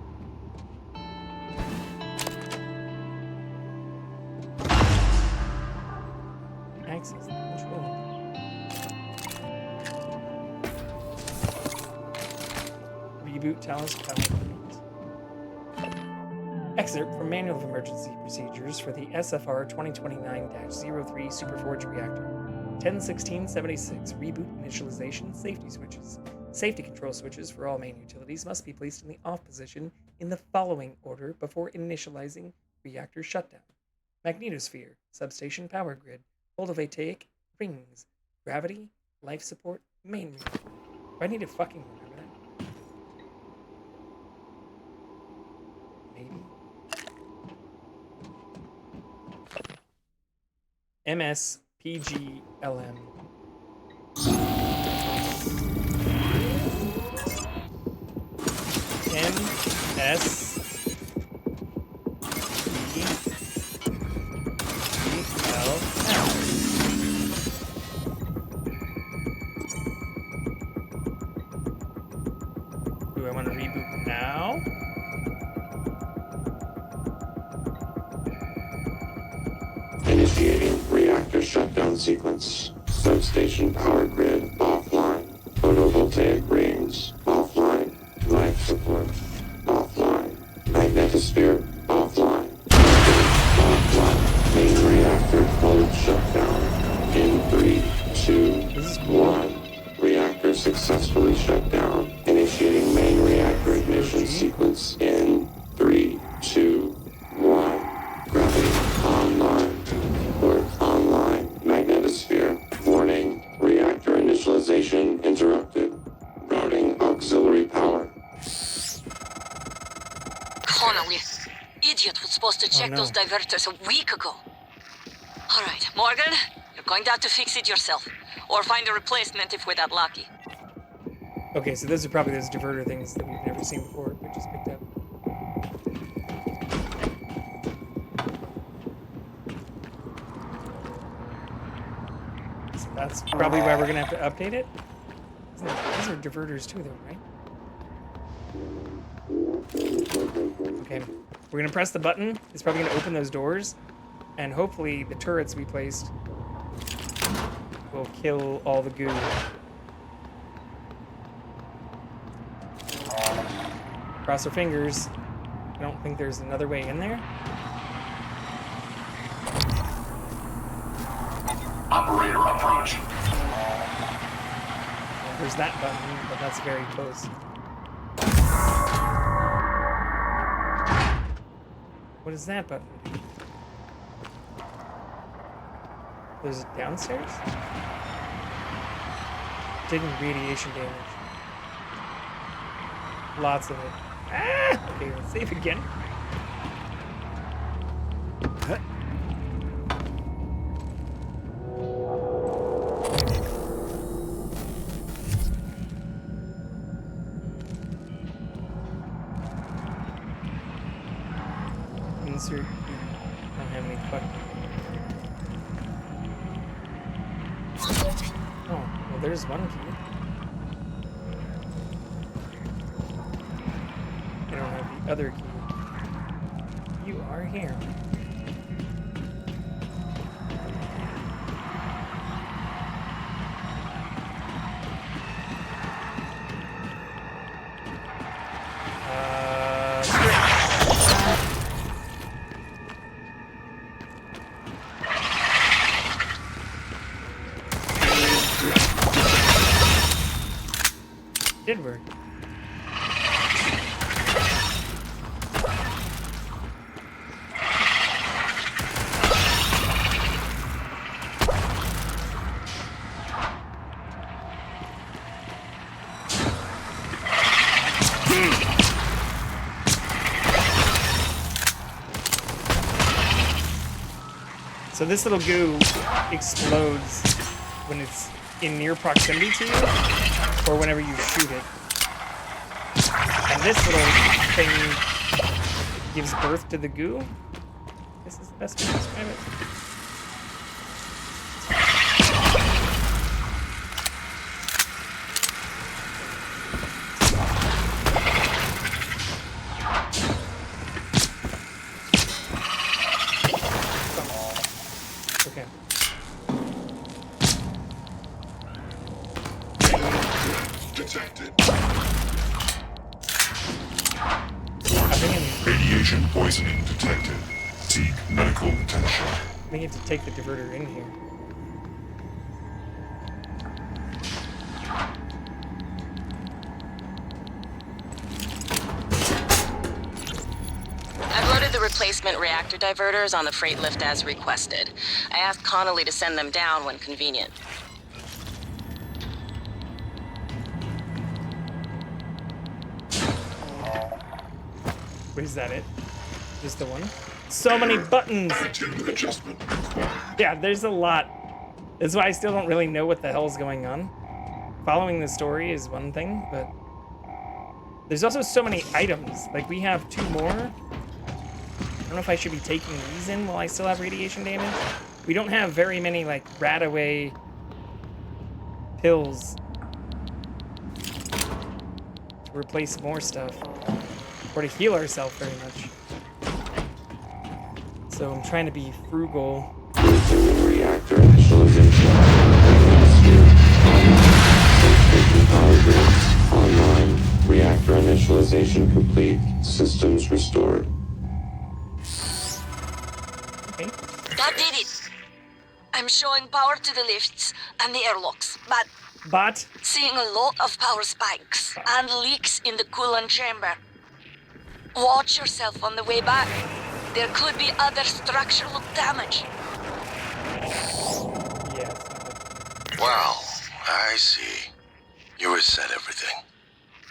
Access the control. Reboot Talos Power Point. Excerpt from Manual of Emergency Procedures for the SFR 2029-03 Superforge Reactor. 101676. Reboot initialization safety switches. Safety control switches for all main utilities must be placed in the off position in the following order before initializing reactor shutdown. Magnetosphere, substation power grid, photovoltaic, rings, gravity, life support, main room. Do I need to fucking remember that? Maybe. MSPGLM. S. E. L. L. Do I want to reboot now? Initiating reactor shutdown sequence. Substation power grid offline. Photovoltaic rings offline. Life support offline. Magnetosphere offline. Offline. Main reactor cold shutdown. In 3, 2, 1. Reactor successfully shut down. Initiating main reactor ignition sequence in 3, 2, 1. Gravity online. Port online. Magnetosphere. Warning. Reactor initialization interrupted. Routing auxiliary power. Connolly, idiot was supposed to check those diverters a week ago. All right, Morgan, you're going to have to fix it yourself. Or find a replacement if we're that lucky. Okay, so those are probably those diverter things that we've never seen before, we just picked up. So that's probably why we're gonna have to update it. These are diverters too, though, right? Okay, we're gonna press the button. It's probably gonna open those doors, and hopefully the turrets we placed will kill all the goo. Cross our fingers. I don't think there's another way in there. Operator approach. Well, there's that button, but that's very close. What does that button do? There's it downstairs? Taking radiation damage. Lots of it. Ah! Okay, let's save again. Insert. I don't have any button. Oh, well, there's one key. I don't have the other key. You are here. Did work. So this little goo explodes when it's in near proximity to you, or whenever you shoot it. And this little thing gives birth to the goo. This is the best way to describe it. Okay. Detected. Radiation poisoning detected. Seek medical attention. We need to take the diverter in here. I've loaded the replacement reactor diverters on the freight lift as requested. I asked Connolly to send them down when convenient. Wait, is that it? Just the one? So many buttons! Adjustment. Yeah, there's a lot. That's why I still don't really know what the hell's going on. Following the story is one thing, but There's also so many items. Like, we have 2 more. I don't know if I should be taking these in while I still have radiation damage. We don't have very many, like, rat-away pills to replace more stuff. Or to heal ourselves very much. So I'm trying to be frugal. Reactor initialization. Power grids online. Reactor initialization complete. Systems restored. Okay. That did it. I'm showing power to the lifts and the airlocks, but seeing a lot of power spikes and leaks in the coolant chamber. Watch yourself on the way back. There could be other structural damage. Well, I see. You reset everything.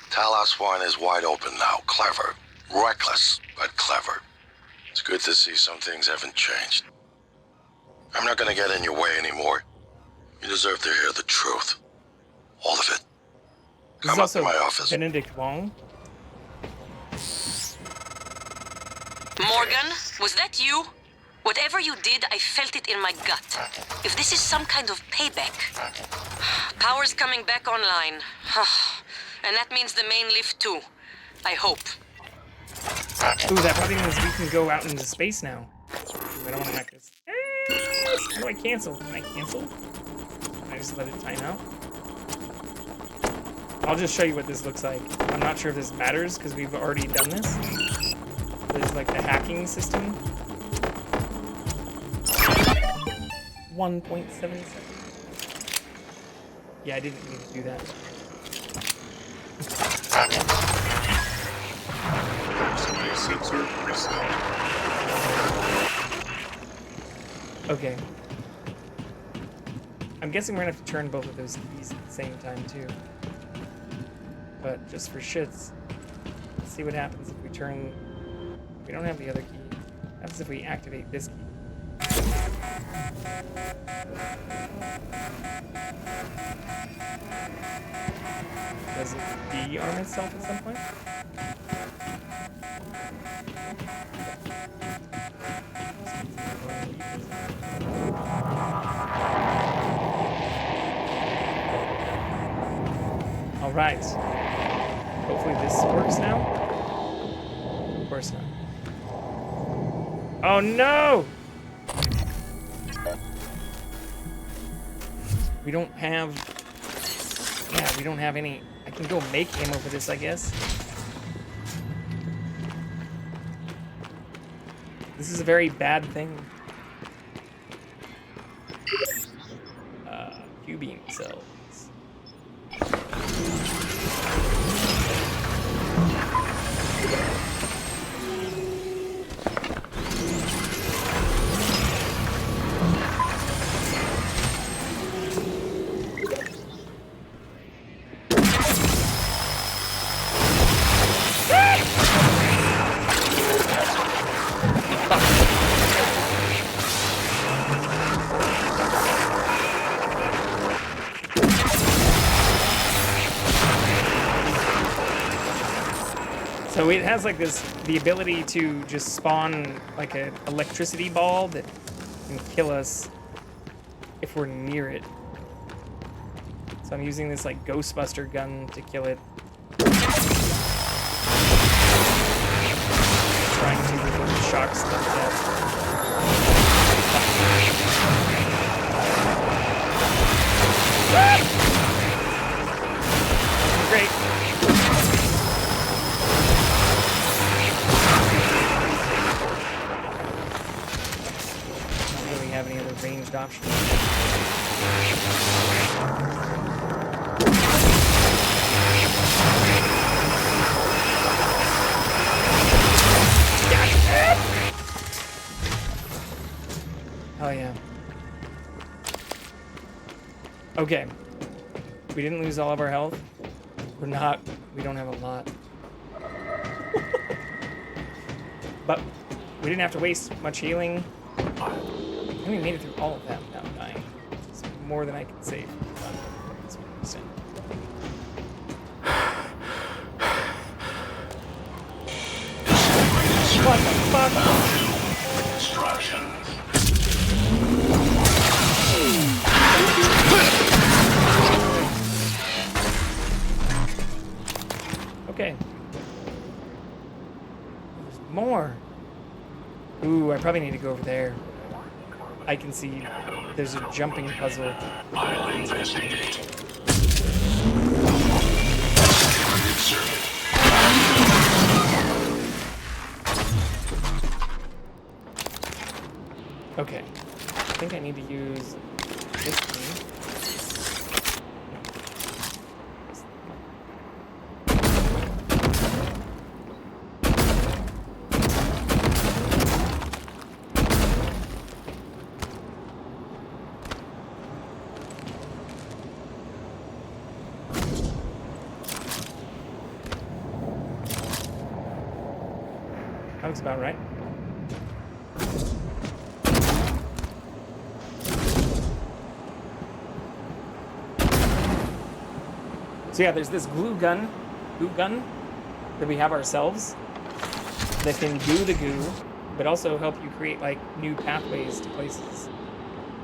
Talos 1 is wide open now. Clever. Reckless, but clever. It's good to see some things haven't changed. I'm not gonna get in your way anymore. You deserve to hear the truth. All of it. This is also my office. Benedict Wong. Morgan, was that you? Whatever you did, I felt it in my gut. If this is some kind of payback. Power's coming back online. And that means the main lift too. I hope. Ooh, that probably means we can go out into space now. Ooh, I don't want to hack this. How do I cancel? Can I cancel? Can I just let it time out? I'll just show you what this looks like. I'm not sure if this matters because we've already done this. There's like the hacking system. 1.77. Yeah, I didn't need to do that. Okay. I'm guessing we're gonna have to turn both of those keys at the same time too. But just for shits, let's see what happens if we turn. We don't have the other key. What happens if we activate this key? Does it de-arm itself at some point? All right. Hopefully this works now. Of course not. Oh no! We don't have... Yeah, we don't have any... I can go make ammo for this, I guess. This is a very bad thing. Q-beam cells. So it has like this, the ability to just spawn like an electricity ball that can kill us if we're near it. So I'm using this like Ghostbuster gun to kill it. Trying to with shock stuff Great. Have any other ranged options? Oh yeah. Okay. We didn't lose all of our health. We don't have a lot. But we didn't have to waste much healing. And we made it through all of that without dying. It's more than I can save. What the fuck? Okay. There's more. Ooh, I probably need to go over there. I can see there's a jumping puzzle. I'll investigate. Okay. I think I need to use this thing. That looks about right. So yeah, there's this glue gun that we have ourselves that can glue the goo, but also help you create like new pathways to places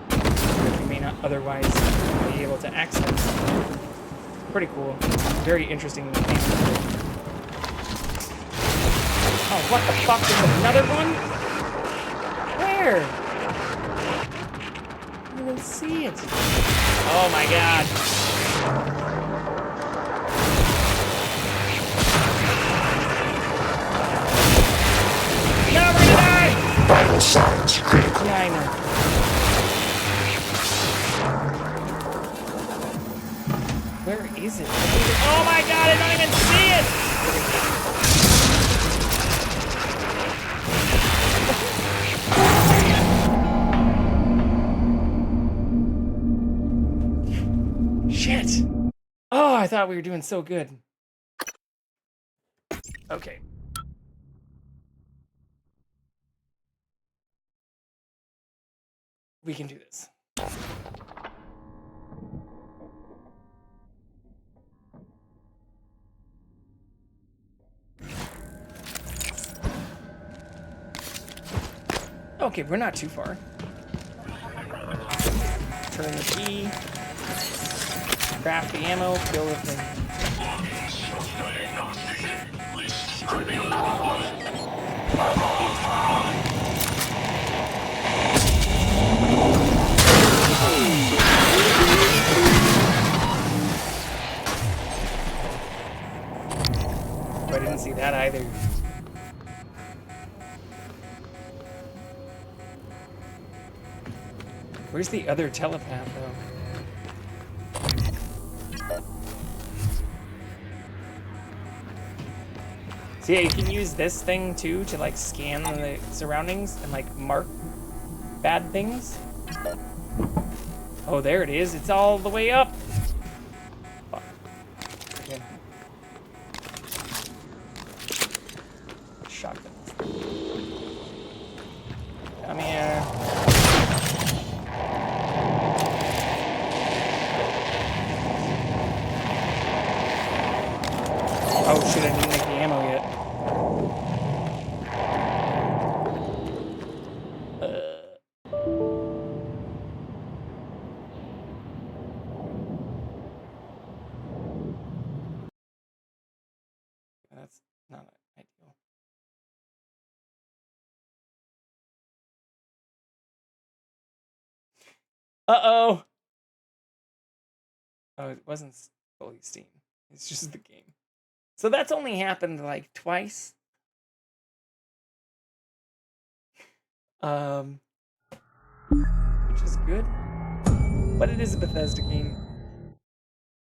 that you may not otherwise be able to access. Pretty cool. Very interesting mechanic. Oh, what the fuck? There's another one? Where? I didn't even see it. Oh my god. No, we're gonna die! Vital signs critical. Yeah, I know. Where is it? Oh my god, I don't even see it! Shit! Oh, I thought we were doing so good. Okay. We can do this. Okay, we're not too far. Turn the key. Craft the ammo, kill the thing. I didn't see that either. Where's the other telepath, though? So yeah, you can use this thing, too, to, like, scan the surroundings and, like, mark bad things. Oh, there it is. It's all the way up. Fuck. Okay. Shotgun. Come here. Oh shit, I didn't make the ammo yet. That's not ideal. Uh-oh! Oh, it wasn't fully Steam. It's just the game. So that's only happened like twice. Which is good. But it is a Bethesda game.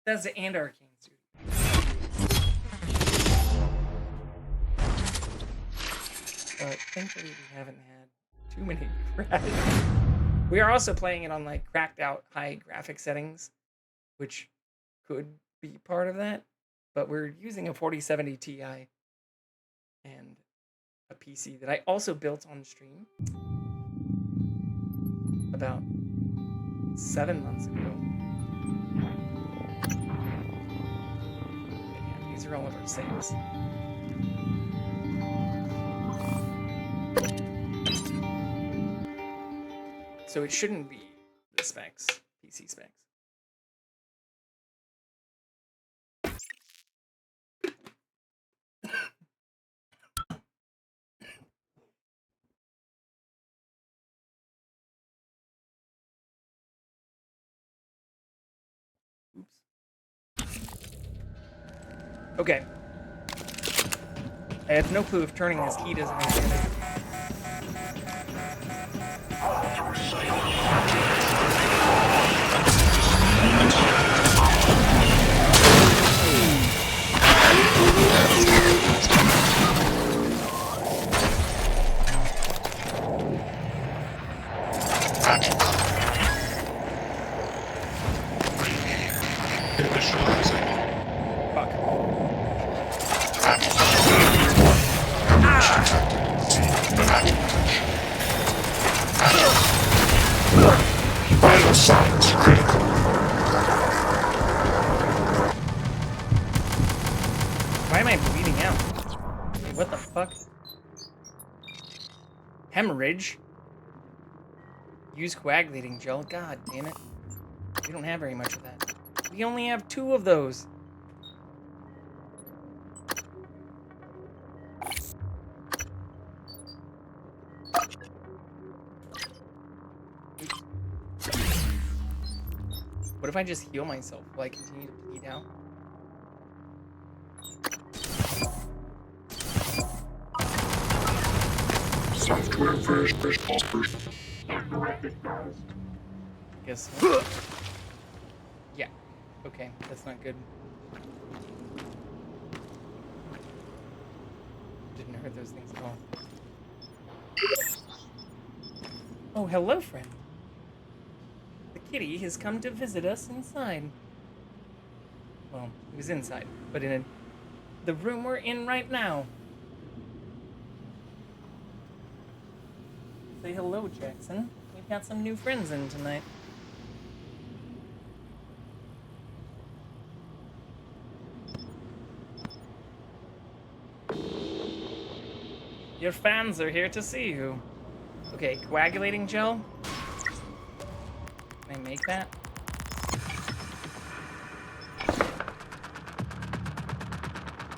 Bethesda and Arcane Studio. But thankfully we haven't had too many crashes. We are also playing it on like cracked out high graphic settings, which could be part of that. But we're using a 4070 Ti and a PC that I also built on stream about 7 months ago. Yeah, these are all of our saves. So it shouldn't be the specs, PC specs. Okay. I have no clue if turning this key does anything. Vital signs critical. Why am I bleeding out? Wait, what the fuck? Hemorrhage? Use coagulating gel? God damn it. We don't have very much of that. We only have 2 of those. What if I just heal myself while I continue to bleed out? Software version. Guess so. Yeah. Okay, that's not good. Didn't hurt those things at all. Oh, hello, friend. The kitty has come to visit us inside. Well, he was inside, but in the room we're in right now. Say hello, Jackson. We've got some new friends in tonight. Your fans are here to see you. Okay, coagulating gel. Can I make that?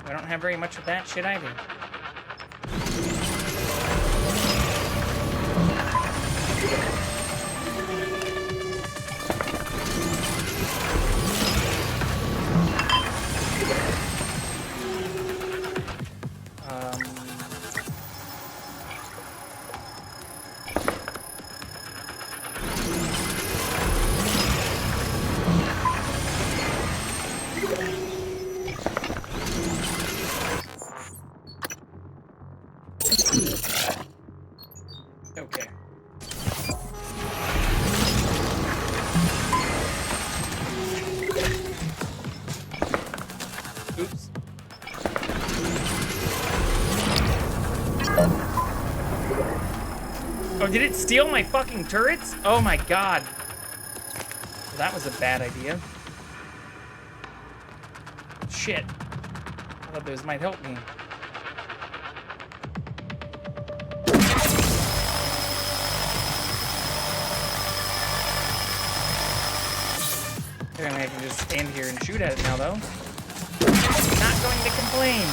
I don't have very much of that shit either. Okay. Oops. Oh, did it steal my fucking turrets? Oh my god. Well, that was a bad idea. Shit. I thought those might help me. Apparently I can just stand here and shoot at it now, though. Not going to complain.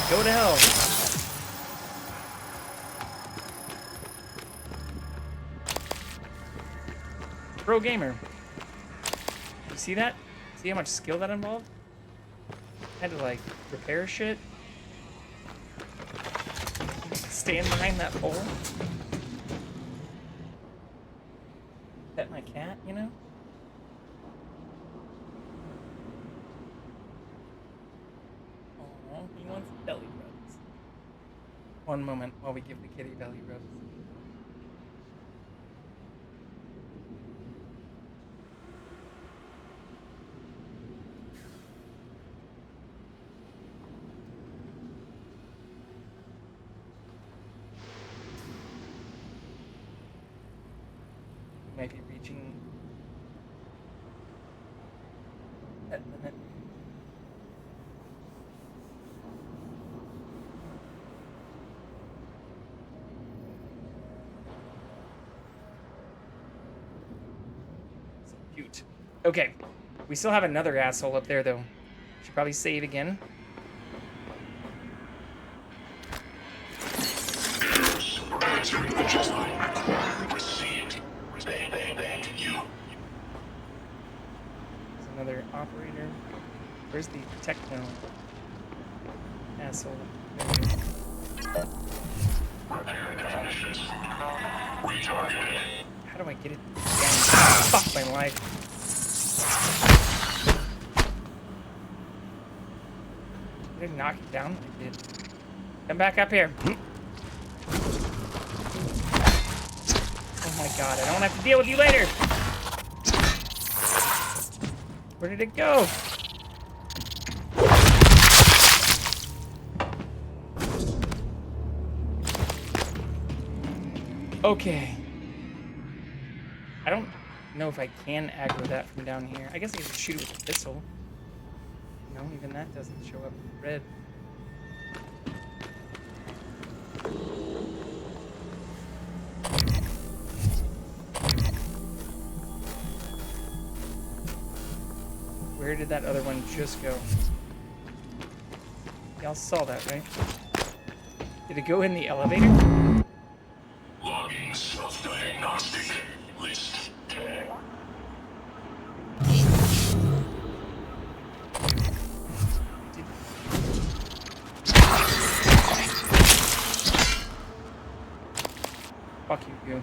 Go to hell. Pro gamer. You see that? See how much skill that involved? I had to, like, repair shit. Stand behind that pole. Pet my cat, you know? Aww, he wants belly rubs. One moment while we give the kitty belly rubs. Might be reaching that limit. Cute. Okay. We still have another asshole up there, though. Should probably save again. There's another operator. Where's the techno asshole? How do I get it down? Fuck my life. Did I knock it down? I did. Come back up here. Oh my god, I don't have to deal with you later. Where did it go? Okay. I don't know if I can aggro that from down here. I guess I can just shoot it with a pistol. No, even that doesn't show up red. Where did that other one just go? Y'all saw that, right? Did it go in the elevator? Logging self-diagnostic. List tag. Fuck you.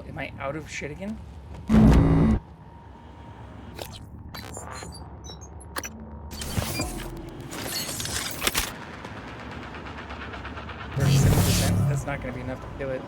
Am I out of shit again? That's not gonna be enough to kill it.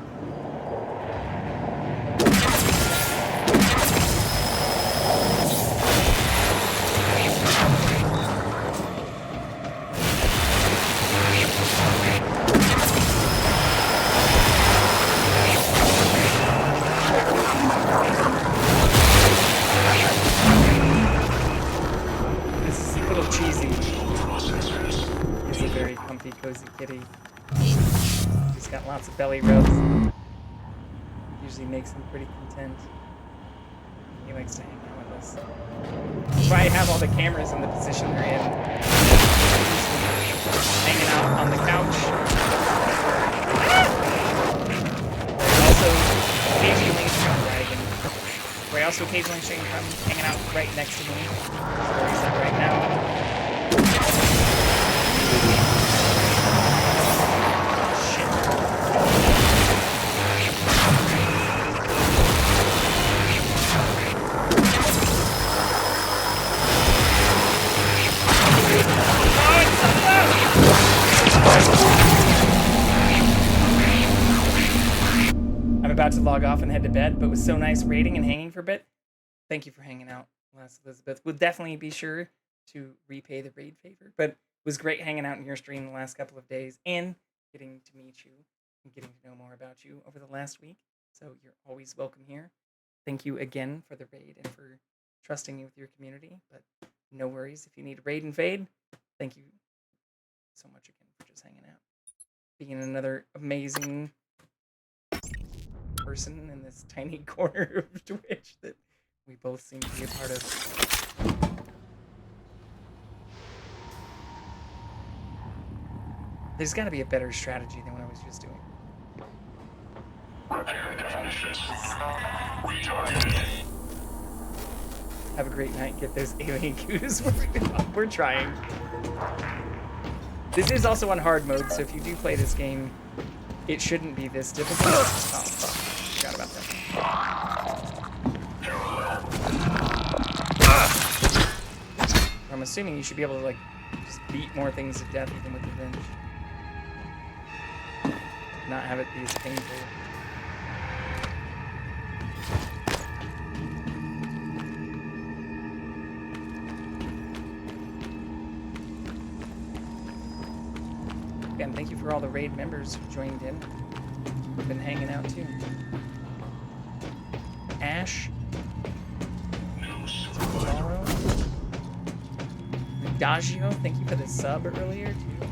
Cozy kitty. He's got lots of belly rubs. Usually makes him pretty content. He likes to hang out with us. That's why I have all the cameras in the position they're in. Hanging out on the couch. Also, occasionally where I also occasionally see him hanging out right next to me. That's where he's at right now. I'm about to log off and head to bed, but it was so nice raiding and hanging for a bit. Thank you for hanging out, Last Elizabeth. We'll definitely be sure to repay the raid favor, but it was great hanging out in your stream the last couple of days and getting to meet you and getting to know more about you over the last week. So you're always welcome here. Thank you again for the raid and for trusting me with your community, but no worries if you need a raid and fade. Thank you so much again for just hanging out. Being another amazing person in this tiny corner of Twitch that we both seem to be a part of. There's got to be a better strategy than what I was just doing. Have a great night. Get those alien cues. We're trying. This is also on hard mode, so if you do play this game, it shouldn't be this difficult. Oh, fuck. Forgot about that. I'm assuming you should be able to, like, Just beat more things to death even with the wrench. Not have it be as painful. Again, thank you for all the raid members who joined in. We've been hanging out too. Ash. Tomorrow. Adagio, thank you for the sub earlier too.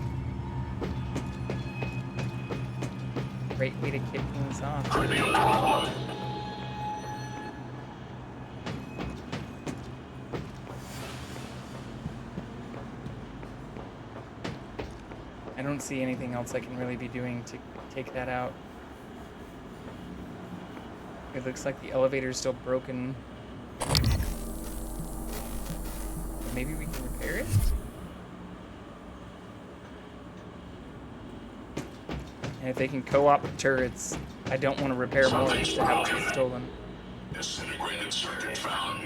Great way to kick things off. I don't see anything else I can really be doing to take that out. It looks like the elevator's still broken. Maybe we can repair it? And if they can co-op the turrets, I don't want to repair more just to have it stolen. Disintegrated circuit found.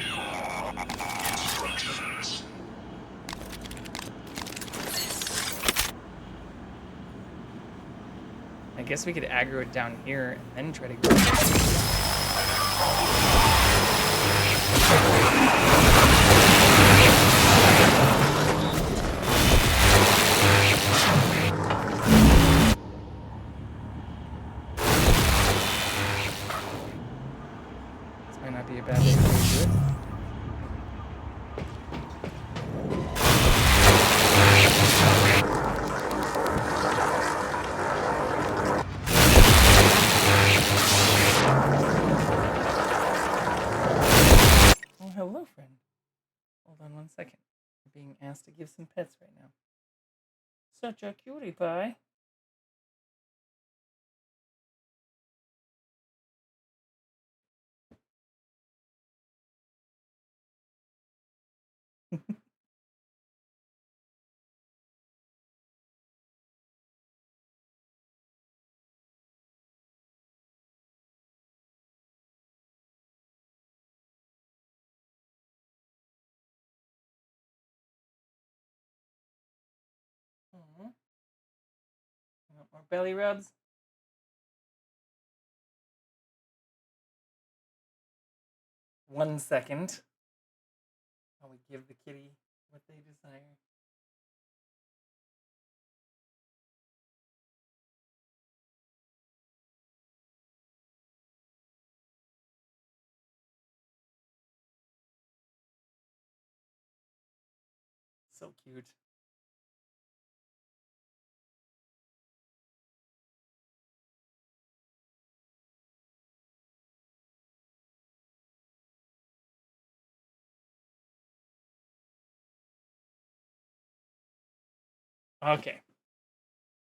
Instructions. I guess we could aggro it down here and then try to go. This might not be a bad way to do it. Oh, hello, friend. Hold on 1 second. I'm being asked to give some pets right now. Such a cutie pie. Want more belly rubs? One second. While we give the kitty what they desire. So cute. Okay.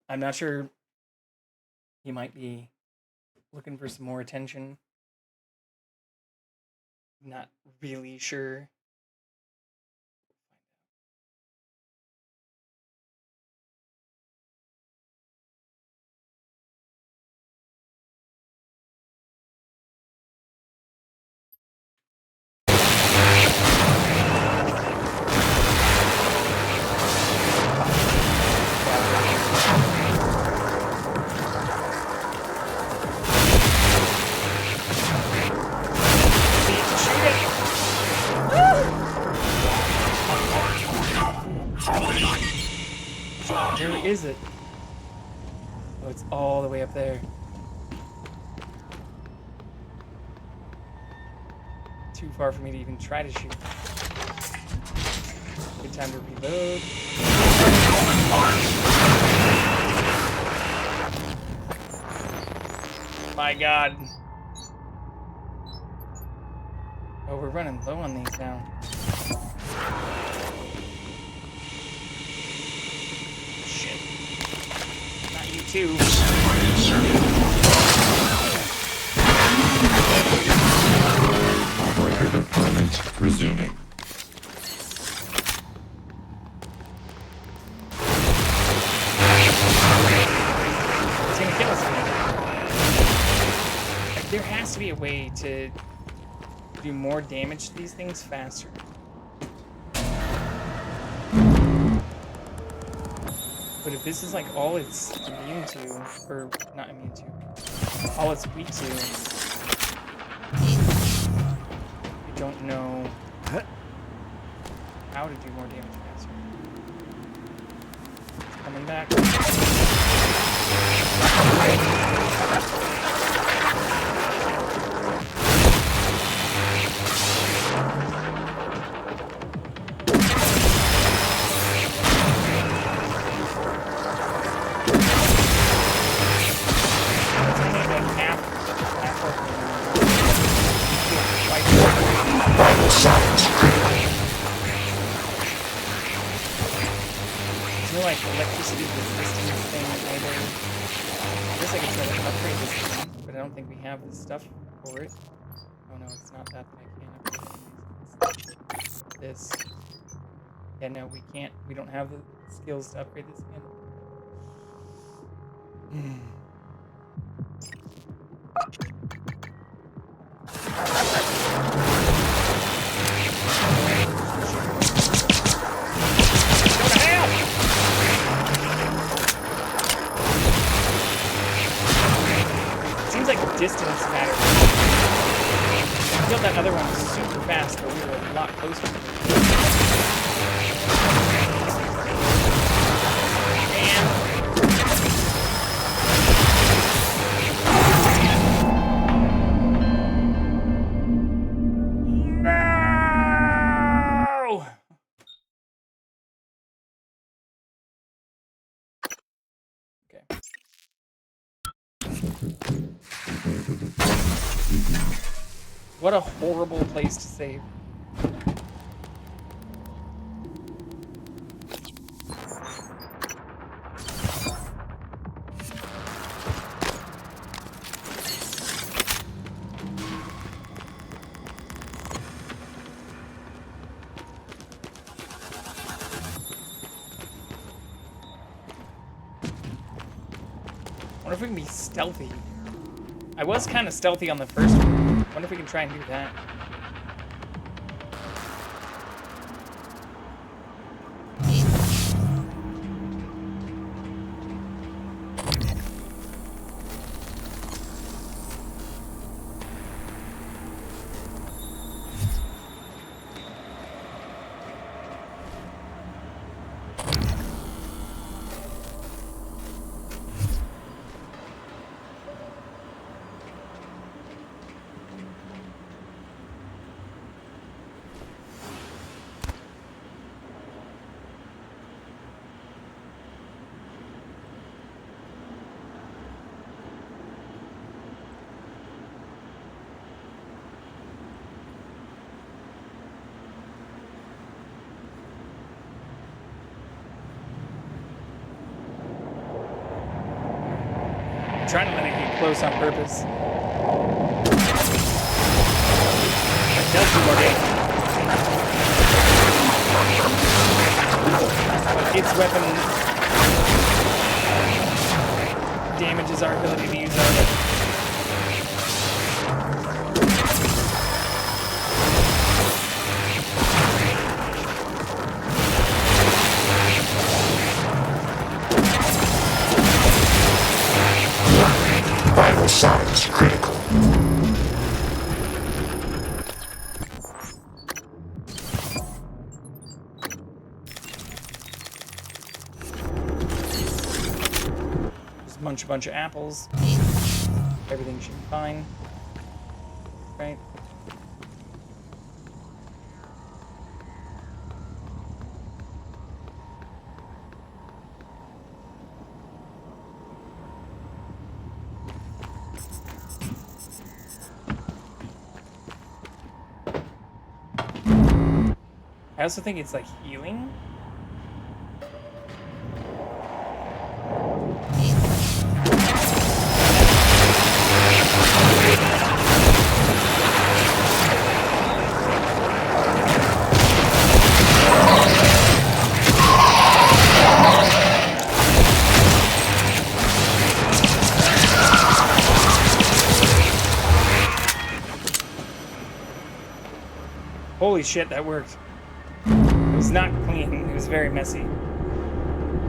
I'm not sure. He might be looking for some more attention. Not really sure. Where is it? Oh, it's all the way up there. Too far for me to even try to shoot. Good time to reload. My God. Oh, we're running low on these now. Shit. Not you too. Operator deployment resuming. It's gonna kill us. Like, there has to be a way to do more damage to these things faster. But if this is like all it's immune to, or not immune to, all it's weak to, I don't know how to do more damage faster. It's coming back. No, like electricity resistance thing either. I guess I could try to upgrade this thing, but I don't think we have the stuff for it. Oh no, it's not that I can't upgrade it. It's this. Yeah, no, we can't. We don't have the skills to upgrade this again. Seems like distance matters. I feel that other one was super fast, but we were a lot closer to it. No! Okay. What a horrible place to save. I wonder if we can be stealthy. I was kind of stealthy on the first one. I wonder if we can try and do that. I'm trying to let it get close on purpose. That does do more damage. But its weapon damages our ability to use our weapon. Vital signs critical. Just munch a bunch of apples. Everything should be fine. Right? I also think it's like healing. Holy shit, that worked. It was not clean. It was very messy.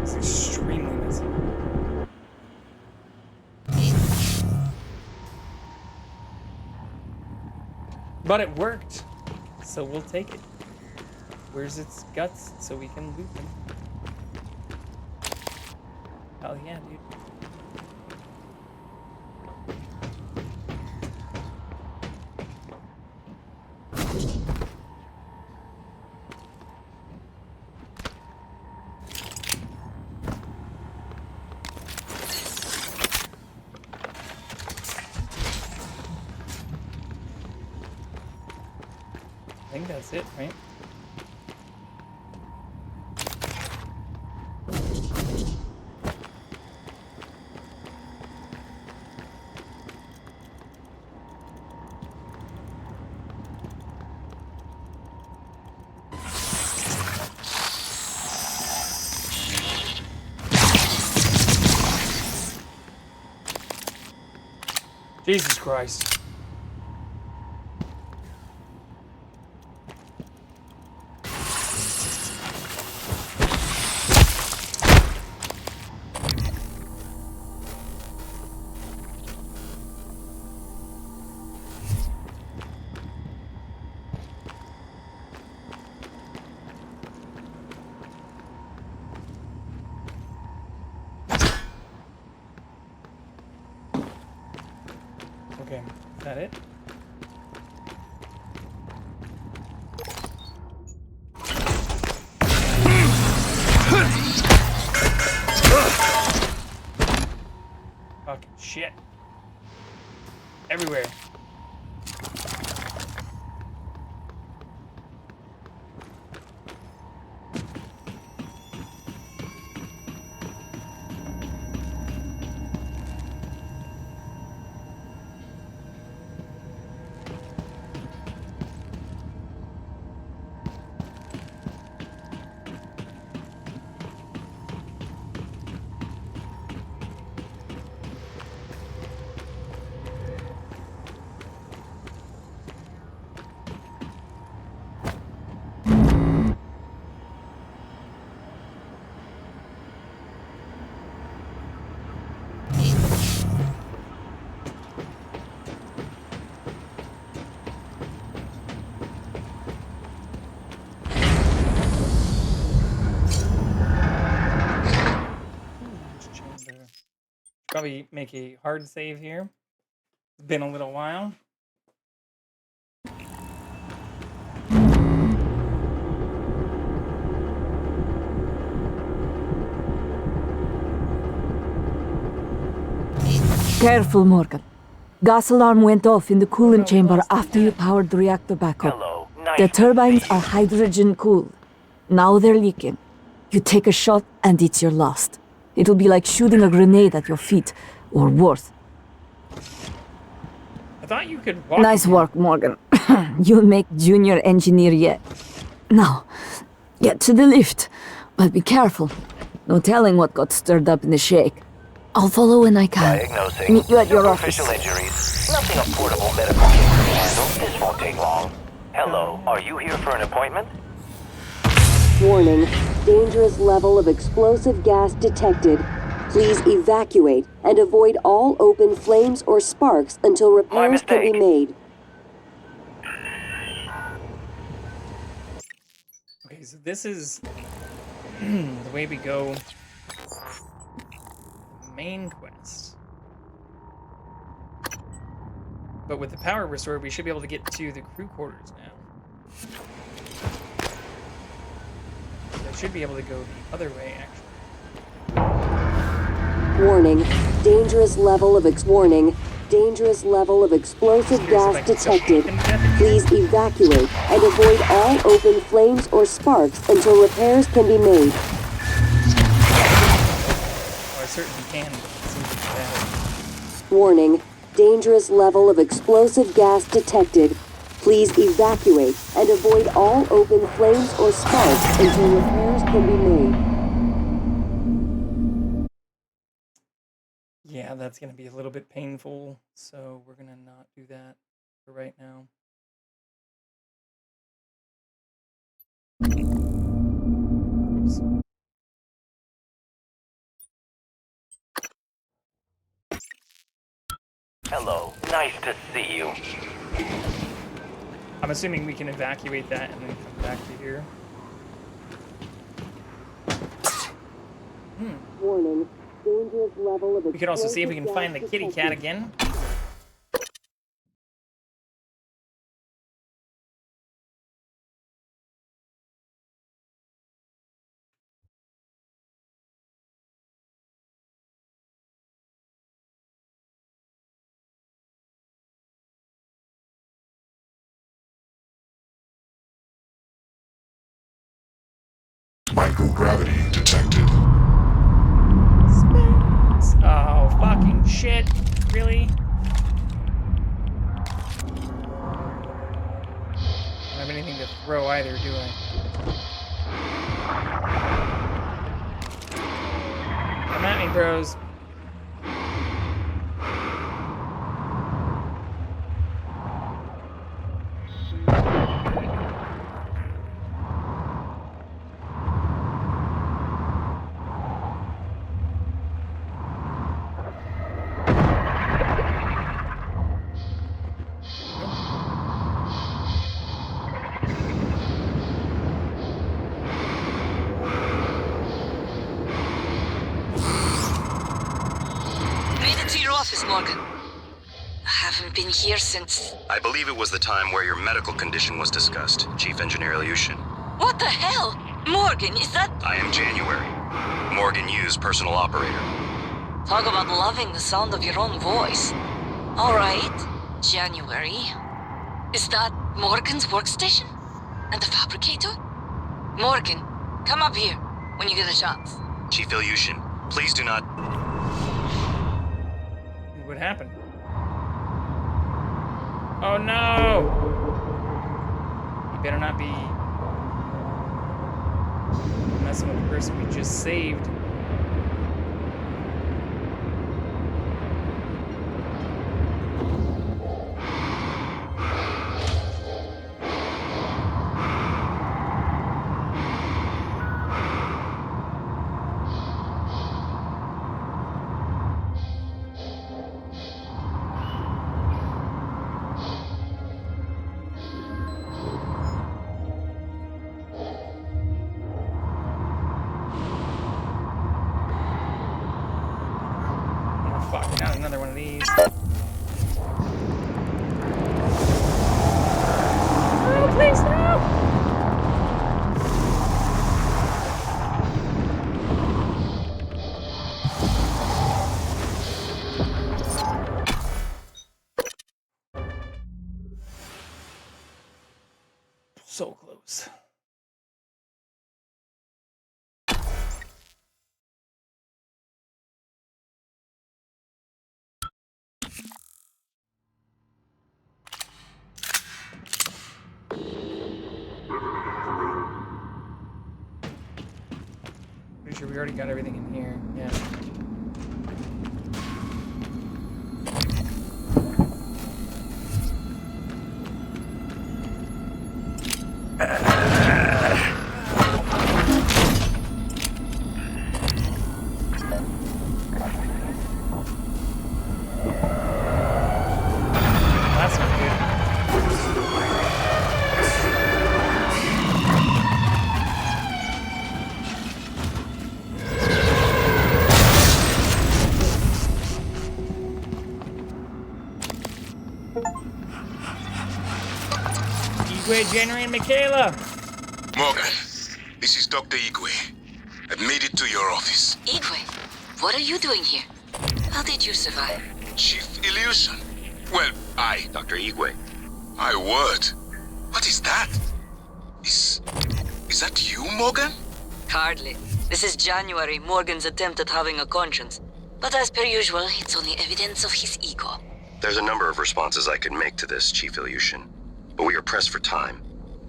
It's extremely happens. But it worked, so we'll take it. Where's its guts so we can loot them? Hell yeah, dude. I think that's it, right? Jesus Christ. Okay, is that it? Fucking shit. Everywhere. Probably make a hard save here. It's been a little while. Careful, Morgan. Gas alarm went off in the coolant chamber after you powered the reactor back up. Hello. Nice The to see turbines you. are hydrogen-cooled. Now they're leaking. You take a shot and it's your last. It'll be like shooting a grenade at your feet, or worse. I thought you could walk. Nice work, Morgan. You'll make junior engineer yet. Now, get to the lift. But be careful. No telling what got stirred up in the shake. I'll follow when I can. Diagnosing. Meet you at your office. Superficial injuries. Nothing a portable medical kit can handle. This won't take long. Hello. Are you here for an appointment? Warning, dangerous level of explosive gas detected. Please evacuate and avoid all open flames or sparks until repairs can be made. Okay, so this is the way we go. Main quest. But with the power restored, we should be able to get to the crew quarters now. So I should be able to go the other way, actually. Warning, dangerous level of explosive gas detected. Please evacuate and avoid all open flames or sparks until repairs can be made. Oh, I certainly can, but it seems to be bad. Warning, dangerous level of explosive gas detected. Please evacuate and avoid all open flames or sparks until repairs can be made. Yeah, that's going to be a little bit painful, so we're going to not do that for right now. Oops. Hello. Nice to see you. I'm assuming we can evacuate that and then come back to here. Warning. Dangerous level of We can also see if we can explosive find the gas kitty cat detected. again. Microgravity detected. Oh, fucking shit. Really? I don't have anything to throw either, do I? Come at me, bros. Made it to your office, Morgan. I haven't been here since... I believe it was the time where your medical condition was discussed, Chief Engineer Ilyushin. What the hell? Morgan, is that... I am January. Morgan Hughes, personal operator. Talk about loving the sound of your own voice. All right, January. Is that Morgan's workstation? And the fabricator? Morgan, come up here when you get a chance. Chief Ilyushin, please do not... What happened? Oh no! You better not be messing with the person we just saved. Fuck, not another one of these. Oh, please no! So close. Pretty sure we already got everything in here. Yeah. That's not good. Igwe, January, and Michaela. Morgan, this is Dr. Igwe. I've made it to your office. Igwe, what are you doing here? How did you survive? Chief Ilyushin. Well, Dr. Igwe. My word. What is that? Is that you, Morgan? Hardly. This is January, Morgan's attempt at having a conscience. But as per usual, it's only evidence of his ego. There's a number of responses I could make to this, Chief Ilyushin. But we are pressed for time,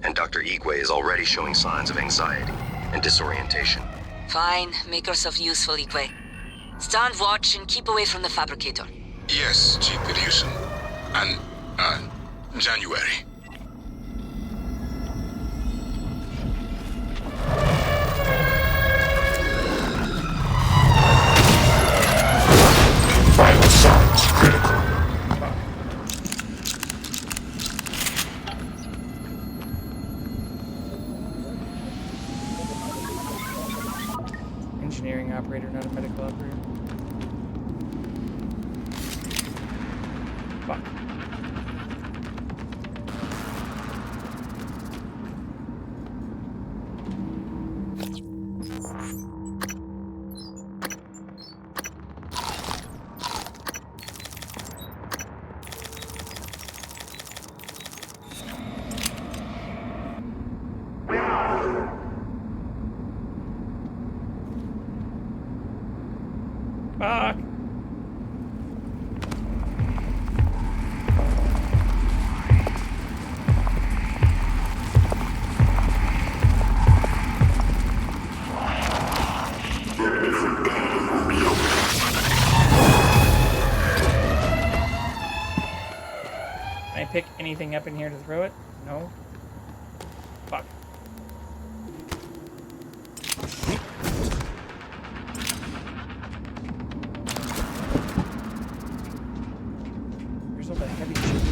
and Dr. Igwe is already showing signs of anxiety and disorientation. Fine, make yourself useful, Igwe. Stand watch and keep away from the fabricator. Yes, Chief Ilyushin. And, January. Vital signs critical. another medical operator. Fuck. Fuck. Can I pick anything up in here to throw it? No. Fuck. Where's all the heavy shit?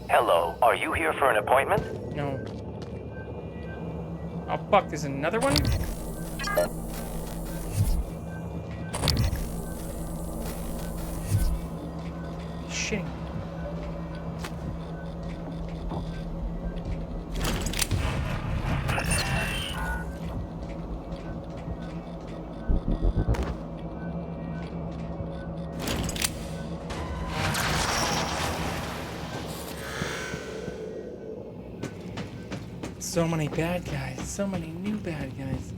Hello, are you here for an appointment? No. Oh fuck, there's another one? Shitting. So many bad guys, so many new bad guys.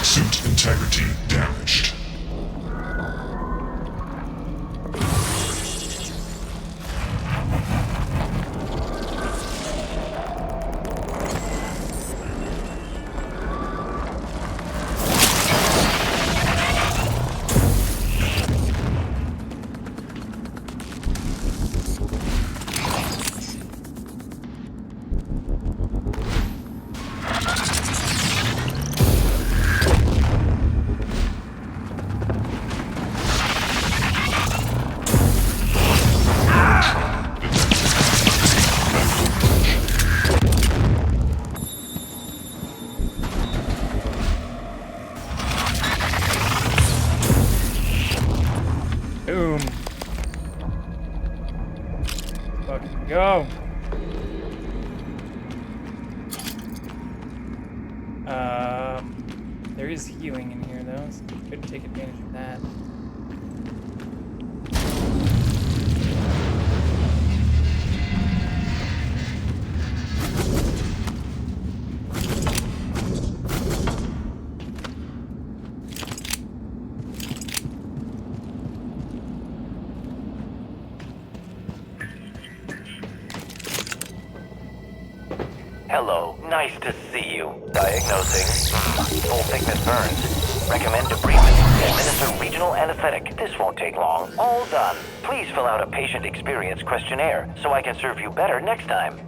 Suit integrity damaged. Boom. Fucking go. There is healing in here though, so we could take advantage of that. Hello, nice to see you. Diagnosing. Full thickness burns. Recommend debridement. Administer regional anesthetic. This won't take long. All done. Please fill out a patient experience questionnaire so I can serve you better next time.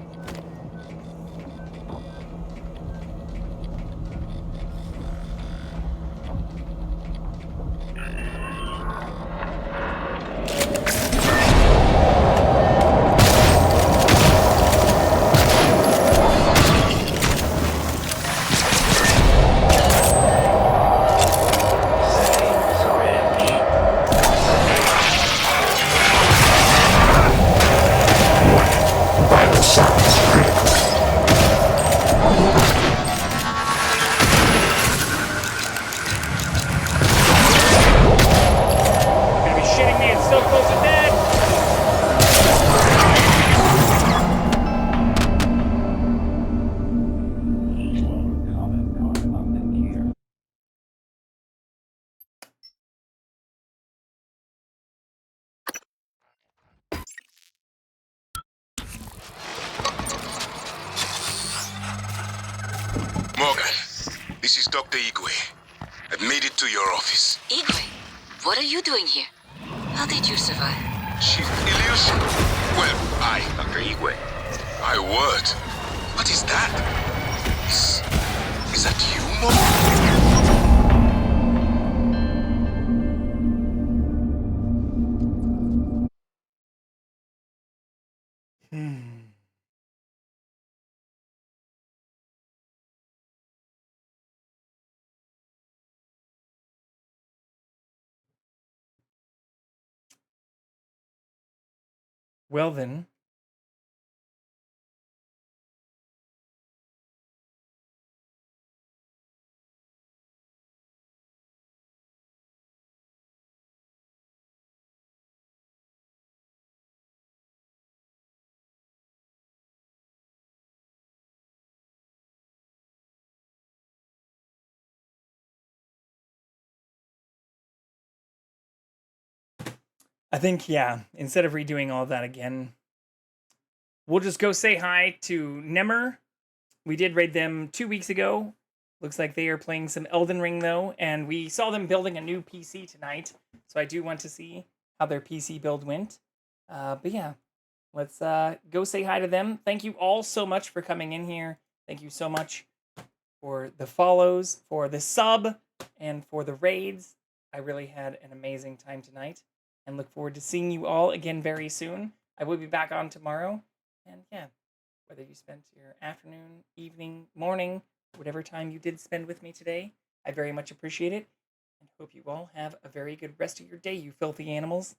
This is Dr. Igwe. I've made it to your office. Igwe, what are you doing here? How did you survive? Chief Illusion. Well, Dr. Igwe. I what? What is that? Is that you, Mom? Well then. I think, yeah, instead of redoing all of that again, we'll just go say hi to Nemmer. We did raid them 2 weeks ago. Looks like they are playing some Elden Ring, though, and we saw them building a new PC tonight, so I do want to see how their PC build went. But yeah, let's go say hi to them. Thank you all so much for coming in here. Thank you so much for the follows, for the sub, and for the raids. I really had an amazing time tonight, and look forward to seeing you all again very soon. I will be back on tomorrow, and yeah, whether you spent your afternoon, evening, morning, whatever time you did spend with me today, I very much appreciate it, and hope you all have a very good rest of your day, you filthy animals.